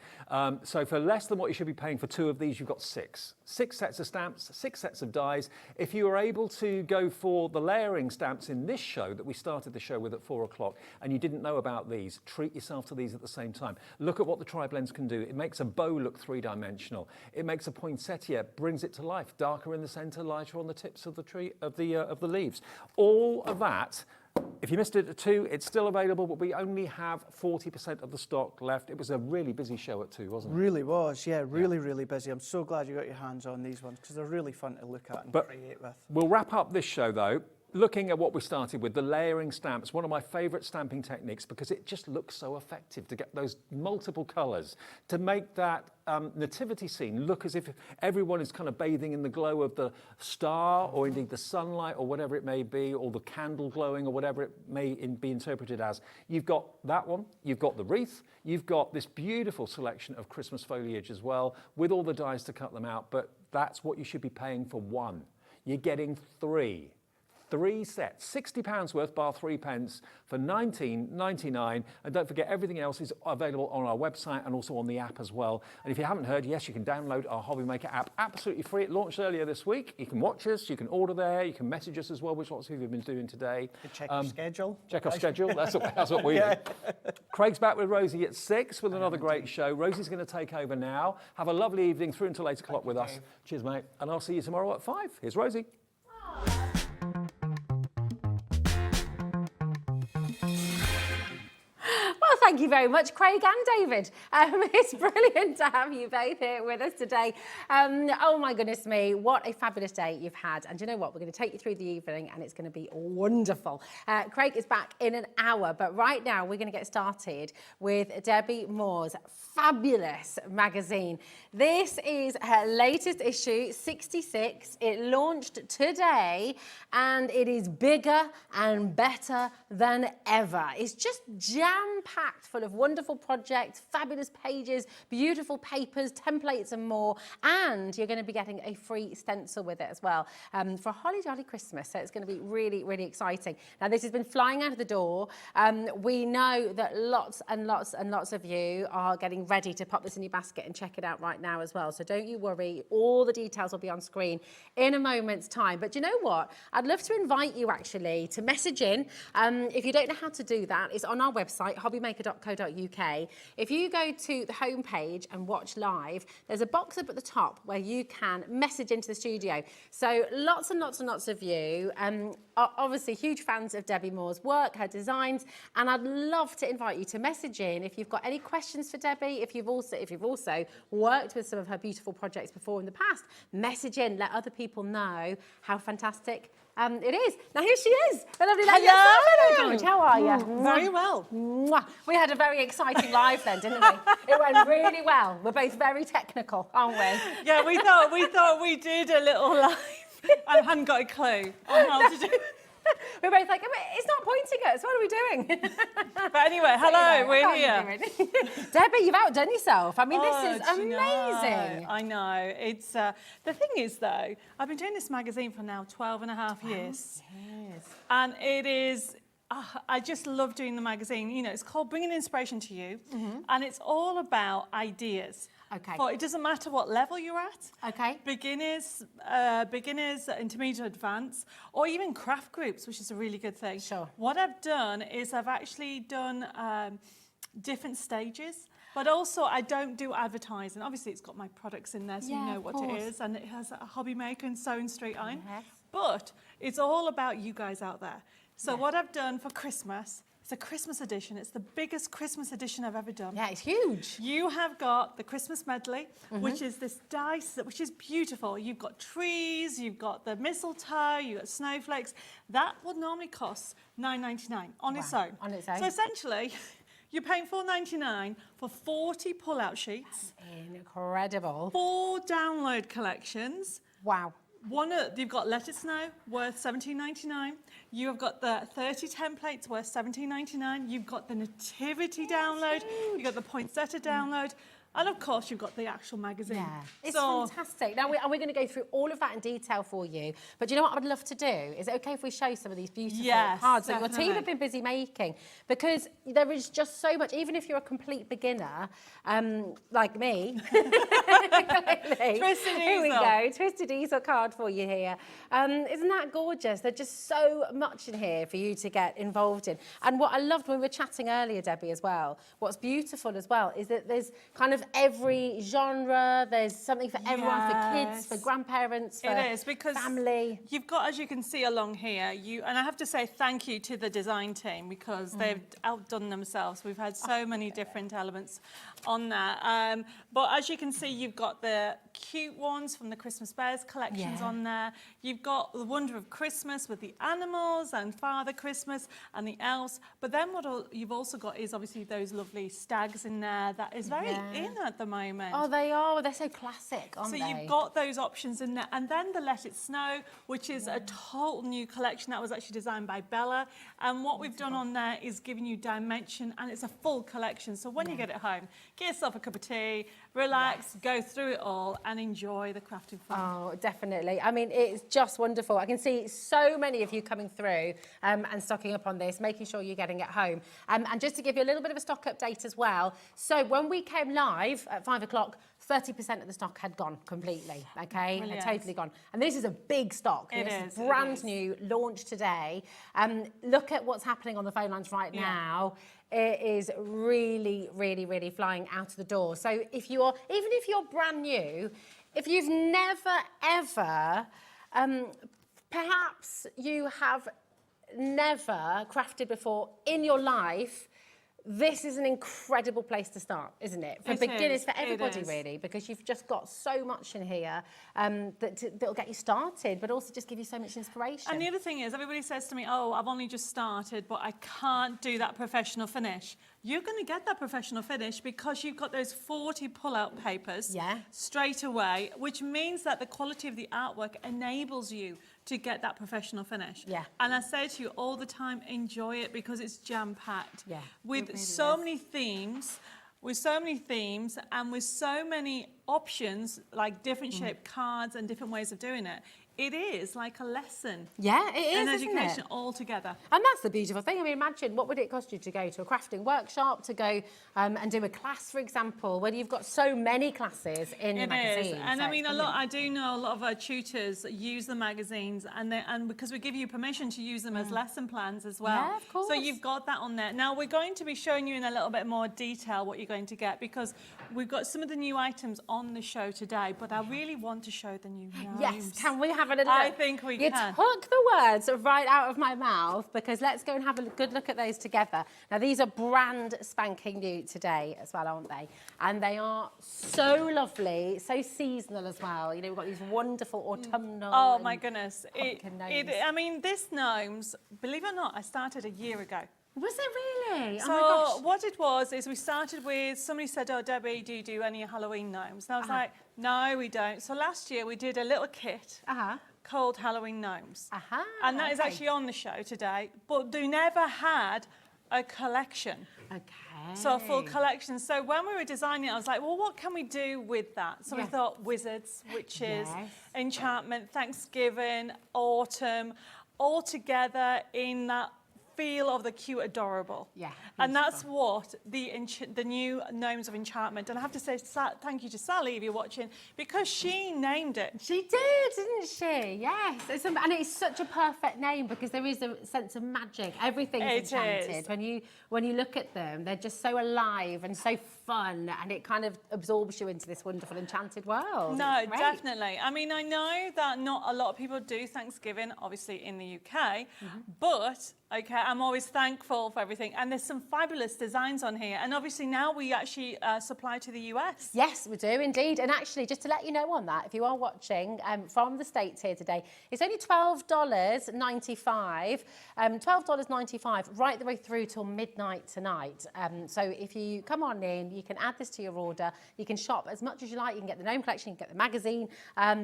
Speaker 2: So for less than what you should be paying for 2 of these, you've got 6. 6 sets of stamps, 6 sets of dies. If you were able to go for the layering stamps in this show that we started the show with at 4 o'clock, and you didn't know about these, treat yourself to these at the same time. Look at what the tri-blends can do. It makes a bow look 3-dimensional. It makes a poinsettia, brings it to life, darker in the center, lighter on the tips of the tree, of the leaves. All of that. If you missed it at 2, it's still available, but we only have 40% of the stock left. It was a really busy show at 2, wasn't it?
Speaker 6: Really was, yeah, really busy. I'm so glad you got your hands on these ones, because they're really fun to look at and create with.
Speaker 2: We'll wrap up this show, though, looking at what we started with, the layering stamps, one of my favourite stamping techniques, because it just looks so effective to get those multiple colours, to make that nativity scene look as if everyone is kind of bathing in the glow of the star, or indeed the sunlight, or whatever it may be, or the candle glowing, or whatever it may be interpreted as. You've got that one, you've got the wreath, you've got this beautiful selection of Christmas foliage as well, with all the dies to cut them out, but that's what you should be paying for 1. You're getting 3. 3 sets, £60 worth, bar 3 pence, for $19.99. And don't forget, everything else is available on our website and also on the app as well. And if you haven't heard, yes, you can download our HobbyMaker app absolutely free. It launched earlier this week. You can watch us, you can order there, you can message us as well, which lots of people have been doing today.
Speaker 6: Check our schedule.
Speaker 2: Check our schedule. That's what we do. Craig's back with Rosie at 6 with another great show. Rosie's going to take over now. Have a lovely evening through until 8 o'clock with us. Cheers, mate. And I'll see you tomorrow at 5. Here's Rosie.
Speaker 1: Thank you very much, Craig and David. It's brilliant to have you both here with us today. Oh my goodness me, what a fabulous day you've had. And you know what? We're going to take you through the evening and it's going to be wonderful. Craig is back in an hour, but right now we're going to get started with Debbi Moore's fabulous magazine. This is her latest issue, 66. It launched today and it is bigger and better than ever. It's just jam-packed full of wonderful projects, fabulous pages, beautiful papers, templates and more. And you're going to be getting a free stencil with it as well for a holly jolly Christmas. So it's going to be really, really exciting. Now, this has been flying out of the door. We know that lots and lots and lots of you are getting ready to pop this in your basket and check it out right now as well. So don't you worry. All the details will be on screen in a moment's time. But you know what? I'd love to invite you actually to message in. If you don't know how to do that, it's on our website, hobbymaker.co.uk. If you go to the homepage and watch live, there's a box up at the top where you can message into the studio. So lots and lots and lots of you are obviously huge fans of Debbi Moore's work, her designs, and I'd love to invite you to message in if you've got any questions for Debbi, if you've also worked with some of her beautiful projects before in the past. Message in, let other people know how fantastic it is. Now here she is, the lovely lady. Hello. How are you?
Speaker 3: Very well.
Speaker 1: Mwah. We had a very exciting live then, didn't we? It went really well. We're both very technical, aren't we?
Speaker 3: Yeah, we thought we did a little live. I hadn't got a clue on how to do it.
Speaker 1: We're both like, it's not pointing at us. What are we doing?
Speaker 3: But anyway, hello, we're here.
Speaker 1: Debbi, you've outdone yourself. I mean, this is
Speaker 3: do you
Speaker 1: amazing.
Speaker 3: know? I know. It's the thing is though, I've been doing this magazine for now 12 and a half years.
Speaker 1: Yes.
Speaker 3: And it is, I just love doing the magazine. You know, it's called Bringing Inspiration to You. And it's all about ideas.
Speaker 1: Okay.
Speaker 3: But it doesn't matter what level you're at.
Speaker 1: Okay.
Speaker 3: Beginners, intermediate, advanced, or even craft groups, which is a really good thing.
Speaker 1: Sure.
Speaker 3: What I've done is I've actually done different stages, but also I don't do advertising. Obviously, it's got my products in there, so you know what it is, and it has a HobbyMaker and Sewing Straight Iron.
Speaker 1: Yes.
Speaker 3: But it's all about you guys out there. So what I've done for Christmas, it's a Christmas edition. It's the biggest Christmas edition I've ever done.
Speaker 1: Yeah, it's huge.
Speaker 3: You have got the Christmas medley, which is this dice, which is beautiful. You've got trees, you've got the mistletoe, you've got snowflakes. That would normally cost $9.99 on its own.
Speaker 1: On its own.
Speaker 3: So essentially, you're paying $4.99 for 40 pull-out sheets,
Speaker 1: Incredible.
Speaker 3: 4 download collections.
Speaker 1: Wow.
Speaker 3: You've got Let It Snow, worth $17.99. You have got the 30 templates, worth $17.99. You've got the Nativity download. You've got the Poinsettia download. And of course, you've got the actual magazine.
Speaker 1: Yeah, it's fantastic. Now, we're going to go through all of that in detail for you. But do you know what I would love to do? Is it okay if we show some of these beautiful cards that your team have been busy making? Because there is just so much, even if you're a complete beginner, like me.
Speaker 3: Twisted
Speaker 1: Here we
Speaker 3: easel.
Speaker 1: go, twisted easel card for you here. Isn't that gorgeous? There's just so much in here for you to get involved in. And what I loved when we were chatting earlier, Debbi, as well, what's beautiful as well is that there's kind of every genre. There's something for everyone, for kids, for grandparents, for
Speaker 3: it is, because
Speaker 1: family.
Speaker 3: You've got, as you can see along here, and I have to say thank you to the design team because they've outdone themselves. We've had so many different elements on there. But as you can see, you've got the cute ones from the Christmas Bears collections on there. You've got the Wonder of Christmas with the animals and Father Christmas and the elves. But then what you've also got is obviously those lovely stags in there. That is very in at the moment.
Speaker 1: Oh, they are. They're so classic, aren't they?
Speaker 3: So you've got those options in there. And then the Let It Snow, which is a total new collection that was actually designed by Bella. And what we've done on there is giving you dimension, and it's a full collection. So when you get it home, get yourself a cup of tea, relax, go through it all, and and enjoy the crafting fun.
Speaker 9: Oh, definitely. I mean, it's just wonderful. I can see so many of you coming through and stocking up on this, making sure you're getting it home. And just to give you a little bit of a stock update as well. So when we came live at 5 o'clock, 30% of the stock had gone completely, okay? Had totally gone. And this is a big stock. This is brand new, launched today. Look at what's happening on the phone lines right now. It is really, really, really flying out of the door. So even if you're brand new, if you've never, ever, perhaps you have never crafted before in your life, this is an incredible place to start, isn't it? For beginners, for everybody really, because you've just got so much in here that'll get you started, but also just give you so much inspiration.
Speaker 3: And the other thing is, everybody says to me, oh, I've only just started, but I can't do that professional finish. You're going to get that professional finish because you've got those 40 pull-out papers straight away, which means that the quality of the artwork enables you to get that professional finish. And I say to you all the time, enjoy it because it's jam-packed with so many themes, and with so many options, like different shaped cards and different ways of doing it. It is like a lesson.
Speaker 9: Yeah, it is,
Speaker 3: an
Speaker 9: isn't
Speaker 3: education
Speaker 9: it?
Speaker 3: all together.
Speaker 9: And that's the beautiful thing. I mean, imagine what would it cost you to go to a crafting workshop, to go and do a class, for example, where you've got so many classes in your magazine.
Speaker 3: And I mean, I do know a lot of our tutors use the magazines, and because we give you permission to use them as lesson plans as well.
Speaker 9: Yeah, of course.
Speaker 3: So you've got that on there. Now we're going to be showing you in a little bit more detail what you're going to get, because we've got some of the new items on the show today, but I really want to show the new gnomes.
Speaker 9: Yes, can we have a little look?
Speaker 3: I think we can.
Speaker 9: You took the words right out of my mouth, because let's go and have a good look at those together. Now, these are brand spanking new today as well, aren't they? And they are so lovely, so seasonal as well. You know, we've got these wonderful autumnal.
Speaker 3: Oh my goodness.
Speaker 9: I
Speaker 3: mean, this gnomes, believe it or not, I started a year ago.
Speaker 9: Was it really?
Speaker 3: So
Speaker 9: oh my gosh.
Speaker 3: what it was is we started with, somebody said, oh, Debbie, do you do any Halloween gnomes? And I was like, no, we don't. So last year we did a little kit called Halloween Gnomes. And that is actually on the show today, but they never had a collection. So a full collection. So when we were designing it, I was like, well, what can we do with that? So we thought wizards, witches, enchantment, Thanksgiving, autumn, all together in that feel of the cute, adorable. And that's what the new Gnomes of Enchantment. And I have to say thank you to Sally, if you're watching, because she named it.
Speaker 9: She did, didn't she? Yes. And it's such a perfect name, because there is a sense of magic. Everything's enchanted. When you look at them, they're just so alive and so fun, and it kind of absorbs you into this wonderful enchanted world.
Speaker 3: No, definitely. I mean, I know that not a lot of people do Thanksgiving, obviously in the UK, but I'm always thankful for everything. And there's some fabulous designs on here. And obviously now we actually supply to the US.
Speaker 9: Yes, we do indeed. And actually, just to let you know on that, if you are watching from the States here today, it's only $12.95, $12.95 right the way through till midnight tonight. So if you come on in, you can add this to your order. You can shop as much as you like. You can get the Gnome Collection, you can get the magazine,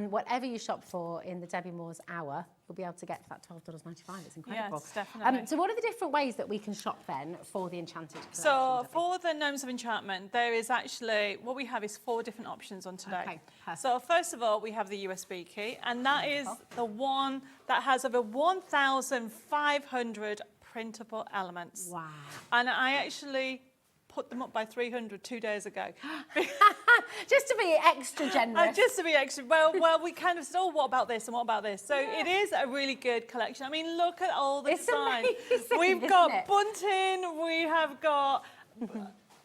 Speaker 9: whatever you shop for in the Debbi Moore's hour, you'll be able to get for that $12.95. It's incredible.
Speaker 3: Yes, definitely.
Speaker 9: So what are the different ways that we can shop then for the Enchanted collection?
Speaker 3: So for the Gnomes of Enchantment, there is actually, what we have is 4 different options on today.
Speaker 9: Okay, perfect.
Speaker 3: So first of all, we have the USB key, and that is the one that has over 1,500 printable elements.
Speaker 9: Wow.
Speaker 3: And I actually put them up by 300 2 days ago.
Speaker 9: Just to be extra generous.
Speaker 3: Just to be extra. Well, we kind of said, oh, what about this and what about this? So it is a really good collection. I mean, look at all the designs.
Speaker 9: Amazing,
Speaker 3: We've got bunting, we have got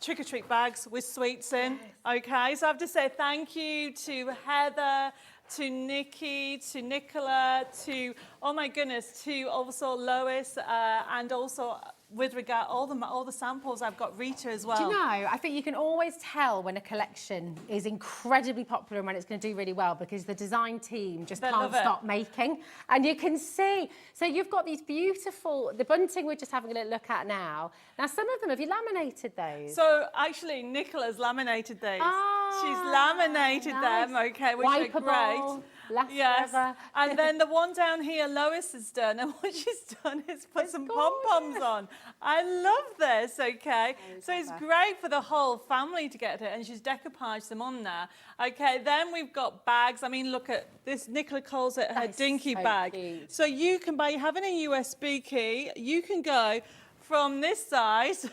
Speaker 3: trick-or-treat bags with sweets in. Okay, so I have to say thank you to Heather, to Nikki, to Nicola, to, oh my goodness, to also Lois, and also with regard all the samples, I've got Rita as well.
Speaker 9: Do you know, I think you can always tell when a collection is incredibly popular and when it's going to do really well, because the design team just can't stop making. And you can see, so you've got these beautiful, the bunting we're just having a little look at now. Now, some of them, have you laminated those?
Speaker 3: So actually, Nicola's laminated these.
Speaker 9: Ah,
Speaker 3: She's laminated them, okay, which are
Speaker 9: Wipeable,
Speaker 3: great.
Speaker 9: last
Speaker 3: Yes,
Speaker 9: forever.
Speaker 3: and then the one down here, Lois has done, and what she's done is put some pom-poms on. I love this, okay? So it's great for the whole family to get it, and she's decoupaged them on there. Okay, then we've got bags. I mean, look at this. Nicola calls it her
Speaker 9: That is
Speaker 3: dinky
Speaker 9: so
Speaker 3: bag.
Speaker 9: cute.
Speaker 3: So you can, by having a USB key, you can go from this size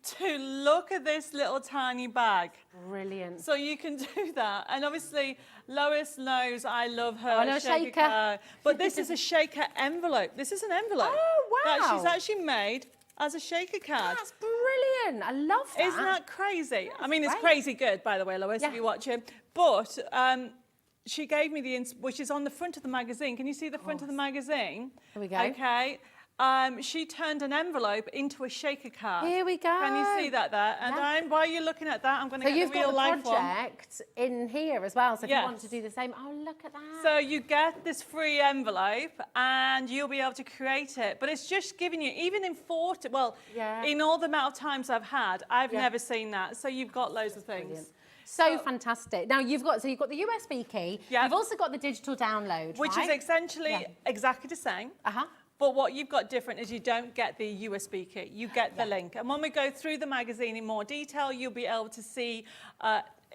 Speaker 3: to look at this little tiny bag.
Speaker 9: Brilliant.
Speaker 3: So you can do that. And obviously, Lois knows I love her
Speaker 9: I know
Speaker 3: shaker
Speaker 9: shaker.
Speaker 3: card. But this is a shaker envelope. This is an envelope
Speaker 9: Oh,
Speaker 3: that
Speaker 9: wow.
Speaker 3: she's actually made as a shaker card.
Speaker 9: That's brilliant. I love that.
Speaker 3: Isn't that crazy? I mean, it's
Speaker 9: great.
Speaker 3: crazy good, by the way, Lois, if
Speaker 9: Yeah.
Speaker 3: you watch it. But she gave me which is on the front of the magazine. Can you see the front of the magazine?
Speaker 9: Here we go.
Speaker 3: Okay. She turned an envelope into a shaker card.
Speaker 9: Here we go.
Speaker 3: Can you see that there? And
Speaker 9: Yeah.
Speaker 3: while you're looking at that, I'm going to
Speaker 9: So
Speaker 3: get
Speaker 9: you've
Speaker 3: the real
Speaker 9: got
Speaker 3: life
Speaker 9: the
Speaker 3: one.
Speaker 9: project in here as well. So if you want
Speaker 3: Yes.
Speaker 9: to do the same, oh, look at that.
Speaker 3: So you get this free envelope and you'll be able to create it. But it's just giving you, even in 40, well,
Speaker 9: Yeah.
Speaker 3: in all the amount of times I've had, I've
Speaker 9: Yeah.
Speaker 3: never seen that. So you've got loads of things.
Speaker 9: Brilliant. So fantastic. Now you've got the USB key.
Speaker 3: Yeah.
Speaker 9: You've also got the digital download,
Speaker 3: Which
Speaker 9: right?
Speaker 3: is essentially
Speaker 9: Yeah.
Speaker 3: exactly the same.
Speaker 9: Uh-huh.
Speaker 3: But what you've got different is you don't get the USB key, you get the link. And when we go through the magazine in more detail, you'll be able to see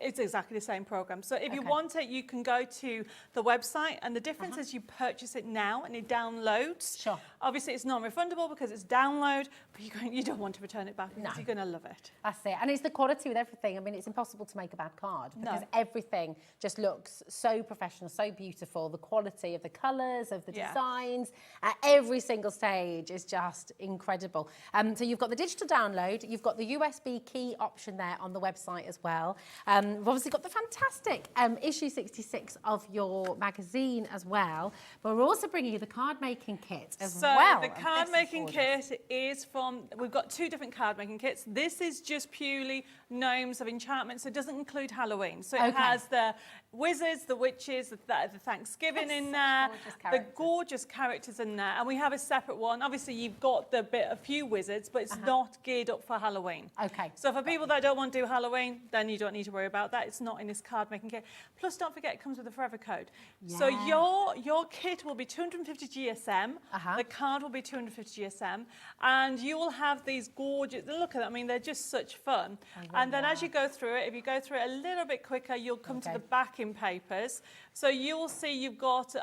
Speaker 3: it's exactly the same program. So if you want it, you can go to the website, and the difference is you purchase it now and it downloads.
Speaker 9: Sure.
Speaker 3: Obviously, it's non-refundable because it's download, but you don't want to return it back because
Speaker 9: No.
Speaker 3: you're going to love it.
Speaker 9: That's it. And it's the quality with everything. I mean, it's impossible to make a bad card because
Speaker 3: No.
Speaker 9: everything just looks so professional, so beautiful. The quality of the colours, of the
Speaker 3: Yeah.
Speaker 9: designs, at every single stage is just incredible. So you've got the digital download, you've got the USB key option there on the website as well. We've obviously got the fantastic issue 66 of your magazine as well, but we're also bringing you the card making kit as
Speaker 3: So
Speaker 9: well.
Speaker 3: the
Speaker 9: and this
Speaker 3: card
Speaker 9: is
Speaker 3: making
Speaker 9: gorgeous.
Speaker 3: kit is from, we've got two different card making kits. This is just purely gnomes of enchantment, so it doesn't include Halloween. So it
Speaker 9: Okay.
Speaker 3: has the wizards, the witches, the Thanksgiving in there,
Speaker 9: gorgeous
Speaker 3: the
Speaker 9: characters.
Speaker 3: gorgeous characters in there. And we have a separate one. Obviously, you've got a few wizards, but it's not geared up for Halloween.
Speaker 9: Okay.
Speaker 3: So for people that don't want to do Halloween, then you don't need to worry about that. It's not in this card making kit. Plus, don't forget, it comes with a forever code. So your kit will be 250 GSM. The card will be 250 GSM. And you will have these gorgeous, look at that, I mean, they're just such fun. And then as you go through it, if you go through it a little bit quicker, you'll come to the backing papers. So you'll see you've got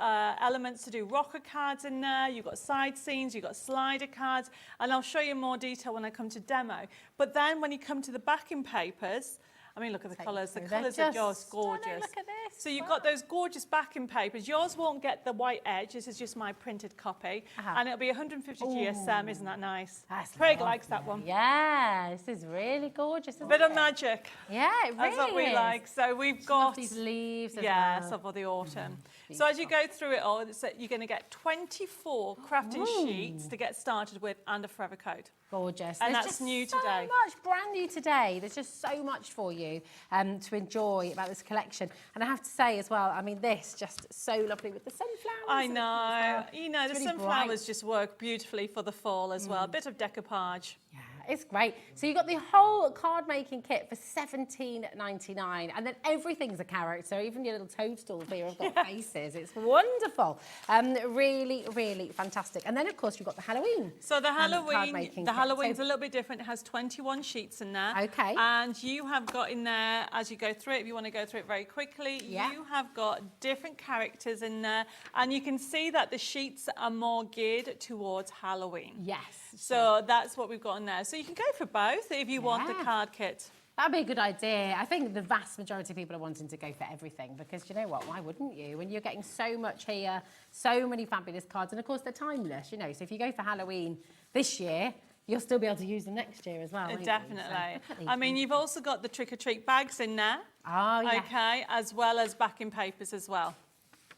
Speaker 3: elements to do rocker cards in there, you've got side scenes, you've got slider cards, and I'll show you more detail when I come to demo. But then when you come to the backing papers, I mean, look at the colours. The
Speaker 9: through. They're
Speaker 3: colours are
Speaker 9: just
Speaker 3: just gorgeous.
Speaker 9: stunning. Look at this.
Speaker 3: So you've got those gorgeous backing papers. Yours won't get the white edge. This is just my printed copy. And it'll be 150 GSM. Isn't that nice?
Speaker 9: That's
Speaker 3: Craig
Speaker 9: lovely.
Speaker 3: likes that one.
Speaker 9: Yeah, this is really gorgeous, isn't
Speaker 3: Bit
Speaker 9: it?
Speaker 3: of magic.
Speaker 9: Yeah, it really
Speaker 3: That's what we
Speaker 9: is.
Speaker 3: like. So we've
Speaker 9: Love
Speaker 3: got
Speaker 9: these leaves as
Speaker 3: yes,
Speaker 9: well.
Speaker 3: for the autumn. So as you go through it all, you're going to get 24 crafting sheets to get started with and a forever code.
Speaker 9: Gorgeous.
Speaker 3: And
Speaker 9: There's
Speaker 3: that's
Speaker 9: just
Speaker 3: new
Speaker 9: so
Speaker 3: today.
Speaker 9: much, brand new today. There's just so much for you to enjoy about this collection. And I have to say as well, I mean, this just so lovely with the sunflowers.
Speaker 3: I
Speaker 9: and
Speaker 3: know.
Speaker 9: everything as well.
Speaker 3: You know,
Speaker 9: It's
Speaker 3: the
Speaker 9: really
Speaker 3: sunflowers
Speaker 9: bright.
Speaker 3: just work beautifully for the fall as well. A bit of decoupage.
Speaker 9: Yeah, it's great. So you got the whole card making kit for $17.99, and then everything's a character. Even your little toadstools here have got faces. It's wonderful. Really, really fantastic. And then of course you've got the Halloween.
Speaker 3: So the
Speaker 9: card
Speaker 3: Halloween,
Speaker 9: making
Speaker 3: the
Speaker 9: kit.
Speaker 3: Halloween's
Speaker 9: So-
Speaker 3: a little bit different. It has 21 sheets in there.
Speaker 9: Okay.
Speaker 3: And you have got in there, as you go through it, if you want to go through it very quickly,
Speaker 9: Yeah.
Speaker 3: you have got different characters in there. And you can see that the sheets are more geared towards Halloween.
Speaker 9: Yes.
Speaker 3: So that's what we've got in there. So you can go for both if you want the
Speaker 9: Yeah.
Speaker 3: card kit.
Speaker 9: That'd be a good idea. I think the vast majority of people are wanting to go for everything because you know what? Why wouldn't you? When you're getting so much here, so many fabulous cards, and of course they're timeless, you know. So if you go for Halloween this year, you'll still be able to use them next year as well. won't you? So
Speaker 3: Definitely.
Speaker 9: look at these
Speaker 3: I mean,
Speaker 9: things.
Speaker 3: you've also got the trick-or-treat bags in there.
Speaker 9: Oh, yeah.
Speaker 3: Okay, as well as backing papers as well.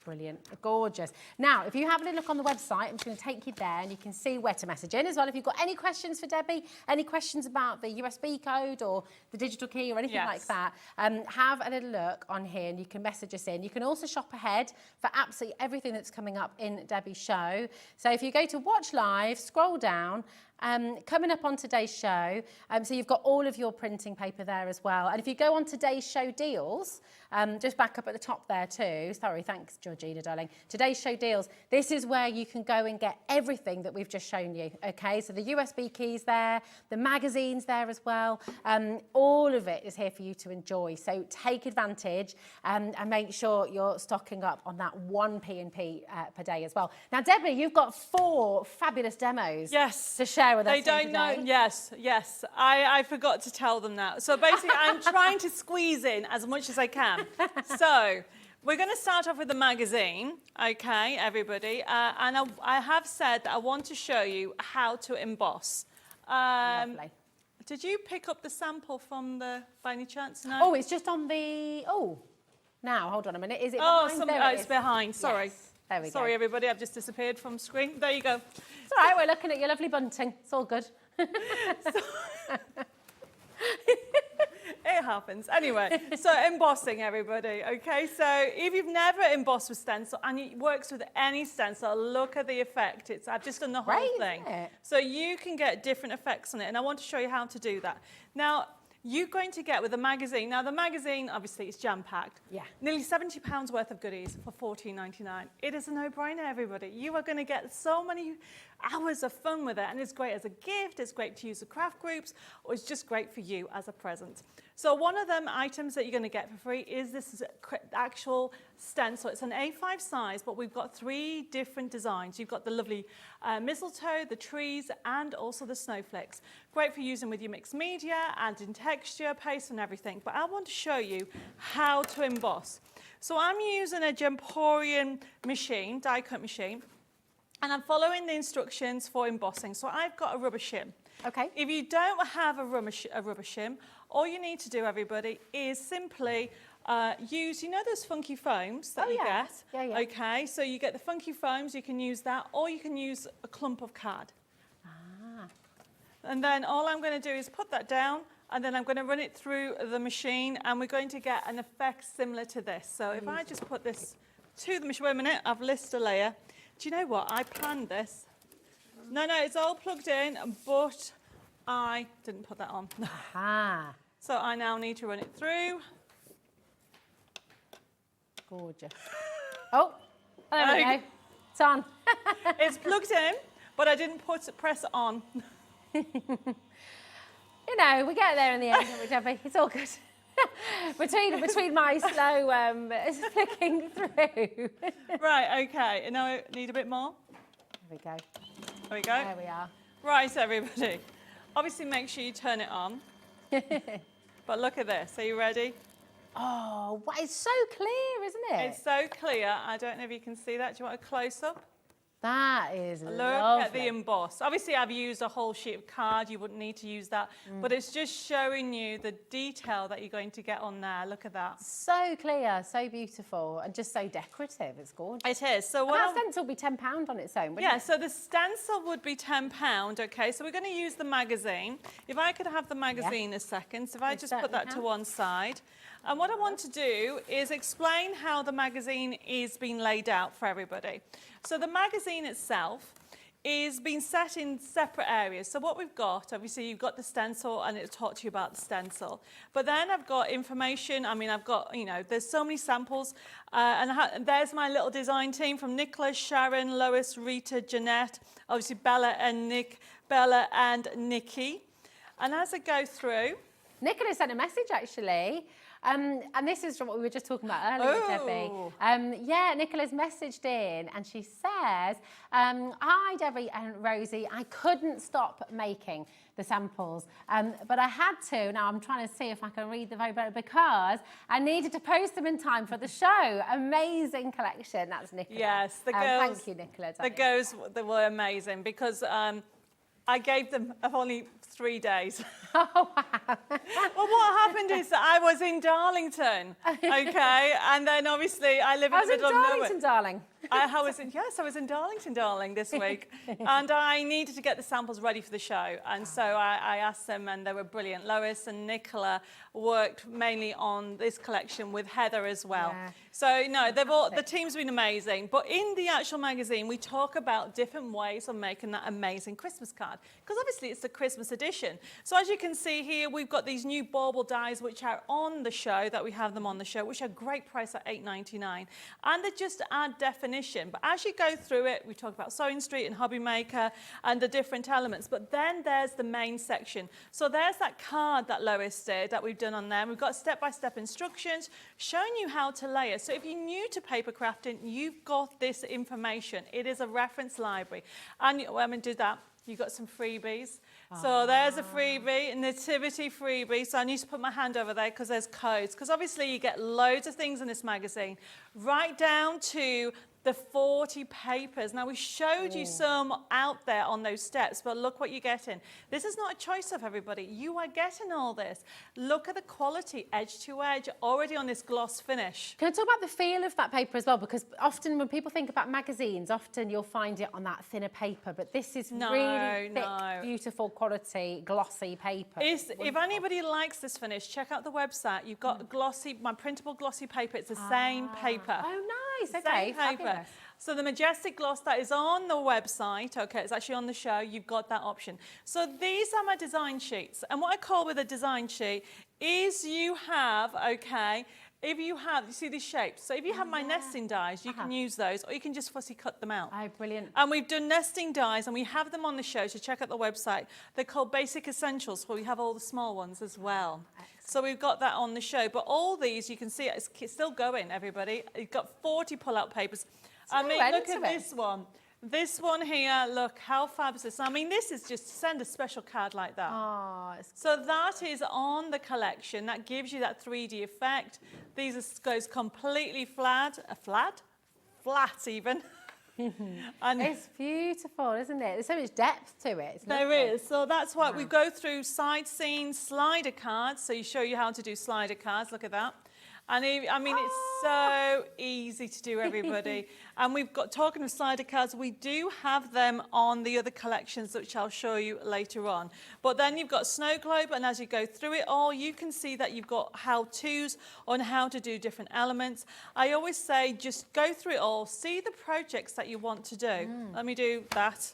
Speaker 9: Brilliant, gorgeous. Now, if you have a look on the website, I'm just going to take you there and you can see where to message in as well. If you've got any questions for Debbie, any questions about the USB code or the digital key or anything
Speaker 3: Yes.
Speaker 9: like that, have a little look on here and you can message us in. You can also shop ahead for absolutely everything that's coming up in Debbie's show. So if you go to Watch Live, scroll down Coming up on today's show, so you've got all of your printing paper there as well. And if you go on today's show deals, just back up at the top there too. Sorry, thanks, Georgina, darling. Today's show deals, this is where you can go and get everything that we've just shown you, okay? So the USB keys there, the magazines there as well. All of it is here for you to enjoy. So take advantage and make sure you're stocking up on that 1 P&P per day as well. Now, Debbie, you've got 4 fabulous demos to share with us.
Speaker 3: They don't know. Yes. I forgot to tell them that. So basically, I'm trying to squeeze in as much as I can. So we're going to start off with the magazine, okay, everybody. And I have said that I want to show you how to emboss.
Speaker 9: Lovely.
Speaker 3: Did you pick up the sample from by any chance? No.
Speaker 9: Oh, it's just on the. Oh, now hold on a minute. Is it behind?
Speaker 3: It's behind. Sorry.
Speaker 9: Yes. There we go.
Speaker 3: Sorry, everybody. I've just disappeared from screen. There you go.
Speaker 9: It's all right. We're looking at your lovely bunting. It's all good.
Speaker 3: It happens. Anyway, so embossing, everybody, okay? So if you've never embossed with stencil and it works with any stencil, look at the effect. I've just done the whole thing. So you can get different effects on it, and I want to show you how to do that. Now, you're going to get with the magazine. Now, the magazine, obviously, is jam-packed.
Speaker 9: Yeah.
Speaker 3: Nearly £70 worth of goodies for $14.99. It is a no-brainer, everybody. You are going to get so many hours of fun with it, and it's great as a gift, it's great to use with craft groups, or it's just great for you as a present. So one of them items that you're going to get for free is this actual stencil. It's an A5 size, but we've got 3 different designs. You've got the lovely mistletoe, the trees, and also the snowflakes. Great for using with your mixed media and in texture, paste, and everything. But I want to show you how to emboss. So I'm using a Gemporian machine, die cut machine, and I'm following the instructions for embossing. So I've got a rubber shim.
Speaker 9: Okay.
Speaker 3: If you don't have a rubber shim, all you need to do, everybody, is simply use, you know those funky foams that you get?
Speaker 9: Yeah.
Speaker 3: Okay, so you get the funky foams, you can use that, or you can use a clump of card. And then all I'm going to do is put that down, and then I'm going to run it through the machine, and we're going to get an effect similar to this. So if I just put this to the machine, wait a minute, I've listed a layer. Do you know what? I planned this. No, it's all plugged in, but I didn't put that on. So I now need to run it through.
Speaker 9: Gorgeous. Oh, there we go. It's on.
Speaker 3: It's plugged in, but I didn't press it on.
Speaker 9: You know, we get there in the end, don't we, Debbie? It's all good. between my slow flicking through.
Speaker 3: Right, okay. And now I need a bit more.
Speaker 9: There we go.
Speaker 3: There we go.
Speaker 9: There we are.
Speaker 3: Right, everybody. Obviously, make sure you turn it on. But look at this. Are you ready?
Speaker 9: Oh, wow, it's so clear, isn't it?
Speaker 3: It's so clear. I don't know if you can see that. Do you want a close-up?
Speaker 9: That is
Speaker 3: Look
Speaker 9: lovely.
Speaker 3: at the emboss. Obviously, I've used a whole sheet of card. You wouldn't need to use that. But it's just showing you the detail that you're going to get on there. Look at that.
Speaker 9: So clear, so beautiful, and just so decorative. It's gorgeous.
Speaker 3: It is. So
Speaker 9: And that stencil would be £10 on its own, wouldn't
Speaker 3: yeah,
Speaker 9: it?
Speaker 3: so the stencil would be £10, okay? So we're going to use the magazine. If I could have the magazine a second, so if I just put that to one side. And what I want to do is explain how the magazine is being laid out for everybody. So the magazine itself is being set in separate areas. So what we've got, obviously you've got the stencil and it'll talk to you about the stencil. But then I've got information, I mean I've got, you know, there's so many samples. And there's my little design team from Nicholas, Sharon, Lois, Rita, Jeanette, obviously Bella and Nikki. And as I go through...
Speaker 9: Nicholas sent a message actually. And this is from what we were just talking about earlier, Debbie. Yeah, Nicola's messaged in and she says, hi, Debbie and Rosie, I couldn't stop making the samples, but I had to. Now I'm trying to see if I can read the very because I needed to post them in time for the show. Amazing collection, that's Nicola.
Speaker 3: Yes, the girls.
Speaker 9: Thank you, Nicola.
Speaker 3: The girls, they were amazing because I gave them only 3 days.
Speaker 9: Oh, wow.
Speaker 3: Well, what happened is that I was in Darlington, okay, and then obviously I live in the middle of nowhere.
Speaker 9: Darlington, darling.
Speaker 3: I was in Darlington, darling, this week, and I needed to get the samples ready for the show, and so I asked them, and they were brilliant. Lois and Nicola worked mainly on this collection with Heather as well.
Speaker 9: Yeah.
Speaker 3: So no, the team's been amazing. But in the actual magazine, we talk about different ways of making that amazing Christmas card, because obviously it's the Christmas edition. So as you can see here, we've got these new bauble dies which are on the show, that we have them on the show, which are great price at $8.99, and they just add definition. But as you go through it, we talk about Sewing Street and HobbyMaker and the different elements. But then there's the main section. So there's that card that Lois did that we've done on there. We've got step-by-step instructions showing you how to layer. So if you're new to paper crafting, you've got this information. It is a reference library. And when we do that, you've got some freebies. So there's a freebie, a nativity freebie. So I need to put my hand over there because there's codes. Because obviously you get loads of things in this magazine, right down to the 40 papers. Now, we showed you some out there on those steps, but look what you're getting. This is not a choice of everybody. You are getting all this. Look at the quality, edge to edge, already on this gloss finish.
Speaker 9: Can I talk about the feel of that paper as well? Because often when people think about magazines, often you'll find it on that thinner paper, but this is really thick, beautiful quality, glossy paper.
Speaker 3: If anybody likes this finish, check out the website. You've got glossy, my printable glossy paper. It's the same paper.
Speaker 9: Oh, nice.
Speaker 3: Same
Speaker 9: Okay,
Speaker 3: paper.
Speaker 9: fabulous.
Speaker 3: So the Majestic Gloss that is on the website, okay, it's actually on the show, you've got that option. So these are my design sheets. And what I call with a design sheet is you have, okay, if you have, you see these shapes. So if you have my nesting dies, you can use those, or you can just fussy cut them out.
Speaker 9: Oh, brilliant.
Speaker 3: And we've done nesting dies, and we have them on the show, so check out the website. They're called Basic Essentials, where we have all the small ones as well. Excellent. So we've got that on the show. But all these, you can see it's still going, everybody. You've got 40 pull-out papers. I mean, look at this one. This one here, look how fabulous. I mean, this is just send a special card like that.
Speaker 9: Oh,
Speaker 3: so that is on the collection. That gives you that 3D effect. These goes completely flat even. And
Speaker 9: it's beautiful, isn't it? There's so much depth to it.
Speaker 3: There is. So that's why we go through side scenes, slider cards. So you show you how to do slider cards. Look at that. And I mean, it's so easy to do, everybody. And we've got, talking of slider cards, we do have them on the other collections, which I'll show you later on. But then you've got Snow Globe, and as you go through it all, you can see that you've got how-tos on how to do different elements. I always say, just go through it all, see the projects that you want to do. Let me do that.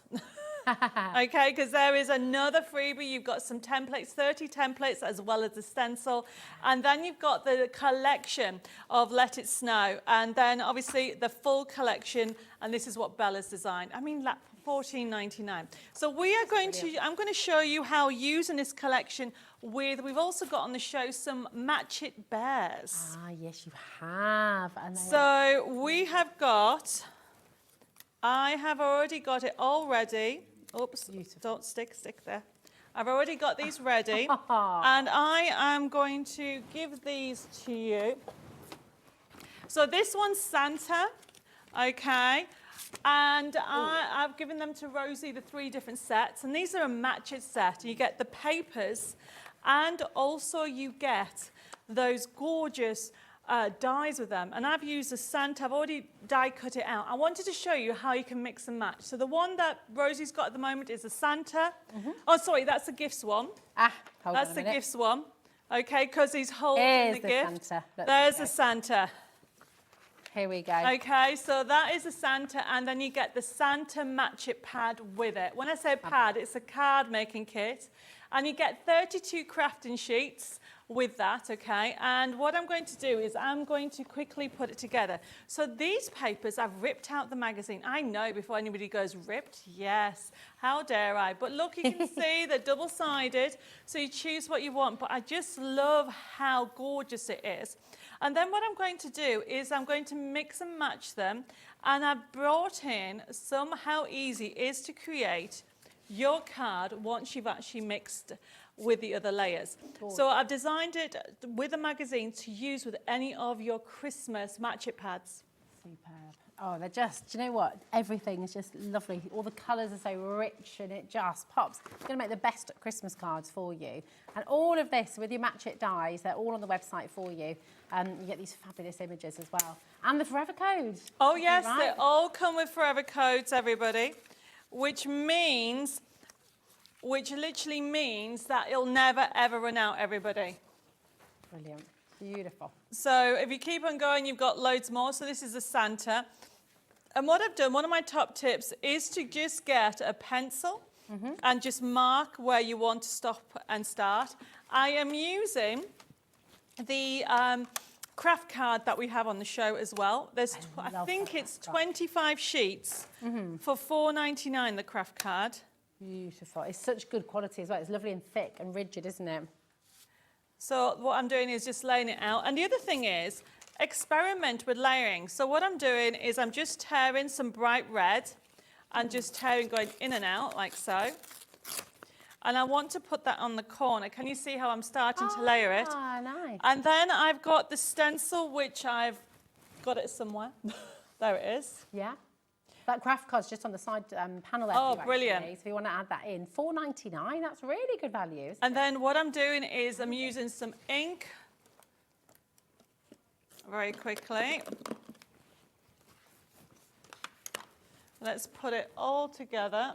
Speaker 3: Okay, because there is another freebie. You've got some templates, 30 templates, as well as the stencil. And then you've got the collection of Let It Snow. And then, obviously, the full collection. And this is what Bella's designed. I mean, $14.99. So we are going to, I'm going to show you how using this collection we've also got on the show some Match It Bears.
Speaker 9: Ah, yes, you have.
Speaker 3: So we have got, I have already got it all ready. Oops, beautiful. Don't stick there. I've already got these ready. And I am going to give these to you. So this one's Santa, okay? And I've given them to Rosie, the 3 different sets. And these are a Match It set. You get the papers, and also you get those gorgeous dies with them. And I've used a Santa. I've already die cut it out. I wanted to show you how you can mix and match. So the one that Rosie's got at the moment is a Santa. Oh, sorry, that's the gifts one. That's the gifts one. Okay, because he's holding the gift.
Speaker 9: Santa.
Speaker 3: There's the Santa.
Speaker 9: Here we go.
Speaker 3: Okay, so that is a Santa, and then you get the Santa Match It pad with it. When I say pad, it's a card making kit. And you get 32 crafting sheets with that, okay? And what I'm going to do is I'm going to quickly put it together. So these papers, I've ripped out the magazine. I know before anybody goes, ripped? Yes. How dare I? But look, you can see they're double-sided, so you choose what you want. But I just love how gorgeous it is. And then what I'm going to do is I'm going to mix and match them. And I've brought in how easy it is to create your card once you've actually mixed with the other layers. So I've designed it with a magazine to use with any of your Christmas Match It pads.
Speaker 9: Superb. Oh, they're just, do you know what? Everything is just lovely. All the colours are so rich and it just pops. It's going to make the best Christmas cards for you. And all of this with your Match It dies, they're all on the website for you. You get these fabulous images as well. And the forever code.
Speaker 3: Oh, yes,
Speaker 9: Right.
Speaker 3: they all come with forever codes, everybody, which literally means that it'll never, ever run out, everybody.
Speaker 9: Brilliant. Beautiful.
Speaker 3: So if you keep on going, you've got loads more. So this is the Santa. And what I've done, one of my top tips is to just get a pencil and just mark where you want to stop and start. I am using the craft card that we have on the show as well. There's, I think it's 25 sheets for $4.99, the craft card.
Speaker 9: Beautiful. It's such good quality as well. It's lovely and thick and rigid, isn't it?
Speaker 3: So what I'm doing is just laying it out. And the other thing is, experiment with layering. So what I'm doing is I'm just tearing some bright red and just tearing, going in and out like so. And I want to put that on the corner. Can you see how I'm starting to layer it?
Speaker 9: Ah, nice.
Speaker 3: And then I've got the stencil, which I've got it somewhere. There it is.
Speaker 9: Yeah. That craft card's just on the side panel there.
Speaker 3: Oh,
Speaker 9: for you,
Speaker 3: brilliant.
Speaker 9: actually. So if you want to add that in, $4.99, that's really good value, isn't
Speaker 3: And
Speaker 9: it?
Speaker 3: then what I'm doing is I'm using some ink very quickly. Let's put it all together.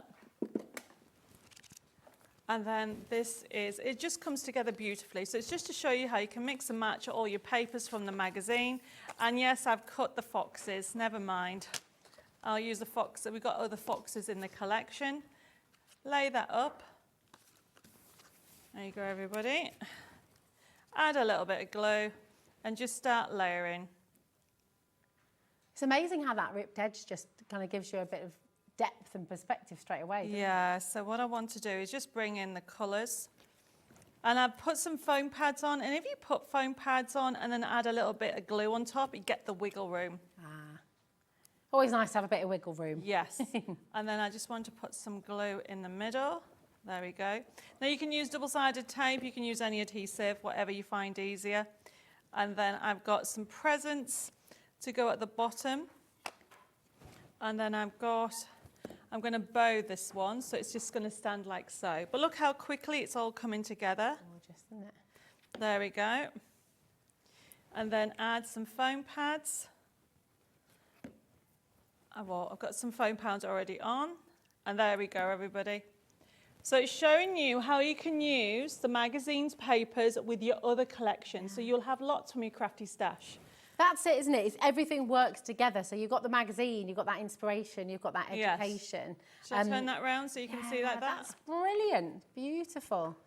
Speaker 3: And then this is, it just comes together beautifully. So it's just to show you how you can mix and match all your papers from the magazine. And yes, I've cut the foxes, never mind. I'll use the fox, we've got other foxes in the collection. Lay that up. There you go, everybody. Add a little bit of glue and just start layering.
Speaker 9: It's amazing how that ripped edge just kind of gives you a bit of depth and perspective straight away.
Speaker 3: Yeah, so what I want to do is just bring in the colours. And I've put some foam pads on, and if you put foam pads on and then add a little bit of glue on top, you get the wiggle room.
Speaker 9: Always nice to have a bit of wiggle room.
Speaker 3: Yes. And then I just want to put some glue in the middle. There we go. Now you can use double-sided tape, you can use any adhesive, whatever you find easier. And then I've got some presents to go at the bottom. And then I'm going to bow this one, so it's just going to stand like so. But look how quickly it's all coming together.
Speaker 9: Gorgeous, isn't it?
Speaker 3: There we go. And then add some foam pads. Well, I've got some foam pads already on. And there we go, everybody. So it's showing you how you can use the magazine's papers with your other collection. So you'll have lots from your crafty stash.
Speaker 9: That's it, isn't it? It's everything works together. So you've got the magazine, you've got that inspiration, you've got that education.
Speaker 3: Yes. Shall I turn that round so you can see like that?
Speaker 9: That's brilliant. Beautiful.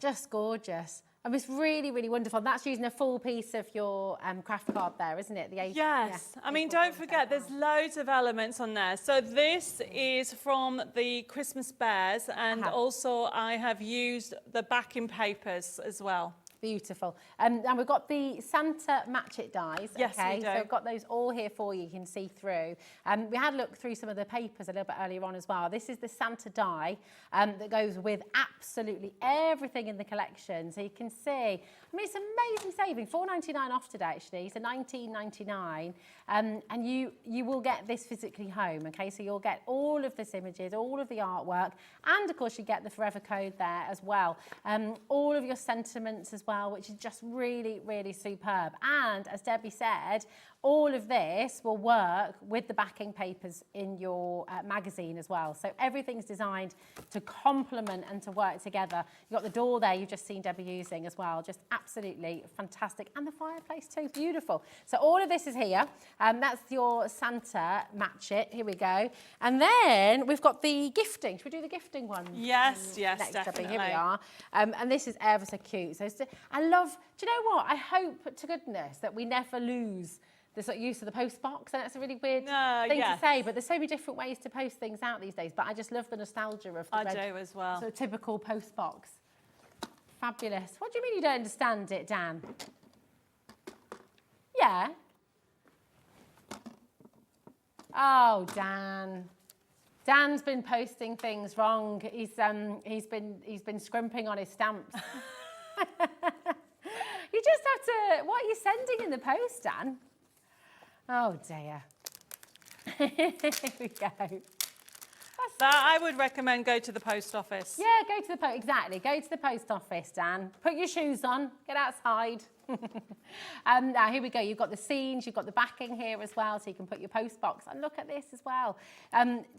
Speaker 9: Just gorgeous. And it's really, really wonderful. That's using a full piece of your craft card there, isn't it?
Speaker 3: Yes. Yeah, I mean, don't forget, there's loads of elements on there. So this is from the Christmas bears, and also I have used the backing papers as well.
Speaker 9: Beautiful. And we've got the Santa Match It dies.
Speaker 3: Yes,
Speaker 9: okay?
Speaker 3: we do.
Speaker 9: So we've got those all here for you. You can see through. We had a look through some of the papers a little bit earlier on as well. This is the Santa die that goes with absolutely everything in the collection. So you can see, I mean, it's amazing saving. $4.99 off today, actually. So $19.99. And you will get this physically home, okay? So you'll get all of this images, all of the artwork, and of course you get the forever code there as well. All of your sentiments as well, which is just really, really superb. And as Debbie said, all of this will work with the backing papers in your magazine as well. So everything's designed to complement and to work together. You've got the door there you've just seen Debbie using as well. Just absolutely fantastic. And the fireplace too, beautiful. So all of this is here. That's your Santa Match It. Here we go. And then we've got the gifting. Should we do the gifting one?
Speaker 3: Yes, yes,
Speaker 9: next,
Speaker 3: definitely.
Speaker 9: Debbie? Here we are. And this is ever so cute. So I love, do you know what? I hope to goodness that we never lose the sort of use of the post box. And that's a really weird thing to say, but there's so many different ways to post things out these days. But I just love the nostalgia of the
Speaker 3: I do as well.
Speaker 9: sort of typical post box. Fabulous. What do you mean you don't understand it, Dan? Yeah. Oh, Dan. Dan's been posting things wrong. He's been scrimping on his stamps. You just have to. What are you sending in the post, Dan? Oh dear. Here we go.
Speaker 3: That I would recommend go to the post office.
Speaker 9: Yeah, go to the post, exactly. Go to the post office, Dan. Put your shoes on, get outside. Now, here we go. You've got the scenes, you've got the backing here as well, so you can put your post box. And look at this as well.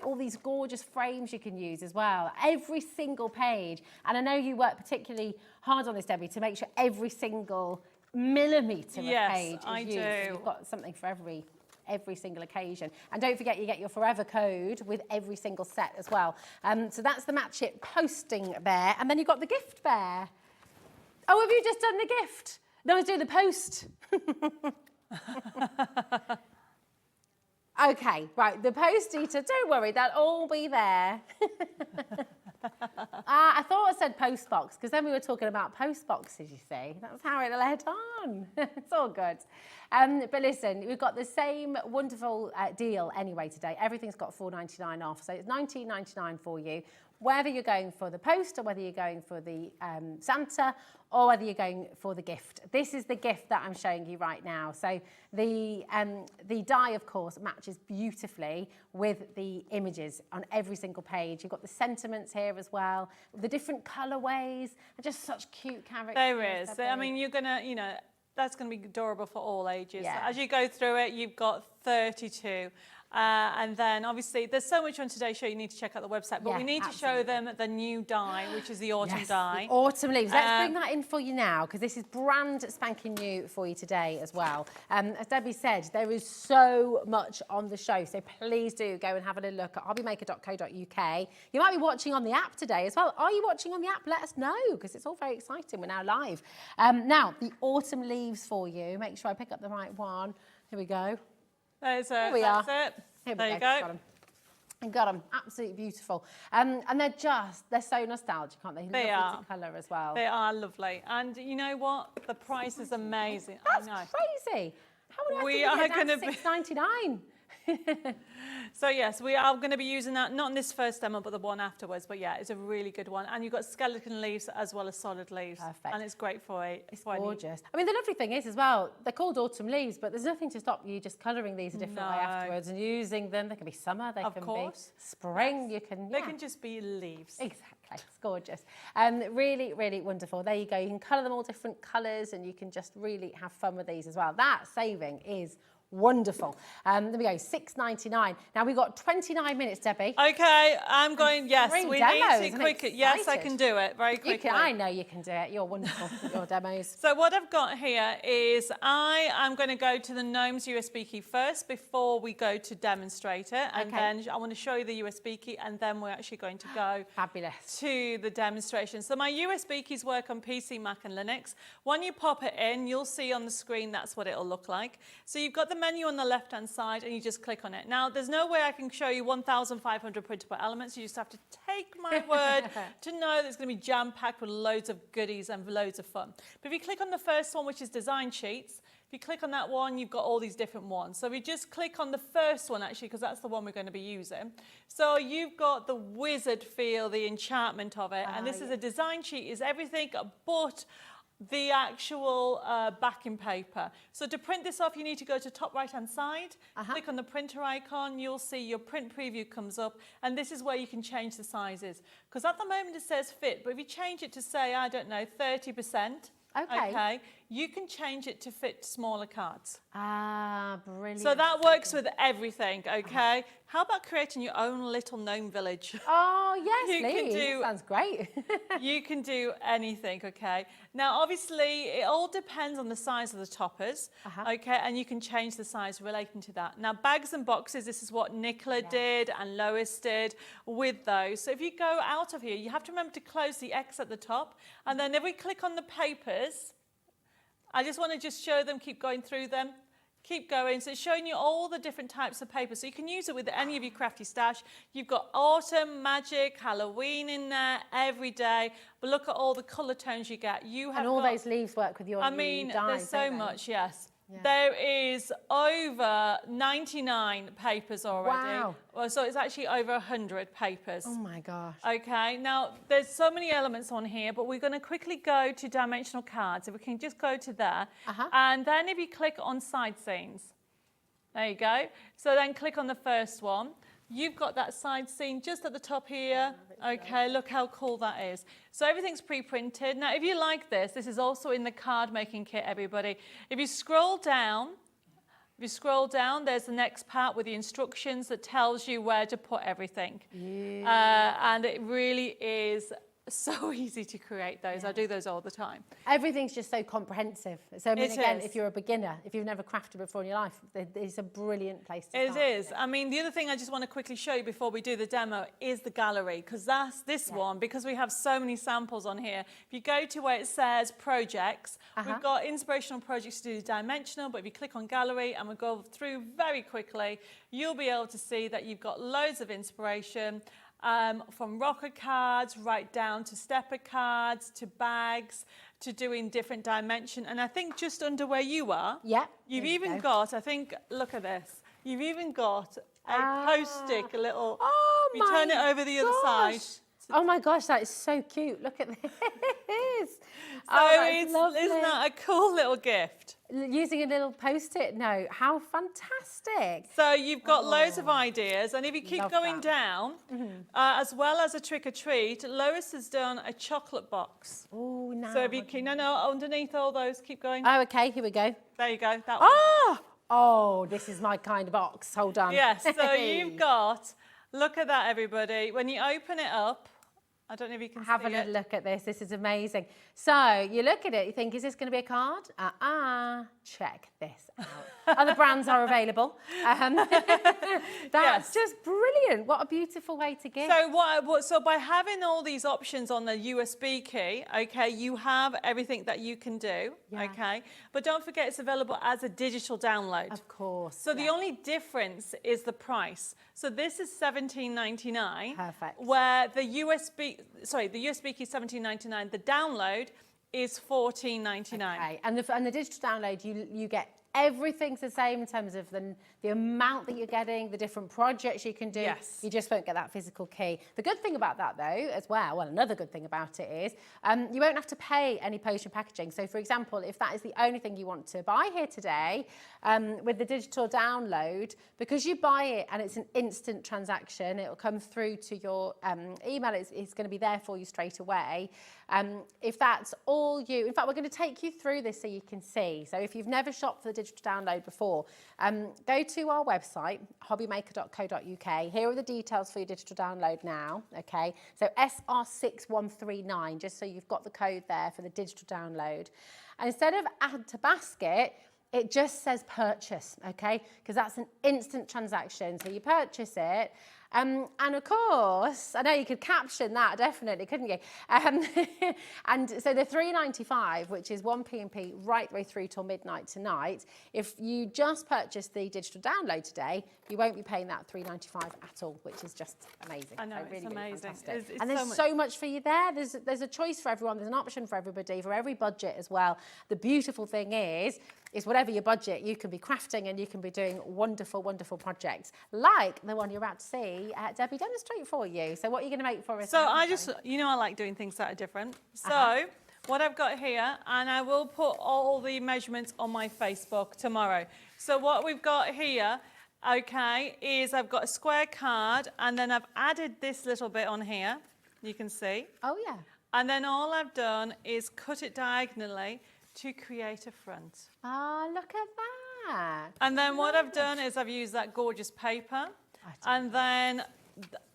Speaker 9: All these gorgeous frames you can use as well. Every single page. And I know you work particularly hard on this, Debbie, to make sure every single millimetre of page is
Speaker 3: I
Speaker 9: used.
Speaker 3: do.
Speaker 9: So you've got something for every single occasion. And don't forget, you get your forever code with every single set as well. So that's the Match It posting bear. And then you've got the gift bear. Oh, have you just done the gift? No, I was doing the post. Okay, right, the post eater, don't worry, they'll all be there. I thought I said post box, because then we were talking about post boxes, you see. That's how it led on. It's all good. But listen, we've got the same wonderful deal anyway today. Everything's got $4.99 off, so it's $19.99 for you. Whether you're going for the post or whether you're going for the Santa or whether you're going for the gift. This is the gift that I'm showing you right now. So the die, of course, matches beautifully with the images on every single page. You've got the sentiments here as well, the different colourways, and just such cute characters.
Speaker 3: There is. I mean, you're going to, you know, that's going to be adorable for all ages.
Speaker 9: Yeah.
Speaker 3: As you go through it, you've got 32. And then obviously there's so much on today's show you need to check out the website, but
Speaker 9: Yeah,
Speaker 3: we need to show them the new die, which is the autumn die.
Speaker 9: The autumn leaves. Let's bring that in for you now, because this is brand spanking new for you today as well. As Debbie said, there is so much on the show, so please do go and have a little look at hobbymaker.co.uk. You might be watching on the app today as well. Are you watching on the app? Let us know, because it's all very exciting. We're now live. Now, the autumn leaves for you. Make sure I pick up the right one. Here we go.
Speaker 3: Here
Speaker 9: we are.
Speaker 3: That's it.
Speaker 9: Here we
Speaker 3: there you
Speaker 9: go.
Speaker 3: go.
Speaker 9: Got them. Absolutely beautiful. And they're so nostalgic, aren't they?
Speaker 3: They are.
Speaker 9: Colour as well.
Speaker 3: They are lovely. And you know what? The price is amazing.
Speaker 9: That's
Speaker 3: I know.
Speaker 9: crazy. How would
Speaker 3: We
Speaker 9: I
Speaker 3: are
Speaker 9: get
Speaker 3: gonna
Speaker 9: to
Speaker 3: be-
Speaker 9: $6.99?
Speaker 3: So yes, we are going to be using that, not in this first demo, but the one afterwards. But yeah, it's a really good one. And you've got skeleton leaves as well as solid leaves.
Speaker 9: Perfect.
Speaker 3: And it's great for it.
Speaker 9: It's gorgeous. I mean, the lovely thing is as well, they're called autumn leaves, but there's nothing to stop you just colouring these a different way afterwards and using them. They can be summer, they can be spring, you can...
Speaker 3: They can just be leaves.
Speaker 9: Exactly, it's gorgeous. Really, really wonderful. There you go. You can colour them all different colours and you can just really have fun with these as well. That saving is wonderful. There we go, $6.99. Now we've got 29 minutes, Debbie.
Speaker 3: Okay, I'm going, yes, we need to quickly. Yes, I can do it very quickly.
Speaker 9: I know you can do it. You're wonderful with your demos.
Speaker 3: So what I've got here is I am going to go to the Gnomes USB key first before we go to demonstrate it. And then I want to show you the USB key and then we're actually going to go to the demonstration. So my USB keys work on PC, Mac and Linux. When you pop it in, you'll see on the screen that's what it'll look like. So you've got the menu on the left hand side and you just click on it. Now there's no way I can show you 1,500 printable elements. You just have to take my word to know that it's going to be jam-packed with loads of goodies and loads of fun. But if you click on the first one, which is design sheets, if you click on that one, you've got all these different ones. So if you just click on the first one actually, because that's the one we're going to be using. So you've got the wizard feel, the enchantment of it. And this is a design sheet, is everything but the actual backing paper. So to print this off, you need to go to top right-hand side, click on the printer icon, you'll see your print preview comes up, and this is where you can change the sizes. Because at the moment it says fit, but if you change it to say, I don't know, 30%, okay, you can change it to fit smaller cards.
Speaker 9: Ah, brilliant.
Speaker 3: So that works with everything, okay? How about creating your own little gnome village?
Speaker 9: Oh, yes, please. That sounds great.
Speaker 3: You can do anything, okay? Now, obviously, it all depends on the size of the toppers, okay? And you can change the size relating to that. Now, bags and boxes, this is what Nicola did and Lois did with those. So if you go out of here, you have to remember to close the X at the top. And then if we click on the papers, I just want to just show them, keep going through them. Keep going. So it's showing you all the different types of paper. So you can use it with any of your crafty stash. You've got autumn, magic, Halloween in there every day. But look at all the colour tones you get. You have
Speaker 9: and all those leaves work with your
Speaker 3: dyes, there's so much, yes.
Speaker 9: Yeah.
Speaker 3: There is over 99 papers already.
Speaker 9: Wow.
Speaker 3: Well, so it's actually over 100 papers.
Speaker 9: Oh my gosh.
Speaker 3: Okay, now there's so many elements on here, but we're going to quickly go to dimensional cards. If we can just go to there. And then if you click on side scenes, There you go. So then click on the first one. You've got that side scene just at the top here. Okay, look how cool that is. So everything's pre-printed. Now, if you like this, this is also in the card making kit, everybody. If you scroll down, there's the next part with the instructions that tells you where to put everything. Yeah. And it really is so easy to create those. I do those all the time.
Speaker 9: Everything's just so comprehensive. So I mean,
Speaker 3: It
Speaker 9: again,
Speaker 3: is.
Speaker 9: if you're a beginner, if you've never crafted before in your life, it's a brilliant place to
Speaker 3: It
Speaker 9: start.
Speaker 3: is. I mean, the other thing I just want to quickly show you before we do the demo is the gallery, because that's this one, because we have so many samples on here. If you go to where it says projects, we've got inspirational projects to do dimensional, but if you click on gallery and we go through very quickly, you'll be able to see that you've got loads of inspiration. From rocker cards right down to stepper cards to bags to doing different dimension. And I think just under where you are, you've even got, I think, look at this, you've even got a post-stick, a little, you turn it over the other side.
Speaker 9: Oh my gosh, that is so cute. Look at this.
Speaker 3: So isn't that a cool little gift?
Speaker 9: Using a little post-it note. How fantastic.
Speaker 3: So you've got loads of ideas, and if you keep going down, as well as a trick or treat, Lois has done a chocolate box.
Speaker 9: Oh, no.
Speaker 3: So if you can, underneath all those, keep going.
Speaker 9: Oh, okay, here we go.
Speaker 3: There you go. That one.
Speaker 9: Oh, this is my kind of box. Hold on.
Speaker 3: Yes, so you've got, look at that, everybody. When you open it up, I don't know if you can
Speaker 9: Have
Speaker 3: see
Speaker 9: a little
Speaker 3: it.
Speaker 9: look at this. This is amazing. So you look at it, you think, is this going to be a card? Check this out. Other brands are available. That's just brilliant. What a beautiful way to give.
Speaker 3: So by having all these options on the USB key, okay, you have everything that you can do, okay? But don't forget it's available as a digital download.
Speaker 9: Of course.
Speaker 3: So the only difference is the price. So this is $17.99.
Speaker 9: Perfect.
Speaker 3: Where the USB key is $17.99. The download is $14.99.
Speaker 9: Okay. And the digital download, you get everything's the same in terms of the amount that you're getting, the different projects you can do.
Speaker 3: Yes.
Speaker 9: You just won't get that physical key. The good thing about that, though, as well, another good thing about it is you won't have to pay any postage and packaging. So, for example, if that is the only thing you want to buy here today, with the digital download, because you buy it and it's an instant transaction, it will come through to your email. It's going to be there for you straight away. If that's all you, in fact, we're going to take you through this so you can see. So if you've never shopped for the digital download before, go to our website, hobbymaker.co.uk. Here are the details for your digital download now, okay? So SR6139, just so you've got the code there for the digital download. And instead of add to basket, it just says purchase, okay? Because that's an instant transaction. So you purchase it. And of course, I know you could caption that, definitely, couldn't you? And so the $3.95, which is 1p&p right the way through till midnight tonight, if you just purchase the digital download today, you won't be paying that $3.95 at all, which is just amazing.
Speaker 3: I know,
Speaker 9: So
Speaker 3: it's
Speaker 9: really,
Speaker 3: amazing.
Speaker 9: Really fantastic.
Speaker 3: It's
Speaker 9: And there's so much for you there. There's a choice for everyone. There's an option for everybody, for every budget as well. The beautiful thing is whatever your budget, you can be crafting and you can be doing wonderful, wonderful projects, like the one you're about to see Debbie demonstrate for you. So what are you going to make for us?
Speaker 3: So I like doing things that are different. So what I've got here, and I will put all the measurements on my Facebook tomorrow. So what we've got here, okay, is I've got a square card, and then I've added this little bit on here, you can see.
Speaker 9: Oh, yeah.
Speaker 3: And then all I've done is cut it diagonally to create a front.
Speaker 9: Ah, look at that.
Speaker 3: And then what I've done is I've used that gorgeous paper, and then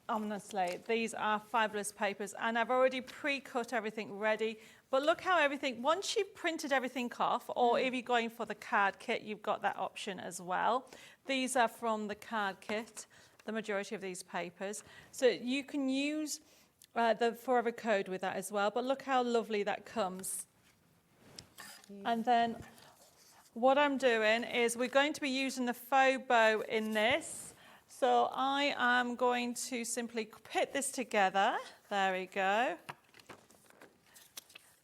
Speaker 3: honestly, these are fabulous papers, and I've already pre-cut everything ready. But look how everything, once you've printed everything off, or if you're going for the card kit, you've got that option as well. These are from the card kit, the majority of these papers. So you can use the Forever Code with that as well, but look how lovely that comes. And then what I'm doing is we're going to be using the faux bow in this. So I am going to simply put this together. There we go.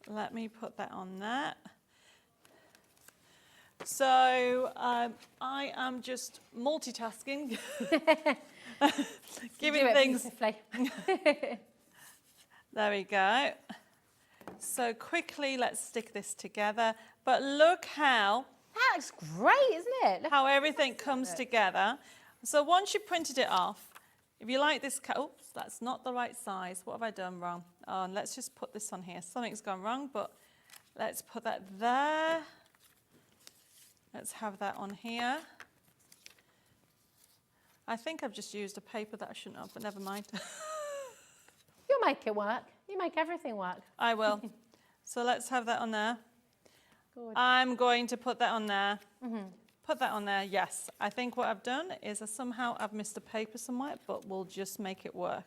Speaker 3: Let me put that on there. So I am just multitasking, giving things. There we go. So quickly, let's stick this together. But look how
Speaker 9: That looks great, isn't it? Look
Speaker 3: how everything comes together. So once you've printed it off, if you like this, oops, that's not the right size. What have I done wrong? Oh, and let's just put this on here. Something's gone wrong, but let's put that there. Let's have that on here. I think I've just used a paper that I shouldn't have, but never mind.
Speaker 9: You'll make it work. You make everything work.
Speaker 3: I will. So let's have that on there.
Speaker 9: Gorgeous.
Speaker 3: I'm going to put that on there. Put that on there, yes. I think what I've done is I've missed a paper somewhere, but we'll just make it work.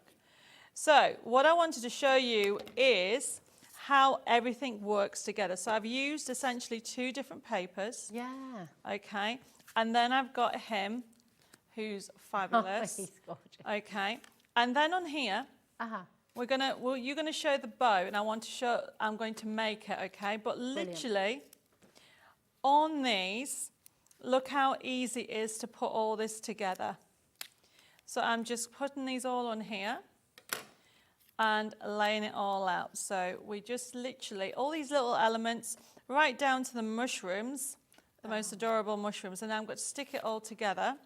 Speaker 3: So what I wanted to show you is how everything works together. So I've used essentially 2 different papers.
Speaker 9: Yeah.
Speaker 3: Okay. And then I've got him, who's fabulous.
Speaker 9: Oh, he's gorgeous.
Speaker 3: Okay. And then on here, you're gonna show the bow, and I'm going to make it, okay? But literally, on these, look how easy it is to put all this together. So I'm just putting these all on here and laying it all out. So we just literally, all these little elements, right down to the mushrooms, the most adorable mushrooms, and I'm going to stick it all together.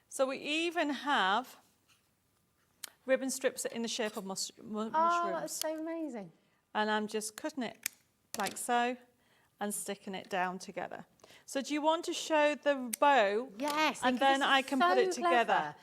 Speaker 3: So we even have ribbon strips in the shape of mushrooms.
Speaker 9: Oh, that's so amazing.
Speaker 3: And I'm just cutting it like so and sticking it down together. So do you want to show the bow?
Speaker 9: Yes.
Speaker 3: And then I can put it together.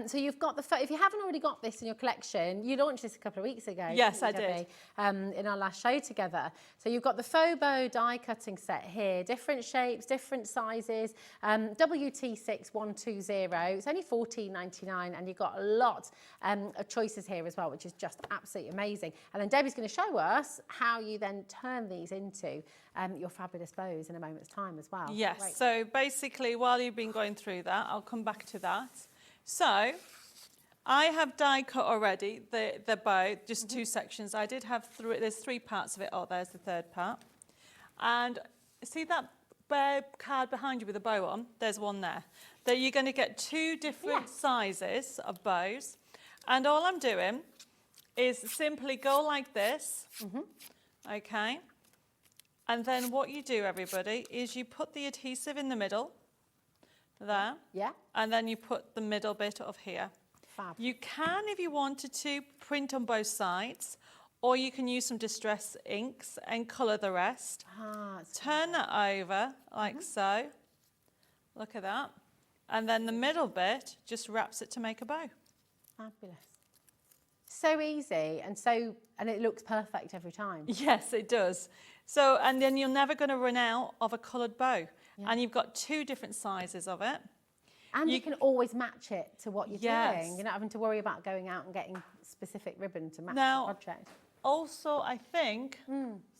Speaker 9: So you've got if you haven't already got this in your collection, you launched this a couple of weeks ago.
Speaker 3: Yes, I
Speaker 9: did. In our last show together. So you've got the faux bow die cutting set here, different shapes, different sizes, WT6120. It's only $14.99, and you've got a lot of choices here as well, which is just absolutely amazing. And then Debbie's going to show us how you then turn these into your fabulous bows in a moment's time as well.
Speaker 3: Yes,
Speaker 9: Great.
Speaker 3: so basically while you've been going through that, I'll come back to that. So I have die cut already the bow, just 2 sections. I did have there's 3 parts of it. Oh, there's the 3rd part. And see that bare card behind you with a bow on? There's one there. That you're going to get 2 different sizes of bows. And all I'm doing is simply go like this. Okay. And then what you do, everybody, is you put the adhesive in the middle, there.
Speaker 9: Yeah.
Speaker 3: And then you put the middle bit of here.
Speaker 9: Fab.
Speaker 3: You can, if you wanted to, print on both sides, or you can use some distress inks and colour the rest. Turn that over like so. Look at that. And then the middle bit just wraps it to make a bow.
Speaker 9: Fabulous. So easy, and it looks perfect every time.
Speaker 3: Yes, it does. So, and then you're never going to run out of a coloured bow. Yeah. And you've got 2 different sizes of it.
Speaker 9: And you can always match it to what you're
Speaker 3: Yes.
Speaker 9: doing. You're not having to worry about going out and getting specific ribbon to match
Speaker 3: Now,
Speaker 9: the project.
Speaker 3: Also, I think,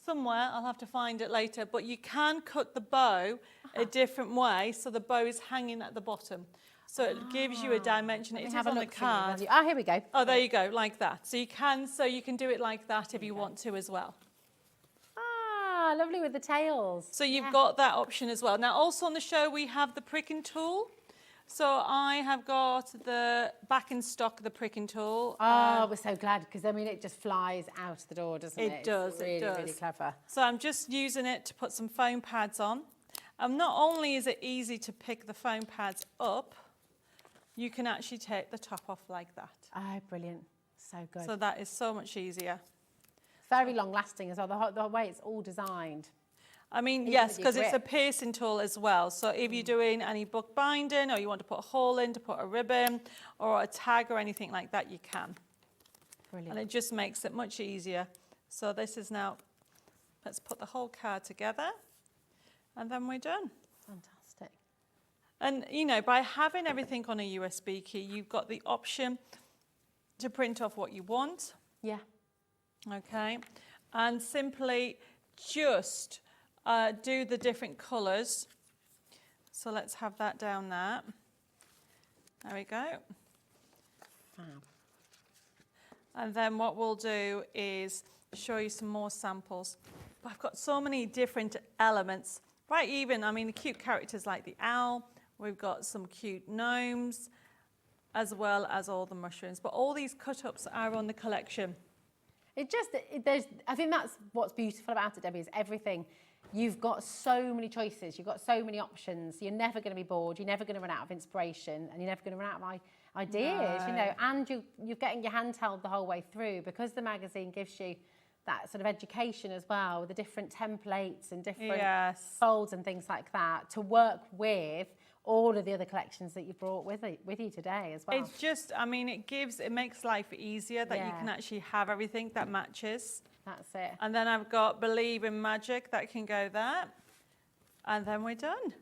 Speaker 3: somewhere, I'll have to find it later, but you can cut the bow a different way so the bow is hanging at the bottom. So it gives you a dimension. It is on the card.
Speaker 9: Oh, here we go.
Speaker 3: Oh, there you go, like that. So you can do it like that if you want to as well.
Speaker 9: Ah, lovely with the tails.
Speaker 3: So you've got that option as well. Now, also on the show, we have the pricking tool. So I have got the back in stock, the pricking tool.
Speaker 9: Oh, we're so glad, because I mean, it just flies out the door, doesn't it?
Speaker 3: It does,
Speaker 9: it's really,
Speaker 3: it does.
Speaker 9: really clever.
Speaker 3: So I'm just using it to put some foam pads on. And not only is it easy to pick the foam pads up, you can actually take the top off like that.
Speaker 9: Oh, brilliant. So good.
Speaker 3: So that is so much easier.
Speaker 9: Very long lasting as well, the way it's all designed.
Speaker 3: I mean,
Speaker 9: Even
Speaker 3: yes,
Speaker 9: with your
Speaker 3: because it's a
Speaker 9: grip.
Speaker 3: piercing tool as well. So if you're doing any book binding, or you want to put a hole in to put a ribbon or a tag or anything like that, you can.
Speaker 9: Brilliant.
Speaker 3: And it just makes it much easier. So this is now, let's put the whole card together, and then we're done.
Speaker 9: Fantastic.
Speaker 3: And, you know, by having everything on a USB key, you've got the option to print off what you want.
Speaker 9: Yeah.
Speaker 3: Okay. And simply just do the different colours. So let's have that down there. There we go.
Speaker 9: Fab.
Speaker 3: And then what we'll do is show you some more samples. But I've got so many different elements. Right, even, I mean, the cute characters like the owl. We've got some cute gnomes, as well as all the mushrooms. But all these cut-ups are on the collection.
Speaker 9: I think that's what's beautiful about it, Debbie, is everything you've got so many choices, you've got so many options. You're never going to be bored, you're never going to run out of inspiration, and you're never going to run out of ideas, you know, and you're getting your hand held the whole way through, because the magazine gives you that sort of education as well, with the different templates and different folds and things like that, to work with all of the other collections that you've brought with you today as well.
Speaker 3: It's just, I mean, it makes life easier that you can actually have everything that matches.
Speaker 9: That's it.
Speaker 3: And then I've got Believe in Magic, that can go there. And then we're done.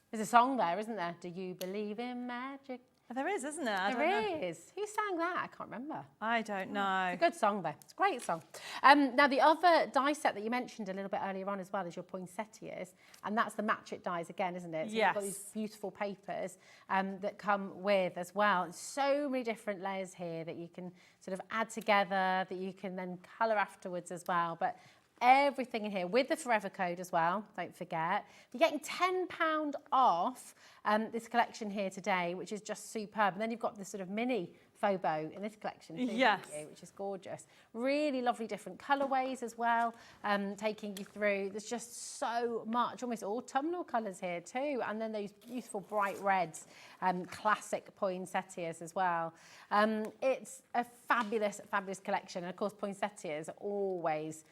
Speaker 9: There's a song there, isn't there? Do you believe in magic?
Speaker 3: There is, isn't there?
Speaker 9: There is. Who sang that? I can't remember.
Speaker 3: I don't know.
Speaker 9: It's a good song, though. It's a great song. Now, the other die set that you mentioned a little bit earlier on as well is your poinsettias, and that's the match it dies again, isn't it? So you've got these beautiful papers that come with as well. And so many different layers here that you can sort of add together, that you can then colour afterwards as well. But everything in here with the Forever code as well, don't forget. You're getting £10 off this collection here today, which is just superb. And then you've got this sort of mini faux bow in this collection too, which is gorgeous. Really lovely different colourways as well, taking you through. There's just so much, almost autumnal colours here too. And then those beautiful bright reds, classic poinsettias as well. It's a fabulous, fabulous collection. And of course, poinsettias are always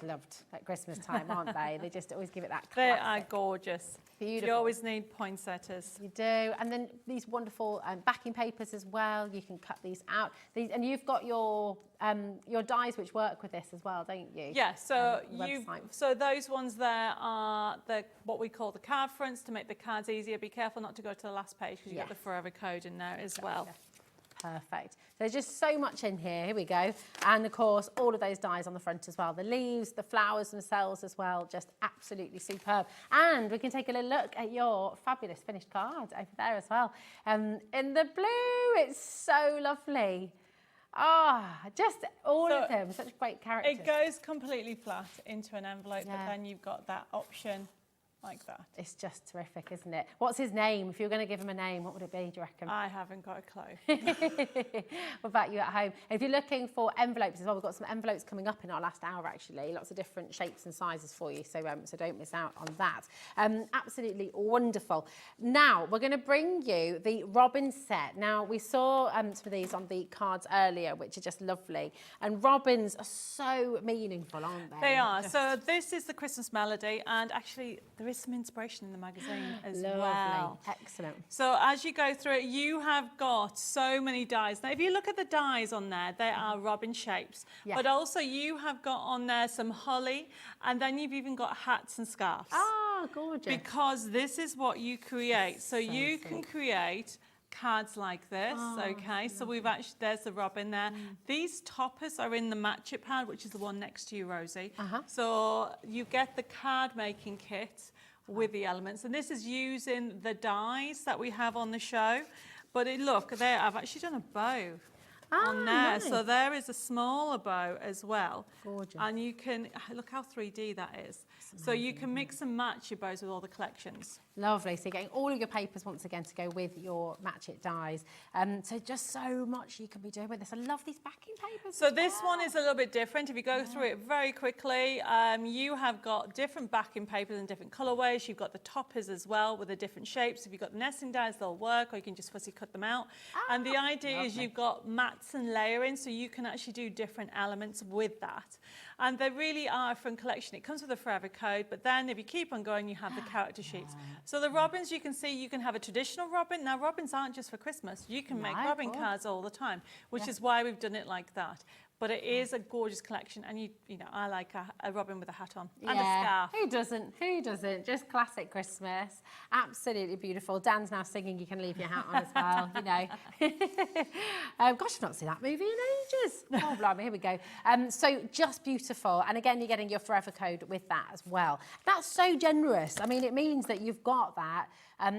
Speaker 9: loved at Christmas time, aren't they? They just always give it that classic.
Speaker 3: They are gorgeous.
Speaker 9: Beautiful.
Speaker 3: You always need poinsettias.
Speaker 9: You do. And then these wonderful backing papers as well. You can cut these out. And you've got your dies which work with this as well, don't you?
Speaker 3: Yeah, so so those ones there are what we call the card fronts, to make the cards easier. Be careful not to go to the last page, because you've got the Forever code in there as well.
Speaker 9: Perfect. There's just so much in here. Here we go. And of course, all of those dies on the front as well. The leaves, the flowers themselves as well, just absolutely superb. And we can take a little look at your fabulous finished card over there as well. In the blue, it's so lovely. Just all of them, such great characters.
Speaker 3: It goes completely flat into an envelope, but then you've got that option like that.
Speaker 9: It's just terrific, isn't it? What's his name? If you were going to give him a name, what would it be, do you reckon?
Speaker 3: I haven't got a clue.
Speaker 9: What about you at home? And if you're looking for envelopes as well, we've got some envelopes coming up in our last hour, actually. Lots of different shapes and sizes for you, so don't miss out on that. Absolutely wonderful. Now, we're going to bring you the robin set. Now, we saw some of these on the cards earlier, which are just lovely. And robins are so meaningful, aren't they?
Speaker 3: They are. So this is the Christmas melody, and actually there is some inspiration in the magazine as well.
Speaker 9: Excellent.
Speaker 3: So as you go through it, you have got so many dies. Now, if you look at the dies on there, they are robin shapes. But also you have got on there some holly, and then you've even got hats and scarves.
Speaker 9: Oh, gorgeous.
Speaker 3: Because this is what you create. So you can create cards like this, okay? So we've actually, there's the robin there. These toppers are in the Match It pad, which is the one next to you, Rosie. So you get the card making kit with the elements, and this is using the dies that we have on the show. But look there, I've actually done a bow on there. Nice. So there is a smaller bow as well. Gorgeous. And you can, look how 3D that is. So you can mix and match your bows with all the collections.
Speaker 9: Lovely. So you're getting all of your papers once again to go with your Match It dies. So just so much you can be doing with this. I love these backing papers.
Speaker 3: So this one is a little bit different. If you go through it very quickly, you have got different backing papers and different colorways. You've got the toppers as well with the different shapes. If you've got the nesting dies, they'll work, or you can just fussy cut them out. And the idea is you've got mats and layering, so you can actually do different elements with that. And they really are a fun collection. It comes with a Forever code, but then if you keep on going, you have the character sheets. So the robins, you can see, you can have a traditional robin. Now, robins aren't just for Christmas. You can make robin cards all the time, which is why we've done it like that. But it is a gorgeous collection, and you know, I like a robin with a hat on and a scarf.
Speaker 9: Who doesn't? Who doesn't? Just classic Christmas. Absolutely beautiful. Dan's now singing "You Can Leave Your Hat On" as well. You know. Gosh, I've not seen that movie in ages. Oh, blimey, here we go. So just beautiful, and again, you're getting your Forever code with that as well. That's so generous. I mean, it means that you've got that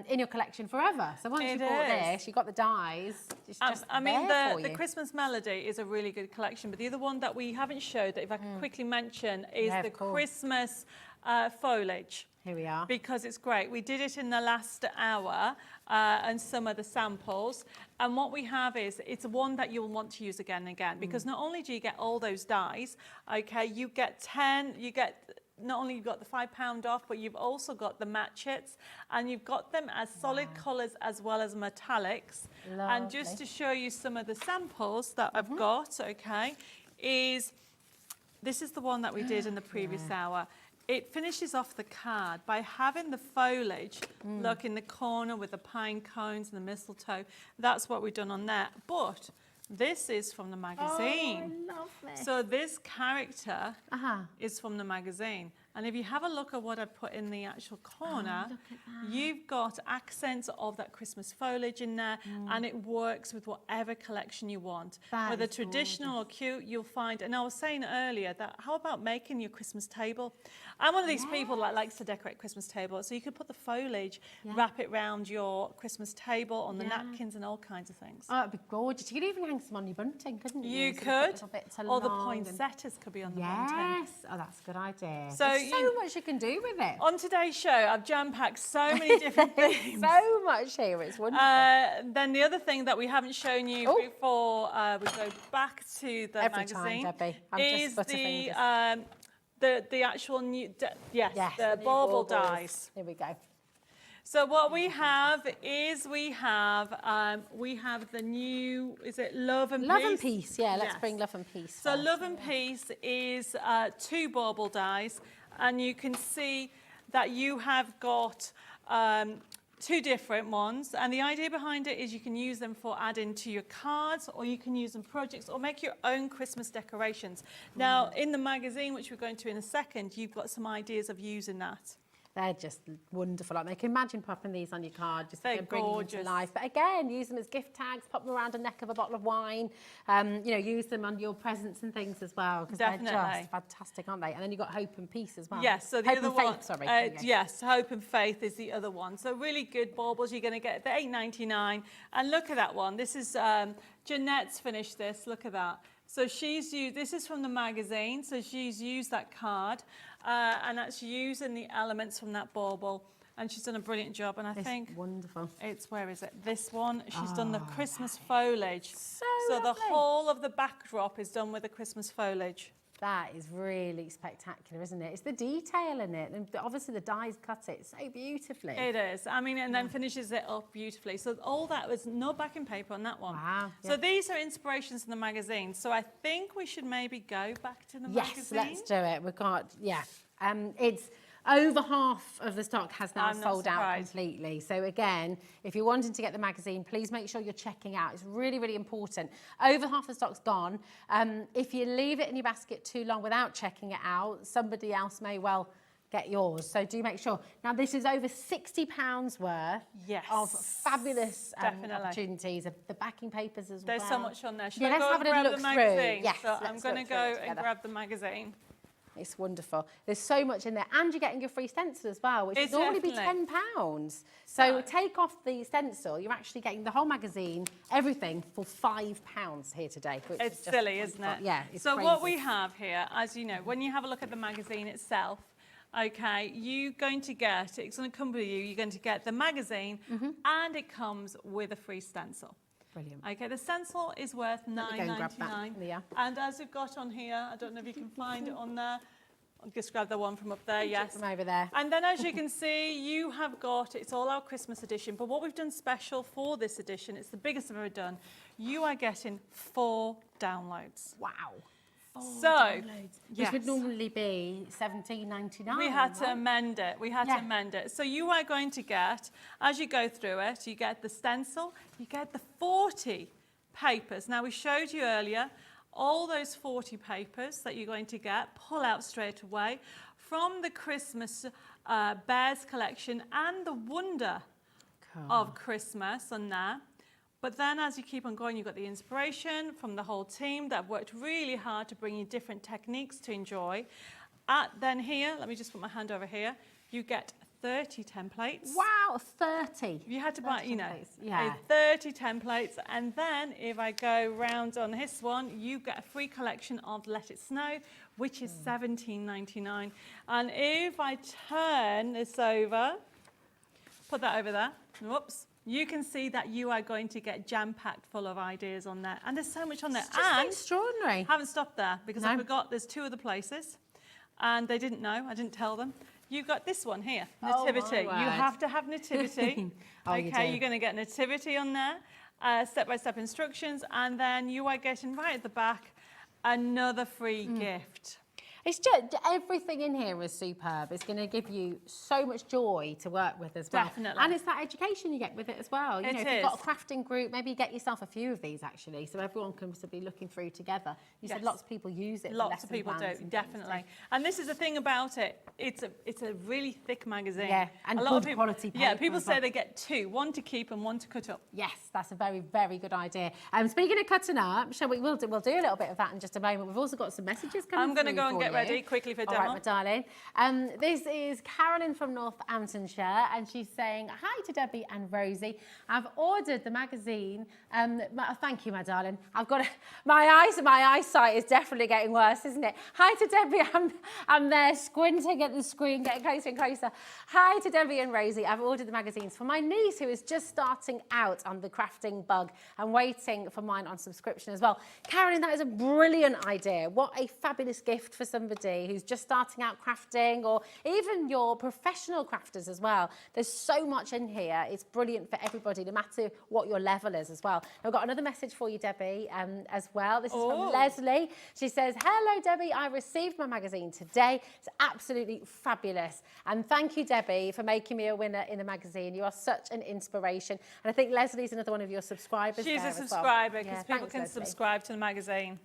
Speaker 9: in your collection forever. So once you've bought this, you've got the dies. It's just
Speaker 3: I mean,
Speaker 9: there for
Speaker 3: the
Speaker 9: you.
Speaker 3: Christmas melody is a really good collection, but the other one that we haven't showed, that if I can quickly mention, is the Christmas foliage.
Speaker 9: Here we are.
Speaker 3: Because it's great. We did it in the last hour and some of the samples. And what we have is, it's one that you'll want to use again and again, because not only do you get all those dies, okay, you get not only you've got the £5 off, but you've also got the match hits, and you've got them as solid colours as well as metallics. And just to show you some of the samples that I've got, okay, this is the one that we did in the previous hour. It finishes off the card by having the foliage, look in the corner with the pine cones and the mistletoe. That's what we've done on there. But this is from the magazine.
Speaker 7: Oh, I love this.
Speaker 3: So this character is from the magazine. And if you have a look at what I put in the actual corner, you've got accents of that Christmas foliage in there, and it works with whatever collection you want. Whether traditional or cute, you'll find, and I was saying earlier that how about making your Christmas table? I'm one of these people that likes to decorate Christmas table, so you could put the foliage, wrap it around your Christmas table on the napkins and all kinds of things.
Speaker 9: Oh, it'd be gorgeous. You could even hang some on your bunting, couldn't you?
Speaker 3: You could, or the poinsettias could be on the bunting.
Speaker 9: Yes, oh, that's a good idea.
Speaker 3: So
Speaker 9: There's so much you can do with it.
Speaker 3: On today's show, I've jam-packed so many different things.
Speaker 9: So much here, it's wonderful.
Speaker 3: Then the other thing that we haven't shown you before we go back to the
Speaker 9: Every
Speaker 3: magazine
Speaker 9: time, Debbie. I'm
Speaker 3: is
Speaker 9: just
Speaker 3: the actual new, the bauble dies.
Speaker 9: Here we go.
Speaker 3: So what we have is we have the new, is it Love and Peace?
Speaker 9: Love and Peace, yeah, let's bring Love and Peace.
Speaker 3: So Love and Peace is 2 bauble dies, and you can see that you have got 2 different ones, and the idea behind it is you can use them for adding to your cards, or you can use them projects, or make your own Christmas decorations. Now, in the magazine, which we're going to in a second, you've got some ideas of using that.
Speaker 9: They're just wonderful. Like, you can imagine popping these on your card, just
Speaker 3: They're
Speaker 9: bringing them to life. But again, use them as gift tags, pop them around the neck of a bottle of wine. You know, use them on your presents and things as well, because they're just fantastic, aren't they? And then you've got Hope and Peace as well.
Speaker 3: Yes, so the
Speaker 9: Hope
Speaker 3: other
Speaker 9: and
Speaker 3: one,
Speaker 9: Faith, sorry.
Speaker 3: yes, Hope and Faith is the other one. So really good baubles. You're going to get the $8.99, and look at that one. This is Jeanette's finished this. Look at that. So she's used, this is from the magazine, so she's used that card, and that's using the elements from that bauble, and she's done a brilliant job. And I think
Speaker 9: wonderful.
Speaker 3: It's, where is it? This one. She's done the Christmas foliage.
Speaker 9: So
Speaker 3: the
Speaker 9: lovely.
Speaker 3: whole of the backdrop is done with the Christmas foliage.
Speaker 9: That is really spectacular, isn't it? It's the detail in it, and obviously the dies cut it so beautifully.
Speaker 3: It is. I mean, and then finishes it up beautifully. So all that was no backing paper on that one.
Speaker 9: Wow.
Speaker 3: So these are inspirations from the magazine. So I think we should maybe go back to the magazine.
Speaker 9: Yes, let's do it. We've got, it's over half of the stock has now sold out completely. So again, if you're wanting to get the magazine, please make sure you're checking out. It's really, really important. Over half the stock's gone. If you leave it in your basket too long without checking it out, somebody else may well get yours. So do make sure. Now, this is over £60 worth of fabulous opportunities. The backing papers as well.
Speaker 3: There's so much on there. Should
Speaker 9: I
Speaker 3: let's
Speaker 9: go
Speaker 3: have
Speaker 9: and
Speaker 3: a look
Speaker 9: through.
Speaker 3: Yes, so
Speaker 9: let's
Speaker 3: I'm going to go and grab the magazine.
Speaker 9: It's wonderful. There's so much in there. And you're getting your free stencil as well, which would normally be £10. So take off the stencil, you're actually getting the whole magazine, everything, for £5 here today. Which
Speaker 3: It's
Speaker 9: is just
Speaker 3: silly, isn't it?
Speaker 9: Yeah, it's
Speaker 3: so
Speaker 9: crazy.
Speaker 3: what we have here, as you know, when you have a look at the magazine itself, okay, you're going to get, it's going to come with you, you're going to get the magazine, and it comes with a free stencil.
Speaker 9: Brilliant.
Speaker 3: Okay, the stencil is worth $9.99.
Speaker 9: Yeah.
Speaker 3: And as we've got on here, I don't know if you can find it on there. I'll just grab the one from up there, yes.
Speaker 9: From over there.
Speaker 3: And then as you can see, you have got, it's all our Christmas edition, but what we've done special for this edition, it's the biggest I've ever done, you are getting 4 downloads.
Speaker 9: Wow.
Speaker 3: Which
Speaker 9: would normally be $17.99.
Speaker 3: We had to amend it. We had to amend it. So you are going to get, as you go through it, you get the stencil, you get the 40 papers. Now, we showed you earlier all those 40 papers that you're going to get, pull out straight away from the Christmas Bears collection and the Wonder of Christmas on there. But then as you keep on going, you've got the inspiration from the whole team that have worked really hard to bring you different techniques to enjoy. Then here, let me just put my hand over here, you get 30 templates.
Speaker 9: Wow, 30.
Speaker 3: You had to buy, you know, 30
Speaker 9: 30
Speaker 3: templates. And then if I go round on this one, you get a free collection of Let It Snow, which is $17.99. And if I turn this over, put that over there, whoops, you can see that you are going to get jam-packed full of ideas on there. And there's so much on there.
Speaker 9: It's just extraordinary.
Speaker 3: I haven't stopped there because I forgot there's 2 other places. and they didn't know, I didn't tell them. You got this one here,
Speaker 9: Oh,
Speaker 3: nativity.
Speaker 9: my
Speaker 3: You
Speaker 9: word.
Speaker 3: have to have nativity.
Speaker 9: Oh, you
Speaker 3: okay,
Speaker 9: do.
Speaker 3: you're going to get nativity on there, step-by-step instructions, and then you are getting right at the back another free gift.
Speaker 9: It's just, everything in here is superb. It's going to give you so much joy to work with as well.
Speaker 3: Definitely.
Speaker 9: And it's that education you get with it as well. You
Speaker 3: It
Speaker 9: know, if you've got a
Speaker 3: is.
Speaker 9: crafting group, maybe get yourself a few of these actually, so everyone can sort of be looking through together. You said
Speaker 3: Yes.
Speaker 9: lots of people use it. for
Speaker 3: Lots of
Speaker 9: lesson
Speaker 3: people do,
Speaker 9: plans and things,
Speaker 3: definitely.
Speaker 9: so-
Speaker 3: And this is the thing about it. It's a really thick magazine.
Speaker 9: Yeah, and
Speaker 3: a lot of
Speaker 9: good
Speaker 3: people,
Speaker 9: quality
Speaker 3: Yeah,
Speaker 9: paper
Speaker 3: people
Speaker 9: as
Speaker 3: say
Speaker 9: well.
Speaker 3: they get two, one to keep and one to cut up.
Speaker 9: Yes, that's a very, very good idea. Speaking of cutting up, we'll do a little bit of that in just a moment. We've also got some messages coming
Speaker 3: I'm going to
Speaker 9: through
Speaker 3: go and
Speaker 9: for
Speaker 3: get
Speaker 9: you.
Speaker 3: ready quickly for
Speaker 9: All
Speaker 3: demo.
Speaker 9: right, my darling. This is Carolyn from Northamptonshire, and she's saying, hi to Debbie and Rosie. I've ordered the magazine. Thank you, my darling. I've got my eyesight is definitely getting worse, isn't it? Hi to Debbie. I'm there squinting at the screen, getting closer and closer. Hi to Debbie and Rosie. I've ordered the magazines for my niece who is just starting out on the crafting bug and waiting for mine on subscription as well. Carolyn, that is a brilliant idea. What a fabulous gift for somebody who's just starting out crafting, or even your professional crafters as well. There's so much in here. It's brilliant for everybody, no matter what your level is as well. I've got another message for you, Debbie, as well. This is from Leslie. She says, hello, Debbie. I received my magazine today. It's absolutely fabulous. And thank you, Debbie, for making me a winner in the magazine. You are such an inspiration. And I think Leslie's another one of your subscribers.
Speaker 3: She's
Speaker 9: there
Speaker 3: a
Speaker 9: as well.
Speaker 3: subscriber because
Speaker 9: Yeah,
Speaker 3: people
Speaker 9: thanks,
Speaker 3: can
Speaker 9: Leslie.
Speaker 3: subscribe to the magazine.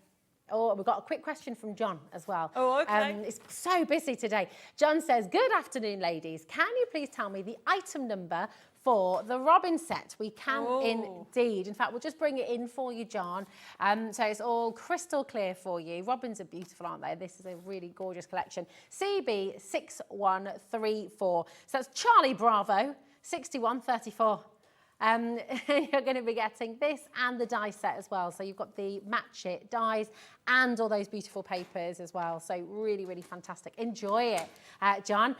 Speaker 9: Oh, we've got a quick question from John as well.
Speaker 3: Oh, okay.
Speaker 9: It's so busy today. John says, good afternoon, ladies. Can you please tell me the item number for the robin set? We can indeed. In fact, we'll just bring it in for you, John. So it's all crystal clear for you. Robins are beautiful, aren't they? This is a really gorgeous collection. CB6134. So that's Charlie Bravo, 6134. You're going to be getting this and the die set as well. So you've got the match it dies and all those beautiful papers as well. So really, really fantastic. Enjoy it, John.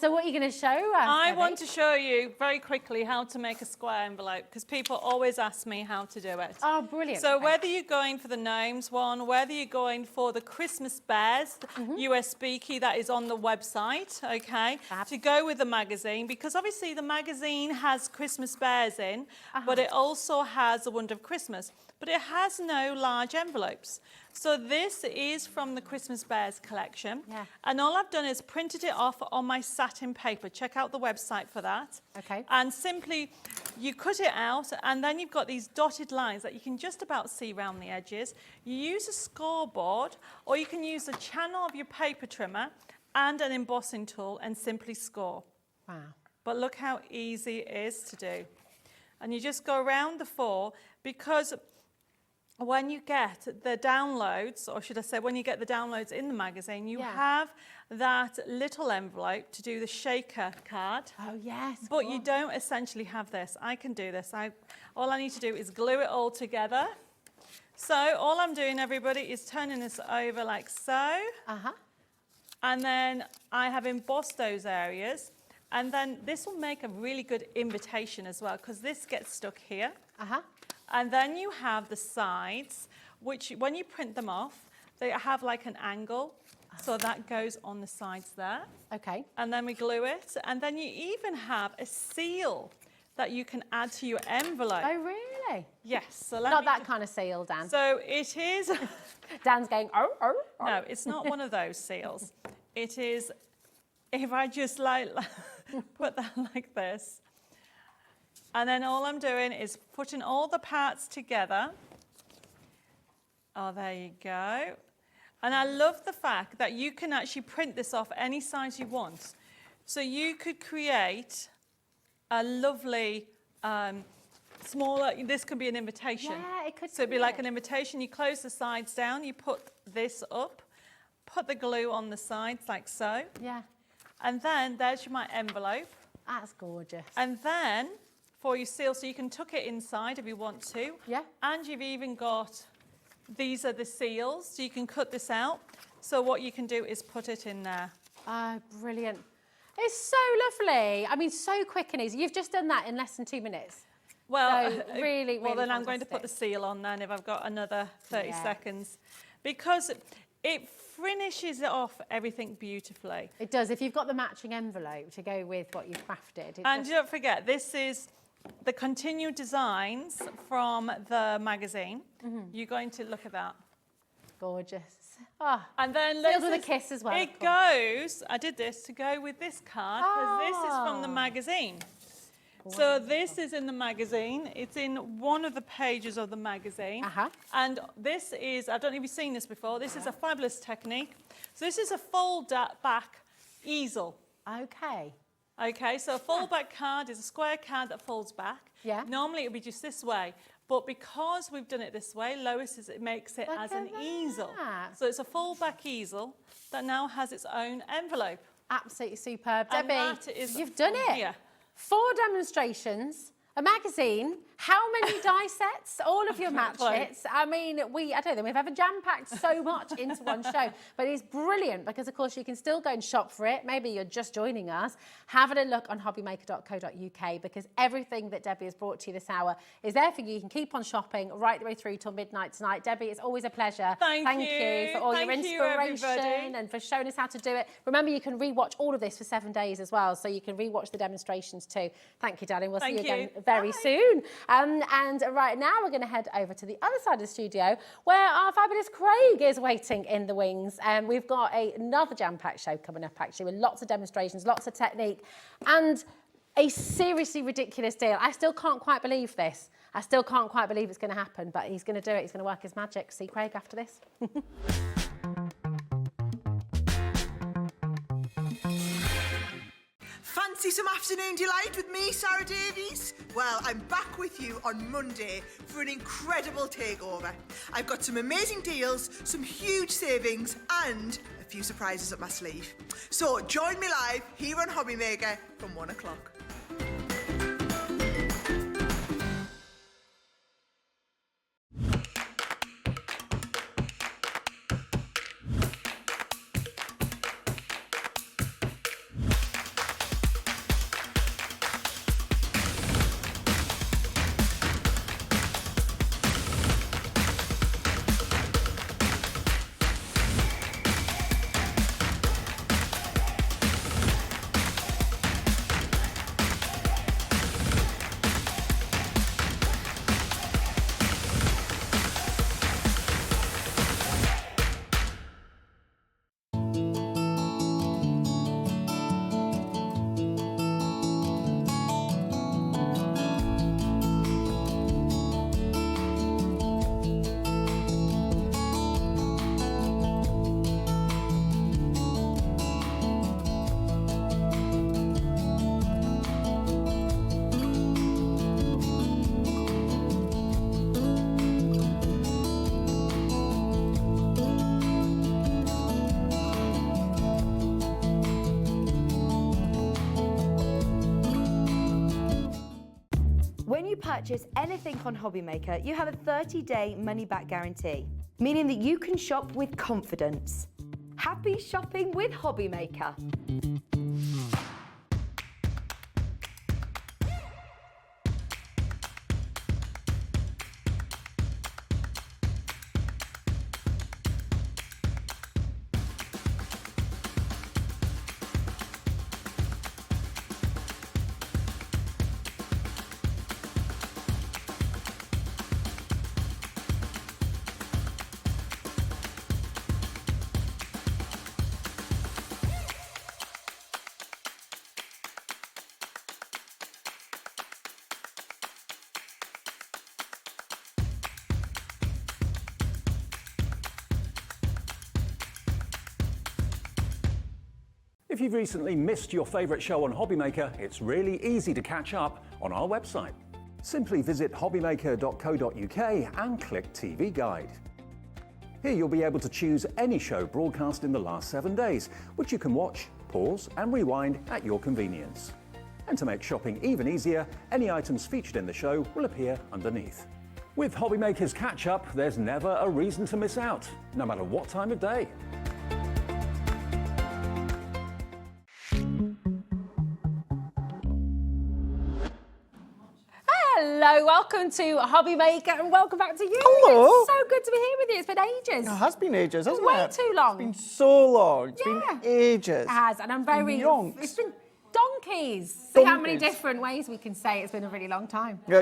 Speaker 9: So what are you going to show us?
Speaker 3: I
Speaker 9: Debbie?
Speaker 3: want to show you very quickly how to make a square envelope because people always ask me how to do it.
Speaker 9: Oh, brilliant.
Speaker 3: So
Speaker 9: Okay.
Speaker 3: whether you're going for the gnomes one, whether you're going for the Christmas bears USB key that is on the website, okay, to go with the magazine, because obviously the magazine has Christmas bears in, but it also has The Wonder of Christmas, but it has no large envelopes. So this is from the Christmas Bears collection.
Speaker 9: Yeah.
Speaker 3: And all I've done is printed it off on my satin paper. Check out the website for that.
Speaker 9: Okay.
Speaker 3: And simply, you cut it out, and then you've got these dotted lines that you can just about see around the edges. You use a scoreboard, or you can use the channel of your paper trimmer and an embossing tool and simply score.
Speaker 9: Wow.
Speaker 3: But look how easy it is to do. And you just go around the four, because when you get the downloads, or should I say when you get the downloads in the magazine, you have that little envelope to do the shaker card.
Speaker 9: Oh, yes.
Speaker 3: But you don't essentially have this. I can do this. All I need to do is glue it all together. So all I'm doing, everybody, is turning this over like so. And then I have embossed those areas. And then this will make a really good invitation as well, because this gets stuck here. And then you have the sides, which when you print them off, they have like an angle. So that goes on the sides there.
Speaker 9: Okay.
Speaker 3: And then we glue it. And then you even have a seal that you can add to your envelope.
Speaker 9: Oh, really?
Speaker 3: Yes. So
Speaker 9: Not that kind of seal, Dan.
Speaker 3: So it is.
Speaker 9: Dan's going, oh, oh, oh.
Speaker 3: No, it's not one of those seals. It is, if I just like put that like this. And then all I'm doing is putting all the parts together. Oh, there you go. And I love the fact that you can actually print this off any size you want. So you could create a lovely smaller, this could be an invitation.
Speaker 9: Yeah, it could
Speaker 3: So it'd be
Speaker 9: be
Speaker 3: like
Speaker 9: it.
Speaker 3: an invitation. You close the sides down, you put this up, put the glue on the sides like so.
Speaker 9: Yeah.
Speaker 3: And then there's my envelope.
Speaker 9: That's gorgeous.
Speaker 3: And then for your seal, so you can tuck it inside if you want to.
Speaker 9: Yeah.
Speaker 3: And you've even got, these are the seals, so you can cut this out. So what you can do is put it in there.
Speaker 9: Oh, brilliant. It's so lovely. I mean, so quick and easy. You've just done that in less than 2 minutes.
Speaker 3: Well,
Speaker 9: So, really,
Speaker 3: well
Speaker 9: really
Speaker 3: then I'm going to put the
Speaker 9: fantastic.
Speaker 3: seal on then if I've got another 30
Speaker 9: Yeah.
Speaker 3: seconds. Because It finishes it off everything beautifully.
Speaker 9: It does. If you've got the matching envelope to go with what you've crafted.
Speaker 3: And don't forget, this is the continued designs from the magazine. You're going to look at that.
Speaker 9: Gorgeous. Oh,
Speaker 3: And then
Speaker 9: sealed with a kiss as well.
Speaker 3: It
Speaker 9: of course.
Speaker 3: goes, I did this to go with this card, because this is from the magazine. So this is in the magazine. It's in one of the pages of the magazine. And this is, I don't know if you've seen this before, this is a fabulous technique. So this is a fold-back easel.
Speaker 9: Okay.
Speaker 3: Okay, so a fold-back card is a square card that folds back.
Speaker 9: Yeah.
Speaker 3: Normally it would be just this way. But because we've done it this way, Lois it makes it as an easel.
Speaker 9: that.
Speaker 3: So it's a fold-back easel that now has its own envelope.
Speaker 9: Absolutely superb.
Speaker 3: And
Speaker 9: Debbie,
Speaker 3: that is
Speaker 9: you've done it.
Speaker 3: here.
Speaker 9: 4 demonstrations, a magazine, how many die sets, all of your match kits. I mean, I don't think we've ever jam-packed so much into one show, but it's brilliant because, of course, you can still go and shop for it. Maybe you're just joining us. Have a look on hobbymaker.co.uk because everything that Debbie has brought to you this hour is there for you. You can keep on shopping right the way through till midnight tonight. Debbie, it's always a pleasure.
Speaker 3: Thank
Speaker 9: you for all your
Speaker 3: Thank you,
Speaker 9: inspiration
Speaker 3: everybody.
Speaker 9: and for showing us how to do it. Remember, you can rewatch all of this for 7 days as well, so you can rewatch the demonstrations too. Thank you, darling. We'll see you again very soon. And right now, we're going to head over to the other side of the studio where our fabulous Craig is waiting in the wings. We've got another jam-packed show coming up, actually, with lots of demonstrations, lots of technique, and a seriously ridiculous deal. I still can't quite believe this. I still can't quite believe it's going to happen, but he's going to do it. He's going to work his magic. See Craig after this.
Speaker 5: Fancy some afternoon delight with me, Sarah Davies? Well, I'm back with you on Monday for an incredible takeover. I've got some amazing deals, some huge savings, and a few surprises up my sleeve. So join me live here on HobbyMaker from 1 o'clock.
Speaker 1: When you purchase anything on HobbyMaker, you have a 30-day money-back guarantee, meaning that you can shop with confidence. Happy shopping with HobbyMaker.
Speaker 2: If you've recently missed your favourite show on HobbyMaker, it's really easy to catch up on our website. Simply visit hobbymaker.co.uk and click TV Guide. Here you'll be able to choose any show broadcast in the last 7 days, which you can watch, pause and rewind at your convenience. And to make shopping even easier, any items featured in the show will appear underneath. With HobbyMaker's catch-up, there's never a reason to miss out, no matter what time of day.
Speaker 9: Hello, welcome to HobbyMaker and welcome back to you.
Speaker 6: Hello.
Speaker 9: It's so good to be here with you. It's been ages.
Speaker 6: It has been ages, hasn't
Speaker 9: Way
Speaker 6: it?
Speaker 9: too long.
Speaker 6: It's been so long. It's
Speaker 9: Yeah.
Speaker 6: been ages.
Speaker 9: It has, and I'm very...
Speaker 6: yonks.
Speaker 9: It's been donkeys. See how many
Speaker 6: Donkeys.
Speaker 9: different ways we can say it's been a really long time.
Speaker 6: Yeah.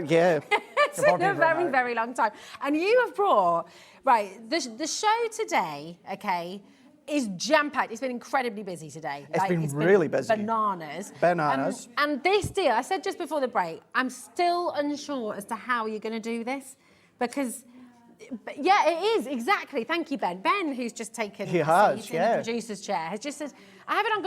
Speaker 9: It's been a very, very long time. And you have brought... Right, the show today, okay, is jam-packed. It's been incredibly busy today.
Speaker 6: It's been really busy.
Speaker 9: Bananas.
Speaker 6: Bananas.
Speaker 9: And this deal, I said just before the break, I'm still unsure as to how you're going to do this because, yeah, it is, exactly. Thank you, Ben. Ben, who's just taken
Speaker 6: He
Speaker 9: a
Speaker 6: has,
Speaker 9: seat in the
Speaker 6: yeah.
Speaker 9: producer's chair, has just said, I have it on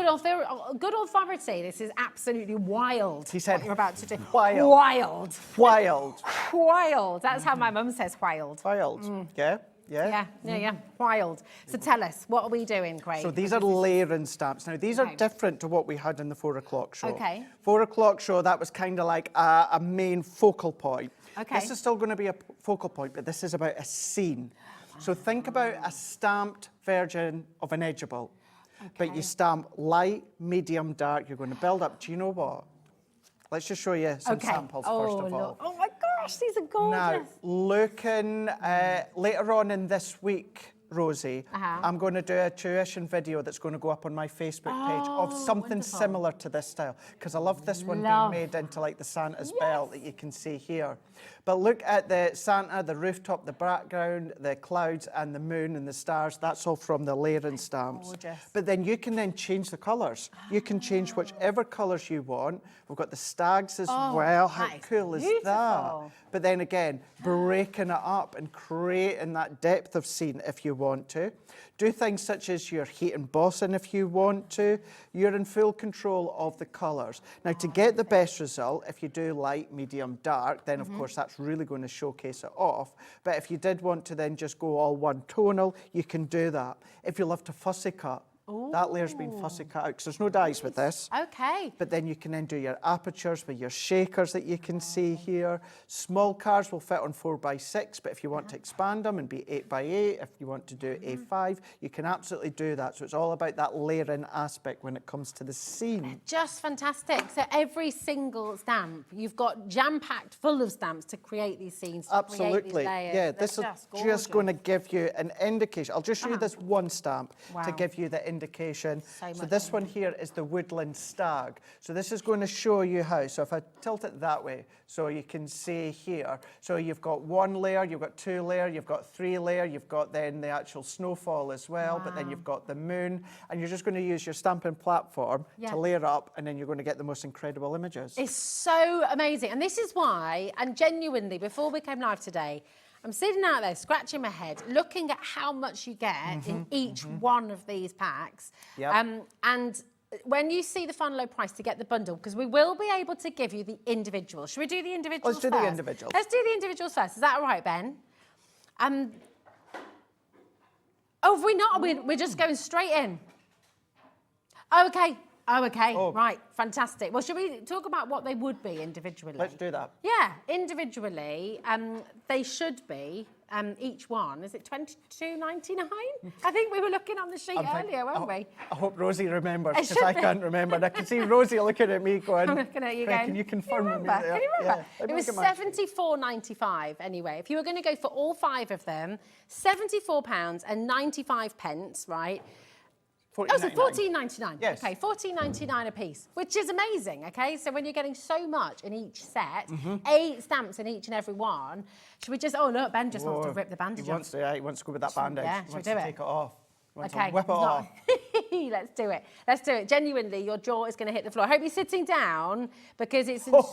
Speaker 9: good authority. This is absolutely wild.
Speaker 6: He said,
Speaker 9: what you're about to do.
Speaker 6: wild.
Speaker 9: Wild.
Speaker 6: Wild.
Speaker 9: Wild. That's how my mum says wild.
Speaker 6: Wild. Yeah. Yeah.
Speaker 9: Yeah. Wild. So tell us, what are we doing, Craig?
Speaker 6: So these are layering stamps. Now, these are
Speaker 9: Okay.
Speaker 6: different to what we had in the 4 o'clock show.
Speaker 9: Okay.
Speaker 6: 4 o'clock show, that was kind of like a main focal point.
Speaker 9: Okay.
Speaker 6: This is still going to be a focal point, but this is about a scene. So think about a stamped version of an edgeable. But
Speaker 9: Okay.
Speaker 6: you stamp light, medium, dark. You're going to build up. Do you know what? Let's just show you some samples first of all.
Speaker 9: Look. Oh my gosh, these are gorgeous.
Speaker 6: Now, looking later on in this week, Rosie,
Speaker 9: Uh-huh.
Speaker 6: I'm going to do a tuition video that's going to go up on my Facebook page of something
Speaker 9: wonderful.
Speaker 6: similar to this style, because I love this one
Speaker 9: Love.
Speaker 6: being made into like the Santa's belt that you can see here. But look at the Santa, the rooftop, the background, the clouds and the moon and the stars. That's all from the layering stamps.
Speaker 9: gorgeous.
Speaker 6: But then you can then change the colours. You can change whichever colours you want. We've got the stags as well. How
Speaker 9: that is
Speaker 6: cool is that?
Speaker 9: beautiful.
Speaker 6: But then again, breaking it up and creating that depth of scene if you want to. Do things such as your heat embossing if you want to. You're in full control of the colours. Now, to get the best result, if you do light, medium, dark, then of course that's really going to showcase it off. But if you did want to then just go all one tonal, you can do that. If you love to fussy cut, that layer's been fussy cut out because there's no dyes with this.
Speaker 9: Okay.
Speaker 6: But then you can then do your apertures with your shakers that you can see here. Small cards will fit on 4x6, but if you want to expand them and be 8x8, if you want to do A5, you can absolutely do that. So it's all about that layering aspect when it comes to the scene.
Speaker 9: Just fantastic. So every single stamp, you've got jam-packed full of stamps to create these scenes, to create these
Speaker 6: Absolutely.
Speaker 9: layers.
Speaker 6: Yeah,
Speaker 9: They're
Speaker 6: this is
Speaker 9: just
Speaker 6: just going to
Speaker 9: gorgeous.
Speaker 6: give you an indication. I'll just show you this one stamp
Speaker 9: Wow.
Speaker 6: to give you the indication.
Speaker 9: So
Speaker 6: So
Speaker 9: much
Speaker 6: this one here is the woodland stag. So this is going to show you how. So if I tilt it that way, so you can see here. So you've got 1 layer, you've got 2 layer, you've got 3 layer, you've got then the actual snowfall as well, but then you've got the moon, and you're just going to use your stamping platform
Speaker 9: Yeah.
Speaker 6: to layer up, and then you're going to get the most incredible images.
Speaker 9: It's so amazing. And this is why, and genuinely, before we came live today, I'm sitting out there scratching my head, looking at how much you get in each one of these packs.
Speaker 6: Yep.
Speaker 9: And when you see the final low price to get the bundle, because we will be able to give you the individuals. Should we do the individuals
Speaker 6: Let's do
Speaker 9: first?
Speaker 6: the individuals.
Speaker 9: Let's do the individuals first. Is that all right, Ben? Oh, have we not? We're just going straight in. Oh, okay. Oh, okay.
Speaker 6: Oh.
Speaker 9: Right. Fantastic. Well, should we talk about what they would be individually?
Speaker 6: Let's do that.
Speaker 9: Yeah, individually, they should be, each one, is it $22.99? I think we were looking on the sheet earlier, weren't we?
Speaker 6: I hope Rosie remembers,
Speaker 9: It
Speaker 6: because
Speaker 9: should
Speaker 6: I
Speaker 9: be.
Speaker 6: can't remember. And I can see Rosie looking at me going,
Speaker 9: I'm looking at you
Speaker 6: "Craig,
Speaker 9: going,
Speaker 6: can you confirm with me
Speaker 9: remember?
Speaker 6: there?"
Speaker 9: Can you remember?
Speaker 6: Yeah. Let
Speaker 9: It
Speaker 6: me
Speaker 9: was
Speaker 6: look at my-
Speaker 9: £74.95 anyway. If you were going to go for all 5 of them, £74.95, right? Oh, so $14.99.
Speaker 6: Yes.
Speaker 9: Okay, $14.99 a piece, which is amazing, okay? So when you're getting so much in each set, 8 stamps in each and every one, should we just, oh, look, Ben just wants to rip the bandage
Speaker 6: He wants to, he wants to go with that bandage.
Speaker 9: Yeah,
Speaker 6: He
Speaker 9: should
Speaker 6: wants
Speaker 9: we
Speaker 6: to
Speaker 9: do it?
Speaker 6: take it off. He wants
Speaker 9: Okay.
Speaker 6: to whip it off.
Speaker 9: Let's do it. Let's do it. Genuinely, your jaw is going to hit the floor. I hope you're sitting down because it's for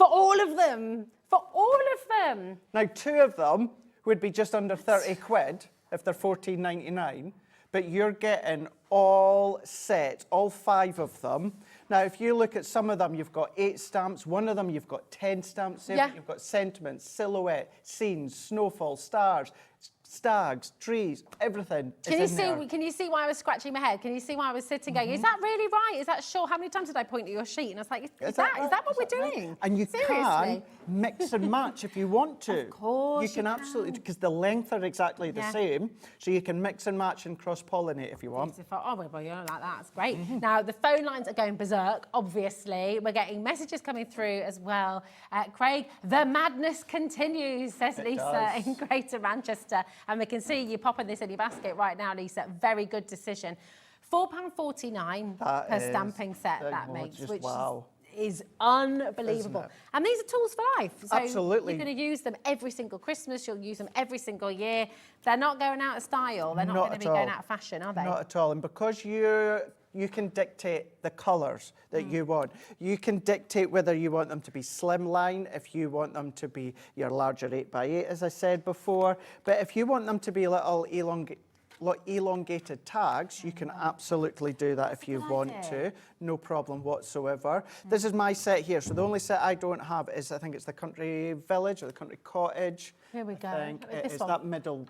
Speaker 9: all of them. For all of them.
Speaker 6: Now, 2 of them would be just under 30 quid if they're $14.99, but you're getting all sets, all 5 of them. Now, if you look at some of them, you've got 8 stamps. One of them, you've got 10 stamps in.
Speaker 9: Yeah.
Speaker 6: You've got sentiments, silhouette, scenes, snowfall, stars. stags, trees, everything
Speaker 9: Can
Speaker 6: is
Speaker 9: you
Speaker 6: in
Speaker 9: see?
Speaker 6: there.
Speaker 9: Can you see why I was scratching my head? Can you see why I was sitting going? Is that really right? Is that sure? How many times did I point at your sheet? And I was like, is that
Speaker 6: right?
Speaker 9: what we're doing?
Speaker 6: And you
Speaker 9: Seriously?
Speaker 6: can mix and match if you want to.
Speaker 9: Of course
Speaker 6: you can
Speaker 9: you
Speaker 6: absolutely,
Speaker 9: can.
Speaker 6: because the length are exactly the
Speaker 9: Yeah.
Speaker 6: same, so you can mix and match and cross-pollinate if you want.
Speaker 9: Beautiful. Oh, well, you know, like that. That's great. Now, the phone lines are going berserk, obviously. We're getting messages coming through as well. Craig, the madness continues, says Lisa
Speaker 6: does.
Speaker 9: in Greater Manchester. And we can see you popping this in your basket right now, Lisa. Very good decision. £4.49
Speaker 6: That
Speaker 9: per
Speaker 6: is
Speaker 9: stamping set that
Speaker 6: gorgeous.
Speaker 9: makes, which
Speaker 6: Wow.
Speaker 9: is unbelievable.
Speaker 6: Isn't it?
Speaker 9: And these are tools for life. So
Speaker 6: Absolutely.
Speaker 9: you're going to use them every single Christmas. You'll use them every single year. They're not going out of style. They're not going to be going out of fashion, are they?
Speaker 6: Not at all. And because you can dictate the colours that you want. You can dictate whether you want them to be slimline, if you want them to be your larger 8x8, as I said before. But if you want them to be little elongated tags, you can absolutely do that if you want to. No problem whatsoever. This is my set here. So the only set I don't have is, I think it's the country village or the country cottage.
Speaker 9: Here we go.
Speaker 6: I think it
Speaker 9: This
Speaker 6: is
Speaker 9: one.
Speaker 6: that middle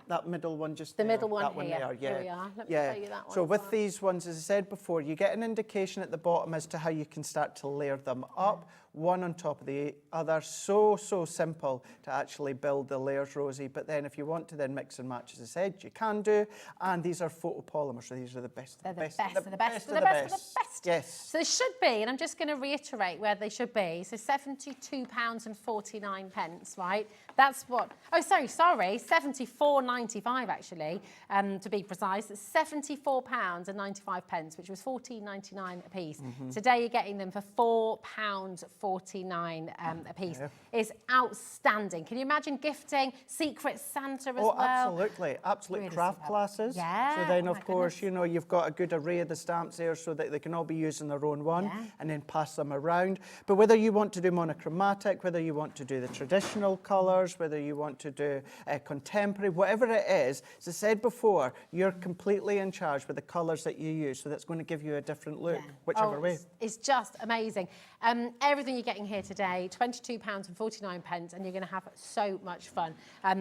Speaker 6: one just
Speaker 9: The
Speaker 6: there.
Speaker 9: middle one
Speaker 6: that one
Speaker 9: here.
Speaker 6: there, yeah.
Speaker 9: Here we are. Let me
Speaker 6: yeah.
Speaker 9: show you that one
Speaker 6: So
Speaker 9: as
Speaker 6: with
Speaker 9: well.
Speaker 6: these ones, as I said before, you get an indication at the bottom as to how you can start to layer them up, one on top of the other. So simple to actually build the layers, Rosie. But then if you want to then mix and match, as I said, you can do. And these are photopolymers, so these are the best.
Speaker 9: They're
Speaker 6: of
Speaker 9: the
Speaker 6: best,
Speaker 9: best of the best
Speaker 6: of
Speaker 9: of the best of the best.
Speaker 6: Yes.
Speaker 9: So they should be, and I'm just going to reiterate where they should be. So £72.49, right? That's what, oh, sorry, £74.95 actually, to be precise. It's £74.95, which was £14.99 a piece. Today you're getting them for £4.49 a piece. It's outstanding. Can you imagine gifting Secret Santa as well?
Speaker 6: Absolutely. Absolute
Speaker 9: Really
Speaker 6: craft
Speaker 9: superb.
Speaker 6: classes.
Speaker 9: Yeah,
Speaker 6: So then,
Speaker 9: oh
Speaker 6: of
Speaker 9: my
Speaker 6: course,
Speaker 9: goodness.
Speaker 6: you know, you've got a good array of the stamps there so that they can all be used in their own one
Speaker 9: Yeah.
Speaker 6: and then pass them around. But whether you want to do monochromatic, whether you want to do the traditional colours, whether you want to do contemporary, whatever it is, as I said before, you're completely in charge with the colours that you use. So that's going to give you a different look, whichever way.
Speaker 9: It's just amazing. Everything you're getting here today, £22.49, and you're going to have so much fun.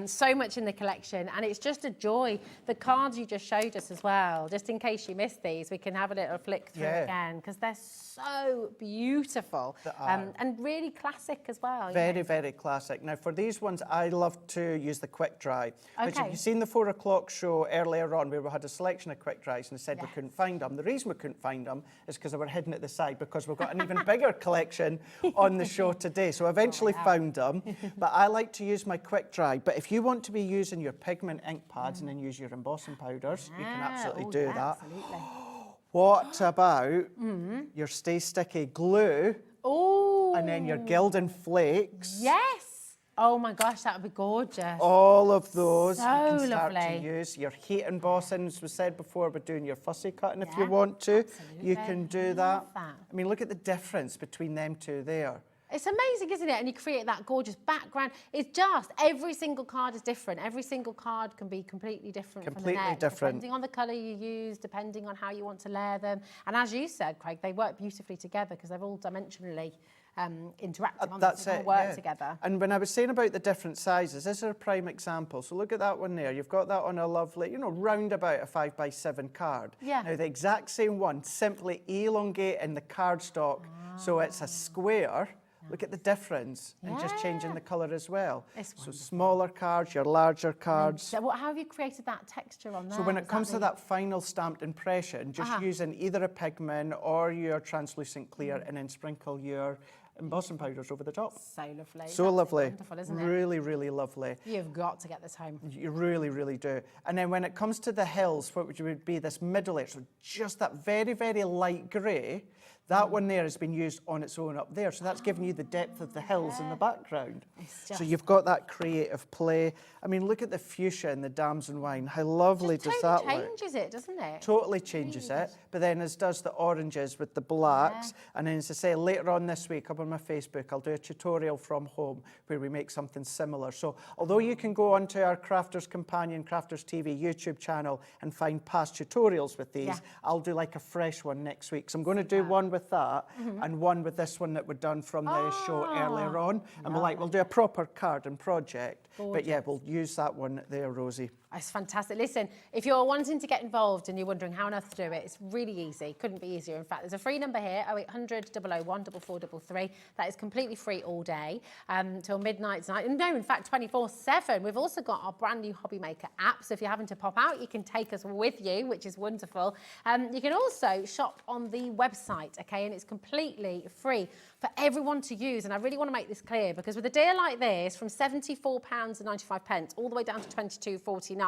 Speaker 9: So much in the collection, and it's just a joy. The cards you just showed us as well, just in case you missed these, we can have a little flick through again, because they're so beautiful and really classic as well. you
Speaker 6: Very,
Speaker 9: know.
Speaker 6: very classic. Now, for these ones, I love to use the quick dry. Which, if
Speaker 9: Okay.
Speaker 6: you've seen the 4 o'clock show earlier on, where we had a selection of quick dries and said we
Speaker 9: Yes.
Speaker 6: couldn't find them. The reason we couldn't find them is because they were hidden at the side, because we've got an even bigger collection on the show today. So I eventually found them. But I like to use my quick dry. But if you want to be using your pigment ink pads and then use your embossing powders, you can absolutely do that.
Speaker 9: Absolutely.
Speaker 6: What about your Stay Sticky glue
Speaker 9: Oh,
Speaker 6: and then your Gildan flakes?
Speaker 9: yes. Oh my gosh, that would be gorgeous.
Speaker 6: All of those you
Speaker 9: So
Speaker 6: can start
Speaker 9: lovely.
Speaker 6: to use. Your heat embossing, as we said before, we're doing your fussy cutting if you
Speaker 9: Yeah,
Speaker 6: want to.
Speaker 9: absolutely.
Speaker 6: You can do
Speaker 9: Love
Speaker 6: that.
Speaker 9: that.
Speaker 6: I mean, look at the difference between them two there.
Speaker 9: It's amazing, isn't it? And you create that gorgeous background. It's just, every single card is different. Every single card can be completely different from the
Speaker 6: Completely
Speaker 9: next,
Speaker 6: different.
Speaker 9: depending on the colour you use, depending on how you want to layer them. And as you said, Craig, they work beautifully together because they're all dimensionally interactive, aren't
Speaker 6: That's
Speaker 9: they? They all
Speaker 6: it,
Speaker 9: work
Speaker 6: yeah.
Speaker 9: together.
Speaker 6: And when I was saying about the different sizes, this is a prime example. So look at that one there. You've got that on a lovely, you know, round about a 5x7 card.
Speaker 9: Yeah.
Speaker 6: Now, the exact same one, simply elongating the cardstock so it's a square. Look at the difference and just changing the colour as well.
Speaker 9: It's
Speaker 6: So smaller cards, your larger cards.
Speaker 9: So how have you created that texture on there?
Speaker 6: So when
Speaker 9: Is
Speaker 6: it comes to
Speaker 9: the-
Speaker 6: that final stamped impression, just using either a pigment or your translucent clear and then sprinkle your embossing powders over the top.
Speaker 9: So lovely.
Speaker 6: So
Speaker 9: That's
Speaker 6: lovely.
Speaker 9: Wonderful, isn't it?
Speaker 6: Really, really lovely.
Speaker 9: You've got to get this home.
Speaker 6: You really, really do. And then when it comes to the hills, what would be this middle layer, so just that very, very light grey, that one there has been used on its own up there. So that's giving you the depth of the hills in the background. So
Speaker 9: just-
Speaker 6: you've got that creative play. I mean, look at the fuchsia and the damson wine. How lovely
Speaker 9: Just
Speaker 6: does that
Speaker 9: totally
Speaker 6: look?
Speaker 9: changes it, doesn't it?
Speaker 6: Totally changes it, but then as does the oranges with the blacks. And then, as I say, later on this week up on my Facebook, I'll do a tutorial from home where we make something similar. So although you can go onto our Crafters Companion, Crafters TV YouTube channel and find past tutorials with these, I'll do like a fresh one next week. So I'm going to do one with that and one with this one that we'd done from the show earlier on. And we're like, we'll do a proper card and project. But yeah, we'll use that one there, Rosie.
Speaker 9: It's fantastic. Listen, if you're wanting to get involved and you're wondering how on earth to do it, it's really easy. Couldn't be easier. In fact, there's a free number here, 0800 001 4433. That is completely free all day till midnight tonight. And no, in fact, 24/7. We've also got our brand new HobbyMaker app. So if you're having to pop out, you can take us with you, which is wonderful. You can also shop on the website, okay? And it's completely free for everyone to use. And I really want to make this clear because with a deal like this, from £74.95 all the way down to £22.49,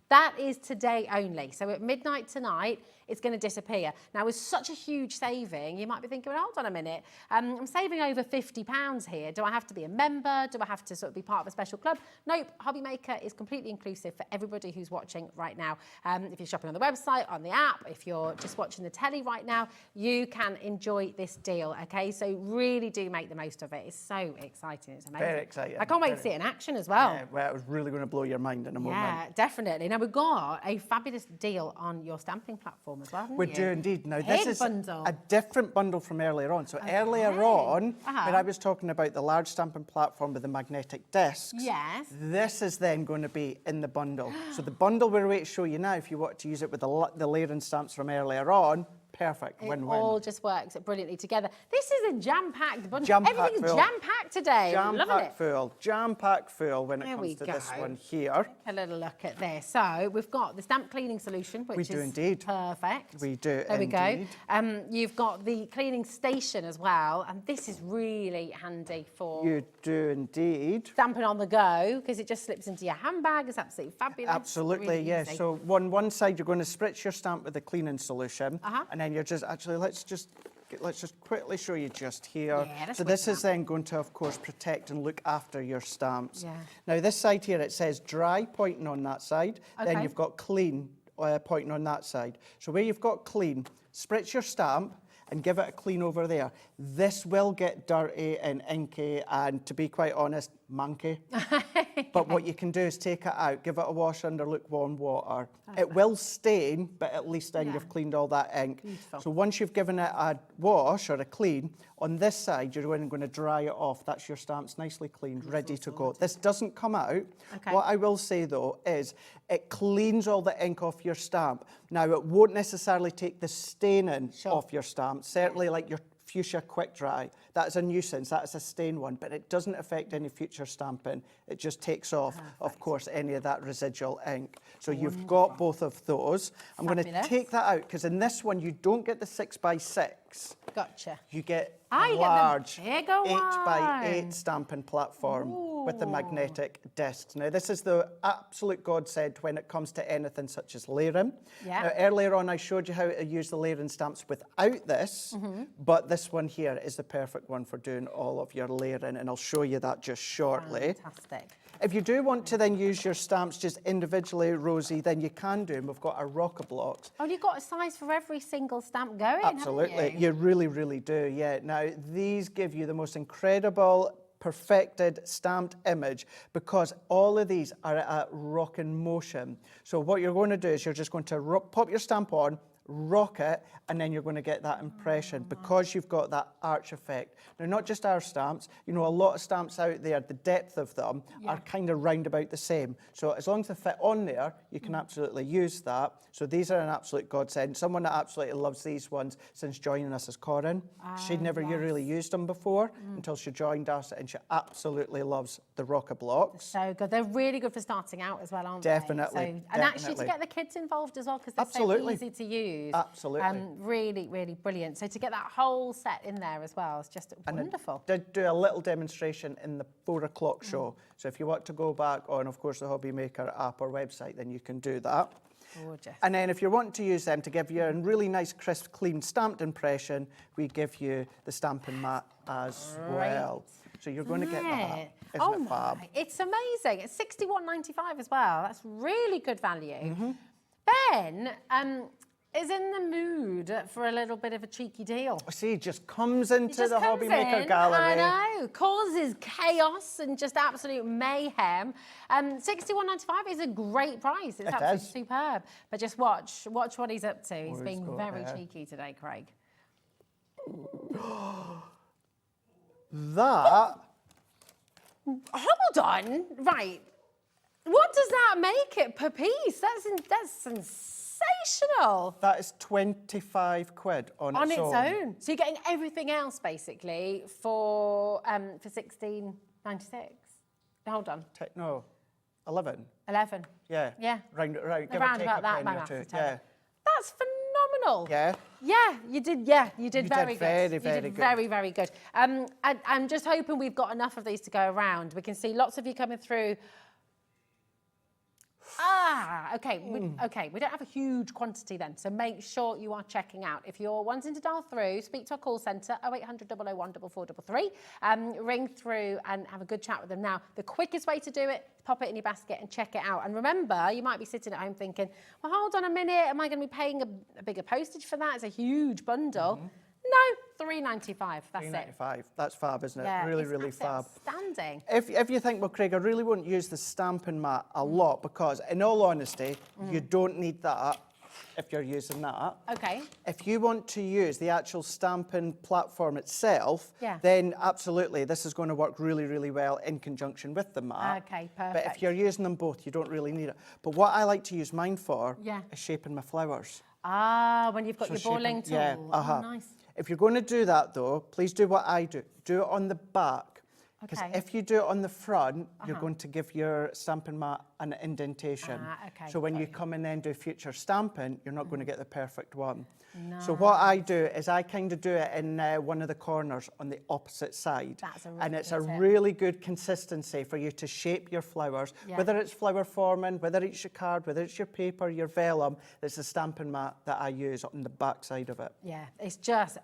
Speaker 9: that is today only. So at midnight tonight, it's going to disappear. Now, with such a huge saving, you might be thinking, well, hold on a minute, I'm saving over £50 here. Do I have to be a member? Do I have to sort of be part of a special club? Nope, HobbyMaker is completely inclusive for everybody who's watching right now. If you're shopping on the website, on the app, if you're just watching the telly right now, you can enjoy this deal, okay? So really do make the most of it. It's so exciting. It's amazing.
Speaker 6: Very exciting.
Speaker 9: I can't wait to see it in action as well.
Speaker 6: Yeah, well, it was really going to blow your mind in a moment.
Speaker 9: Yeah, definitely. Now, we've got a fabulous deal on your stamping platform as well, haven't
Speaker 6: We
Speaker 9: you?
Speaker 6: do indeed. Now,
Speaker 9: Big
Speaker 6: this is
Speaker 9: bundle.
Speaker 6: a different bundle from earlier on. So earlier on, when I was talking about the large stamping platform with the magnetic discs,
Speaker 9: Yes.
Speaker 6: this is then going to be in the bundle. So the bundle we're going to show you now, if you want to use it with the layering stamps from earlier on, perfect,
Speaker 9: It
Speaker 6: win-win.
Speaker 9: all just works brilliantly together. This is a jam-packed bundle.
Speaker 6: Jam-packed
Speaker 9: Everything's
Speaker 6: full.
Speaker 9: jam-packed today. Loving it.
Speaker 6: Jam-packed full when it
Speaker 9: There we
Speaker 6: comes to this
Speaker 9: go.
Speaker 6: one here.
Speaker 9: A little look at this. So we've got the stamp cleaning solution, which
Speaker 6: We
Speaker 9: is
Speaker 6: do indeed.
Speaker 9: perfect.
Speaker 6: We do
Speaker 9: There we
Speaker 6: indeed.
Speaker 9: go. You've got the cleaning station as well, and this is really handy for
Speaker 6: You do indeed.
Speaker 9: stamping on the go because it just slips into your handbag. It's absolutely fabulous.
Speaker 6: Absolutely,
Speaker 9: Really
Speaker 6: yeah.
Speaker 9: easy.
Speaker 6: So one side you're going to spritz your stamp with the cleaning solution, and then you're just actually let's just quickly show you just here.
Speaker 9: Yeah, let's
Speaker 6: so
Speaker 9: whip
Speaker 6: this
Speaker 9: it
Speaker 6: is then going to, of course, protect and look after your stamps.
Speaker 9: Yeah.
Speaker 6: Now this side here it says dry pointing on that side. Then
Speaker 9: Okay.
Speaker 6: you've got clean pointing on that side. So where you've got clean, spritz your stamp and give it a clean over there. This will get dirty and inky and, to be quite honest, manky. But what you can do is take it out, give it a wash under lukewarm water. It will stain, but at least then you've cleaned all that ink.
Speaker 9: Beautiful.
Speaker 6: So once you've given it a wash or a clean, on this side you're going to dry it off. That's your stamps nicely cleaned, ready to go. This doesn't come out.
Speaker 9: Okay.
Speaker 6: What I will say though is it cleans all the ink off your stamp. Now it won't necessarily take the staining off your stamp, certainly like your fuchsia quick dry. That is a nuisance, that is a stain one, but it doesn't affect any future stamping. It just takes off, of course, any of that residual ink. So you've got both of those. I'm going to
Speaker 9: Fabulous.
Speaker 6: take that out because in this one you don't get the 6x6.
Speaker 9: Gotcha.
Speaker 6: You get
Speaker 9: Ah,
Speaker 6: a
Speaker 9: you get the
Speaker 6: large
Speaker 9: bigger
Speaker 6: 8x8
Speaker 9: one.
Speaker 6: stamping platform with the magnetic discs. Now this is the absolute godsend when it comes to anything such as layering.
Speaker 9: Yeah.
Speaker 6: Now earlier on I showed you how to use the layering stamps without this, but this one here is the perfect one for doing all of your layering, and I'll show you that just shortly.
Speaker 9: Fantastic.
Speaker 6: If you do want to then use your stamps just individually, Rosie, then you can do them. We've got our rocker blocks.
Speaker 9: Oh, you've got a size for every single stamp going,
Speaker 6: Absolutely,
Speaker 9: haven't you?
Speaker 6: you really, really do, yeah. Now, these give you the most incredible, perfected stamped image because all of these are at rocking motion. So what you're going to do is you're just going to pop your stamp on, rock it, and then you're going to get that impression because you've got that arch effect. Now, not just our stamps, you know, a lot of stamps out there, the depth of them are kind of round about the same. So as long as they fit on there, you can absolutely use that. So these are an absolute godsend. Someone that absolutely loves these ones since joining us is Corinne. She'd never really used them before until she joined us, and she absolutely loves the rocker blocks.
Speaker 9: So good. They're really good for starting out as well, aren't
Speaker 6: Definitely,
Speaker 9: they? So, and actually to
Speaker 6: definitely.
Speaker 9: get the kids involved as well because they're
Speaker 6: Absolutely.
Speaker 9: so easy to use.
Speaker 6: Absolutely.
Speaker 9: Really, really brilliant. So to get that whole set in there as well is just wonderful.
Speaker 6: I did do a little demonstration in the 4 o'clock show. So if you want to go back on, of course, the HobbyMaker app or website, then you can do that.
Speaker 9: Gorgeous.
Speaker 6: And then if you want to use them to give you a really nice, crisp, clean stamped impression, we give you the stamping mat as well. So you're going to get that. Isn't it fab?
Speaker 9: My. It's amazing. It's £61.95 as well. That's really good value. Ben is in the mood for a little bit of a cheeky deal.
Speaker 6: See, just comes into
Speaker 9: Just
Speaker 6: the
Speaker 9: comes
Speaker 6: HobbyMaker
Speaker 9: in,
Speaker 6: gallery.
Speaker 9: I know, causes chaos and just absolute mayhem. £61.95 is a great price. It's absolutely
Speaker 6: is.
Speaker 9: superb. But just watch what he's up to. He's
Speaker 6: Where's
Speaker 9: being
Speaker 6: got
Speaker 9: very
Speaker 6: there?
Speaker 9: cheeky today, Craig.
Speaker 6: That,
Speaker 9: Hold on. Right. What does that make it per piece? That's sensational.
Speaker 6: that is 25 quid on its own.
Speaker 9: On its own. So you're getting everything else basically for $16.96. Hold on.
Speaker 6: No, 11.
Speaker 9: 11.
Speaker 6: Yeah.
Speaker 9: Yeah.
Speaker 6: Round, give or
Speaker 9: Around
Speaker 6: take
Speaker 9: about
Speaker 6: a
Speaker 9: that,
Speaker 6: penny
Speaker 9: my
Speaker 6: or
Speaker 9: maths
Speaker 6: two.
Speaker 9: is terrible.
Speaker 6: Yeah.
Speaker 9: That's phenomenal.
Speaker 6: Yeah.
Speaker 9: Yeah, you did. Yeah, you did
Speaker 6: You
Speaker 9: very
Speaker 6: did
Speaker 9: good.
Speaker 6: very,
Speaker 9: You
Speaker 6: very
Speaker 9: did
Speaker 6: good.
Speaker 9: very, very good. I'm just hoping we've got enough of these to go around. We can see lots of you coming through. Okay. Okay, we don't have a huge quantity then, so make sure you are checking out. If you're wanting to dial through, speak to our call centre, 0800 001 4433, ring through and have a good chat with them. Now, the quickest way to do it is pop it in your basket and check it out. And remember, you might be sitting at home thinking, well, hold on a minute, am I going to be paying a bigger postage for that? It's a huge bundle. No, $3.95, that's it.
Speaker 6: $3.95. That's fab, isn't it?
Speaker 9: Yeah,
Speaker 6: really,
Speaker 9: it's
Speaker 6: really fab.
Speaker 9: outstanding.
Speaker 6: If you think, well, Craig, I really won't use the stamping mat a lot because, in all honesty, you don't need that if you're using that.
Speaker 9: Okay.
Speaker 6: If you want to use the actual stamping platform itself,
Speaker 9: Yeah.
Speaker 6: then absolutely, this is going to work really, really well in conjunction with the mat.
Speaker 9: Okay,
Speaker 6: But
Speaker 9: perfect.
Speaker 6: if you're using them both, you don't really need it. But what I like to use mine for
Speaker 9: Yeah.
Speaker 6: is shaping my flowers.
Speaker 9: When you've got
Speaker 6: So
Speaker 9: your
Speaker 6: shaping-
Speaker 9: balling tool.
Speaker 6: yeah,
Speaker 9: Oh, nice.
Speaker 6: If you're going to do that, though, please do what I do. Do it on the back. Because
Speaker 9: Okay.
Speaker 6: if you do it on the front, you're going to give your stamping mat an indentation.
Speaker 9: Okay,
Speaker 6: So when
Speaker 9: got
Speaker 6: you
Speaker 9: you.
Speaker 6: come and then do future stamping, you're not going to get the perfect one. So what I do is I kind of do it in one of the corners on the opposite side.
Speaker 9: That's a really
Speaker 6: and it's
Speaker 9: good
Speaker 6: a
Speaker 9: tip.
Speaker 6: really good consistency for you to shape your flowers.
Speaker 9: Yeah.
Speaker 6: Whether it's flower forming, whether it's your card, whether it's your paper, your vellum, it's the stamping mat that I use on the back side of it.
Speaker 9: Yeah, it's just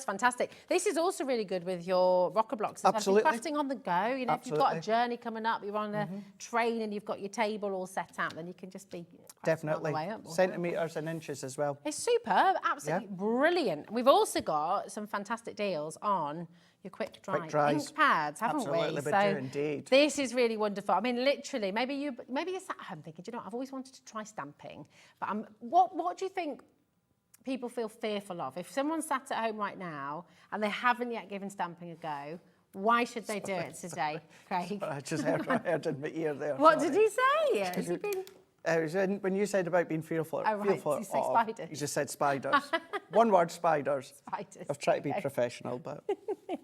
Speaker 9: fantastic. This is also really good with your rocker blocks. As well. If you're
Speaker 6: Absolutely.
Speaker 9: crafting on the go, you know, if you've got a
Speaker 6: Absolutely.
Speaker 9: journey coming up, you're on a train and you've got your table all set out, then you can just be crafting on
Speaker 6: Definitely.
Speaker 9: the way up.
Speaker 6: Centimetres and inches as well.
Speaker 9: It's superb, absolutely brilliant. We've also got some fantastic deals on your quick dry
Speaker 6: dries.
Speaker 9: ink pads, haven't
Speaker 6: Absolutely,
Speaker 9: we?
Speaker 6: we do indeed.
Speaker 9: This is really wonderful. I mean, literally, maybe you're sat at home thinking, do you know what, I've always wanted to try stamping, but what do you think people feel fearful of? If someone's sat at home right now and they haven't yet given stamping a go, why should they do it today, Craig?
Speaker 6: I just heard in my ear there.
Speaker 9: What
Speaker 6: sorry.
Speaker 9: did he say? Has he been...
Speaker 6: It was when you said about being fearful,
Speaker 9: Oh, right.
Speaker 6: fearful
Speaker 9: Did you say
Speaker 6: of,
Speaker 9: spiders?
Speaker 6: you just said spiders. One word, spiders.
Speaker 9: Spiders,
Speaker 6: I've tried to be
Speaker 9: okay.
Speaker 6: professional, but...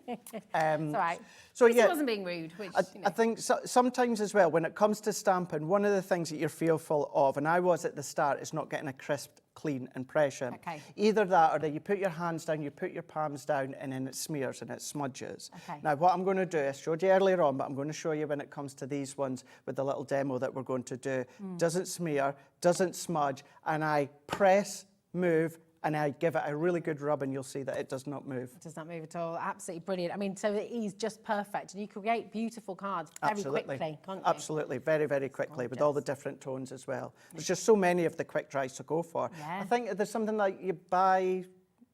Speaker 9: It's all right.
Speaker 6: So,
Speaker 9: At least
Speaker 6: yeah,
Speaker 9: he wasn't being rude, which, you know.
Speaker 6: I think sometimes as well, when it comes to stamping, one of the things that you're fearful of, and I was at the start, is not getting a crisp, clean impression.
Speaker 9: Okay.
Speaker 6: Either that or that you put your hands down, you put your palms down, and then it smears and it smudges.
Speaker 9: Okay.
Speaker 6: Now, what I'm going to do, I showed you earlier on, but I'm going to show you when it comes to these ones with the little demo that we're going to do. Doesn't smear, doesn't smudge, and I press, move, and I give it a really good rub, and you'll see that it does not move.
Speaker 9: It does not move at all. Absolutely brilliant. I mean, so it is just perfect. And you create beautiful cards very
Speaker 6: Absolutely.
Speaker 9: quickly, can't you?
Speaker 6: Absolutely, very, very quickly, with all the different tones as well. There's just so many of the quick dries to go for.
Speaker 9: Yeah.
Speaker 6: I think there's something like you buy,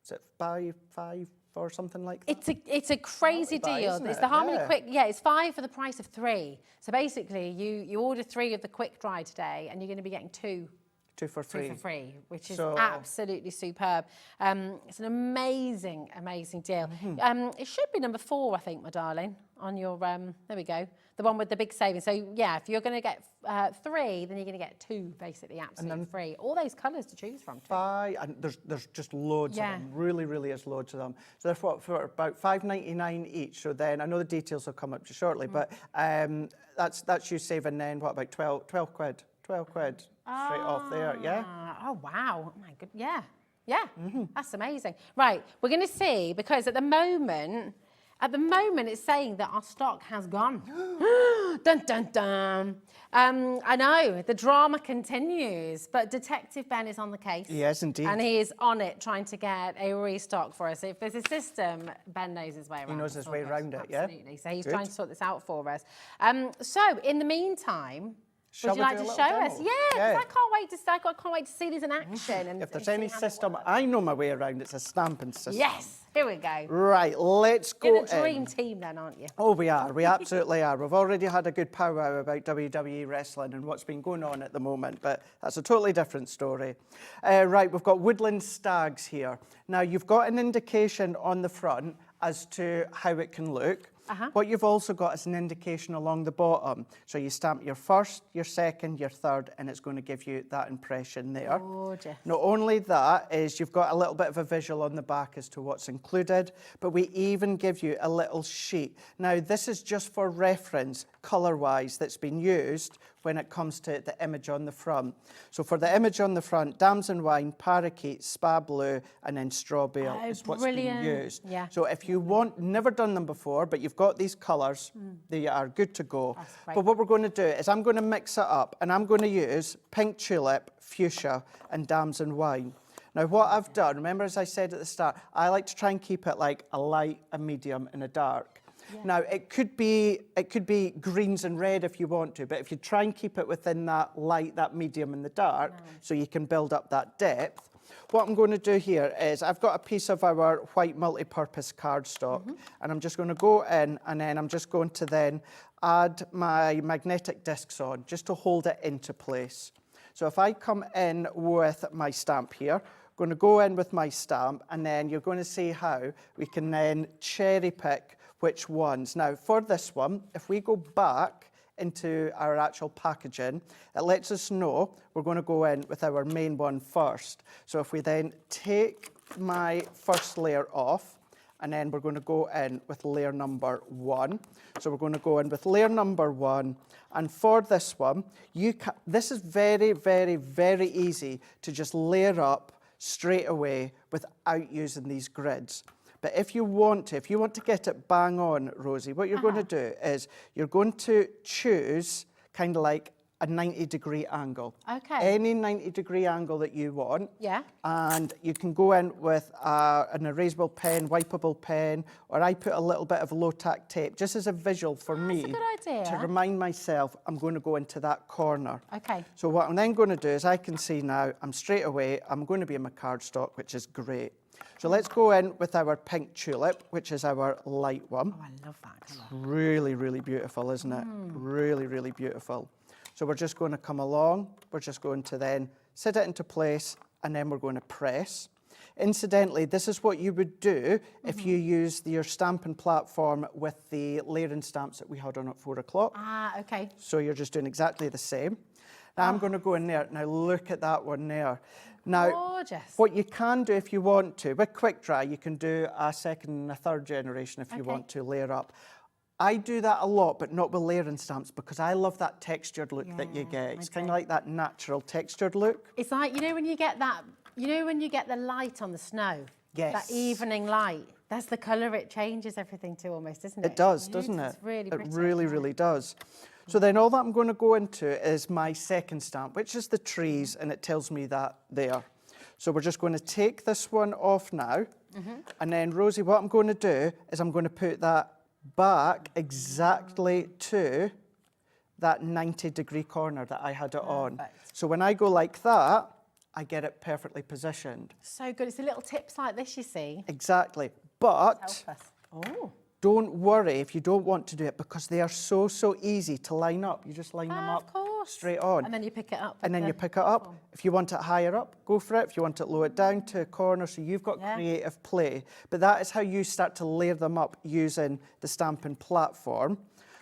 Speaker 6: is it buy 5 or something like that?
Speaker 9: It's a crazy
Speaker 6: Not bad,
Speaker 9: deal.
Speaker 6: isn't
Speaker 9: It's
Speaker 6: it?
Speaker 9: the Harmony
Speaker 6: Yeah.
Speaker 9: Quick. Yeah, it's 5 for the price of 3. So basically, you order 3 of the quick dry today, and you're going to be getting 2.
Speaker 6: 2 for free.
Speaker 9: 2 for free, which is
Speaker 6: So-
Speaker 9: absolutely superb. It's an amazing, amazing deal. It should be number 4, I think, my darling, on your, there we go, the one with the big savings. So, yeah, if you're going to get 3, then you're going to get 2, basically, absolutely free. All those colours to choose from, too.
Speaker 6: And there's just loads
Speaker 9: Yeah.
Speaker 6: of them. Really, really is loads of them. So they're for about $5.99 each. So then I know the details will come up shortly, but that's you saving then what, about 12 quid? 12 quid straight off there, yeah.
Speaker 9: Oh, wow. Oh, my good. Yeah. Yeah. That's amazing. Right. We're going to see, because at the moment, it's saying that our stock has gone. Dun, dun, dun. I know, the drama continues, but Detective Ben is on the case.
Speaker 6: He is indeed.
Speaker 9: And he is on it, trying to get a restock for us. If there's a system, Ben knows his way around.
Speaker 6: He knows his way
Speaker 9: It's all
Speaker 6: around
Speaker 9: good.
Speaker 6: it, yeah.
Speaker 9: Absolutely. So he's
Speaker 6: Good.
Speaker 9: trying to sort this out for us. So in the meantime,
Speaker 6: Shall
Speaker 9: Would you
Speaker 6: we
Speaker 9: like
Speaker 6: do
Speaker 9: to
Speaker 6: a
Speaker 9: show
Speaker 6: little
Speaker 9: us?
Speaker 6: demo?
Speaker 9: Yeah, 'cause I can't wait to I can't wait to see these in action. And
Speaker 6: If there's
Speaker 9: and
Speaker 6: any
Speaker 9: see how they
Speaker 6: system
Speaker 9: work.
Speaker 6: I know my way around, it's a stamping system.
Speaker 9: Yes, here we go.
Speaker 6: Right, let's go
Speaker 9: You're the dream
Speaker 6: in.
Speaker 9: team then, aren't you?
Speaker 6: Oh, we are. We absolutely are. We've already had a good powwow about WWE wrestling and what's been going on at the moment, but that's a totally different story. Right, we've got woodland stags here. Now, you've got an indication on the front as to how it can look. What you've also got is an indication along the bottom. So you stamp your first, your second, your third, and it's going to give you that impression there.
Speaker 9: Gorgeous.
Speaker 6: Not only that is you've got a little bit of a visual on the back as to what's included, but we even give you a little sheet. Now, this is just for reference, colour-wise, that's been used when it comes to the image on the front. So for the image on the front, Damson Wine, Parakeet, Spa Blue, and then Straw Bale is what's been used.
Speaker 9: Yeah.
Speaker 6: So if you want, never done them before, but you've got these colours, they are good to go.
Speaker 9: great.
Speaker 6: But what we're going to do is I'm going to mix it up, and I'm going to use Pink Tulip, Fuchsia, and Damson Wine. Now, what I've done, remember as I said at the start, I like to try and keep it like a light, a medium, and a dark. Now, it could be greens and red if you want to, but if you try and keep it within that light, that medium, and the dark, so you can build up that depth. What I'm going to do here is I've got a piece of our white multi-purpose cardstock, and I'm just going to go in, and then I'm just going to then add my magnetic discs on, just to hold it into place. So if I come in with my stamp here, I'm going to go in with my stamp, and then you're going to see how we can then cherry pick which ones. Now, for this one, if we go back into our actual packaging, it lets us know we're going to go in with our main one first. So if we then take my first layer off, and then we're going to go in with layer number 1. So we're going to go in with layer number 1, and for this one, this is very, very, very easy to just layer up straight away without using these grids. But if you want to get it bang on, Rosie, what you're going to do is you're going to choose kind of like a 90-degree angle.
Speaker 9: Okay.
Speaker 6: Any 90-degree angle that you want.
Speaker 9: Yeah.
Speaker 6: And you can go in with an erasable pen, wipeable pen, or I put a little bit of low-tack tape, just as a visual for me.
Speaker 9: That's a good idea.
Speaker 6: To remind myself I'm going to go into that corner.
Speaker 9: Okay.
Speaker 6: So what I'm then going to do is I can see now, I'm going to be in my cardstock, which is great. So let's go in with our Pink Tulip, which is our light one.
Speaker 9: Oh, I love that colour.
Speaker 6: Really, really beautiful, isn't it? Really, really beautiful. So we're just going to come along, we're just going to then sit it into place, and then we're going to press. Incidentally, this is what you would do if you used your stamping platform with the layering stamps that we had on at 4 o'clock.
Speaker 9: Ah, okay.
Speaker 6: So you're just doing exactly the same. Now I'm going to go in there. Now look at that one there. Now,
Speaker 9: Gorgeous.
Speaker 6: what you can do if you want to, with quick dry, you can do a second and a third generation if you want to layer up. I do that a lot, but not with layering stamps, because I love that textured look that you get. It's kind of like that natural textured look.
Speaker 9: It's like, you know when you get that, you know when you get the light on the snow?
Speaker 6: Yes.
Speaker 9: That evening light. That's the colour it changes everything to almost, isn't it?
Speaker 6: It does, doesn't it?
Speaker 9: It's really pretty.
Speaker 6: It really, really does. So then all that I'm going to go into is my second stamp, which is the trees, and it tells me that there. So we're just going to take this one off now. And then, Rosie, what I'm going to do is I'm going to put that back exactly to that 90-degree corner that I had it on. So when I go like that, I get it perfectly positioned.
Speaker 9: So good. It's the little tips like this, you see.
Speaker 6: Exactly. But
Speaker 9: Help us. Oh.
Speaker 6: don't worry if you don't want to do it, because they are so, so easy to line up. You just line them
Speaker 9: Of
Speaker 6: up
Speaker 9: course.
Speaker 6: straight on.
Speaker 9: And then you pick it up.
Speaker 6: And then
Speaker 9: with
Speaker 6: you
Speaker 9: the
Speaker 6: pick it up.
Speaker 9: platform.
Speaker 6: If you want it higher up, go for it. If you want it lower down to a corner, so you've got creative play. But that is how you start to layer them up using the stamping platform.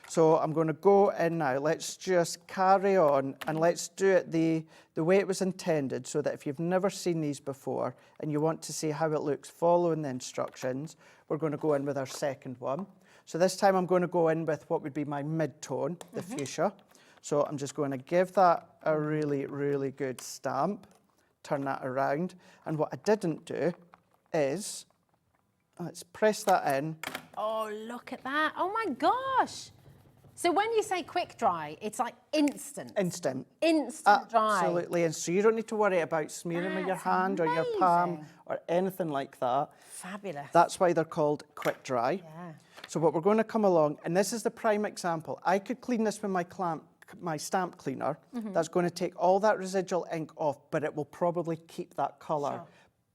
Speaker 6: So I'm going to go in now. Let's just carry on, and let's do it the way it was intended, so that if you've never seen these before and you want to see how it looks following the instructions, we're going to go in with our second one. So this time I'm going to go in with what would be my mid-tone, the fuchsia. So I'm just going to give that a really, really good stamp, turn that around. And what I didn't do is, let's press that in.
Speaker 9: Oh, look at that. Oh, my gosh. So when you say quick dry, it's like instant.
Speaker 6: Instant.
Speaker 9: Instant dry.
Speaker 6: Absolutely. And so you don't need to worry about smearing with your
Speaker 9: That's
Speaker 6: hand or your palm
Speaker 9: amazing.
Speaker 6: or anything like that.
Speaker 9: Fabulous.
Speaker 6: That's why they're called quick dry.
Speaker 9: Yeah.
Speaker 6: So what we're going to come along, and this is the prime example. I could clean this with my my stamp cleaner, that's going to take all that residual ink off, but it will probably keep that colour.
Speaker 9: Sure.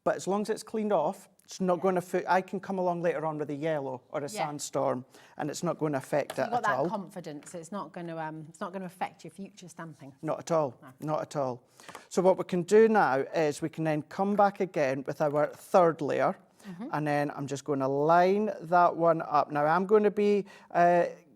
Speaker 6: But as long as it's cleaned off, it's not going to. I can come along later on with a yellow or a sandstorm, and it's not going to affect it
Speaker 9: You've got
Speaker 6: at all.
Speaker 9: that confidence. It's not going to affect your future stamping.
Speaker 6: Not at all. No. Not at all. So what we can do now is we can then come back again with our third layer, and then I'm just going to line that one up. Now I'm going to be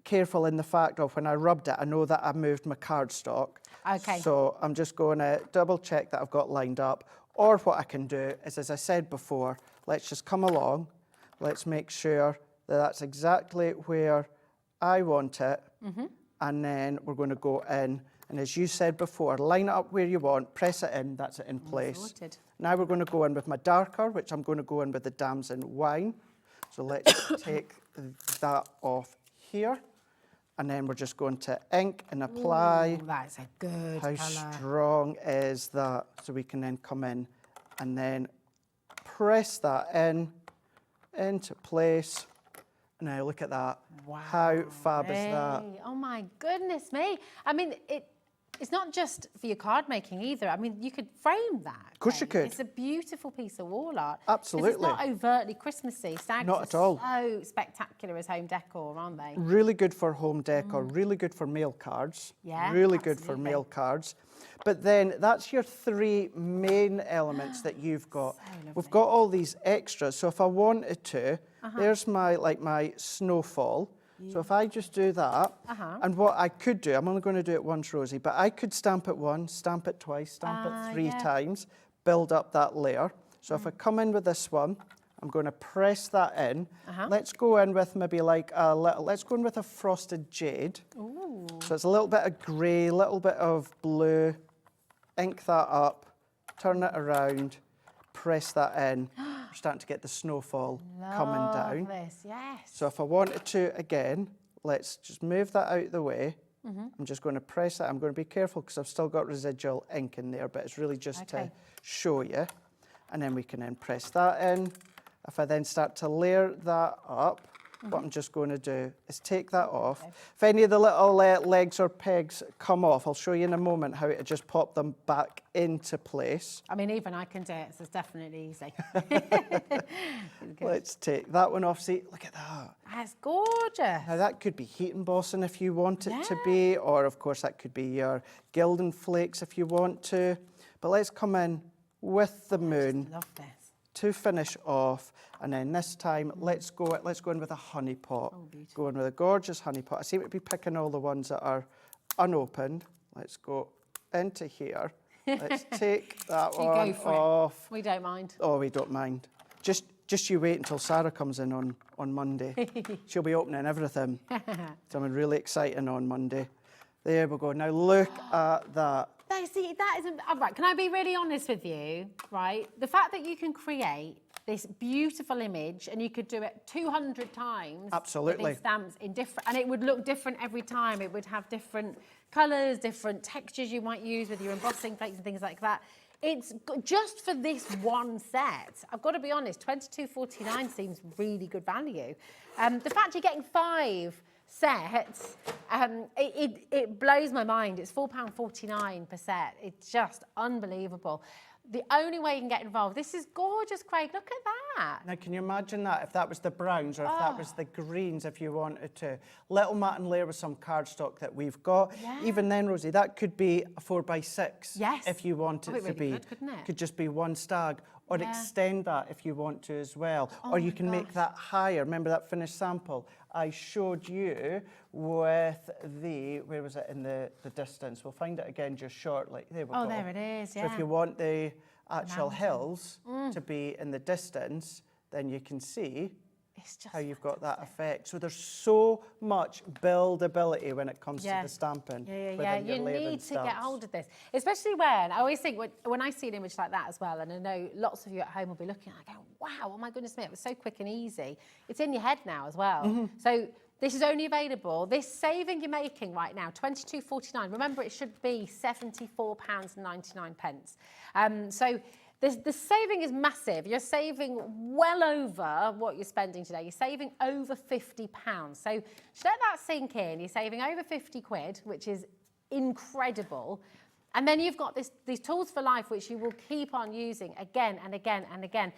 Speaker 6: careful in the fact of when I rubbed it, I know that I moved my cardstock.
Speaker 9: Okay.
Speaker 6: So I'm just going to double check that I've got lined up. Or what I can do is, as I said before, let's just come along. Let's make sure that that's exactly where I want it. And then we're going to go in. And as you said before, line it up where you want, press it in, that's it in place.
Speaker 9: Sorted.
Speaker 6: Now we're going to go in with my darker, which I'm going to go in with the Damson Wine. So let's take that off here. And then we're just going to ink and apply.
Speaker 9: Ooh, that's a good
Speaker 6: How
Speaker 9: colour.
Speaker 6: strong is that? So we can then come in and then press that into place. Now look at that.
Speaker 9: Wow.
Speaker 6: How fab is that?
Speaker 9: Hey, oh my goodness me. I mean, it's not just for your card making either. I mean, you could frame that. Of
Speaker 6: course you could.
Speaker 9: It's a beautiful piece of wall art. 'Cause
Speaker 6: Absolutely.
Speaker 9: it's not overtly Christmassy. Stags
Speaker 6: Not at all.
Speaker 9: are so spectacular as home decor, aren't they?
Speaker 6: Really good for home decor, really good for mail cards.
Speaker 9: Yeah,
Speaker 6: Really good for
Speaker 9: absolutely.
Speaker 6: mail cards. But then that's your three main elements that you've got. We've got all these extras. So if I wanted to, there's my snowfall. So if I just do that, and what I could do, I'm only going to do it once, Rosie, but I could stamp it once, stamp it twice, stamp it three times, build up that layer. So if I come in with this one, I'm going to press that in. Let's go in with maybe like a little, let's go in with a frosted jade.
Speaker 9: Ooh.
Speaker 6: So it's a little bit of grey, a little bit of blue. Ink that up, turn it around, press that in. We're starting to get the snowfall coming down.
Speaker 9: This, yes.
Speaker 6: So if I wanted to, again, let's just move that out of the way. I'm just going to press that. I'm going to be careful because I've still got residual ink in there, but it's really just to show you. And then we can then press that in. If I then start to layer that up, what I'm just going to do is take that off. If any of the little legs or pegs come off, I'll show you in a moment how to just pop them back into place.
Speaker 9: I mean, even I can do it, so it's definitely easy.
Speaker 6: Let's take that one off. See, look at that.
Speaker 9: That's gorgeous.
Speaker 6: Now that could be heat embossing if you want it to be, or of course that could be your gilding flakes if you want to. But let's come in with the moon
Speaker 9: Love this.
Speaker 6: to finish off, and then this time let's go in with a honey pot. Go in with a gorgeous honey pot. I seem to be picking all the ones that are unopened. Let's go into here. Let's take that
Speaker 9: You
Speaker 6: one
Speaker 9: go for
Speaker 6: off.
Speaker 9: it. We don't mind.
Speaker 6: Oh, we don't mind. Just you wait until Sarah comes in on Monday. She'll be opening everything. Something really exciting on Monday. There we go. Now look at that.
Speaker 9: No, see, that isn't... All right, can I be really honest with you, right? The fact that you can create this beautiful image and you could do it 200 times.
Speaker 6: Absolutely.
Speaker 9: With these stamps in different... And it would look different every time. It would have different colours, different textures you might use with your embossing flakes and things like that. It's just for this one set. I've got to be honest, $22.49 seems really good value. The fact you're getting 5 sets, it blows my mind. It's £4.49 per set. It's just unbelievable. The only way you can get involved, this is gorgeous, Craig, look at that.
Speaker 6: Now, can you imagine that if that was the browns or if that was the greens, if you wanted to? Little mat and layer with some cardstock that we've got. Even then, Rosie, that could be a 4x6 if you want it to be.
Speaker 9: Couldn't it?
Speaker 6: Could just be one stag, or extend that if you want to as well. Or you can make that higher. Remember that finished sample I showed you with the, where was it in the distance? We'll find it again just shortly. There we go.
Speaker 9: Oh, there it is,
Speaker 6: So if you want the actual hills to be in the distance, then you can see
Speaker 9: It's just
Speaker 6: how you've got that effect. So there's so much buildability when it comes to the stamping.
Speaker 9: Yeah. You need to get hold of this, especially when I always think when I see an image like that as well, and I know lots of you at home will be looking and go, wow, oh my goodness me, it was so quick and easy. It's in your head now as well. So this is only available. This saving you're making right now, £22.49. Remember, it should be £74.99. So the saving is massive. You're saving well over what you're spending today. You're saving over £50. So just let that sink in. You're saving over 50 quid, which is incredible. And then you've got these tools for life, which you will keep on using again and again and again.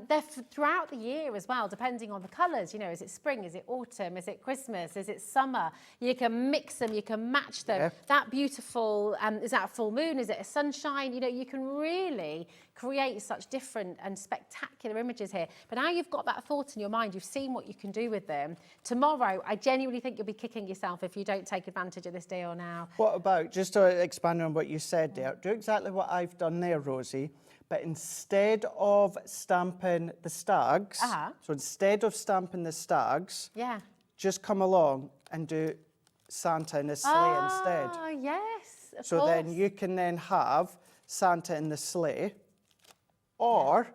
Speaker 9: They're throughout the year as well, depending on the colours. You know, is it spring? Is it autumn? Is it Christmas? Is it summer? You can mix them. You can match them.
Speaker 6: Yeah.
Speaker 9: That beautiful, is that a full moon? Is it a sunshine? You know, you can really create such different and spectacular images here. But now you've got that thought in your mind, you've seen what you can do with them. Tomorrow, I genuinely think you'll be kicking yourself if you don't take advantage of this deal now.
Speaker 6: What about, just to expand on what you said there, do exactly what I've done there, Rosie, but instead of stamping the stags, so instead of stamping the stags, just come along and do Santa in the sleigh instead.
Speaker 9: Oh, yes, of
Speaker 6: so
Speaker 9: course.
Speaker 6: then you can then have Santa in the sleigh, or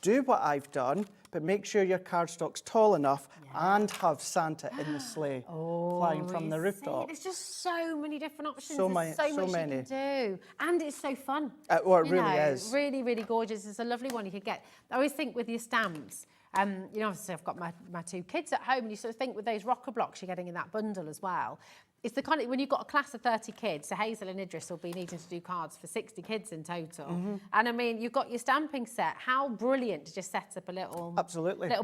Speaker 6: do what I've done, but make sure your cardstock's tall enough and have Santa in the sleigh flying from the rooftop.
Speaker 9: There's just so many different options.
Speaker 6: So
Speaker 9: There's
Speaker 6: many-
Speaker 9: so much
Speaker 6: many.
Speaker 9: you can do. And it's so fun.
Speaker 6: Well, it
Speaker 9: You
Speaker 6: really
Speaker 9: know,
Speaker 6: is.
Speaker 9: Really, really gorgeous. It's a lovely one you could get. I always think with your stamps, you know, obviously I've got my two kids at home, and you sort of think with those rocker blocks you're getting in that bundle as well. It's the kind of, when you've got a class of 30 kids, so Hazel and Idris will be needing to do cards for 60 kids in total. And I mean, you've got your stamping set. How brilliant to just set up a little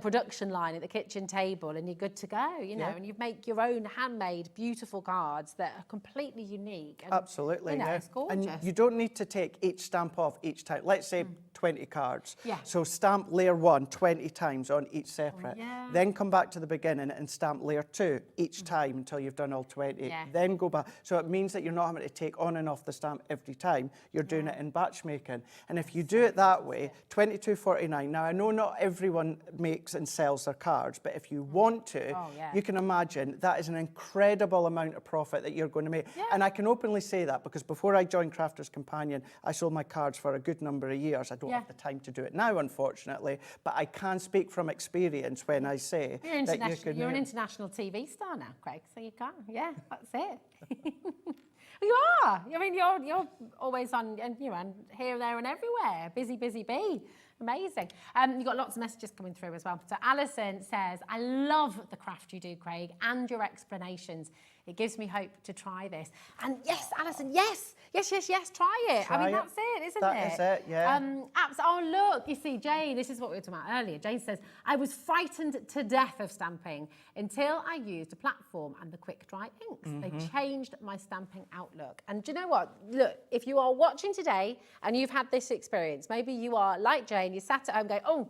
Speaker 9: production line at the kitchen table and you're good to go, you know, and you make your own handmade, beautiful cards that are completely unique. And,
Speaker 6: Absolutely,
Speaker 9: you know, it's gorgeous.
Speaker 6: And you don't need to take each stamp off each time. Let's say 20 cards.
Speaker 9: Yeah.
Speaker 6: So stamp layer 1 20 times on each separate.
Speaker 9: yeah.
Speaker 6: Then come back to the beginning and stamp layer 2 each time until you've done all 20.
Speaker 9: Yeah.
Speaker 6: Then go back. So it means that you're not having to take on and off the stamp every time. You're doing it in batch making. And if you do it that way, $22.49. Now, I know not everyone makes and sells their cards, but if you want to, you can imagine that is an incredible amount of profit that you're going to make.
Speaker 9: Yeah.
Speaker 6: And I can openly say that because before I joined Crafters Companion, I sold my cards for a good number of years. I don't have the time to do it now, unfortunately, but I can speak from experience when I say that you can...
Speaker 9: You're an international TV star now, Craig, so you can. Yeah, that's it. You are. I mean, you're always on, and you know, and here, there, and everywhere. Busy, busy bee. Amazing. You've got lots of messages coming through as well. So Alison says, I love the craft you do, Craig, and your explanations. It gives me hope to try this. And yes, Alison, yes, try it. I mean, that's it, isn't it?
Speaker 6: That is it, yeah.
Speaker 9: Oh, look, you see, Jane, this is what we were talking about earlier. Jane says, I was frightened to death of stamping until I used a platform and the quick dry inks. They changed my stamping outlook. And do you know what? Look, if you are watching today and you've had this experience, maybe you are like Jane, you sat at home going, oh,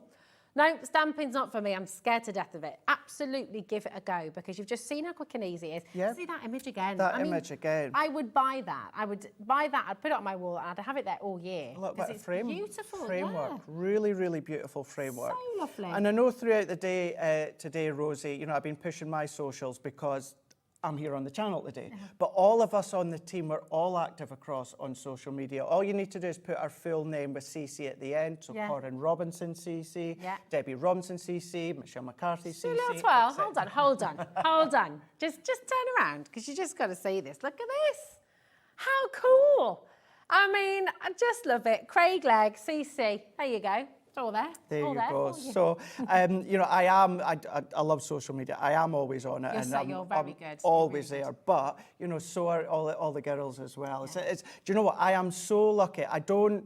Speaker 9: no, stamping's not for me. I'm scared to death of it. Absolutely give it a go because you've just seen how quick and easy it is.
Speaker 6: Yeah.
Speaker 9: See that image again?
Speaker 6: That image again.
Speaker 9: I would buy that. I would buy that. I'd put it on my wall and I'd have it there all year.
Speaker 6: Look,
Speaker 9: because
Speaker 6: what a
Speaker 9: it's beautiful.
Speaker 6: framework.
Speaker 9: Yeah.
Speaker 6: Really, really beautiful framework.
Speaker 9: So lovely.
Speaker 6: And I know throughout the day today, Rosie, you know, I've been pushing my socials because I'm here on the channel today. But all of us on the team are all active across on social media. All you need to do is put our full name with CC at the end. So Corin Robinson CC, Debbie Robinson CC, Michelle McCarthy CC.
Speaker 9: As well. Hold on. Just turn around because you just got to see this. Look at this. How cool. I mean, I just love it. Craig Legg, CC. There you go. It's all there.
Speaker 6: There you go.
Speaker 9: for you.
Speaker 6: So, you know, I love social media. I am always on it.
Speaker 9: You're very good.
Speaker 6: Always
Speaker 9: You're really
Speaker 6: there. But, you know, so are all the girls as well. Do you know what? I am so lucky. I don't,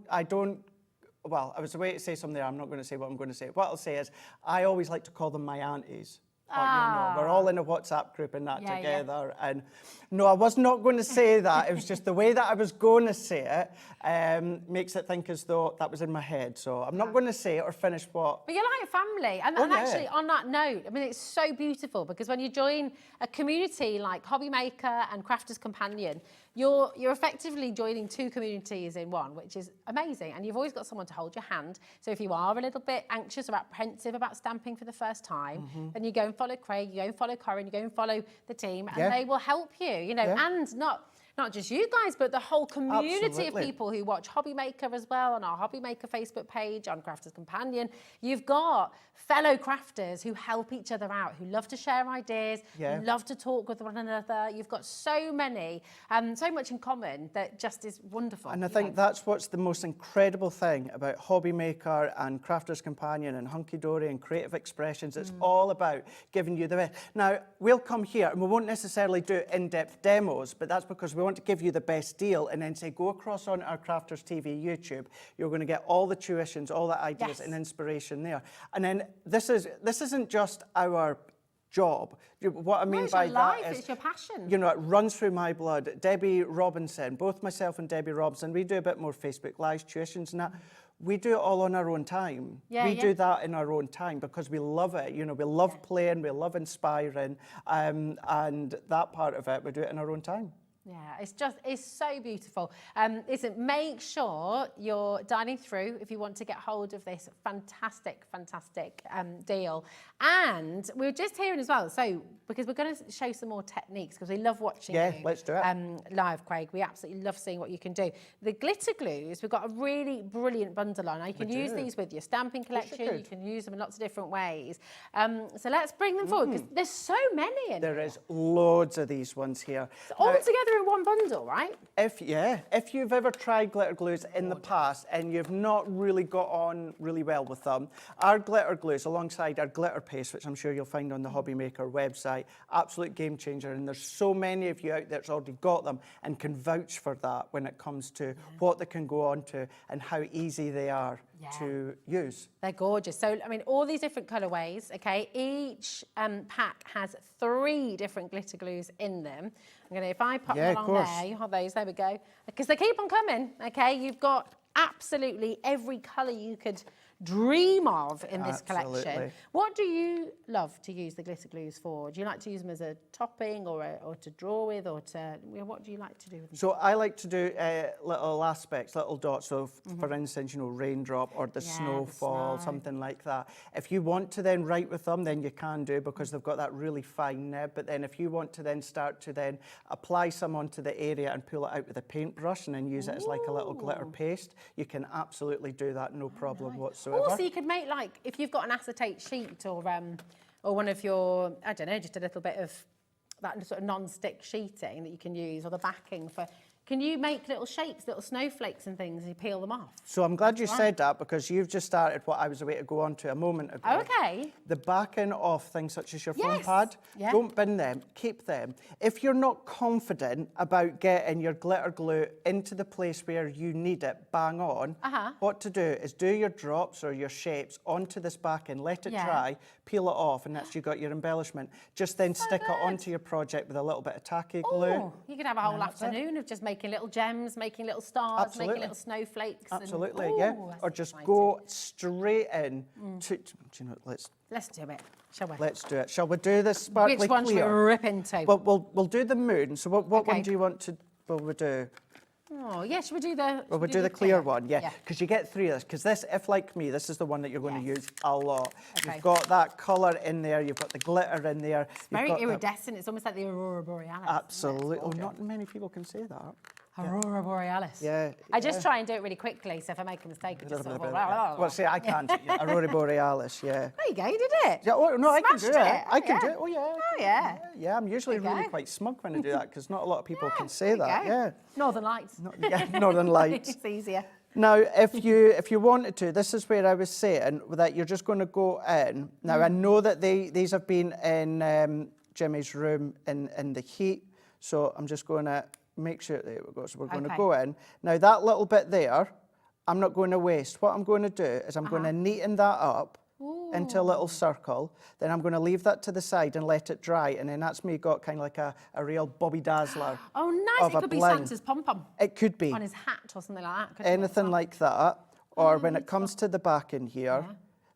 Speaker 6: well, I was about to say something there. I'm not going to say what I'm going to say. What I'll say is I always like to call them my aunties. But, you know, we're all in a WhatsApp group and that together. And no, I was not going to say that. It was just the way that I was going to say it makes it think as though that was in my head. So I'm not going to say it or finish what...
Speaker 9: But you're like family. And actually, on that note, I mean, it's so beautiful because when you join a community like HobbyMaker and Crafters Companion, you're effectively joining two communities in one, which is amazing. And you've always got someone to hold your hand. So if you are a little bit anxious or apprehensive about stamping for the first time, then you go and follow Craig, you go and follow Corin, you go and follow the team, and they will help you, you know, and not just you guys, but the whole community of people who watch HobbyMaker as well on our HobbyMaker Facebook page, on Crafters Companion. You've got fellow crafters who help each other out, who love to share ideas, who love to talk with one another. You've got so many, so much in common that just is wonderful.
Speaker 6: And I think that's what's the most incredible thing about HobbyMaker and Crafters Companion and Hunky Dory and Creative Expressions. It's all about giving you the best. Now, we'll come here and we won't necessarily do in-depth demos, but that's because we want to give you the best deal and then say, go across on our Crafters TV YouTube. You're going to get all the tuitions, all the ideas and inspiration there. And then this isn't just our job. What I mean
Speaker 9: it's
Speaker 6: by
Speaker 9: your
Speaker 6: that
Speaker 9: life,
Speaker 6: is,
Speaker 9: it's your passion.
Speaker 6: you know, it runs through my blood. Debbie Robinson, both myself and Debbie Robinson, we do a bit more Facebook Live tuitions and that. We do it all on our own time. We do that in our own time because we love it. You know, we love playing, we love inspiring, and that part of it, we do it in our own time.
Speaker 9: Yeah, it's so beautiful. Listen, make sure you're dining through if you want to get hold of this fantastic deal. And we were just hearing as well, so because we're going to show some more techniques because we love watching you.
Speaker 6: Let's do it.
Speaker 9: Live, Craig. We absolutely love seeing what you can do. The glitter glues, we've got a really brilliant bundle on. You can use these with your stamping collection. You can use them in lots of different ways. So let's bring them forward because there's so many in
Speaker 6: There is loads of these ones here.
Speaker 9: So all together in one bundle, right?
Speaker 6: If you've ever tried glitter glues in the past and you've not really got on really well with them, our glitter glues alongside our glitter paste, which I'm sure you'll find on the HobbyMaker website, absolute game changer. And there's so many of you out there that's already got them and can vouch for that when it comes to what they can go on to and how easy they are to use.
Speaker 9: They're gorgeous. So, I mean, all these different colourways, okay? Each pack has 3 different glitter glues in them. I'm going to, if I pop them on there, you have those, there we go. Because they keep on coming, okay? You've got absolutely every colour you could dream of in this collection. What do you love to use the glitter glues for? Do you like to use them as a topping or to draw with, or to, what do you like to do with them?
Speaker 6: So I like to do little aspects, little dots. So for instance, you know, raindrop or the snowfall, something like that. If you want to then write with them, then you can do because they've got that really fine nib. But then if you want to then start to then apply some onto the area and pull it out with a paintbrush and then use it as like a little glitter paste, you can absolutely do that, no problem whatsoever.
Speaker 9: Also, you could make, like, if you've got an acetate sheet or one of your, I don't know, just a little bit of that sort of non-stick sheeting that you can use, or the backing for. Can you make little shapes, little snowflakes and things, and you peel them off?
Speaker 6: So I'm glad you said that because you've just started what I was about to go on to a moment ago.
Speaker 9: Okay.
Speaker 6: The backing of things such as your foam pad, don't bin them, keep them. If you're not confident about getting your glitter glue into the place where you need it bang on, what to do is do your drops or your shapes onto this backing, let it dry, peel it off, and that's you got your embellishment. Just then stick it onto your project with a little bit of tacky glue.
Speaker 9: Oh, you could have a whole afternoon of just making little gems, making little stars, making little snowflakes.
Speaker 6: Absolutely, or just go straight in to, do you know, let's
Speaker 9: do it, shall we?
Speaker 6: Let's do it. Shall we do this sparkly clear?
Speaker 9: Which one should we rip into?
Speaker 6: Well, we'll do the moon. So what one do you want to, will we do?
Speaker 9: Oh, yeah, should we do the...
Speaker 6: Well, we'll do the clear one, because you get 3 of this. Because this, if like me, this is the one that you're going to use a lot. You've got that colour in there, you've got the glitter in there.
Speaker 9: It's very iridescent, it's almost like the Aurora Borealis.
Speaker 6: Absolutely. Oh, not many people can say that.
Speaker 9: Aurora Borealis.
Speaker 6: Yeah.
Speaker 9: I just try and do it really quickly, so if I make a mistake, I just sort of...
Speaker 6: Well, see, I can't. Aurora Borealis,
Speaker 9: There you go, you did it.
Speaker 6: Yeah, oh, no, I can do it. I can do it.
Speaker 9: Oh, yeah.
Speaker 6: Yeah, I'm usually really quite smug when I do that because not a lot of people can say that. Yeah.
Speaker 9: Northern Lights.
Speaker 6: Northern Lights.
Speaker 9: It's easier.
Speaker 6: Now, if you wanted to, this is where I was saying that you're just going to go in. Now, I know that these have been in Jimmy's room in the heat, so I'm just going to make sure, there we go, so we're going to go in. Now, that little bit there, I'm not going to waste. What I'm going to do is I'm going to neaten that up into a little circle. Then I'm going to leave that to the side and let it dry. And then that's me got kind of like a real Bobby Dazzler.
Speaker 9: Oh, nice. It could be Santa's pom-pom.
Speaker 6: It could be.
Speaker 9: On his hat or something like that.
Speaker 6: Anything like that. Or when it comes to the back in here,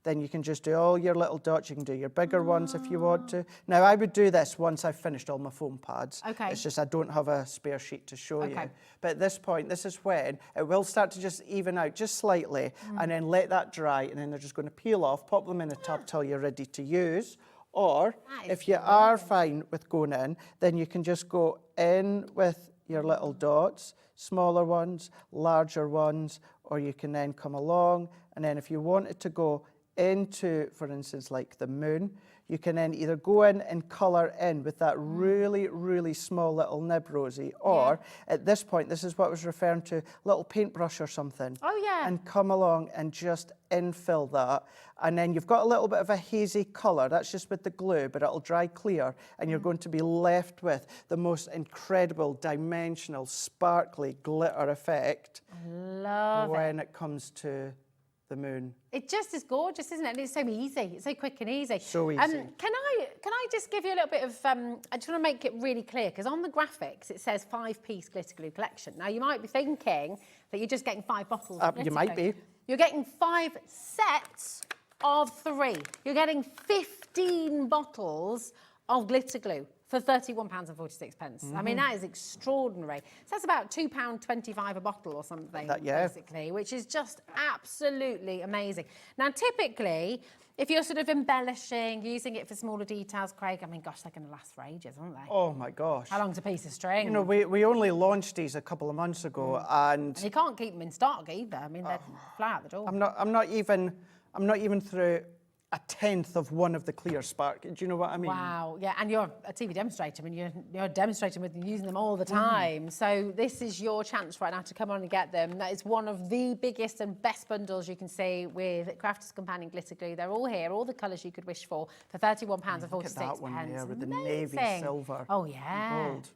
Speaker 6: then you can just do all your little dots. You can do your bigger ones if you want to. Now, I would do this once I've finished all my foam pads.
Speaker 9: Okay.
Speaker 6: It's just I don't have a spare sheet to show you. But at this point, this is when it will start to just even out just slightly and then let that dry. And then they're just going to peel off, pop them in a tub till you're ready to use. Or if you are fine with going in, then you can just go in with your little dots, smaller ones, larger ones, or you can then come along. And then if you wanted to go into, for instance, like the moon, you can then either go in and colour in with that really, really small little nib, Rosie, or at this point, this is what I was referring to, little paintbrush or something.
Speaker 9: Oh, yeah.
Speaker 6: And come along and just infill that. And then you've got a little bit of a hazy colour. That's just with the glue, but it'll dry clear. And you're going to be left with the most incredible, dimensional, sparkly glitter effect.
Speaker 9: Love it.
Speaker 6: When it comes to the moon.
Speaker 9: It just is gorgeous, isn't it? And it's so easy. It's so quick and easy.
Speaker 6: So easy.
Speaker 9: Can I just give you a little bit of, I just want to make it really clear, because on the graphics, it says 5-piece glitter glue collection. Now, you might be thinking that you're just getting 5 bottles of glitter
Speaker 6: You might
Speaker 9: glue.
Speaker 6: be.
Speaker 9: You're getting 5 sets of 3. You're getting 15 bottles of glitter glue for £31.46. I mean, that is extraordinary. So that's about £2.25 a bottle or something, basically, which is just absolutely amazing. Now, typically, if you're sort of embellishing, using it for smaller details, Craig, I mean, gosh, they're going to last for ages, aren't they?
Speaker 6: Oh, my gosh.
Speaker 9: How long's a piece of string?
Speaker 6: You know, we only launched these a couple of months ago, and
Speaker 9: you can't keep them in stock either. I mean, they're fly out the door.
Speaker 6: I'm not even through a 1/10 of one of the clear spark. Do you know what I mean?
Speaker 9: Wow, yeah, and you're a TV demonstrator. I mean, you're demonstrating with them, using them all the time. So this is your chance right now to come on and get them. That is one of the biggest and best bundles you can see with Crafter's Companion Glitter Glue. They're all here, all the colours you could wish for £31.46.
Speaker 6: Look at that one there with the navy silver.
Speaker 9: Oh, yeah.
Speaker 6: Gold.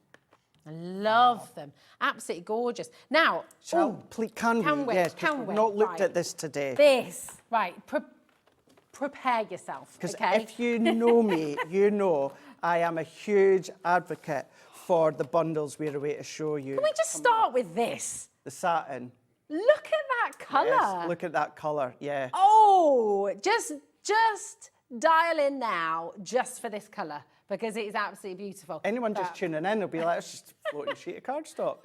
Speaker 9: I love them. Absolutely gorgeous. Now,
Speaker 6: Can we? Yes,
Speaker 9: can
Speaker 6: we've
Speaker 9: we?
Speaker 6: not looked
Speaker 9: Right.
Speaker 6: at this today.
Speaker 9: Prepare yourself,
Speaker 6: Because
Speaker 9: okay?
Speaker 6: if you know me, you know I am a huge advocate for the bundles we're away to show you.
Speaker 9: Can we just start with this?
Speaker 6: The satin.
Speaker 9: Look at that colour.
Speaker 6: Yes, look at that colour, yeah.
Speaker 9: Oh, just dial in now just for this colour, because it is absolutely beautiful.
Speaker 6: Anyone just tuning in will be like, it's just a floating sheet of cardstock.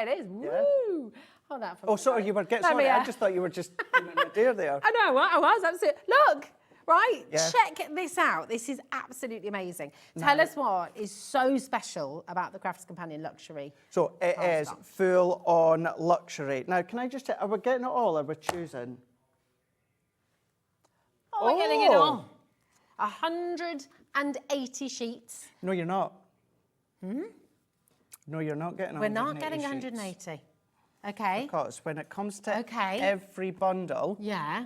Speaker 9: It is.
Speaker 6: Yeah.
Speaker 9: Woo. Hold that for
Speaker 6: Oh,
Speaker 9: me.
Speaker 6: sorry, you were getting, sorry, I just thought you were just doing a dare there.
Speaker 9: I know, I was, absolutely. Look, right,
Speaker 6: Yeah.
Speaker 9: check this out. This is absolutely amazing. Tell us what is so special about the Crafter's Companion Luxury.
Speaker 6: So it is full on luxury. Now, can I just, are we getting it all or we're choosing?
Speaker 9: Oh, we're getting it all. 180 sheets.
Speaker 6: No, you're not. No, you're not getting 180
Speaker 9: We're not getting
Speaker 6: sheets.
Speaker 9: 180. Okay.
Speaker 6: Because when it comes to
Speaker 9: Okay.
Speaker 6: every bundle,
Speaker 9: Yeah.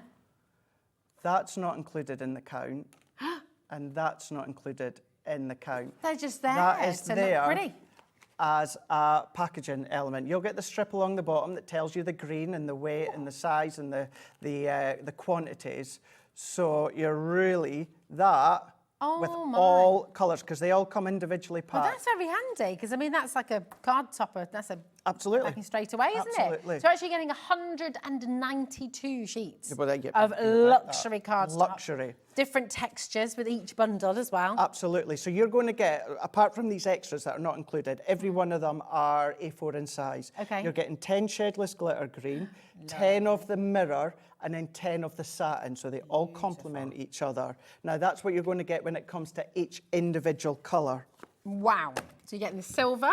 Speaker 6: that's not included in the count, and that's not included in the count.
Speaker 9: They're just there.
Speaker 6: That is
Speaker 9: so
Speaker 6: there
Speaker 9: look pretty.
Speaker 6: as a packaging element. You'll get the strip along the bottom that tells you the green and the weight and the size and the quantities. So you're really that with all colours, because they all come individually
Speaker 9: Well,
Speaker 6: packed.
Speaker 9: that's very handy, because I mean, that's like a card topper. That's a
Speaker 6: Absolutely.
Speaker 9: packing straight away, isn't
Speaker 6: Absolutely.
Speaker 9: it? So actually getting 192 sheets
Speaker 6: Well, there you-
Speaker 9: of
Speaker 6: you like
Speaker 9: luxury
Speaker 6: that.
Speaker 9: cardstock.
Speaker 6: Luxury.
Speaker 9: Different textures with each bundle as well.
Speaker 6: Absolutely. So you're going to get, apart from these extras that are not included, every one of them are A4 in size.
Speaker 9: Okay.
Speaker 6: You're getting 10 shedless glitter green, 10 of the mirror, and then 10 of the satin. So they all complement each other. Now, that's what you're going to get when it comes to each individual colour.
Speaker 9: Wow. So you're getting the silver.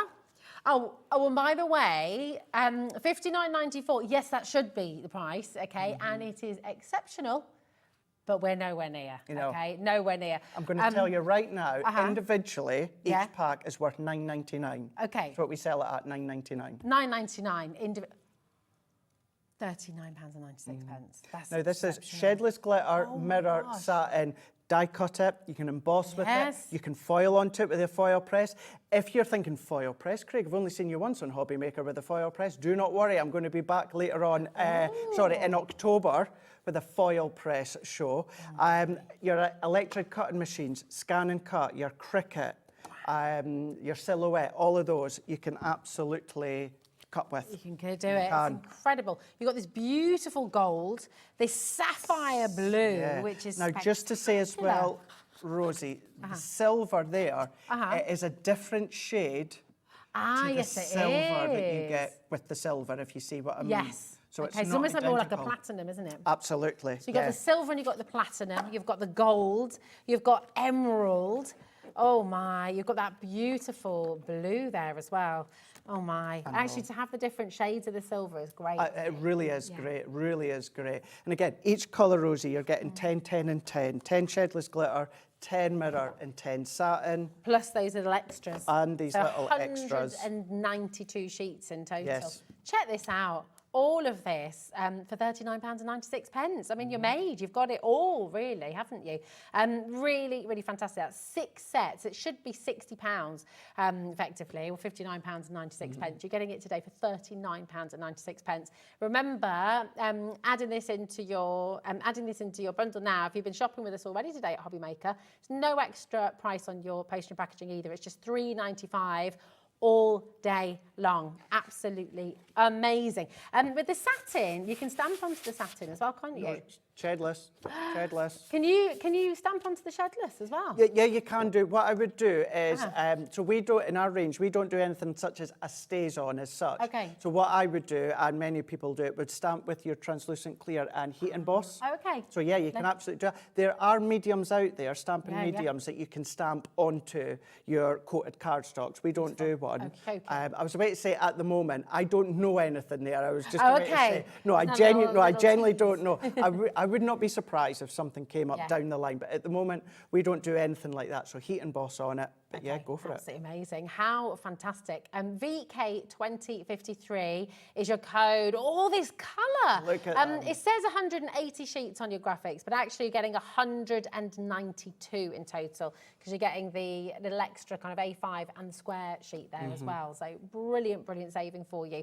Speaker 9: Oh, and by the way, $59.94. Yes, that should be the price, okay? And it is exceptional, but we're nowhere near,
Speaker 6: You know,
Speaker 9: okay? Nowhere near.
Speaker 6: I'm going to tell you right now,
Speaker 9: uh-huh.
Speaker 6: individually,
Speaker 9: Yeah.
Speaker 6: each pack is worth $9.99.
Speaker 9: Okay.
Speaker 6: That's what we sell it at, $9.99.
Speaker 9: $9.99. £39.96. That's
Speaker 6: Now, this is
Speaker 9: exceptional.
Speaker 6: shedless glitter,
Speaker 9: Oh my
Speaker 6: mirror,
Speaker 9: gosh.
Speaker 6: satin, die cut it, you can emboss with
Speaker 9: Yes.
Speaker 6: it, you can foil onto it with a foil press. If you're thinking foil press, Craig, I've only seen you once on HobbyMaker with a foil press. Do not worry, I'm going to be back later on, in October with a foil press show. Your electric cutting machines, scan and cut, your Cricut, your Silhouette, all of those, you can absolutely cut with.
Speaker 9: You can do it. It's incredible. You've got this beautiful gold, this sapphire blue,
Speaker 6: Yeah.
Speaker 9: which is
Speaker 6: Now, just to say as well, Rosie, the silver there, it is a different shade to the
Speaker 9: yes, it
Speaker 6: silver that you
Speaker 9: is.
Speaker 6: get with the silver, if you see what I mean.
Speaker 9: Yes.
Speaker 6: So
Speaker 9: okay,
Speaker 6: it's
Speaker 9: it's almost
Speaker 6: not
Speaker 9: like more like a
Speaker 6: identical.
Speaker 9: platinum, isn't it?
Speaker 6: Absolutely.
Speaker 9: So you've got the silver and you've got the platinum, you've got the gold, you've got emerald. Oh my, you've got that beautiful blue there as well. Oh my. Actually, to have the different shades of the silver is great.
Speaker 6: It really is great, it really is great. And again, each colour, Rosie, you're getting 10, 10 and 10. 10 shedless glitter, 10 mirror and 10 satin.
Speaker 9: Plus those little extras.
Speaker 6: And these little extras.
Speaker 9: 192 sheets in total.
Speaker 6: Yes.
Speaker 9: Check this out. All of this for £39.96. I mean, you're made. You've got it all, really, haven't you? Really, really fantastic. That's 6 sets. It should be £60 effectively, or £59.96. You're getting it today for £39.96. Remember, adding this into your bundle now. If you've been shopping with us already today at HobbyMaker, there's no extra price on your postage and packaging either. It's just £3.95. All day long. Absolutely amazing. And with the satin, you can stamp onto the satin as well, can't you?
Speaker 6: No, shedless, shedless.
Speaker 9: Can you stamp onto the shedless as well?
Speaker 6: Yeah, you can do. What I would do is, so we don't, in our range, we don't do anything such as a stays on as such.
Speaker 9: Okay.
Speaker 6: So what I would do, and many people do it, would stamp with your translucent clear and heat emboss.
Speaker 9: Oh, okay.
Speaker 6: So yeah, you can absolutely do that. There are mediums out there, stamping
Speaker 9: Yeah,
Speaker 6: mediums that you can stamp onto your coated cardstocks. We don't do one.
Speaker 9: Okay.
Speaker 6: I was about to say at the moment, I don't know anything there. I was just
Speaker 9: Oh,
Speaker 6: about to
Speaker 9: okay.
Speaker 6: say, no, I genuinely don't know. I would not be surprised if something came up down the line, but at the moment, we don't do anything like that. So heat emboss on it, but yeah, go for it.
Speaker 9: Absolutely amazing. How fantastic. VK2053 is your code. All this colour.
Speaker 6: Look at that.
Speaker 9: It says 180 sheets on your graphics, but actually you're getting 192 in total because you're getting the little extra kind of A5 and the square sheet there as well. So brilliant, brilliant saving for you.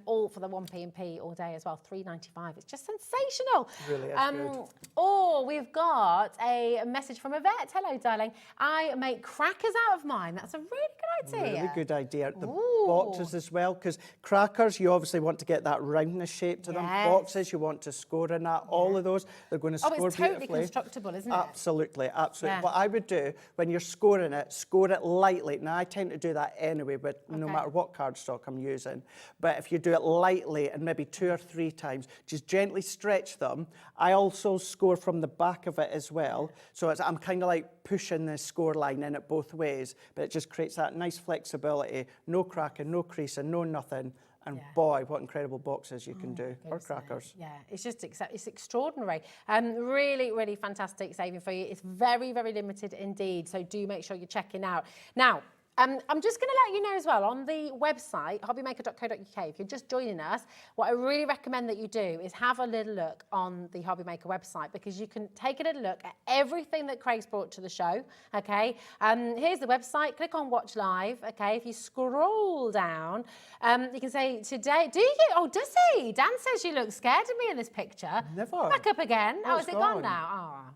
Speaker 9: All for the 1P&P all day as well. £3.95. It's just sensational.
Speaker 6: Really is good.
Speaker 9: Oh, we've got a message from Yvette. Hello, darling. I make crackers out of mine. That's a really good idea.
Speaker 6: Really good idea. The boxes as well, because crackers, you obviously want to get that roundness shape to them. Boxes, you want to score in that. All of those, they're going to score
Speaker 9: it's totally
Speaker 6: beautifully.
Speaker 9: constructible, isn't it?
Speaker 6: Absolutely, absolutely.
Speaker 9: Yeah.
Speaker 6: What I would do when you're scoring it, score it lightly. Now, I tend to do that anyway, but no matter what cardstock I'm using. But if you do it lightly and maybe 2 or 3 times, just gently stretch them. I also score from the back of it as well. So I'm kind of like pushing the score line in it both ways, but it just creates that nice flexibility, no cracking, no creasing, no nothing. And boy, what incredible boxes you can do for crackers.
Speaker 9: Yeah, it's just it's extraordinary. Really, really fantastic saving for you. It's very, very limited indeed. So do make sure you're checking out. Now, I'm just going to let you know as well, on the website, hobbymaker.co.uk, if you're just joining us, what I really recommend that you do is have a little look on the HobbyMaker website, because you can take a little look at everything that Craig's brought to the show, okay? Here's the website, click on Watch Live, okay? If you scroll down, you can say, today, does he? Dan says you look scared of me in this picture.
Speaker 6: Never.
Speaker 9: Back up again.
Speaker 6: Oh,
Speaker 9: Is it gone now? Oh.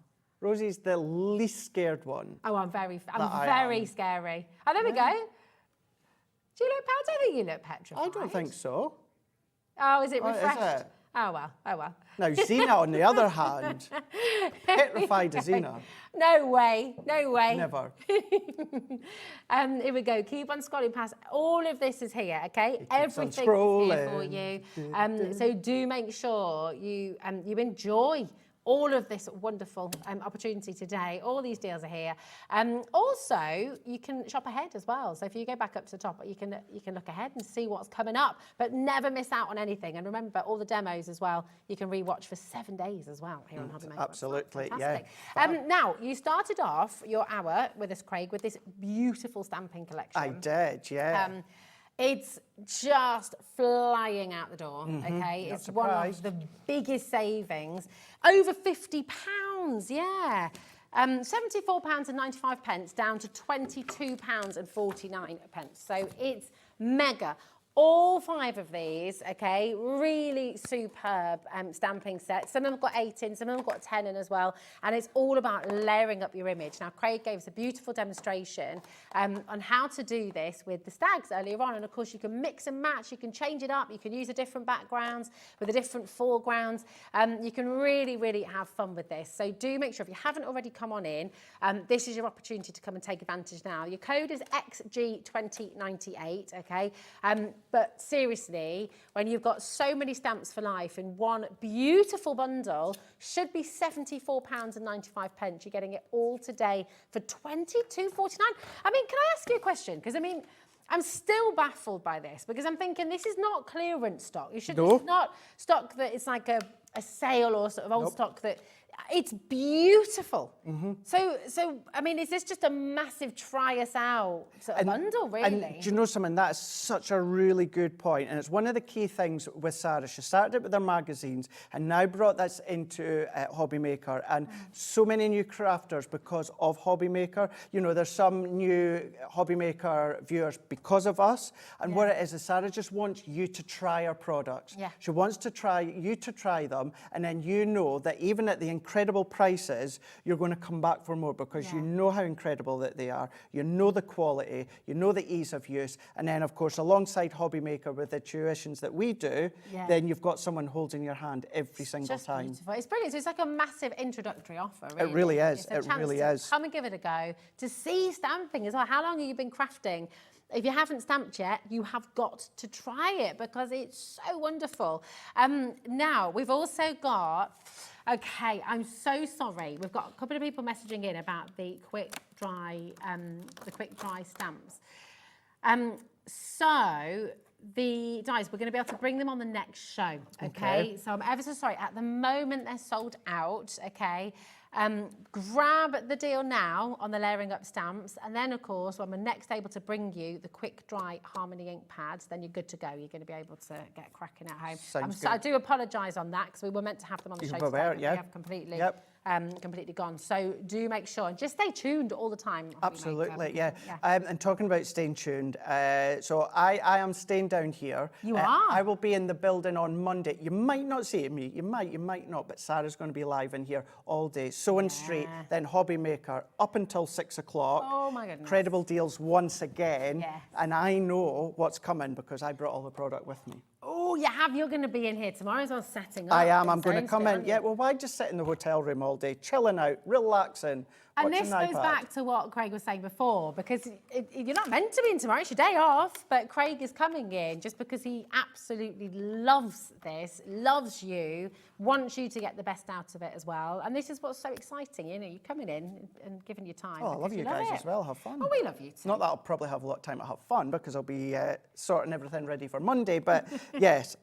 Speaker 6: Rosie's the least scared one.
Speaker 9: Oh, I'm very scary. Oh, there we go. Do you look, I don't think you look petrified.
Speaker 6: I don't think so.
Speaker 9: Oh, is it refreshed?
Speaker 6: Is it?
Speaker 9: Oh, well.
Speaker 6: Now, Zena, on the other hand, petrified as Zena.
Speaker 9: No way.
Speaker 6: Never.
Speaker 9: Here we go. Keep on scrolling past. All of this is here, okay? Everything is here for you. So do make sure you enjoy all of this wonderful opportunity today. All these deals are here. Also, you can shop ahead as well. So if you go back up to the top, you can look ahead and see what's coming up, but never miss out on anything. And remember, all the demos as well, you can rewatch for 7 days as well here on HobbyMaker.
Speaker 6: Absolutely,
Speaker 9: Fantastic.
Speaker 6: yeah.
Speaker 9: Now, you started off your hour with us, Craig, with this beautiful stamping collection.
Speaker 6: I did, yeah.
Speaker 9: It's just flying out the door, okay? It's one of the biggest savings. Over £50, yeah. £74.95 down to £22.49. So it's mega. All 5 of these, okay, really superb stamping sets. Some of them got 8 in, some of them got 10 in as well. And it's all about layering up your image. Now, Craig gave us a beautiful demonstration on how to do this with the stags earlier on. And of course, you can mix and match, you can change it up, you can use the different backgrounds with the different foregrounds. You can really, really have fun with this. So do make sure, if you haven't already come on in, this is your opportunity to come and take advantage now. Your code is XG2098, okay? But seriously, when you've got so many stamps for life in one beautiful bundle, should be £74.95. You're getting it all today for £22.49. I mean, can I ask you a question? Because I mean, I'm still baffled by this because I'm thinking this is not clearance stock. You should It's not stock that it's like a sale or sort of old stock that it's beautiful. So I mean, is this just a massive try us out sort of bundle, really?
Speaker 6: And do you know something? That's such a really good point. And it's one of the key things with Sarah. She started it with her magazines and now brought this into HobbyMaker. And so many new crafters because of HobbyMaker. You know, there's some new HobbyMaker viewers because of us. And what it is Sarah just wants you to try her products. She wants to try you to try them. And then you know that even at the incredible prices, you're going to come back for more because you know how incredible that they are. You know the quality, you know the ease of use. And then, of course, alongside HobbyMaker with the tuitions that we do, then you've got someone holding your hand every single time.
Speaker 9: Beautiful. It's brilliant. So it's like a massive introductory offer, really.
Speaker 6: It really is.
Speaker 9: It's a chance to come and give it a go, to see stamping as well. How long have you been crafting? If you haven't stamped yet, you have got to try it because it's so wonderful. Now, we've also got... Okay, I'm so sorry. We've got a couple of people messaging in about the quick dry stamps. So the dies, we're going to be able to bring them on the next show. Okay. So I'm ever so sorry. At the moment, they're sold out. Okay. Grab the deal now on the layering up stamps, and then of course when we're next able to bring you the quick dry Harmony ink pads, then you're good to go. You're going to be able to get cracking at home. So I do apologise on that because we were meant to have them on the show today, but we have completely completely gone. So do make sure and just stay tuned all the time.
Speaker 6: Absolutely, and talking about staying tuned, so I am staying down here.
Speaker 9: You are?
Speaker 6: I will be in the building on Monday. You might not see me, you might not, but Sarah's going to be live in here all day. Sewing Street, then HobbyMaker, up until 6 o'clock.
Speaker 9: Oh my goodness.
Speaker 6: Incredible deals once again. And I know what's coming because I brought all the product with me.
Speaker 9: Oh, you have. You're going to be in here tomorrow as well, setting up.
Speaker 6: I am. I'm going to come in. Yeah, well, why just sit in the hotel room all day, chilling out, relaxing,
Speaker 9: and this goes back to what Craig was saying before, because you're not meant to be in tomorrow. It's your day off, but Craig is coming in just because he absolutely loves this, loves you, wants you to get the best out of it as well. And this is what's so exciting. You know, you're coming in and giving your time.
Speaker 6: Oh, I love you guys as well. Have fun.
Speaker 9: Oh, we love you too.
Speaker 6: Not that I'll probably have a lot of time to have fun because I'll be sorting everything ready for Monday. But yes,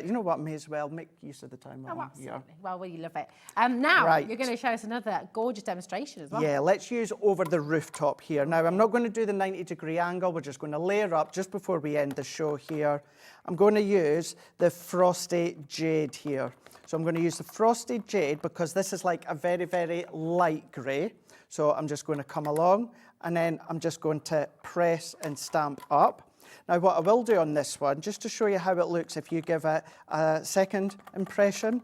Speaker 6: you know what? May as well make use of the time.
Speaker 9: Oh, absolutely. Well, we love it. Now, you're going to show us another gorgeous demonstration as well.
Speaker 6: Yeah, let's use over the rooftop here. Now, I'm not going to do the 90-degree angle. We're just going to layer up just before we end the show here. I'm going to use the Frosty Jade here. So I'm going to use the Frosty Jade because this is like a very, very light grey. So I'm just going to come along and then I'm just going to press and stamp up. Now, what I will do on this one, just to show you how it looks if you give it a second impression.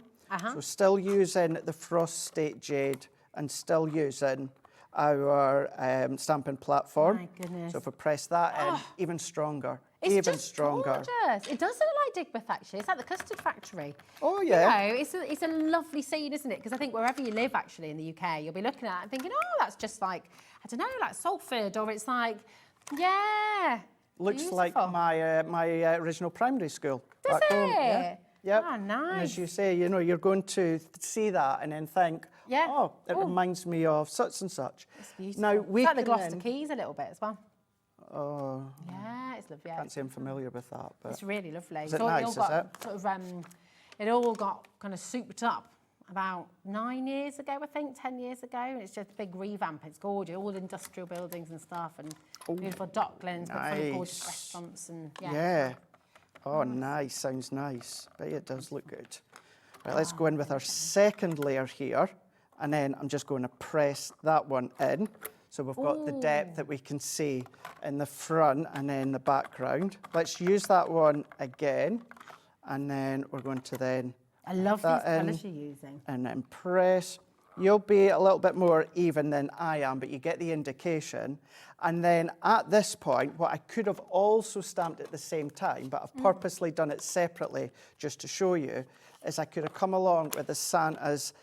Speaker 6: So still using the Frosty Jade and still using our stamping platform.
Speaker 9: My goodness.
Speaker 6: So if we press that in, even stronger,
Speaker 9: It's
Speaker 6: even
Speaker 9: just
Speaker 6: stronger.
Speaker 3: Gorgeous. It does look like Digbeth, actually. It's like the custard factory.
Speaker 6: Oh, yeah.
Speaker 3: You know, it's a lovely scene, isn't it? Because I think wherever you live, actually, in the UK, you'll be looking at it and thinking, oh, that's just like, I don't know, like Salford, or it's like, yeah.
Speaker 6: Looks
Speaker 3: beautiful.
Speaker 6: like my original primary school.
Speaker 3: Does
Speaker 6: back home.
Speaker 3: it?
Speaker 6: Yeah. Yep.
Speaker 3: Ah,
Speaker 6: And
Speaker 3: nice.
Speaker 6: as you say, you know, you're going to see that and then think,
Speaker 3: Yeah.
Speaker 6: oh, it
Speaker 3: Oh.
Speaker 6: reminds me of such and such.
Speaker 3: It's beautiful.
Speaker 6: Now, we
Speaker 3: it's like the
Speaker 6: can
Speaker 3: Gloucester
Speaker 6: then-
Speaker 3: Keys a little bit as well.
Speaker 6: Oh,
Speaker 3: Yeah, it's lovely.
Speaker 6: can't say I'm familiar with that. But
Speaker 3: It's really lovely.
Speaker 6: Is it
Speaker 3: all
Speaker 6: nice, is
Speaker 3: got
Speaker 6: it?
Speaker 3: Sort of, it all got kind of souped up about 9 years ago, I think, 10 years ago. And it's just a big revamp. It's gorgeous, all industrial buildings and stuff, and beautiful docklands, but full of gorgeous
Speaker 6: nice.
Speaker 3: restaurants and
Speaker 6: yeah. Oh, nice. Sounds nice. But it does look good. Right, let's go in with our second layer here. And then I'm just going to press that one in. So we've got the depth that we can see in the front and then the background. Let's use that one again. And then we're going to then
Speaker 3: I love these
Speaker 6: that in
Speaker 3: colours you're using.
Speaker 6: and then press. You'll be a little bit more even than I am, but you get the indication. And then at this point, what I could have also stamped at the same time, but I've purposely done it separately just to show you, is I could have come along with the Santa's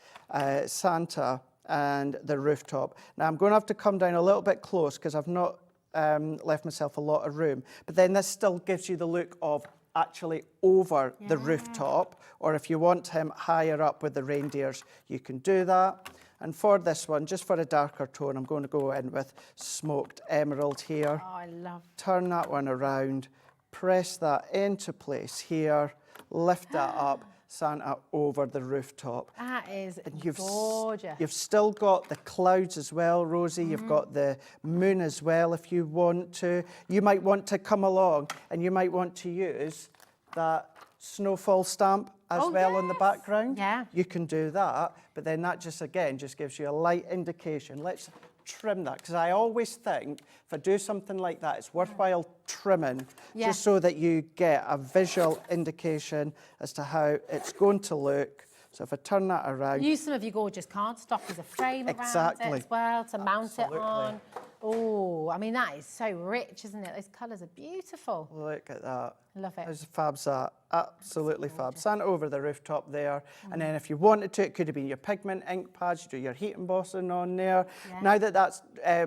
Speaker 6: Santa and the rooftop. Now I'm going to have to come down a little bit close because I've not left myself a lot of room. But then this still gives you the look of actually over the rooftop, or if you want him higher up with the reindeers, you can do that. And for this one, just for a darker tone, I'm going to go in with smoked emerald here.
Speaker 9: Oh, I love.
Speaker 6: Turn that one around, press that into place here, lift that up, Santa over the rooftop.
Speaker 9: That is
Speaker 6: And
Speaker 9: gorgeous.
Speaker 6: You've still got the clouds as well, Rosie. You've got the moon as well if you want to. You might want to come along and you might want to use that snowfall stamp as well in the background.
Speaker 9: Yeah.
Speaker 6: You can do that, but then that just, again, just gives you a light indication. Let's trim that, because I always think if I do something like that, it's worthwhile trimming just so that you get a visual indication as to how it's going to look. So if I turn that around.
Speaker 9: Use some of your gorgeous cardstock as a frame around it as well to mount it on. Oh, I mean, that is so rich, isn't it? Those colours are beautiful.
Speaker 6: Look at that.
Speaker 9: Love it.
Speaker 6: How's fab's that? Absolutely fab. Santa over the rooftop there. And then if you wanted to, it could have been your pigment ink pads, you do your heat embossing on there. Now that that's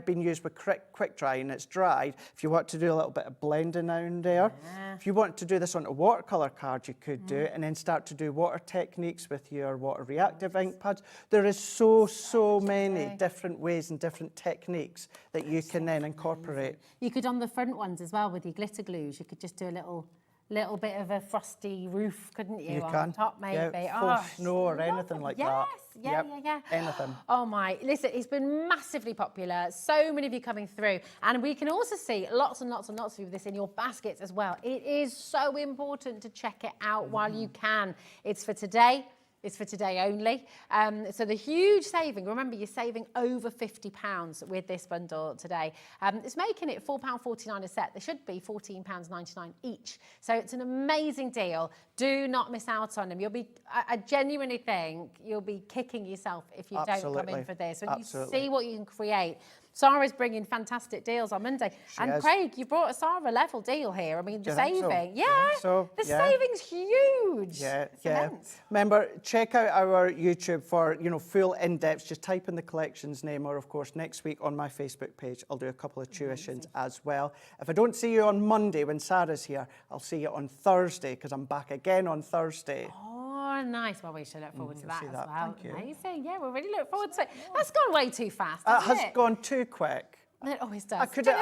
Speaker 6: been used with quick dry and it's dried, if you want to do a little bit of blending down there, if you want to do this on a watercolour card, you could do it, and then start to do water techniques with your water reactive ink pads. There is so many different ways and different techniques that you can then incorporate.
Speaker 9: You could, on the front ones as well, with your glitter glues, you could just do a little bit of a frosty roof, couldn't you?
Speaker 6: You
Speaker 9: on
Speaker 6: can.
Speaker 9: the top, maybe.
Speaker 6: Yeah, faux snow or anything like that.
Speaker 9: Yes, yeah.
Speaker 6: Anything.
Speaker 9: Oh my, listen, it's been massively popular. So many of you coming through. And we can also see lots and lots and lots of this in your baskets as well. It is so important to check it out while you can. It's for today. It's for today only. So the huge saving, remember you're saving over £50 with this bundle today. It's making it £4.49 a set. There should be £14.99 each. So it's an amazing deal. Do not miss out on them. I genuinely think you'll be kicking yourself if you don't come in for this. When you see what you can create. Sarah's bringing fantastic deals on Monday. And Craig, you brought a Sarah level deal here. I mean, the saving. The saving's huge. It's immense.
Speaker 6: Remember, check out our YouTube for, full in-depth. Just type in the collection's name, or of course, next week on my Facebook page, I'll do a couple of tuitions as well. If I don't see you on Monday when Sarah's here, I'll see you on Thursday, because I'm back again on Thursday.
Speaker 9: Oh, nice. Well, we should look forward to that as well.
Speaker 6: Thank you.
Speaker 9: Amazing. Yeah, we really look forward to it. That's gone way too fast,
Speaker 6: It
Speaker 9: hasn't
Speaker 6: has gone too quick.
Speaker 9: It always does.
Speaker 6: I could,
Speaker 9: stay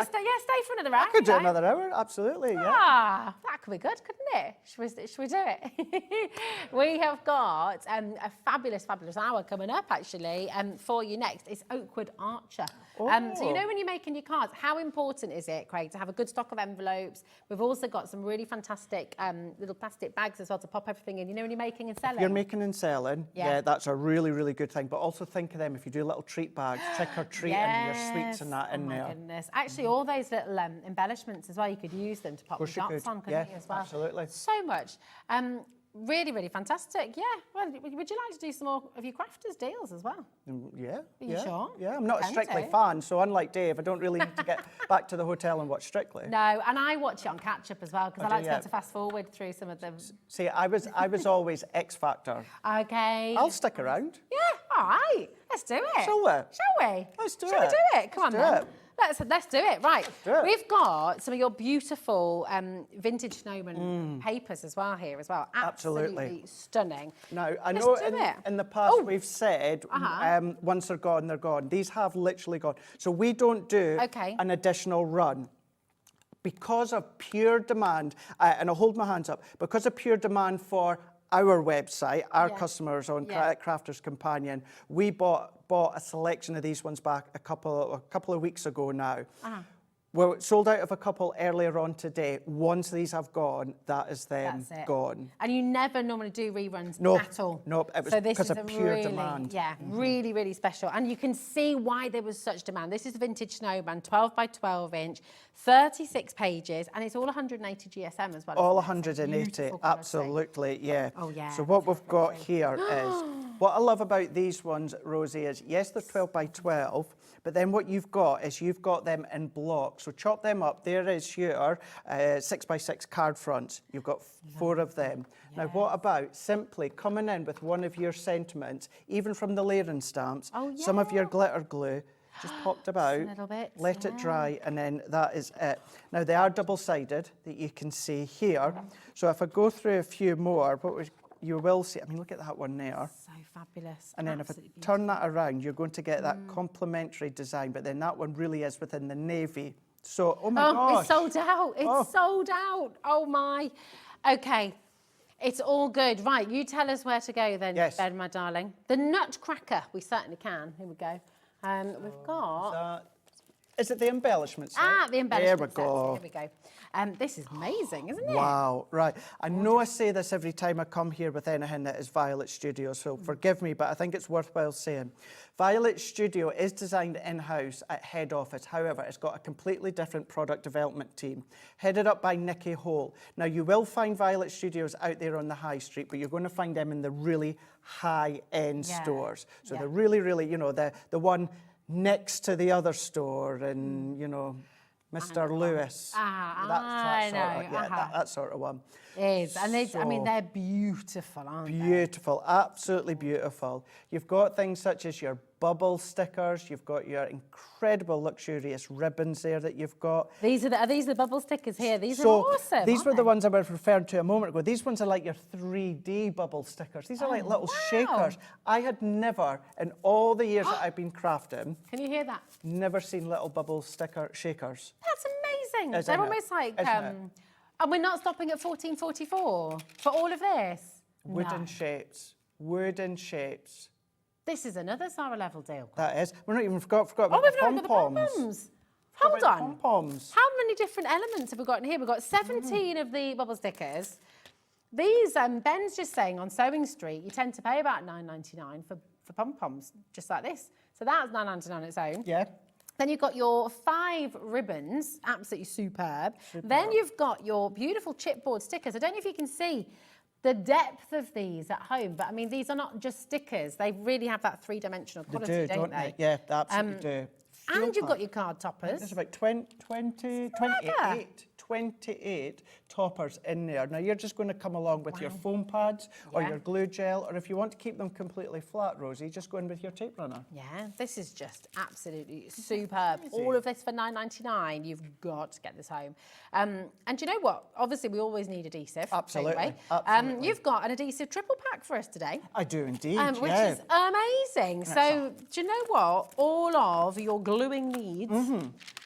Speaker 9: for another hour.
Speaker 6: I could do another hour, absolutely,
Speaker 9: Ah, that could be good, couldn't it? Should we do it? We have got a fabulous hour coming up, actually, for you next. It's Oakwood Archer. So when you're making your cards, how important is it, Craig, to have a good stock of envelopes? We've also got some really fantastic little plastic bags as well to pop everything in. When you're making and selling.
Speaker 6: If you're making and selling, that's a really, really good thing. But also think of them, if you do little treat bags, trick or treat and your sweets and that in there.
Speaker 9: Oh my goodness. Actually, all those little embellishments as well, you could use them to pop the dots on, couldn't you, as well?
Speaker 6: Absolutely.
Speaker 9: So much. Really, really fantastic. Yeah. Well, would you like to do some more of your crafters deals as well?
Speaker 6: Yeah.
Speaker 9: Are you sure?
Speaker 6: Yeah, I'm not a Strictly fan, so unlike Dave, I don't really need to get back to the hotel and watch Strictly.
Speaker 9: No, and I watch it on catch-up as well, because I like to be able to fast forward through some of them.
Speaker 6: See, I was always X Factor.
Speaker 9: Okay.
Speaker 6: I'll stick around.
Speaker 9: Yeah, all right. Let's do it.
Speaker 6: Shall we?
Speaker 9: Let's do
Speaker 6: it.
Speaker 9: Shall we do it? Come on, then.
Speaker 6: It.
Speaker 9: Let's do it. Right.
Speaker 6: do it.
Speaker 9: We've got some of your beautiful vintage snowman papers as well here as well. Absolutely stunning.
Speaker 6: Now, I know in the past we've said once they're gone, they're gone. These have literally gone. So we don't do an additional run. Because of pure demand, and I'll hold my hands up, because of pure demand for our website, our customers on Crafters Companion, we bought a selection of these ones back a couple of weeks ago now. We're sold out of a couple earlier on today. Once these have gone, that is them gone.
Speaker 9: And you never normally do reruns at all.
Speaker 6: Nope, it was because of pure demand.
Speaker 9: Yeah, really, really special. And you can see why there was such demand. This is Vintage Snowman, 12 by 12 inch, 36 pages, and it's all 180 GSM as well.
Speaker 6: All 180, absolutely, yeah.
Speaker 9: Oh, yeah.
Speaker 6: So what we've got here is, what I love about these ones, Rosie, is yes, they're 12 by 12, but then what you've got is you've got them in blocks. So chop them up. There is your 6 by 6 card fronts. You've got 4 of them. Now, what about simply coming in with one of your sentiments, even from the layering stamps, some of your glitter glue, just popped about,
Speaker 7: little bits,
Speaker 6: let it
Speaker 7: yeah.
Speaker 6: dry, and then that is it. Now, they are double-sided that you can see here. So if I go through a few more, you will see, I mean, look at that one there.
Speaker 7: So fabulous.
Speaker 6: And then if I
Speaker 7: Absolutely
Speaker 6: turn that around, you're going to get that complementary design, but then that one really is within the navy. So, oh my gosh.
Speaker 7: It's sold out. It's sold out. Oh my. Okay. It's all good. Right, you tell us where to go then,
Speaker 6: Yes.
Speaker 7: Ben, my darling. The Nutcracker. We certainly can. Here we go. We've got...
Speaker 6: Is it the embellishment set?
Speaker 7: the embellishment
Speaker 6: There we go.
Speaker 7: sets. Here we go. This is amazing, isn't it?
Speaker 6: Wow, right. I know I say this every time I come here with anything that is Violet Studio, so forgive me, but I think it's worthwhile saying. Violet Studio is designed in-house at head office. However, it's got a completely different product development team, headed up by Nikki Holt. Now, you will find Violet Studios out there on the high street, but you're going to find them in the really high-end stores. So they're really, really, you know, the one next to the other store and, you know, Mr. Lewis. That sort of one.
Speaker 7: It is. And I mean, they're beautiful, aren't they?
Speaker 6: Beautiful, absolutely beautiful. You've got things such as your bubble stickers. You've got your incredible luxurious ribbons there that you've got.
Speaker 7: Are these the bubble stickers here? These are awesome.
Speaker 6: These were the ones I was referring to a moment ago. These ones are like your 3D bubble stickers. These are like little shakers. I had never, in all the years that I've been crafting,
Speaker 7: can you hear that?
Speaker 6: never seen little bubble sticker shakers.
Speaker 7: That's amazing.
Speaker 6: Isn't
Speaker 7: They're
Speaker 6: it?
Speaker 7: almost like,
Speaker 6: Isn't it?
Speaker 7: and we're not stopping at 1444 for all of this.
Speaker 6: Wooden shapes. Wooden shapes.
Speaker 7: This is another Zara level deal.
Speaker 6: That is. We're not even forgot about
Speaker 7: Oh, we've
Speaker 6: the
Speaker 7: not got the pom-poms. Hold on.
Speaker 6: Pom-poms.
Speaker 7: How many different elements have we got in here? We've got 17 of the bubble stickers. These, Ben's just saying, on Sewing Street, you tend to pay about £9.99 for pom-poms, just like this. So that's £9.99 on its own.
Speaker 6: Yeah.
Speaker 7: Then you've got your 5 ribbons, absolutely superb. Then you've got your beautiful chipboard stickers. I don't know if you can see the depth of these at home, but I mean, these are not just stickers. They really have that 3-dimensional quality, don't they?
Speaker 6: Yeah, they absolutely do.
Speaker 7: And you've got your card toppers.
Speaker 6: There's about 28 toppers in there. Now, you're just going to come along with your foam pads or your glue gel, or if you want to keep them completely flat, Rosie, just go in with your tape runner.
Speaker 7: Yeah, this is just absolutely superb. All of this for £9.99. You've got to get this home. And you know what? Obviously, we always need adhesive.
Speaker 6: Absolutely.
Speaker 7: Absolutely. You've got an adhesive triple pack for us today.
Speaker 6: I do indeed,
Speaker 7: Which is amazing. So, do you know what? All of your gluing needs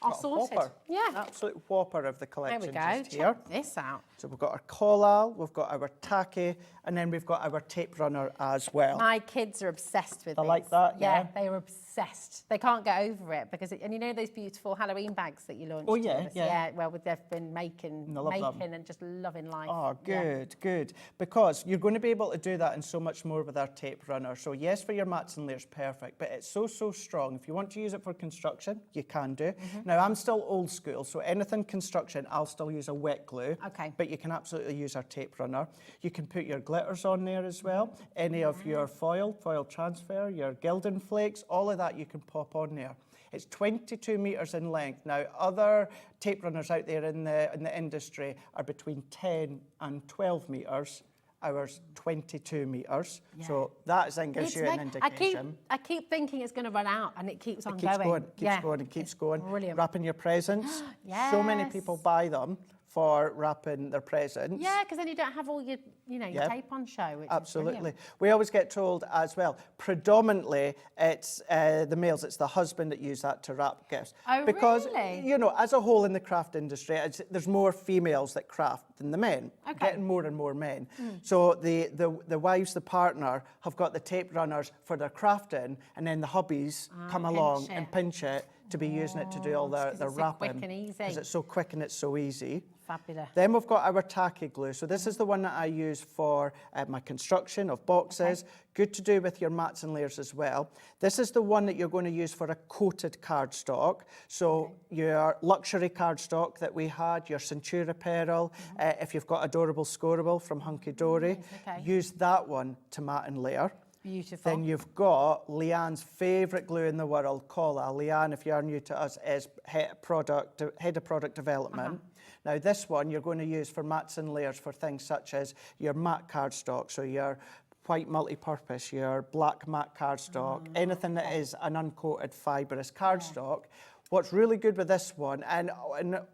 Speaker 7: are sorted.
Speaker 6: Whopper.
Speaker 7: Yeah.
Speaker 6: Absolute whopper of the collection.
Speaker 7: There we go.
Speaker 6: Just here.
Speaker 7: Check this out.
Speaker 6: So we've got our collal, we've got our tacky, and then we've got our tape runner as well.
Speaker 7: My kids are obsessed with
Speaker 6: They
Speaker 7: these.
Speaker 6: like that, yeah?
Speaker 7: they are obsessed. They can't get over it because, and you know those beautiful Halloween bags that you launched?
Speaker 6: Oh, yeah,
Speaker 7: with us?
Speaker 6: yeah.
Speaker 7: Well, they've been making and just loving life.
Speaker 6: Oh, good, good. Because you're going to be able to do that and so much more with our tape runner. So yes, for your mats and layers, perfect, but it's so strong. If you want to use it for construction, you can do. Now, I'm still old school, so anything construction, I'll still use a wet glue.
Speaker 7: Okay.
Speaker 6: But you can absolutely use our tape runner. You can put your glitters on there as well. Any of your foil transfer, your gilding flakes, all of that you can pop on there. It's 22 metres in length. Now, other tape runners out there in the industry are between 10 and 12 metres. Ours 22 metres. Yeah. So that then gives you an indication.
Speaker 7: I keep thinking it's going to run out, and it keeps on
Speaker 6: going.
Speaker 7: Keeps
Speaker 6: going and keeps going.
Speaker 7: Brilliant.
Speaker 6: Wrapping your presents.
Speaker 7: Yes.
Speaker 6: So many people buy them for wrapping their presents.
Speaker 7: Yeah, because then you don't have all your, your tape on show. Which
Speaker 6: Absolutely. We always get told as well, predominantly it's the males, it's the husband that use that to wrap gifts.
Speaker 7: Oh,
Speaker 6: because,
Speaker 7: really?
Speaker 6: As a whole in the craft industry, there's more females that craft than the men.
Speaker 7: Okay.
Speaker 6: Getting more and more men. So the wives, the partner, have got the tape runners for their crafting, and then the hubbies come along and pinch it to be using it to do all their wrapping.
Speaker 7: Quick and easy.
Speaker 6: Because it's so quick and it's so easy.
Speaker 7: Fabulous.
Speaker 6: Then we've got our tacky glue. So this is the one that I use for my construction of boxes. Okay. Good to do with your mats and layers as well. This is the one that you're going to use for a coated cardstock. So your luxury cardstock that we had, your Centura Pearl, if you've got Adorable Scoreable from Hunky Dory, use that one to mat and layer.
Speaker 7: Beautiful.
Speaker 6: Then you've got Leanne's favourite glue in the world, Collal. Leanne, if you're new to us, is head of product development. Now, this one you're going to use for mats and layers for things such as your matte cardstock, so your white multi-purpose, your black matte cardstock, anything that is an uncoated fibrous cardstock. What's really good with this one, and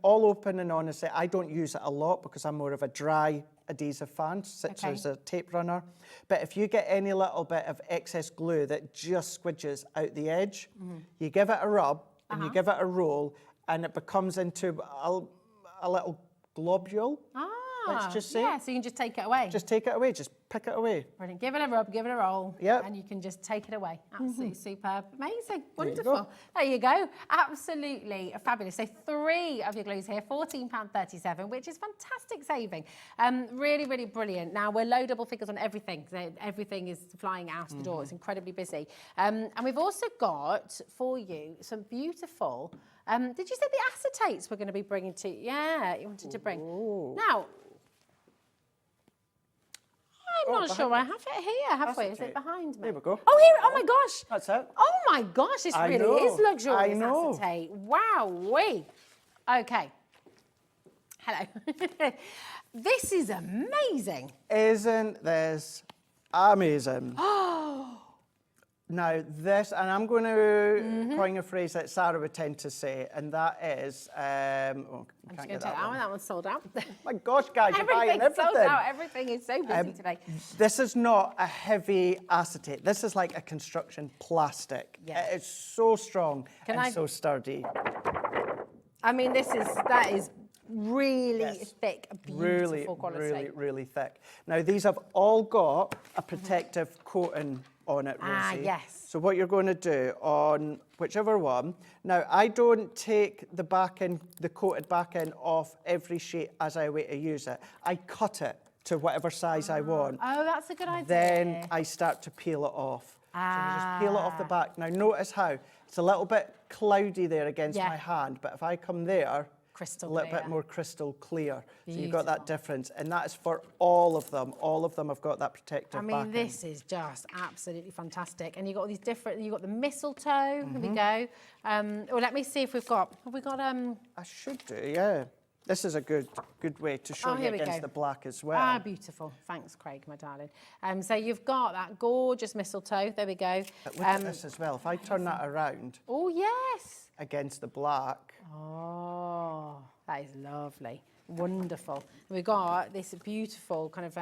Speaker 6: all open and honestly, I don't use it a lot because I'm more of a dry adhesive fan, such as a tape runner. But if you get any little bit of excess glue that just squidges out the edge, you give it a rub and you give it a roll, and it becomes into a little globule. Let's just say.
Speaker 9: Yeah, so you can just take it away.
Speaker 6: Just take it away, just pick it away.
Speaker 9: Brilliant. Give it a rub, give it a roll,
Speaker 6: Yep.
Speaker 9: and you can just take it away. Absolutely superb. Amazing.
Speaker 6: There you
Speaker 9: Wonderful.
Speaker 6: go.
Speaker 9: There you go. Absolutely fabulous. So 3 of your glues here, £14.37, which is fantastic saving. Really, really brilliant. Now, we're loadable figures on everything. So everything is flying out of the door. It's incredibly busy. And we've also got for you some beautiful... did you say the acetates we're going to be bringing to you? Yeah, you wanted to bring. Now, I'm not sure I have it here, have we? Is it behind me?
Speaker 6: There we go.
Speaker 9: Oh, here, oh my gosh.
Speaker 6: That's it.
Speaker 9: Oh my gosh, this
Speaker 6: I
Speaker 9: really
Speaker 6: know.
Speaker 9: is luxurious
Speaker 6: I know.
Speaker 9: acetate. Wow-wee. Okay. Hello. This is amazing.
Speaker 6: Isn't this amazing? Now this, and I'm going to coin a phrase that Sarah would tend to say, and that is,
Speaker 9: I'm just going to take that one. That one's sold out.
Speaker 6: My gosh, guys, you're buying
Speaker 9: Everything's
Speaker 6: everything.
Speaker 9: sold out. Everything is so busy today.
Speaker 6: This is not a heavy acetate. This is like a construction plastic.
Speaker 9: Yes.
Speaker 6: It is so strong
Speaker 9: Can
Speaker 6: and
Speaker 9: I-
Speaker 6: so sturdy.
Speaker 9: I mean, that is really
Speaker 6: Yes.
Speaker 9: thick,
Speaker 6: Really,
Speaker 9: beautiful quality.
Speaker 6: really, really thick. Now, these have all got a protective coating on it, Rosie.
Speaker 9: Ah, yes.
Speaker 6: So what you're going to do on whichever one, now I don't take the backing, the coated backing off every sheet as I wait to use it. I cut it to whatever size I want.
Speaker 9: Oh, that's a good idea.
Speaker 6: Then I start to peel it off. So I just peel it off the back. Now notice how it's a little bit cloudy there against
Speaker 9: Yeah.
Speaker 6: my hand, but if I come there,
Speaker 9: Crystal
Speaker 6: a little
Speaker 9: clear.
Speaker 6: bit more crystal clear. So you've got
Speaker 9: Beautiful.
Speaker 6: that difference. And that is for all of them. All of them have got that protective
Speaker 9: I mean,
Speaker 6: backing.
Speaker 9: this is just absolutely fantastic. And you've got all these different, you've got the mistletoe, here we
Speaker 6: Mm-hmm.
Speaker 9: go. Well, let me see if we've got,
Speaker 6: I should do, yeah. This is a good way to show
Speaker 9: Oh,
Speaker 6: you
Speaker 9: here we
Speaker 6: against
Speaker 9: go.
Speaker 6: the black as well.
Speaker 9: Ah, beautiful. Thanks, Craig, my darling. So you've got that gorgeous mistletoe, there we go.
Speaker 6: But look at this as well. If I turn that around
Speaker 9: Oh, yes.
Speaker 6: against the black,
Speaker 9: Oh, that is lovely. Wonderful. We've got this beautiful kind of,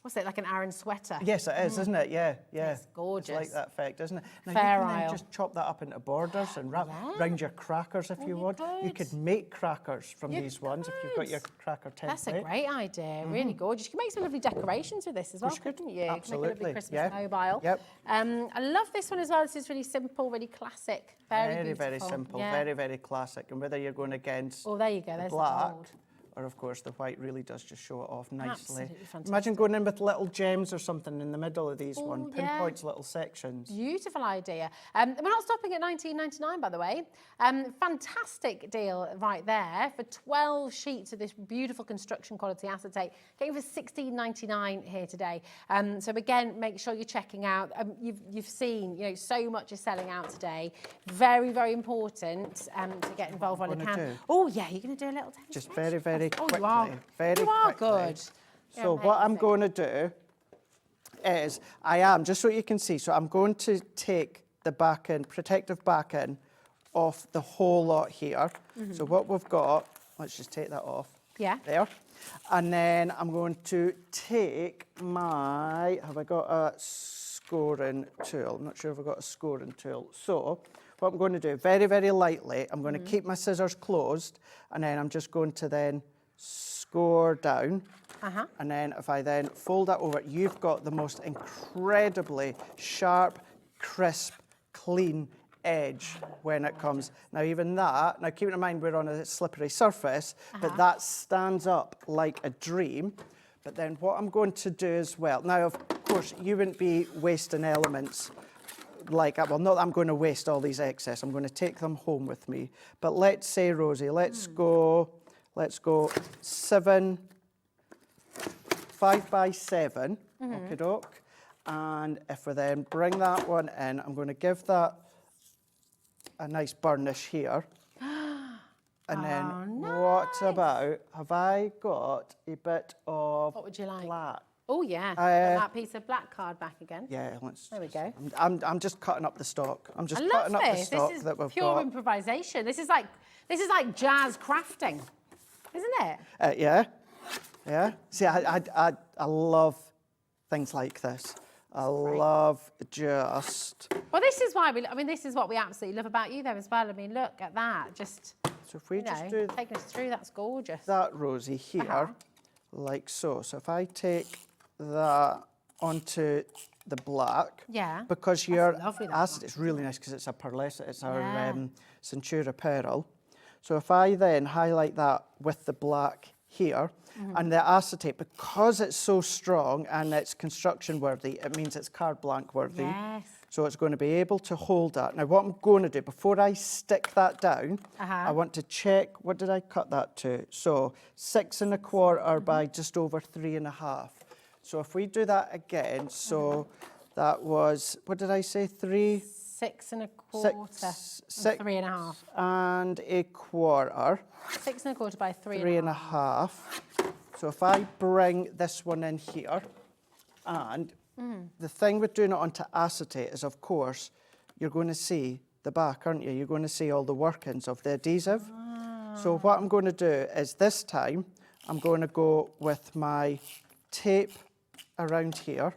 Speaker 9: what's it, like an Aran sweater?
Speaker 6: yes, it is, isn't it? Yeah, yeah.
Speaker 9: It's gorgeous.
Speaker 6: It's like that effect, isn't it? Now
Speaker 9: Fair
Speaker 6: you can then
Speaker 9: Isle.
Speaker 6: just chop that up into borders and wrap round your crackers if you
Speaker 9: you
Speaker 6: want. You
Speaker 9: could.
Speaker 6: could make crackers from
Speaker 9: You
Speaker 6: these ones if you've got your cracker template.
Speaker 9: That's a great idea. Really gorgeous. You can make some lovely decorations with this as well,
Speaker 6: course you could.
Speaker 9: couldn't you? You can make a
Speaker 6: Absolutely,
Speaker 9: lovely Christmas
Speaker 6: yeah.
Speaker 9: mobile.
Speaker 6: Yep.
Speaker 9: I love this one as well. This is really simple, really classic. Very,
Speaker 6: Very, very
Speaker 9: beautiful.
Speaker 6: simple,
Speaker 9: Yeah.
Speaker 6: very, very classic. And whether you're going against
Speaker 9: Oh, there you go.
Speaker 6: the
Speaker 9: There's the
Speaker 6: black,
Speaker 9: gold.
Speaker 6: or of course the white really does just show it off nicely.
Speaker 9: Absolutely fantastic.
Speaker 6: Imagine going in with little gems or something in the middle of these one,
Speaker 9: Oh, yeah.
Speaker 6: pinpoints little sections.
Speaker 9: Beautiful idea. We're not stopping at $19.99, by the way. Fantastic deal right there for 12 sheets of this beautiful construction quality acetate. Getting for $16.99 here today. So again, make sure you're checking out. You've seen, you know, so much is selling out today. Very, very important to get involved while you
Speaker 6: gonna
Speaker 9: can.
Speaker 6: do?
Speaker 9: Oh yeah, you're going to do a little
Speaker 6: Just
Speaker 9: demonstration.
Speaker 6: very, very
Speaker 9: Oh,
Speaker 6: quickly.
Speaker 9: you are.
Speaker 6: Very
Speaker 9: You are
Speaker 6: quickly.
Speaker 9: good.
Speaker 6: So what I'm going to do is, just so you can see, so I'm going to take the backing, protective backing off the whole lot here. So what we've got, let's just take that off.
Speaker 9: Yeah.
Speaker 6: There. And then I'm going to take have I got a scoring tool? I'm not sure if I've got a scoring tool. So what I'm going to do, very, very lightly, I'm going to keep my scissors closed, and then I'm just going to then score down. And then if I then fold that over, you've got the most incredibly sharp, crisp, clean edge when it comes. Now even that, now keeping in mind we're on a slippery surface, but that stands up like a dream. But then what I'm going to do as well, now of course you wouldn't be wasting elements like that. Well, not that I'm going to waste all these excess, I'm going to take them home with me. But let's say, Rosie, let's go 5 by 7, okie doke. And if we then bring that one in, I'm going to give that a nice burnish here. And then what about, have I got a bit of
Speaker 9: What would you like?
Speaker 6: black?
Speaker 9: Oh, yeah. Put that piece of black card back again.
Speaker 6: Yeah, let's.
Speaker 9: There we go.
Speaker 6: I'm just cutting up the stock. I'm just
Speaker 9: I love
Speaker 6: cutting up the
Speaker 9: this.
Speaker 6: stock
Speaker 9: This is
Speaker 6: that we've
Speaker 9: pure
Speaker 6: got.
Speaker 9: improvisation. This is like jazz crafting, isn't it?
Speaker 6: Yeah, yeah. See, I love things like this. I love just.
Speaker 9: Well, this is why this is what we absolutely love about you though as well. I mean, look at that. Just,
Speaker 6: So if we just do
Speaker 9: taking us through, that's gorgeous.
Speaker 6: that, Rosie, here, like so. So if I take that onto the black, because your acid, it's really nice because it's a pearlescent, it's our Centura pearl. So if I then highlight that with the black here, and the acetate, because it's so strong and it's construction worthy, it means it's carte blanche worthy.
Speaker 9: Yes.
Speaker 6: So it's going to be able to hold that. Now what I'm going to do, before I stick that down, I want to check, what did I cut that to? So 6 1/4 by just over 3 1/2. So if we do that again, so that was, what did I say, 3?
Speaker 9: 6 1/4 and 3 1/2.
Speaker 6: And 1/4.
Speaker 9: 6 1/4 by 3
Speaker 6: 1/2. So if I bring this one in here, and the thing with doing it onto acetate is, of course, you're going to see the back, aren't you? You're going to see all the workings of the adhesive. So what I'm going to do is this time, I'm going to go with my tape around here.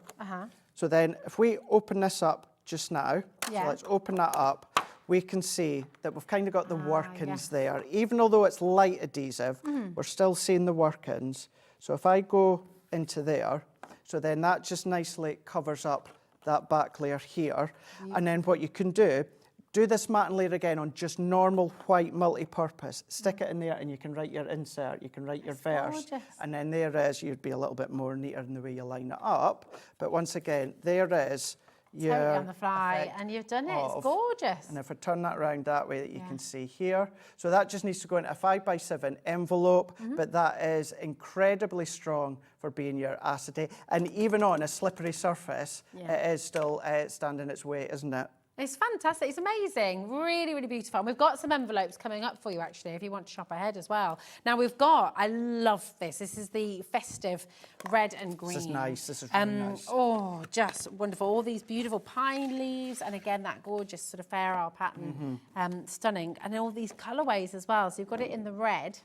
Speaker 6: So then if we open this up just now, so let's open that up, we can see that we've kind of got the workings there. Even although it's light adhesive, we're still seeing the workings. So if I go into there, so then that just nicely covers up that back layer here. And then what you can do this matte layer again on just normal white multi-purpose, stick it in there and you can write your insert, you can write your verse.
Speaker 9: Gorgeous.
Speaker 6: And then there is, you'd be a little bit more neater in the way you line it up. But once again, there is your
Speaker 9: totally on the fly, and you've done it. It's gorgeous.
Speaker 6: And if I turn that around that way, that you can see here. So that just needs to go into a 5x7 envelope, but that is incredibly strong for being your acetate. And even on a slippery surface, it is still standing its weight, isn't it?
Speaker 9: It's fantastic. It's amazing. Really, really beautiful. And we've got some envelopes coming up for you, actually, if you want to shop ahead as well. Now, we've got, I love this. This is the festive red and green.
Speaker 6: This is nice. This is really nice.
Speaker 9: Oh, just wonderful. All these beautiful pine leaves. And again, that gorgeous sort of fair isle pattern. Stunning. And all these colourways as well. So you've got it in the red.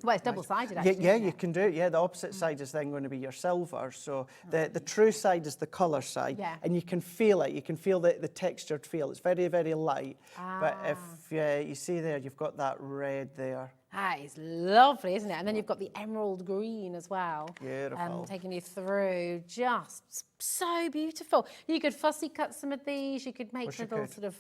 Speaker 9: Well, it's double-sided, actually.
Speaker 6: Yeah, you can do it. Yeah, the opposite side is then going to be your silver. So the true side is the colour side.
Speaker 9: Yeah.
Speaker 6: And you can feel it. You can feel the textured feel. It's very, very light. But if you see there, you've got that red there.
Speaker 9: Ah, it's lovely, isn't it? And then you've got the emerald green as well.
Speaker 6: Beautiful.
Speaker 9: Taking you through, just so beautiful. You could fussy cut some of these. You could make little sort of,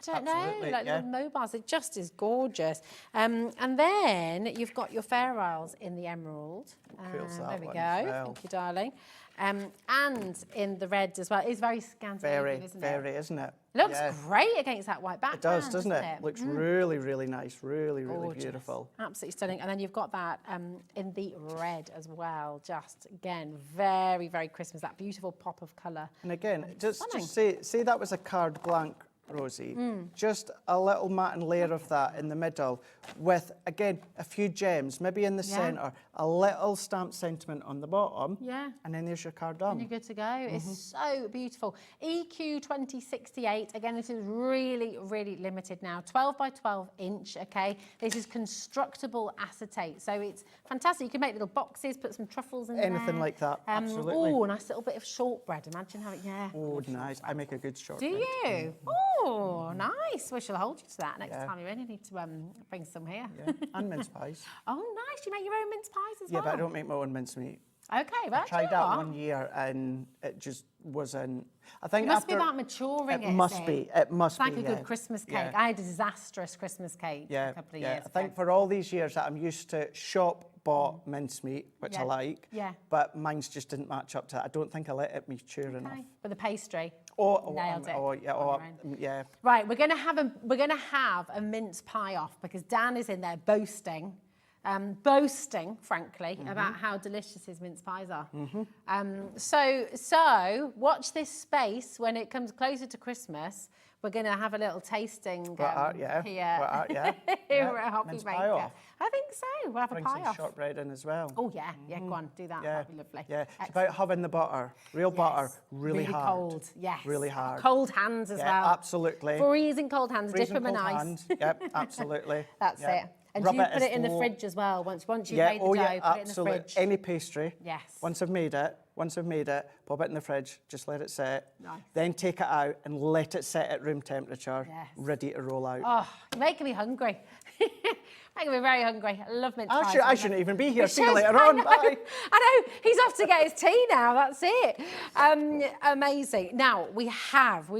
Speaker 9: I don't know, like little mobiles. It just is gorgeous. And then you've got your fair isles in the emerald. There we go. Thank you, darling. And in the red as well. It's very Scandinavian, isn't it?
Speaker 6: Isn't it?
Speaker 9: Looks great against that white background.
Speaker 6: It does, doesn't it? Looks really, really nice. Really, really beautiful.
Speaker 9: Absolutely stunning. And then you've got that in the red as well. Just, again, very, very Christmas. That beautiful pop of colour.
Speaker 6: And again, just say that was a carte blanche, Rosie. Just a little matte layer of that in the middle with, again, a few gems, maybe in the centre, a little stamped sentiment on the bottom. And then there's your card done.
Speaker 9: And you're good to go. It's so beautiful. EQ 2068. Again, this is really, really limited now. 12 by 12 inch, okay? This is constructible acetate. So it's fantastic. You can make little boxes, put some truffles in there.
Speaker 6: Anything like that, absolutely.
Speaker 9: Oh, a nice little bit of shortbread. Imagine having,
Speaker 6: Oh, nice. I make a good shortbread.
Speaker 9: Do you? Oh, nice. We shall hold you to that next time you're in. You need to bring some here.
Speaker 6: And mince pies.
Speaker 9: Oh, nice. You make your own mince pies as well?
Speaker 6: Yeah, but I don't make my own mince meat.
Speaker 9: Okay, but
Speaker 6: I tried that 1 year and it just wasn't. I think
Speaker 9: it must be about maturing it.
Speaker 6: It must be. It must be.
Speaker 9: It's like a good Christmas cake. I had a disastrous Christmas cake a couple of years ago.
Speaker 6: I think for all these years that I'm used to shop-bought mincemeat, which I like. But mine's just didn't match up to that. I don't think I let it mature enough.
Speaker 9: But the pastry.
Speaker 6: Nailed
Speaker 9: it. Right, we're gonna have a mince pie off because Dan is in there boasting boasting, frankly, about how delicious his mince pies are. So watch this space when it comes closer to Christmas. We're going to have a little tasting here.
Speaker 6: Yeah.
Speaker 9: Here at
Speaker 6: Mince pie
Speaker 9: HobbyMaker.
Speaker 6: off.
Speaker 9: I think so. We'll have
Speaker 6: Bring
Speaker 9: a pie
Speaker 6: some
Speaker 9: off.
Speaker 6: shortbread in as well.
Speaker 9: Oh yeah, go on, do that.
Speaker 6: Yeah,
Speaker 9: That'd be lovely.
Speaker 6: yeah. It's
Speaker 9: Excellent.
Speaker 6: about having the butter, real butter, really hard.
Speaker 9: Cold, yes.
Speaker 6: Really hard.
Speaker 9: Cold hands as
Speaker 6: Yeah,
Speaker 9: well.
Speaker 6: absolutely.
Speaker 9: Freezing cold hands,
Speaker 6: Freezing
Speaker 9: dip them in
Speaker 6: cold
Speaker 9: ice.
Speaker 6: hands. Yep, absolutely.
Speaker 9: That's
Speaker 6: Yep.
Speaker 9: it. And
Speaker 6: Rub
Speaker 9: you put
Speaker 6: as
Speaker 9: it in the
Speaker 6: low-
Speaker 9: fridge as well. Once you've
Speaker 6: Yeah,
Speaker 9: made the dough, put it in the
Speaker 6: absolutely.
Speaker 9: fridge.
Speaker 6: Any pastry.
Speaker 9: Yes.
Speaker 6: Once I've made it, pop it in the fridge, just let it sit.
Speaker 9: Nice.
Speaker 6: Then take it out and let it sit at room temperature,
Speaker 9: Yes.
Speaker 6: ready to roll out.
Speaker 9: Oh, you're making me hungry. Making me very hungry. I love mince pies.
Speaker 6: I shouldn't even be here.
Speaker 9: It's
Speaker 6: See you
Speaker 9: just-
Speaker 6: later
Speaker 9: I
Speaker 6: on.
Speaker 9: know,
Speaker 6: Bye.
Speaker 9: I know. He's off to get his tea now. That's it. Amazing. Now, we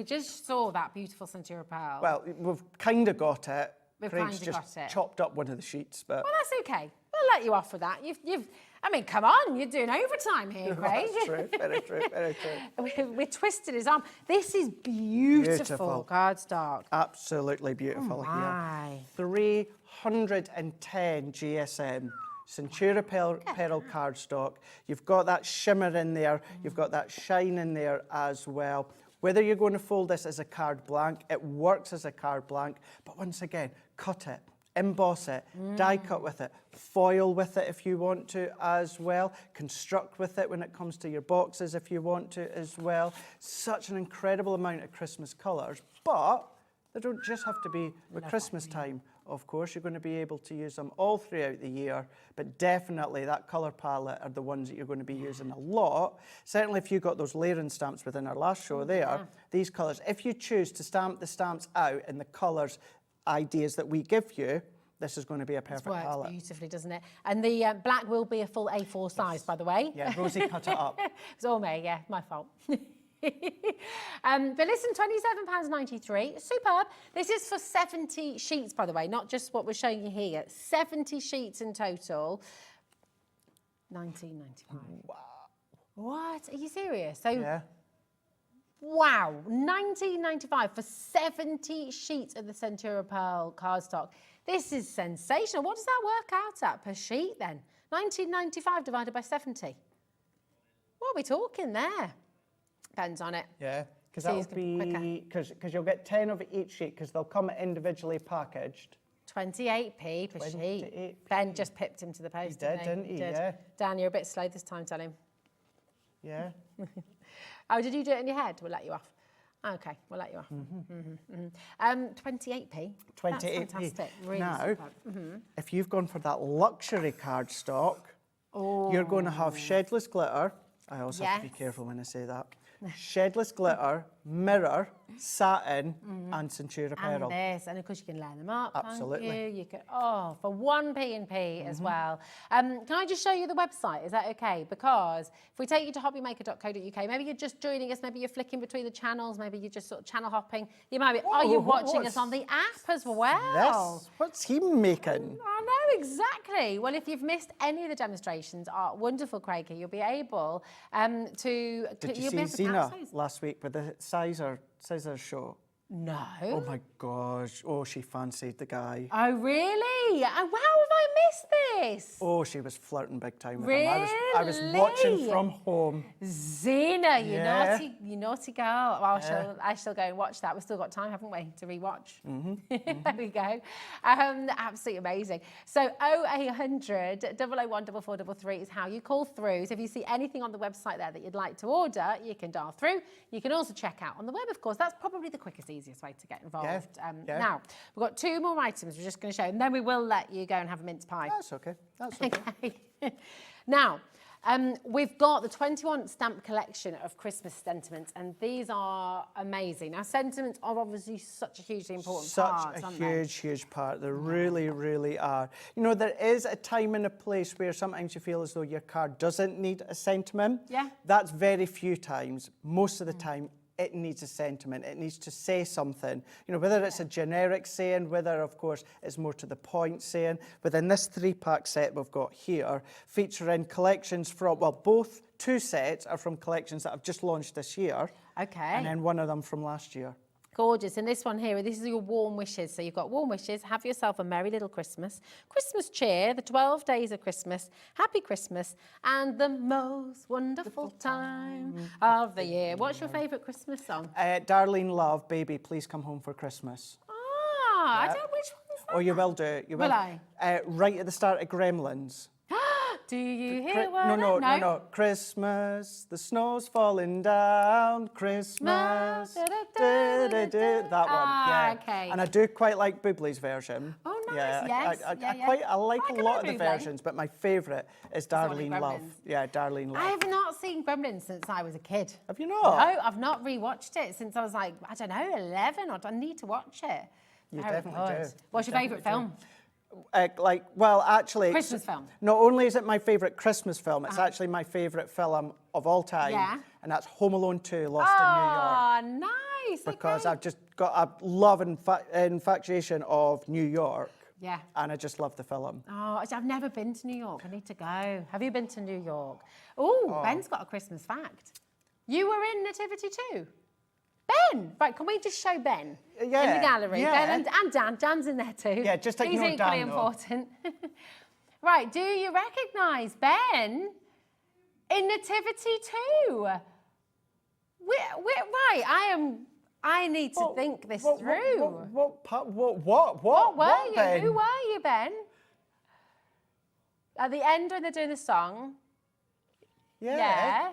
Speaker 9: just saw that beautiful Centura pearl.
Speaker 6: Well, we've kind of got it.
Speaker 9: We've
Speaker 6: Craig's
Speaker 9: kinda
Speaker 6: just
Speaker 9: got it.
Speaker 6: chopped up one of the sheets, but
Speaker 9: Well, that's okay. We'll let you off with that. I mean, come on, you're doing overtime here, Craig.
Speaker 6: that's true. Very true. Very true.
Speaker 9: We're twisting his arm. This is beautiful,
Speaker 6: Beautiful.
Speaker 9: cardstock.
Speaker 6: Absolutely beautiful here.
Speaker 9: My.
Speaker 6: 310 GSM. Centura Pearl cardstock. You've got that shimmer in there. You've got that shine in there as well. Whether you're going to fold this as a card blank, it works as a card blank. But once again, cut it, emboss it, die cut with it, foil with it if you want to as well, construct with it when it comes to your boxes if you want to as well. Such an incredible amount of Christmas colours, but they don't just have to be with Christmas time. Of course, you're going to be able to use them all throughout the year, but definitely that colour palette are the ones that you're going to be using a lot. Certainly if you got those layering stamps within our last show these colours, if you choose to stamp the stamps out in the colours ideas that we give you, this is going to be a perfect
Speaker 9: Works
Speaker 6: palette.
Speaker 9: beautifully, doesn't it? And the black will be a full A4 size, by the way.
Speaker 6: Yeah, Rosie cut it up.
Speaker 9: It's all me, yeah, my fault. But listen, £27.93, superb. This is for 70 sheets, by the way, not just what we're showing you here. 70 sheets in total. £19.95.
Speaker 6: Wow.
Speaker 9: What? Are you serious? So,
Speaker 6: Yeah.
Speaker 9: wow, £19.95 for 70 sheets of the Centura Pearl cardstock. This is sensational. What does that work out at per sheet then? £19.95 divided by 70. What are we talking there? Depends on it.
Speaker 6: Yeah, because
Speaker 9: See,
Speaker 6: that'll be,
Speaker 9: quicker.
Speaker 6: because you'll get 10 of each sheet, because they'll come individually packaged.
Speaker 9: 28p per sheet.
Speaker 6: 28p.
Speaker 9: Ben just pipped him to the post,
Speaker 6: He did, didn't he? Yeah.
Speaker 9: Dan, you're a bit slow this time, tell him.
Speaker 6: Yeah.
Speaker 9: Oh, did you do it in your head? We'll let you off. Okay, we'll let you off. 28p.
Speaker 6: 28p.
Speaker 9: That's fantastic. Really
Speaker 6: Now,
Speaker 9: superb.
Speaker 6: if you've gone for that luxury cardstock, you're going to have shedless glitter. I also have to be
Speaker 9: Yes.
Speaker 6: careful when I say that. Shedless glitter, mirror, satin, and Centura Pearl.
Speaker 9: And this, and of course you can layer them up.
Speaker 6: Absolutely.
Speaker 9: Can't you? You can, for 1p as well. Can I just show you the website? Is that okay? Because if we take you to hobbymaker.co.uk, maybe you're just joining us, maybe you're flicking between the channels, maybe you're just sort of channel hopping. You might be, are you watching us on the app as well?
Speaker 6: This? What's he making?
Speaker 9: I know, exactly. Well, if you've missed any of the demonstrations, our wonderful Craigie, you'll be able to...
Speaker 6: Did you
Speaker 9: you'll be
Speaker 6: see
Speaker 9: able to
Speaker 6: Zena
Speaker 9: catch those.
Speaker 6: last week with the scissors show?
Speaker 9: No.
Speaker 6: Oh my gosh. Oh, she fancied the guy.
Speaker 9: Oh, really? Oh, how have I missed this?
Speaker 6: Oh, she was flirting big time with him. I was watching
Speaker 9: Really?
Speaker 6: from home.
Speaker 9: Zena,
Speaker 6: Yeah.
Speaker 9: you naughty girl. Well, I shall go and watch that. We've still got time, haven't we, to rewatch? There we go. Absolutely amazing. So 0800 001 4433 is how you call through. So if you see anything on the website there that you'd like to order, you can dial through. You can also check out on the web, of course. That's probably the quickest, easiest way to get involved.
Speaker 6: Yeah.
Speaker 9: Now, we've got 2 more items we're just going to show, and then we will let you go and have a mince pie.
Speaker 6: That's okay. That's okay.
Speaker 9: Okay. Now, we've got the 21 stamp collection of Christmas sentiments, and these are amazing. Now, sentiments are obviously such a hugely important part,
Speaker 6: Such a
Speaker 9: aren't they?
Speaker 6: huge part. They really, really are. You know, there is a time and a place where sometimes you feel as though your card doesn't need a sentiment.
Speaker 9: Yeah.
Speaker 6: That's very few times. Most of the time, it needs a sentiment. It needs to say something. You know, whether it's a generic saying, whether, of course, it's more to the point saying. Within this 3-pack set we've got here, featuring collections from, well, both 2 sets are from collections that I've just launched this year.
Speaker 9: Okay.
Speaker 6: And then one of them from last year.
Speaker 9: Gorgeous. And this one here, this is your warm wishes. So you've got warm wishes, have yourself a merry little Christmas, Christmas cheer, the 12 days of Christmas, happy Christmas, and the most wonderful time of the year. What's your favourite Christmas song?
Speaker 6: Darlene Love, Baby, Please Come Home for Christmas.
Speaker 9: Ah, I don't know which one is that.
Speaker 6: Oh, you will do it. You will.
Speaker 9: Will I?
Speaker 6: Right at the start of Gremlins.
Speaker 9: Do you hear what
Speaker 6: No. Christmas, the snow's falling down. Christmas. That one. Yeah.
Speaker 9: Okay.
Speaker 6: And I do quite like Bublé's version.
Speaker 9: Oh, nice.
Speaker 6: Yeah,
Speaker 9: Yes.
Speaker 6: I like a lot of the
Speaker 9: Bublé.
Speaker 6: versions, but my favourite is Darlene Love.
Speaker 9: Gremlins.
Speaker 6: Yeah, Darlene Love.
Speaker 9: I have not seen Gremlins since I was a kid.
Speaker 6: Have you not?
Speaker 9: No, I've not rewatched it since I was like, I don't know, 11, or I need to watch it.
Speaker 6: You
Speaker 9: Very
Speaker 6: definitely
Speaker 9: good.
Speaker 6: do.
Speaker 9: What's your favourite film?
Speaker 6: Actually,
Speaker 9: Christmas film.
Speaker 6: Not only is it my favourite Christmas film, it's actually my favourite film of all time.
Speaker 9: Yeah.
Speaker 6: And that's Home Alone 2, Lost in New York.
Speaker 9: Oh, nice.
Speaker 6: Because
Speaker 9: okay.
Speaker 6: I've just got a love and infatuation of New York.
Speaker 9: Yeah.
Speaker 6: And I just love the film.
Speaker 9: Oh, I've never been to New York. I need to go. Have you been to New York? Oh, Ben's got a Christmas fact. You were in Nativity too. Ben! Right, can we just show Ben in the gallery?
Speaker 6: Yeah.
Speaker 9: Ben and Dan. Dan's in there too.
Speaker 6: Yeah, just ignore
Speaker 9: He's equally
Speaker 6: Dan, though.
Speaker 9: important. Right, do you recognise Ben in Nativity too? Right, I need to think this through.
Speaker 6: What
Speaker 9: were you?
Speaker 6: Ben?
Speaker 9: Who were you, Ben? At the end when they're doing the song. Yeah.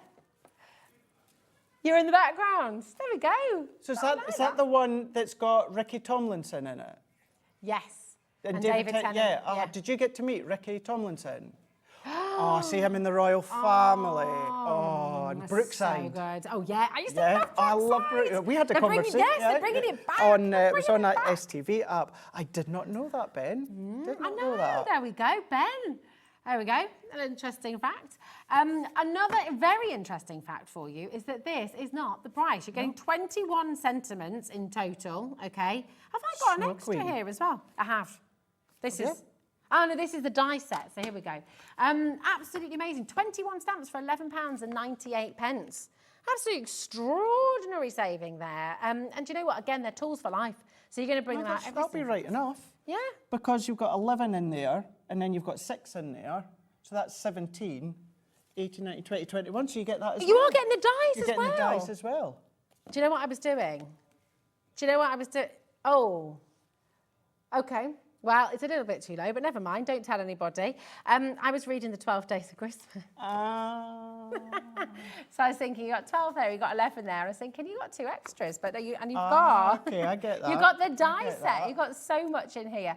Speaker 9: You're in the background. There we go.
Speaker 6: So is that the one that's got Ricky Tomlinson in it?
Speaker 9: Yes.
Speaker 6: And
Speaker 9: David Tennant.
Speaker 6: Yeah. Oh, did you get to meet Ricky Tomlinson? Oh, see him in the royal family. Oh, and Brookside.
Speaker 9: So good. Oh, yeah. I used to love
Speaker 6: I love Brookside. We had a conversation.
Speaker 9: They're bringing it back.
Speaker 6: It was on that STV app. I did not know that, Ben. Did not know that.
Speaker 9: There we go, Ben. There we go. An interesting fact. Another very interesting fact for you is that this is not the price. You're getting 21 sentiments in total, okay? Have I got an extra here as well? I have. This is... Oh, no, this is the die set. So here we go. Absolutely amazing. 21 stamps for £11.98. Absolutely extraordinary saving there. And do you know what? Again, they're tools for life. So you're going to bring them out every
Speaker 6: That'll be right enough.
Speaker 9: Yeah.
Speaker 6: Because you've got 11 in there, and then you've got 6 in there. So that's 17, 18, 19, 20, 21. So you get that as well.
Speaker 9: You are getting the dice
Speaker 6: You're
Speaker 9: as well.
Speaker 6: getting the dice as well.
Speaker 9: Do you know what I was doing? Oh. Okay. Well, it's a little bit too low, but never mind. Don't tell anybody. I was reading the 12 Days of Christmas. So I was thinking, you got 12 there, you got 11 there. I was thinking, you got 2 extras, but you've got...
Speaker 6: Okay, I get that.
Speaker 9: You've got the die set. You've got so much in here.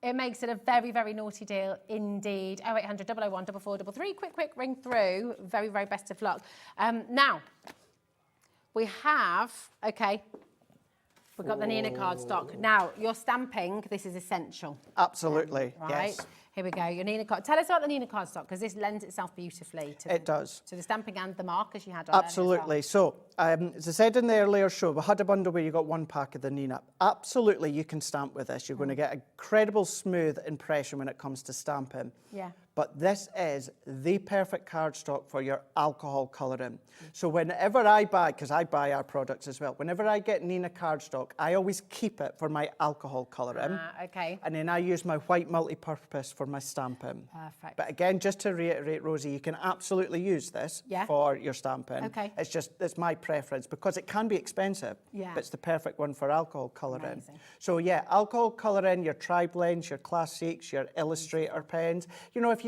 Speaker 9: It makes it a very, very naughty deal indeed. 0800 001 4433. Quick, ring through. Very, very best of luck. Now, we have... Okay. We've got the Nina cardstock. Now, your stamping, this is essential.
Speaker 6: Absolutely,
Speaker 9: Right?
Speaker 6: yes.
Speaker 9: Here we go, your Nina card. Tell us about the Nina cardstock, because this lends itself beautifully to to the stamping and the markers you had on
Speaker 6: Absolutely. So, as I said in the earlier show, we had a bundle where you got 1 pack of the Nina. Absolutely, you can stamp with this. You're going to get incredible smooth impression when it comes to stamping.
Speaker 9: Yeah.
Speaker 6: But this is the perfect cardstock for your alcohol colouring. So whenever I buy, because I buy our products as well, whenever I get Nina cardstock, I always keep it for my alcohol colouring.
Speaker 9: Okay.
Speaker 6: And then I use my white multi-purpose for my stamping.
Speaker 9: Perfect.
Speaker 6: But again, just to reiterate, Rosie, you can absolutely use this for your stamping.
Speaker 9: Okay.
Speaker 6: It's my preference because it can be expensive.
Speaker 9: Yeah.
Speaker 6: But it's the perfect one for alcohol colouring.
Speaker 9: Amazing.
Speaker 6: So yeah, alcohol colouring, your tri-blends, your classics, your illustrator pens. You know, if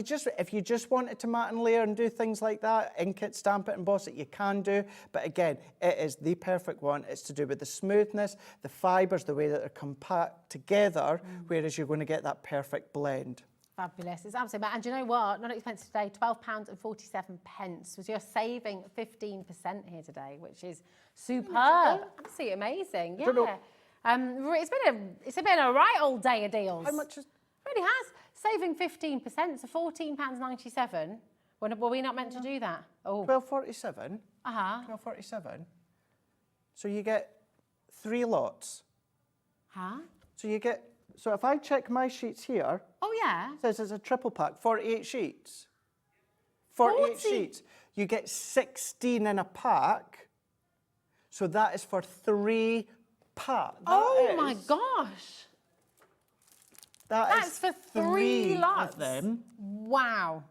Speaker 6: you just wanted to mat and layer and do things like that, ink it, stamp it, emboss it, you can do. But again, it is the perfect one. It's to do with the smoothness, the fibres, the way that they're compact together, whereas you're going to get that perfect blend.
Speaker 9: Fabulous. It's absolutely, and do you know what? Not expensive today, £12.47. So you're saving 15% here today, which is superb. Absolutely amazing. Yeah. It's been a right old day of deals.
Speaker 6: How much is...
Speaker 9: It really has. Saving 15%, so £14.97. Were we not meant to do that? Oh.
Speaker 6: £12.47. £12.47. So you get 3 lots.
Speaker 9: Huh?
Speaker 6: So if I check my sheets here,
Speaker 9: Oh, yeah.
Speaker 6: it says it's a triple pack, 48 sheets. 48 sheets. You get 16 in a pack. So that is for £3 Pat,
Speaker 9: My gosh. That's for 3 lots.
Speaker 6: of them.
Speaker 9: Wow.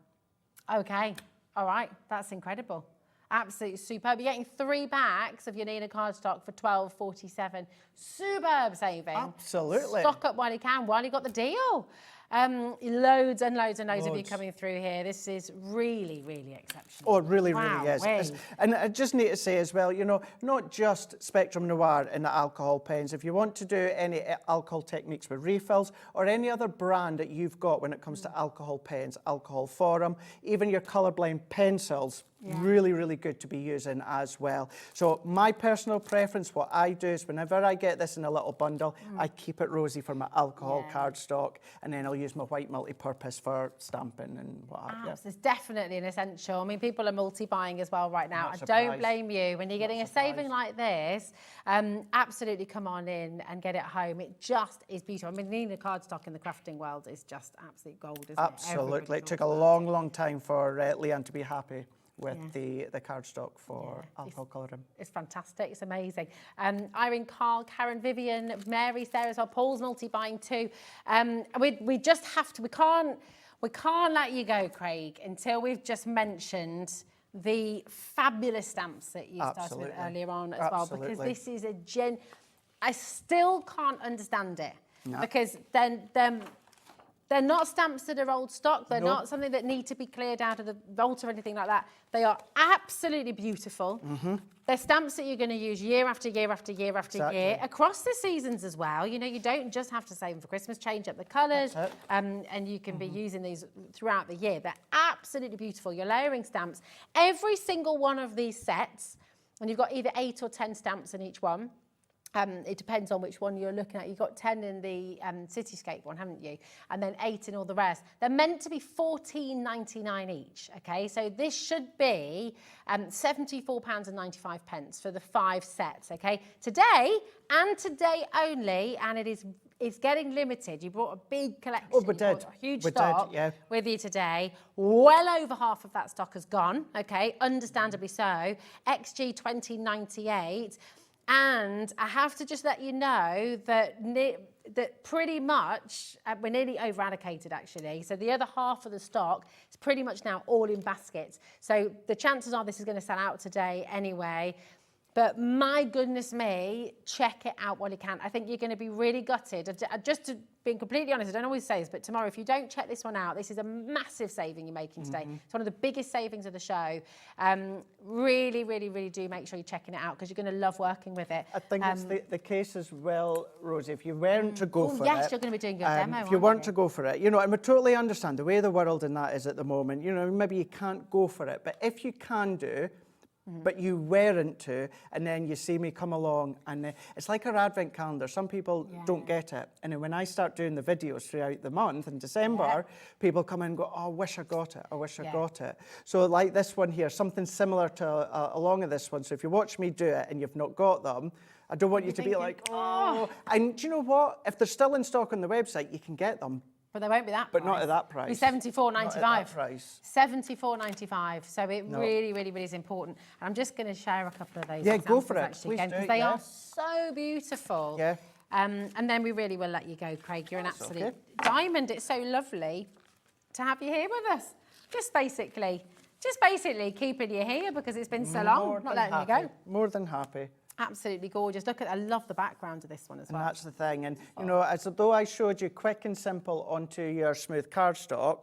Speaker 9: Okay. All right. That's incredible. Absolutely superb. You're getting 3 packs of your Nina cardstock for $12.47. Superb saving.
Speaker 6: Absolutely.
Speaker 9: Stock up while you can, while you got the deal. Loads and loads and loads of you coming through here. This is really, really exceptional.
Speaker 6: Oh, it really, really is. And I just need to say as well, you know, not just Spectrum Noir in the alcohol pens. If you want to do any alcohol techniques with refills or any other brand that you've got when it comes to alcohol pens, Alcohol Forum, even your colourblind pencils, really, really good to be using as well. So my personal preference, what I do is whenever I get this in a little bundle, I keep it rosy for my alcohol cardstock, and then I'll use my white multi-purpose for stamping and what have you.
Speaker 9: It's definitely an essential. I mean, people are multi-buying as well right now.
Speaker 6: Not
Speaker 9: I don't
Speaker 6: surprised.
Speaker 9: blame you. When you're getting a saving like this, absolutely come on in and get it home. It just is beautiful. I mean, Nina cardstock in the crafting world is just absolute gold, isn't it?
Speaker 6: Absolutely. It took a long, long time for Leanne to be happy with the cardstock for alcohol colouring.
Speaker 9: It's fantastic. It's amazing. Irene, Carl, Karen, Vivian, Mary, Sarah as well. Paul's multi-buying too. We just have to. We can't let you go, Craig, until we've just mentioned the fabulous stamps that you started with earlier on as well, because this is I still can't understand it because then. They're not stamps that are old stock. They're not something that need to be cleared out of the vault or anything like that. They are absolutely beautiful. They're stamps that you're going to use year after year after year after year, across the seasons as well. You know, you don't just have to save them for Christmas, change up the colours, and you can be using these throughout the year. They're absolutely beautiful. Your layering stamps. Every single one of these sets, and you've got either 8 or 10 stamps in each one. It depends on which one you're looking at. You've got 10 in the Cityscape one, haven't you? And then 8 in all the rest. They're meant to be $14.99 each, okay? So this should be £74.95 for the 5 sets, okay? Today, and today only, and it's getting limited. You brought a big collection.
Speaker 6: Oh, we did.
Speaker 9: A huge
Speaker 6: We
Speaker 9: stock
Speaker 6: did, yeah.
Speaker 9: with you today. Well over half of that stock has gone, okay? Understandably so. XG 2098. And I have to just let you know that pretty much, we're nearly over-allocated actually. So the other half of the stock is pretty much now all in baskets. So the chances are this is going to sell out today anyway. But my goodness me, check it out while you can. I think you're going to be really gutted. Just to be completely honest, I don't always say this, but tomorrow, if you don't check this one out, this is a massive saving you're making today. It's one of the biggest savings of the show. Really, really, really do make sure you're checking it out because you're going to love working with it.
Speaker 6: I think it's the case as well, Rosie, if you weren't to go for it.
Speaker 9: Yes, you're going to be doing your demo,
Speaker 6: if you weren't to go for it, you know, and we totally understand the way the world and that is at the moment, you know, maybe you can't go for it, but if you can do, but you weren't to, and then you see me come along, and it's like our advent calendar. Some people don't get it, and then when I start doing the videos throughout the month in December, people come in and go, "Oh, I wish I got it. I wish I got it." So like this one here, something similar to along with this one. So if you watch me do it and you've not got them, I don't want you to be like, "Oh." And do you know what? If they're still in stock on the website, you can get them.
Speaker 9: But they won't be that
Speaker 6: But
Speaker 9: price.
Speaker 6: not at that price.
Speaker 9: It'll be $74.95.
Speaker 6: Not at that price.
Speaker 9: $74.95. So it really, really, really is important. And I'm just going to share a couple of those.
Speaker 6: Yeah, go for it.
Speaker 9: Actually,
Speaker 6: Please do,
Speaker 9: because they are so beautiful.
Speaker 6: Yeah.
Speaker 9: And then we really will let you go, Craig. You're an absolute diamond. It's so lovely to have you here with us. Just basically keeping you here because it's been so long, not letting you go.
Speaker 6: More than happy.
Speaker 9: Absolutely gorgeous. Look at, I love the background of this one as well.
Speaker 6: And that's the thing. And, you know, as though I showed you quick and simple onto your smooth cardstock,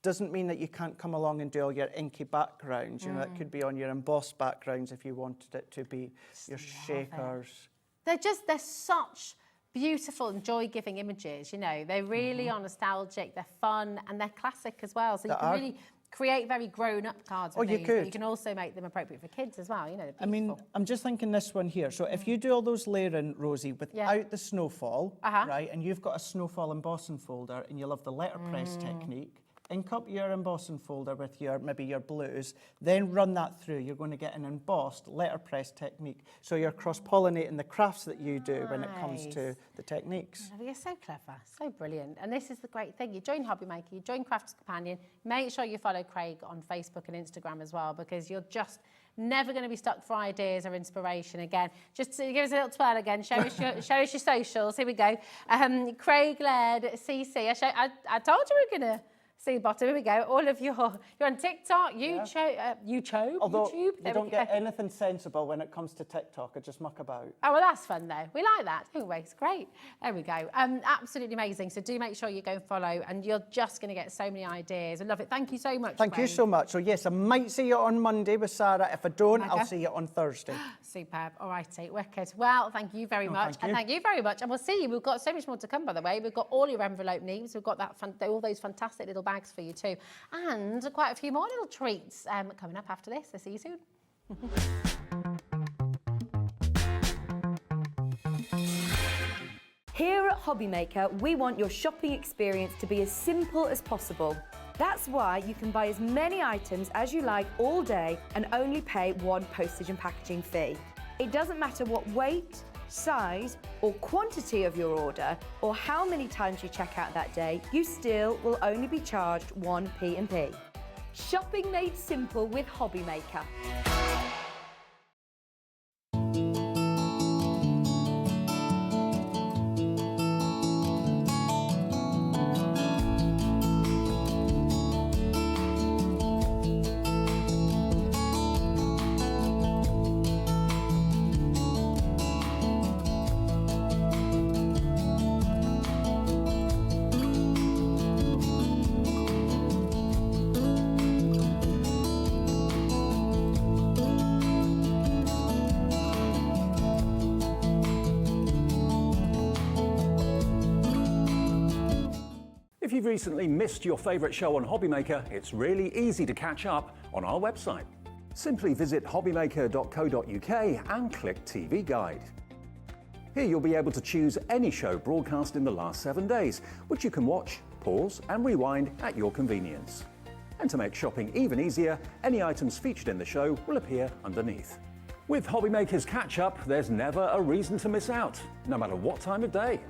Speaker 6: doesn't mean that you can't come along and do all your inky backgrounds. You know, it could be on your embossed backgrounds if you wanted it to be your shakers.
Speaker 9: They're such beautiful and joy-giving images, you know. They really are nostalgic, they're fun, and they're classic as well. So you can really create very grown-up cards with these. But you can also make them appropriate for kids as well, you know.
Speaker 6: I mean, I'm just thinking this one here. So if you do all those layering, Rosie, without the snowfall, right, and you've got a snowfall embossing folder and you love the letterpress technique, ink up your embossing folder with maybe your blues, then run that through. You're going to get an embossed letterpress technique. So you're cross-pollinating the crafts that you do when it comes to the techniques.
Speaker 9: You're so clever, so brilliant. And this is the great thing. You join HobbyMaker, you join Crafter's Companion. Make sure you follow Craig on Facebook and Instagram as well, because you're just never going to be stuck for ideas or inspiration again. Just to give us a little twirl again. Show us your socials. Here we go. Craig Laird, CC. I told you we were going to see bottom. Here we go. All of you're on TikTok, YouTube.
Speaker 6: Although
Speaker 9: YouTube.
Speaker 6: you don't get anything sensible when it comes to TikTok. I just muck about.
Speaker 9: Oh, well, that's fun, though. We like that, don't we? It's great. There we go. Absolutely amazing. So do make sure you go and follow, and you're just going to get so many ideas. I love it. Thank you so much,
Speaker 6: Thank you so much. So, yes, I might see you on Monday with Sarah. If I don't,
Speaker 9: Okay.
Speaker 6: I'll see you on Thursday.
Speaker 9: Superb. All righty. Wicked. Well, thank you very much.
Speaker 6: thank you.
Speaker 9: And thank you very much. And we'll see you. We've got so much more to come, by the way. We've got all your envelope needs. We've got all those fantastic little bags for you too. And quite a few more little treats coming up after this. I'll see you soon.
Speaker 1: Here at HobbyMaker, we want your shopping experience to be as simple as possible. That's why you can buy as many items as you like all day and only pay one postage and packaging fee. It doesn't matter what weight, size or quantity of your order or how many times you check out that day, you still will only be charged one P&P. Shopping made simple with HobbyMaker.
Speaker 2: If you've recently missed your favourite show on HobbyMaker, it's really easy to catch up on our website. Simply visit hobbymaker.co.uk and click TV Guide. Here you'll be able to choose any show broadcast in the last 7 days, which you can watch, pause and rewind at your convenience. And to make shopping even easier, any items featured in the show will appear underneath. With HobbyMaker's Catch Up, there's never a reason to miss out, no matter what time of day.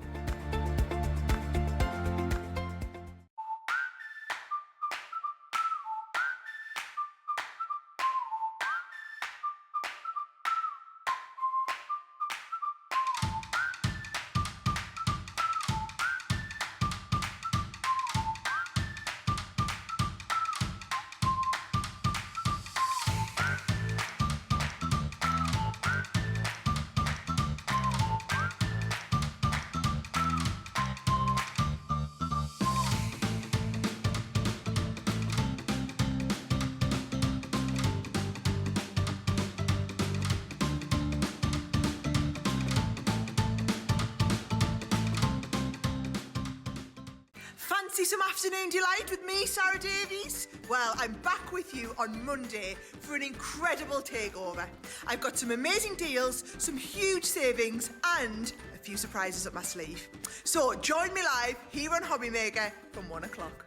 Speaker 5: Fancy some afternoon delight with me, Sarah Davies? Well, I'm back with you on Monday for an incredible takeover. I've got some amazing deals, some huge savings and a few surprises up my sleeve. So join me live here on HobbyMaker from 1 o'clock.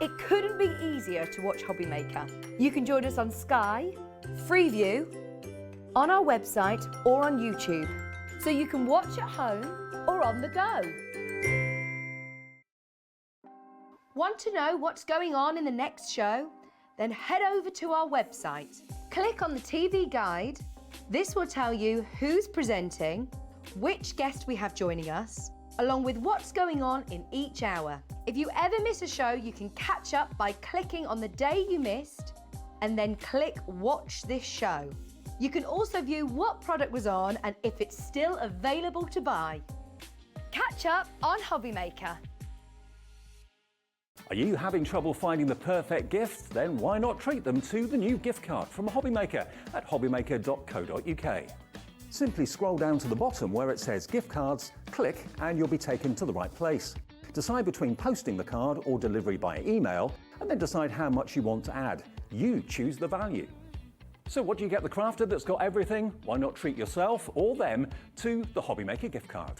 Speaker 1: It couldn't be easier to watch HobbyMaker. You can join us on Sky, Freeview, on our website or on YouTube, so you can watch at home or on the go. Want to know what's going on in the next show? Then head over to our website. Click on the TV guide. This will tell you who's presenting, which guest we have joining us, along with what's going on in each hour. If you ever miss a show, you can catch up by clicking on the day you missed and then click Watch This Show. You can also view what product was on and if it's still available to buy. Catch up on HobbyMaker.
Speaker 2: Are you having trouble finding the perfect gift? Then why not treat them to the new gift card from HobbyMaker at hobbymaker.co.uk. Simply scroll down to the bottom where it says gift cards, click and you'll be taken to the right place. Decide between posting the card or delivery by email and then decide how much you want to add. You choose the value. So what do you get the crafter that's got everything? Why not treat yourself or them to the HobbyMaker gift card?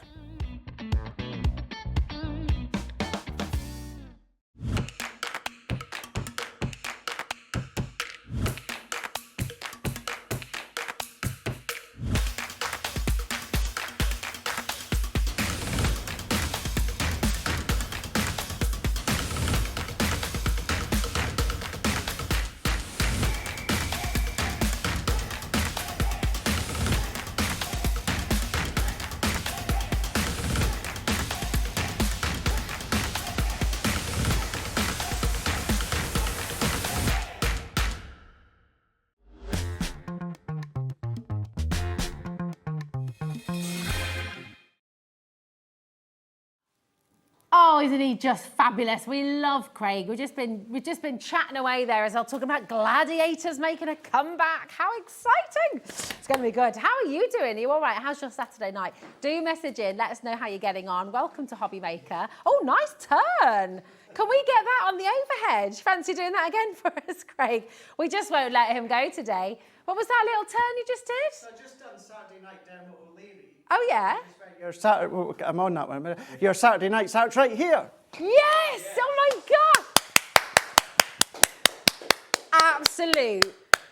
Speaker 9: Oh, isn't he just fabulous? We love Craig. We've just been chatting away there as well, talking about gladiators making a comeback. How exciting! It's going to be good. How are you doing? Are you all right? How's your Saturday night? Do message in. Let us know how you're getting on. Welcome to HobbyMaker. Oh, nice turn. Can we get that on the overhead? Fancy doing that again for us, Craig? We just won't let him go today. What was that little turn you just did?
Speaker 6: So I just done Saturday night down at O'Leary.
Speaker 9: Oh, yeah?
Speaker 6: Your Saturday, I'm on that one. Your Saturday nights out right here.
Speaker 9: Yes! Oh my God!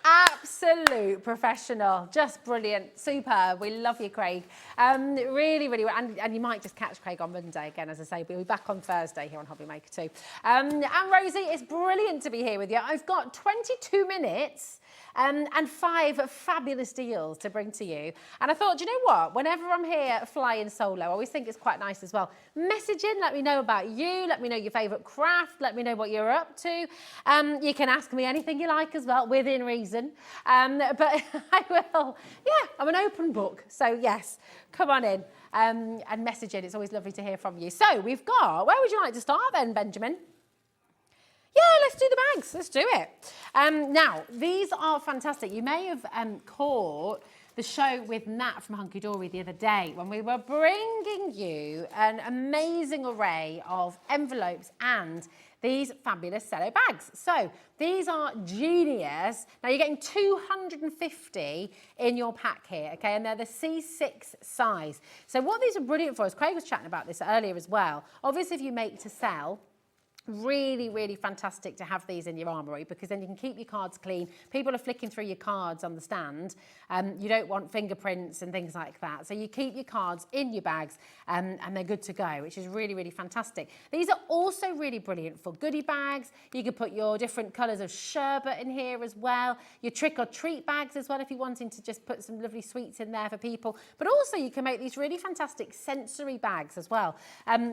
Speaker 9: Absolute professional. Just brilliant. Superb. We love you, Craig. Really, really, and you might just catch Craig on Monday again, as I say. We'll be back on Thursday here on HobbyMaker too. And Rosie, it's brilliant to be here with you. I've got 22 minutes and 5 fabulous deals to bring to you. And I thought, you know what? Whenever I'm here flying solo, I always think it's quite nice as well. Message in, let me know about you, let me know your favourite craft, let me know what you're up to. You can ask me anything you like as well, within reason. But I will, yeah, I'm an open book. So yes, come on in and message in. It's always lovely to hear from you. So we've got, where would you like to start then, Benjamin? Yeah, let's do the bags. Let's do it. Now, these are fantastic. You may have caught the show with Nat from Hunky Dory the other day when we were bringing you an amazing array of envelopes and these fabulous cello bags. So these are genius. Now you're getting 250 in your pack here, okay? And they're the C6 size. So what these are brilliant for is, Craig was chatting about this earlier as well. Obviously, if you make to sell, really, really fantastic to have these in your armoury because then you can keep your cards clean. People are flicking through your cards on the stand. You don't want fingerprints and things like that. So you keep your cards in your bags and they're good to go, which is really, really fantastic. These are also really brilliant for goodie bags. You can put your different colours of sherbet in here as well. Your trick or treat bags as well if you're wanting to just put some lovely sweets in there for people. But also you can make these really fantastic sensory bags as well.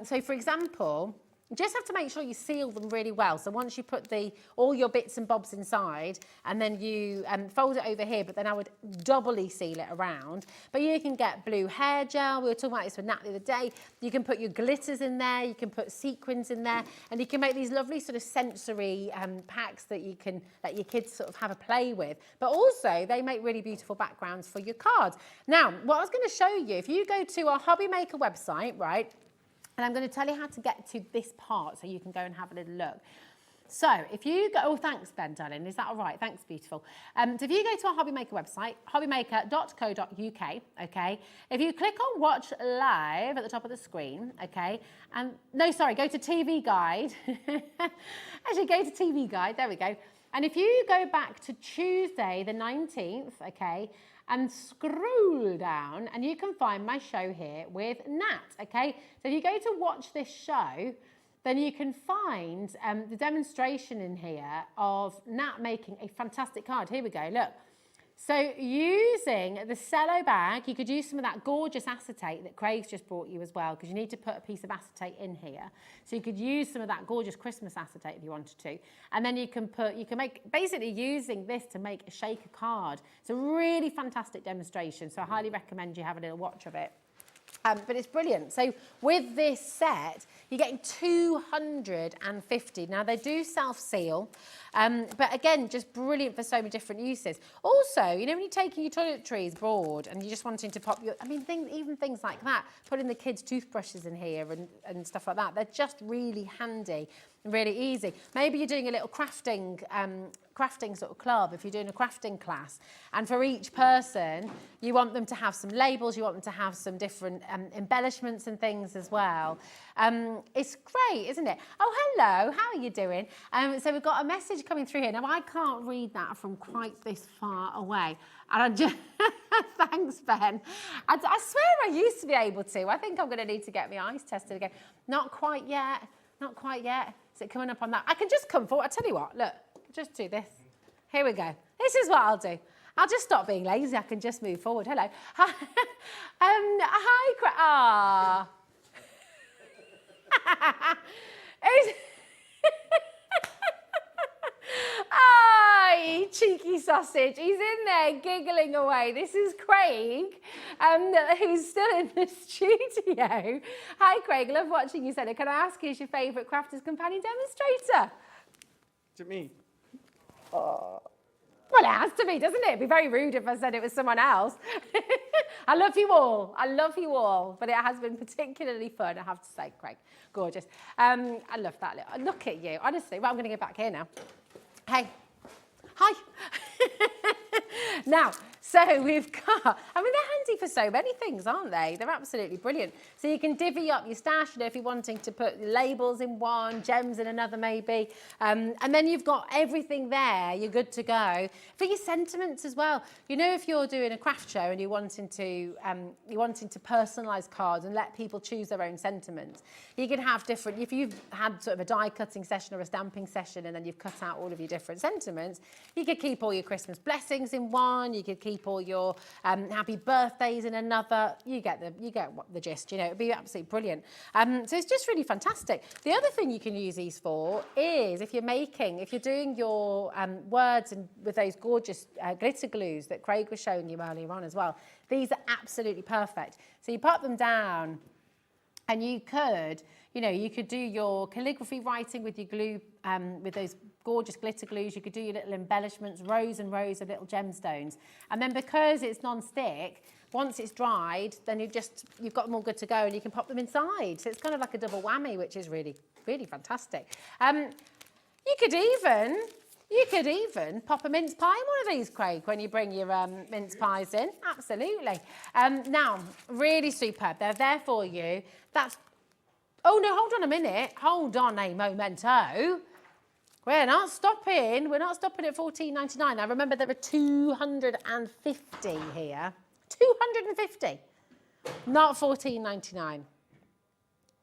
Speaker 9: So for example, you just have to make sure you seal them really well. So once you put all your bits and bobs inside and then you fold it over here, but then I would doubly seal it around. But you can get blue hair gel. We were talking about this with Nat the other day. You can put your glitters in there. You can put sequins in there. And you can make these lovely sort of sensory packs that you can let your kids sort of have a play with. But also they make really beautiful backgrounds for your cards. Now, what I was going to show you, if you go to our HobbyMaker website, right, and I'm going to tell you how to get to this part so you can go and have a little look. So if you go, oh, thanks, Ben, darling. Is that all right? Thanks, beautiful. So if you go to our HobbyMaker website, hobbymaker.co.uk, okay? If you click on Watch Live at the top of the screen, okay? And no, sorry, go to TV Guide. Actually, go to TV Guide. There we go. And if you go back to Tuesday, the 19th, okay, and scroll down and you can find my show here with Nat, okay? So if you go to watch this show, then you can find the demonstration in here of Nat making a fantastic card. Here we go, look. So using the cello bag, you could use some of that gorgeous acetate that Craig's just brought you as well, because you need to put a piece of acetate in here. So you could use some of that gorgeous Christmas acetate if you wanted to. And then you can make, basically using this to make a shaker card. It's a really fantastic demonstration, so I highly recommend you have a little watch of it. But it's brilliant. So with this set, you're getting 250. Now, they do self-seal, but again, just brilliant for so many different uses. Also, you know, when you're taking your toiletries abroad and you're just wanting to pop your, I mean, even things like that, putting the kids' toothbrushes in here and stuff like that, they're just really handy and really easy. Maybe you're doing a little crafting sort of club, if you're doing a crafting class, and for each person you want them to have some labels, you want them to have some different embellishments and things as well. It's great, isn't it? Oh, hello, how are you doing? So we've got a message coming through here. Now, I can't read that from quite this far away, and I just thanks, Ben. I swear I used to be able to. I think I'm going to need to get my eyes tested again. Not quite yet. Not quite yet. Is it coming up on that? I can just come forward. I tell you what, look, just do this. Here we go. This is what I'll do. I'll just stop being lazy. I can just move forward. Hello. Hi. Hi. Hi, cheeky sausage. He's in there giggling away. This is Craig, who's still in the studio. Hi, Craig. Love watching you, Senna. Can I ask who's your favourite Crafters Companion demonstrator?
Speaker 6: To me.
Speaker 9: Well, it has to be, doesn't it? It'd be very rude if I said it was someone else. I love you all. I love you all. But it has been particularly fun, I have to say, Craig. Gorgeous. I love that. Look at you. Honestly, well, I'm going to get back here now. Hey. Hi. Now, so we've got, I mean, they're handy for so many things, aren't they? They're absolutely brilliant. So you can divvy up your stash, you know, if you're wanting to put labels in one, gems in another maybe. And then you've got everything there, you're good to go. For your sentiments as well. You know, if you're doing a craft show and you're wanting to personalise cards and let people choose their own sentiments, you can have different, if you've had sort of a die cutting session or a stamping session and then you've cut out all of your different sentiments, you could keep all your Christmas blessings in one, you could keep all your happy birthdays in another. You get the gist, you know, it'd be absolutely brilliant. So it's just really fantastic. The other thing you can use these for is if you're doing your words and with those gorgeous glitter glues that Craig was showing you earlier on as well, these are absolutely perfect. So you pop them down and you could do your calligraphy writing with your glue, with those gorgeous glitter glues. You could do your little embellishments, rows and rows of little gemstones. And then because it's non-stick, once it's dried, then you've got them all good to go and you can pop them inside. So it's kind of like a double whammy, which is really, really fantastic. You could even pop a mince pie in one of these, Craig, when you bring your mince pies in. Absolutely. Now, really superb. They're there for you. Oh, no, hold on a minute. Hold on a momento. We're not stopping. We're not stopping at $14.99. Now, remember, there are 250 here. 250. Not $14.99.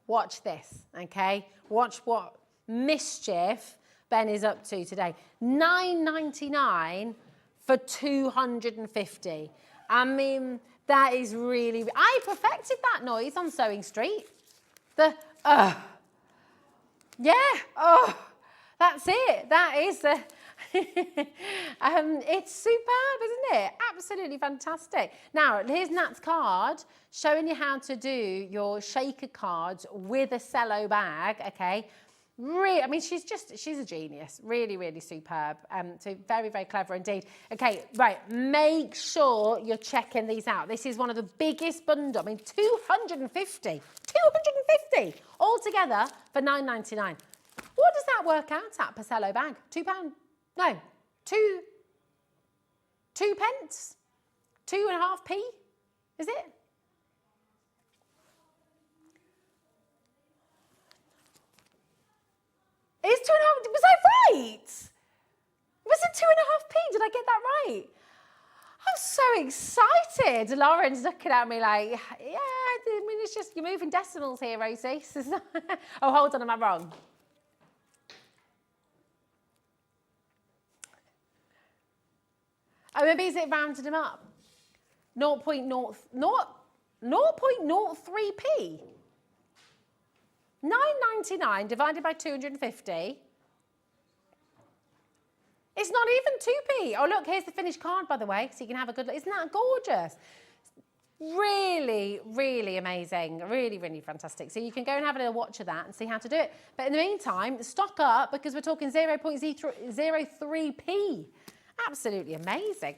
Speaker 9: Watch this, okay? Watch what mischief Ben is up to today. $9.99 for 250. I mean, that is really... I perfected that noise on Sewing Street. Yeah, that's it. That is the... it's superb, isn't it? Absolutely fantastic. Now, here's Nat's card showing you how to do your shaker cards with a cello bag, okay? Really, I mean, she's a genius. Really, really superb. So very, very clever indeed. Okay, right, make sure you're checking these out. This is one of the biggest bundles. I mean, 250 all together for $9.99. What does that work out at per cello bag? £2? No, two pence? 2.5p? Is it? It's 2.5. Was I right? Was it 2.5p? Did I get that right? I'm so excited. Lauren's looking at me like, yeah, I mean, it's just, you're moving decimals here, Rosie. Oh, hold on, am I wrong? Oh, maybe is it rounded them up? 0.03p. 9.99 divided by 250. It's not even 2p. Oh, look, here's the finished card, by the way, so you can have a good look. Isn't that gorgeous? Really, really amazing. Really, really fantastic. So you can go and have a little watch of that and see how to do it. But in the meantime, stock up because we're talking 0.03p. Absolutely amazing.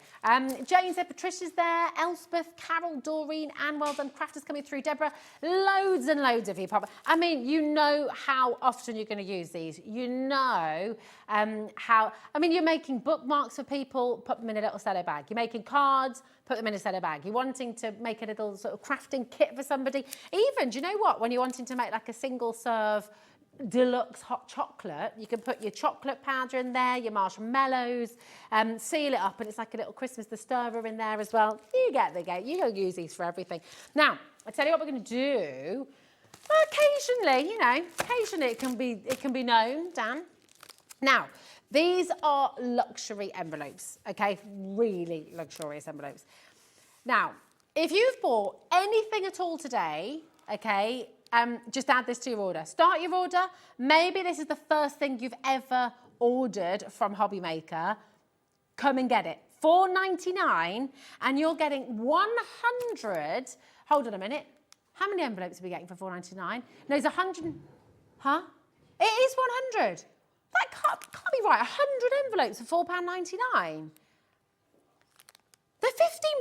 Speaker 9: Jane said Patricia's there, Elspeth, Carol, Doreen, Anne, well done. Crafters coming through, Deborah. Loads and loads of you. I mean, you know how often you're going to use these. You know how, I mean, you're making bookmarks for people, put them in a little cello bag. You're making cards, put them in a cello bag. You're wanting to make a little sort of crafting kit for somebody. Even, do you know what? When you're wanting to make like a single serve deluxe hot chocolate, you can put your chocolate powder in there, your marshmallows, seal it up, and it's like a little Christmas the stirrer in there as well. You get the game. You can use these for everything. Now, I tell you what we're going to do. Occasionally, you know, occasionally it can be known, Dan. Now, these are luxury envelopes, okay? Really luxurious envelopes. Now, if you've bought anything at all today, okay, just add this to your order. Start your order. Maybe this is the first thing you've ever ordered from HobbyMaker. come and get it. $4.99, and you're getting 100. Hold on a minute. How many envelopes are we getting for $4.99? No, it's 100. Huh? It is 100. That can't be right. 100 envelopes for £4.99. They're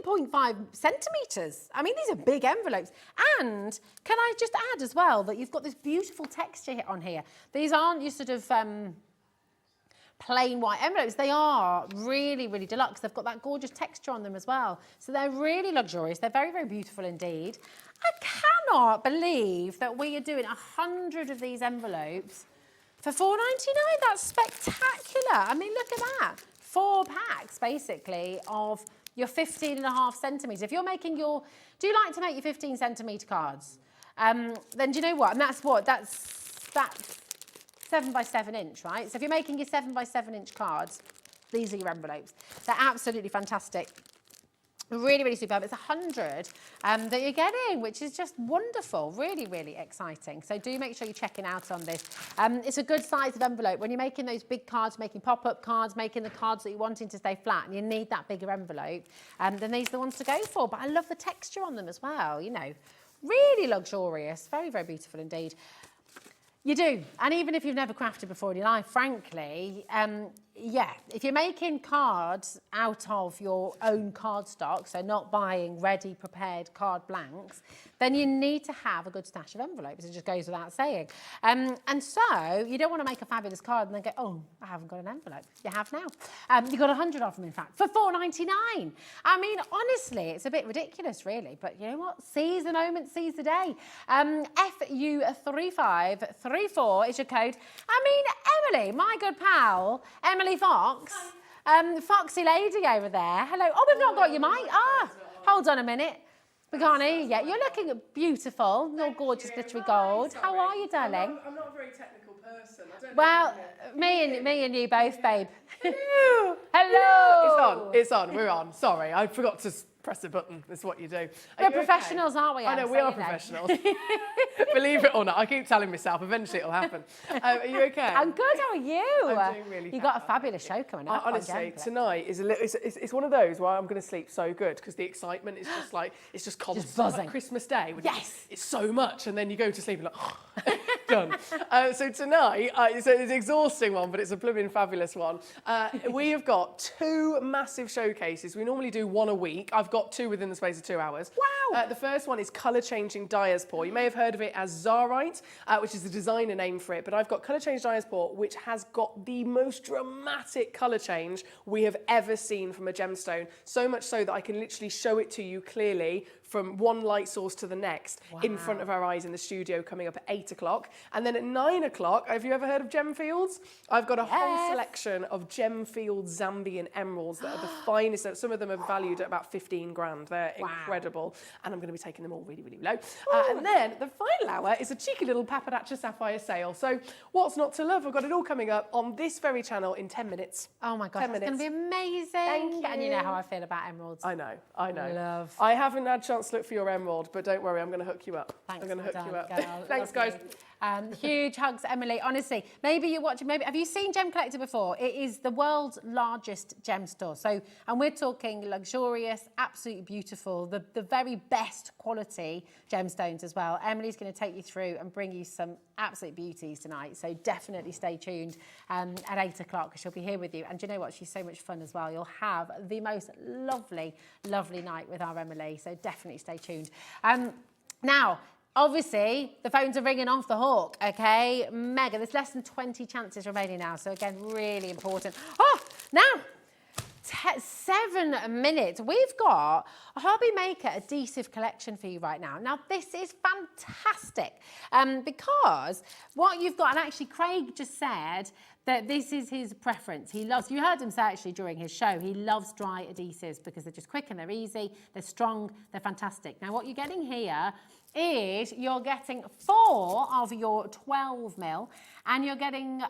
Speaker 9: 15.5 centimetres. I mean, these are big envelopes. And can I just add as well that you've got this beautiful texture on here. These aren't your sort of plain white envelopes. They are really, really deluxe. They've got that gorgeous texture on them as well. So they're really luxurious. They're very, very beautiful indeed. I cannot believe that we are doing 100 of these envelopes for $4.99. That's spectacular. I mean, look at that. 4 packs, basically, of your 15.5 centimetres. If you're making your... Do you like to make your 15 centimetre cards? Then do you know what? And that's what? That's 7 by 7 inch, right? So if you're making your 7 by 7 inch cards, these are your envelopes. They're absolutely fantastic. Really, really superb. It's 100 that you're getting, which is just wonderful. Really, really exciting. So do make sure you're checking out on this. It's a good size of envelope. When you're making those big cards, making pop-up cards, making the cards that you're wanting to stay flat, and you need that bigger envelope, then these are the ones to go for. But I love the texture on them as well, you know. Really luxurious. Very, very beautiful indeed. You do. And even if you've never crafted before in your life, frankly, yeah, if you're making cards out of your own cardstock, so not buying ready prepared card blanks, then you need to have a good stash of envelopes. It just goes without saying. And so you don't want to make a fabulous card and then go, oh, I haven't got an envelope. You have now. You've got 100 of them, in fact, for $4.99. I mean, honestly, it's a bit ridiculous, really. But you know what? Seize the moment, seize the day. FU3534 is your code. I mean, Emily, my good pal, Emily Fox, foxy lady over there. Hello. Oh, we've not got your mic. Hold on a minute. We can't hear you yet. You're looking beautiful. You're gorgeous, glittery gold. How are you, darling?
Speaker 10: I'm not a very technical person. I don't
Speaker 9: well, me and you both, babe. Hello.
Speaker 10: It's on. We're on. Sorry, I forgot to press a button. That's what you do.
Speaker 9: We're professionals, aren't we?
Speaker 10: I know, we are professionals. Believe it or not, I keep telling myself, eventually it'll happen. Are you okay?
Speaker 9: I'm good, how are you?
Speaker 10: I'm doing really
Speaker 9: You've got a fabulous show coming up.
Speaker 10: Honestly, tonight is it's one of those where I'm going to sleep so good because the excitement is just like, it's just constant.
Speaker 9: Just buzzing.
Speaker 10: Like Christmas Day.
Speaker 9: Yes.
Speaker 10: It's so much, and then you go to sleep and like, done. So tonight, it's an exhausting one, but it's a blooming fabulous one. We have got 2 massive showcases. We normally do 1 a week. I've got 2 within the space of 2 hours.
Speaker 9: Wow.
Speaker 10: The first one is colour changing diaspore. You may have heard of it as Zarite, which is the designer name for it, but I've got colour change diaspore, which has got the most dramatic colour change we have ever seen from a gemstone. So much so that I can literally show it to you clearly from one light source to the next in front of our eyes in the studio coming up at 8 o'clock. And then at 9 o'clock, have you ever heard of Gemfields? I've got a whole selection of Gemfields Zambian emeralds that are the finest. Some of them are valued at about 15 grand. They're incredible. And I'm going to be taking them all really, really low. And then the final hour is a cheeky little Papadacha Sapphire sale. So what's not to love? I've got it all coming up on this very channel in 10 minutes.
Speaker 9: Oh my gosh, it's going to be amazing.
Speaker 10: Thank you.
Speaker 9: And you know how I feel about emeralds.
Speaker 10: I know.
Speaker 9: Love.
Speaker 10: I haven't had a chance to look for your emerald, but don't worry, I'm going to hook you up.
Speaker 9: Thanks,
Speaker 10: I'm going to hook you up.
Speaker 9: girl.
Speaker 10: Thanks,
Speaker 9: Love
Speaker 10: guys.
Speaker 9: you. Huge hugs, Emily. Honestly, maybe you're watching. Maybe have you seen Gem Collector before? It is the world's largest gem store. So, and we're talking luxurious, absolutely beautiful, the very best quality gemstones as well. Emily's going to take you through and bring you some absolute beauties tonight. So definitely stay tuned at 8 o'clock. She'll be here with you. And do you know what? She's so much fun as well. You'll have the most lovely, lovely night with our Emily. So definitely stay tuned. Now, obviously, the phones are ringing off the hook, okay? Mega, there's less than 20 chances remaining now, so again, really important. Oh, now, 7 minutes. We've got a HobbyMaker adhesive collection for you right now. Now, this is fantastic because what you've got, and actually Craig just said that this is his preference. He loves, you heard him say actually during his show, he loves dry adhesives because they're just quick and they're easy, they're strong, they're fantastic. Now, what you're getting here is you're getting 4 of your 12 mil and you're getting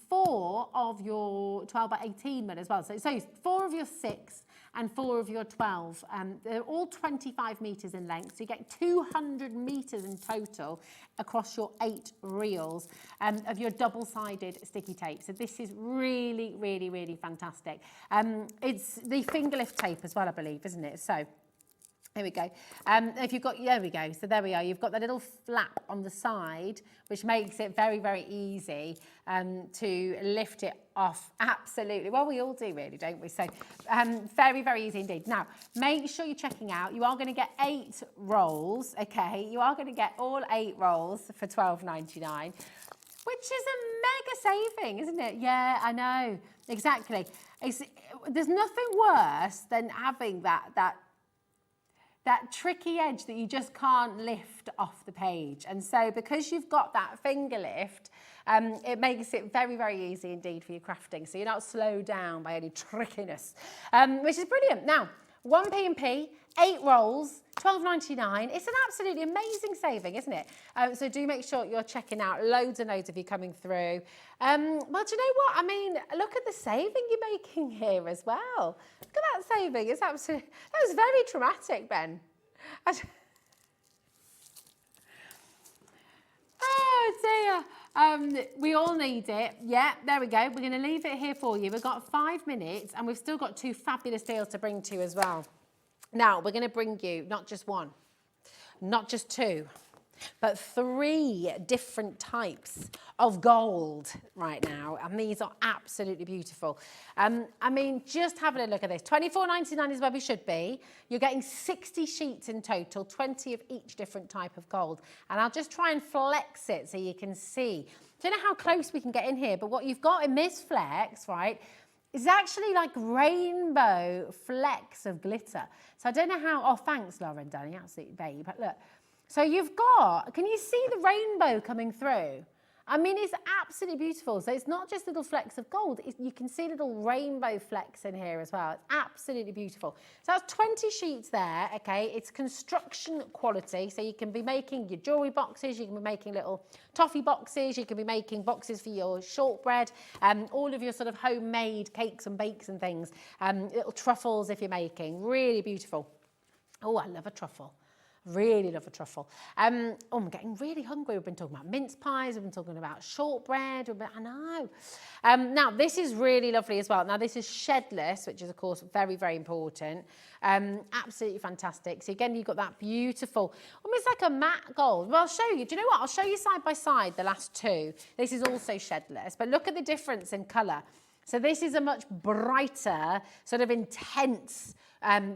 Speaker 9: 4 of your 12 by 18 mil as well. So 4 of your 6 and 4 of your 12. They're all 25 metres in length, so you get 200 metres in total across your 8 reels of your double-sided sticky tape. So this is really, really, really fantastic. It's the finger lift tape as well, I believe, isn't it? So here we go. If you've got, there we go. So there we are. You've got the little flap on the side, which makes it very, very easy to lift it off. Absolutely. Well, we all do really, don't we? So very, very easy indeed. Now, make sure you're checking out. You are going to get 8 rolls, okay? You are going to get all 8 rolls for $12.99, which is a mega saving, isn't it? Yeah, I know. Exactly. There's nothing worse than having that tricky edge that you just can't lift off the page. And so because you've got that finger lift, it makes it very, very easy indeed for your crafting. So you're not slowed down by any trickiness, which is brilliant. Now, 1 P&P, 8 rolls, $12.99. It's an absolutely amazing saving, isn't it? So do make sure you're checking out. Loads and loads of you coming through. Well, do you know what? I mean, look at the saving you're making here as well. Look at that saving. It's absolutely, that was very dramatic, Ben. Oh dear. We all need it. Yeah, there we go. We're going to leave it here for you. We've got 5 minutes and we've still got 2 fabulous deals to bring to you as well. Now, we're going to bring you not just 1, not just 2, but 3 different types of gold right now. And these are absolutely beautiful. I mean, just have a look at this. $24.99 is where we should be. You're getting 60 sheets in total, 20 of each different type of gold. And I'll just try and flex it so you can see. Don't know how close we can get in here, but what you've got in this flex, right, is actually like rainbow flecks of glitter. So I don't know how, oh, thanks, Lauren, Danny, absolutely babe. But look, so you've got, can you see the rainbow coming through? I mean, it's absolutely beautiful. So it's not just little flecks of gold. You can see little rainbow flecks in here as well. It's absolutely beautiful. So that's 20 sheets there, okay? It's construction quality. So you can be making your jewellery boxes. You can be making little toffee boxes. You can be making boxes for your shortbread. All of your sort of homemade cakes and bakes and things. Little truffles if you're making. Really beautiful. Oh, I love a truffle. Really love a truffle. Oh, I'm getting really hungry. We've been talking about mince pies. We've been talking about shortbread. I know. Now, this is really lovely as well. Now, this is shedless, which is, of course, very, very important. Absolutely fantastic. So, again, you've got that beautiful, almost like a matte gold. Well, I'll show you. Do you know what? I'll show you side by side the last 2. This is also shedless. But look at the difference in colour. So, this is a much brighter, sort of intense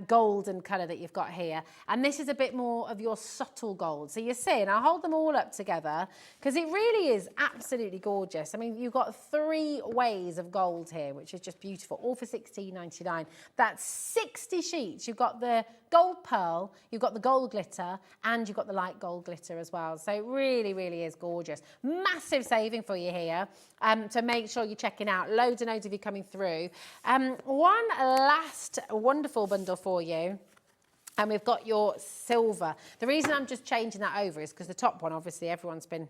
Speaker 9: golden colour that you've got here, and this is a bit more of your subtle gold. So you're seeing, I'll hold them all up together because it really is absolutely gorgeous. I mean, you've got 3 ways of gold here, which is just beautiful, all for $16.99. That's 60 sheets. You've got the gold pearl, you've got the gold glitter, and you've got the light gold glitter as well. So it really, really is gorgeous. Massive saving for you here. So make sure you're checking out. Loads and loads of you coming through. One last wonderful bundle for you. And we've got your silver. The reason I'm just changing that over is because the top one, obviously, everyone's been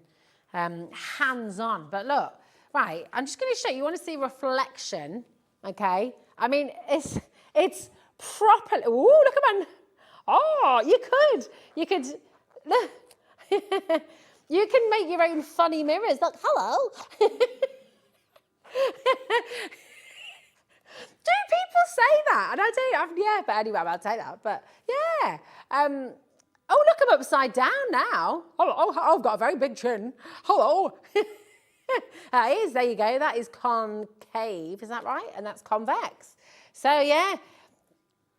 Speaker 9: hands-on. But look, right, I'm just going to show you. You want to see reflection, okay? I mean, it's properly. Ooh, look at my. Oh, you could. Look. You can make your own funny mirrors. Like, hello. Do people say that? And I do. Yeah, but anyway, I'll take that. But yeah. Oh, look, I'm upside down now. Oh, I've got a very big chin. Hello. That is, there you go. That is concave. Is that right? And that's convex. So yeah.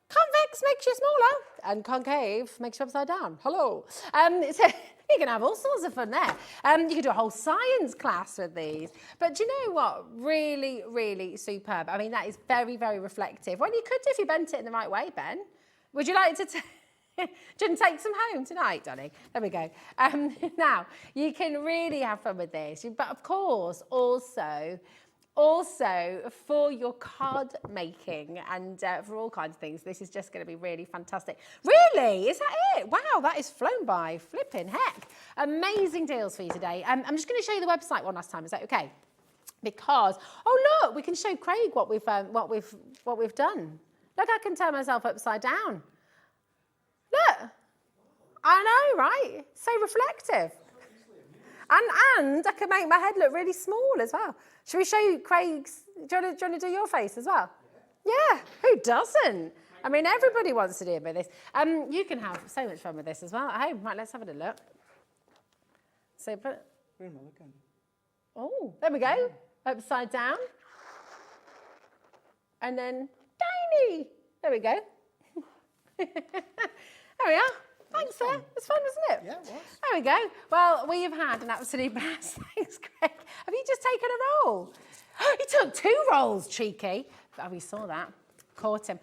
Speaker 9: Convex makes you smaller and concave makes you upside down. Hello. So you can have all sorts of fun there. You could do a whole science class with these. But do you know what? Really, really superb. I mean, that is very, very reflective. Well, you could do if you bent it in the right way, Ben. Would you like to take some home tonight, darling? There we go. Now, you can really have fun with this. But of course, also for your card making and for all kinds of things, this is just going to be really fantastic. Really? Is that it? Wow, that is flown by. Flipping heck. Amazing deals for you today. I'm just going to show you the website one last time. Is that okay? Because, oh look, we can show Craig what we've done. Look, I can turn myself upside down. Look. I know, right? So reflective. And I can make my head look really small as well. Should we show you Craig's? Do you want to do your face as well? Yeah, who doesn't? I mean, everybody wants to do a bit of this. You can have so much fun with this as well at home. Right, let's have a look. So, but oh, there we go. Upside down. And then tiny. There we go. There we are. Thanks, sir. It was fun, wasn't it?
Speaker 6: Yeah, it was.
Speaker 9: There we go. Well, we have had an absolute blast. Thanks, Greg. Have you just taken a roll? He took 2 rolls, cheeky. Oh, we saw that. Caught him.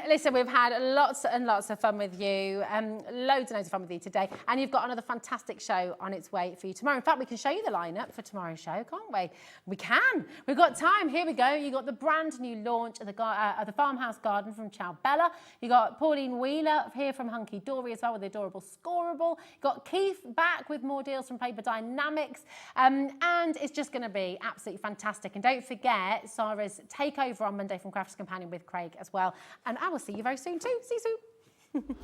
Speaker 9: Listen, we've had lots and lots of fun with you, loads and loads of fun with you today, and you've got another fantastic show on its way for you tomorrow. In fact, we can show you the lineup for tomorrow's show, can't we? We can. We've got time. Here we go. You got the brand new launch of the Farmhouse Garden from Ciao Bella. You got Pauline Wheeler here from Hunky Dory as well with the adorable Scoreable. You got Keith back with more deals from Paper Dynamics, and it's just going to be absolutely fantastic. And don't forget Sarah's takeover on Monday from Crafts Companion with Craig as well. And I will see you very soon too. See you soon.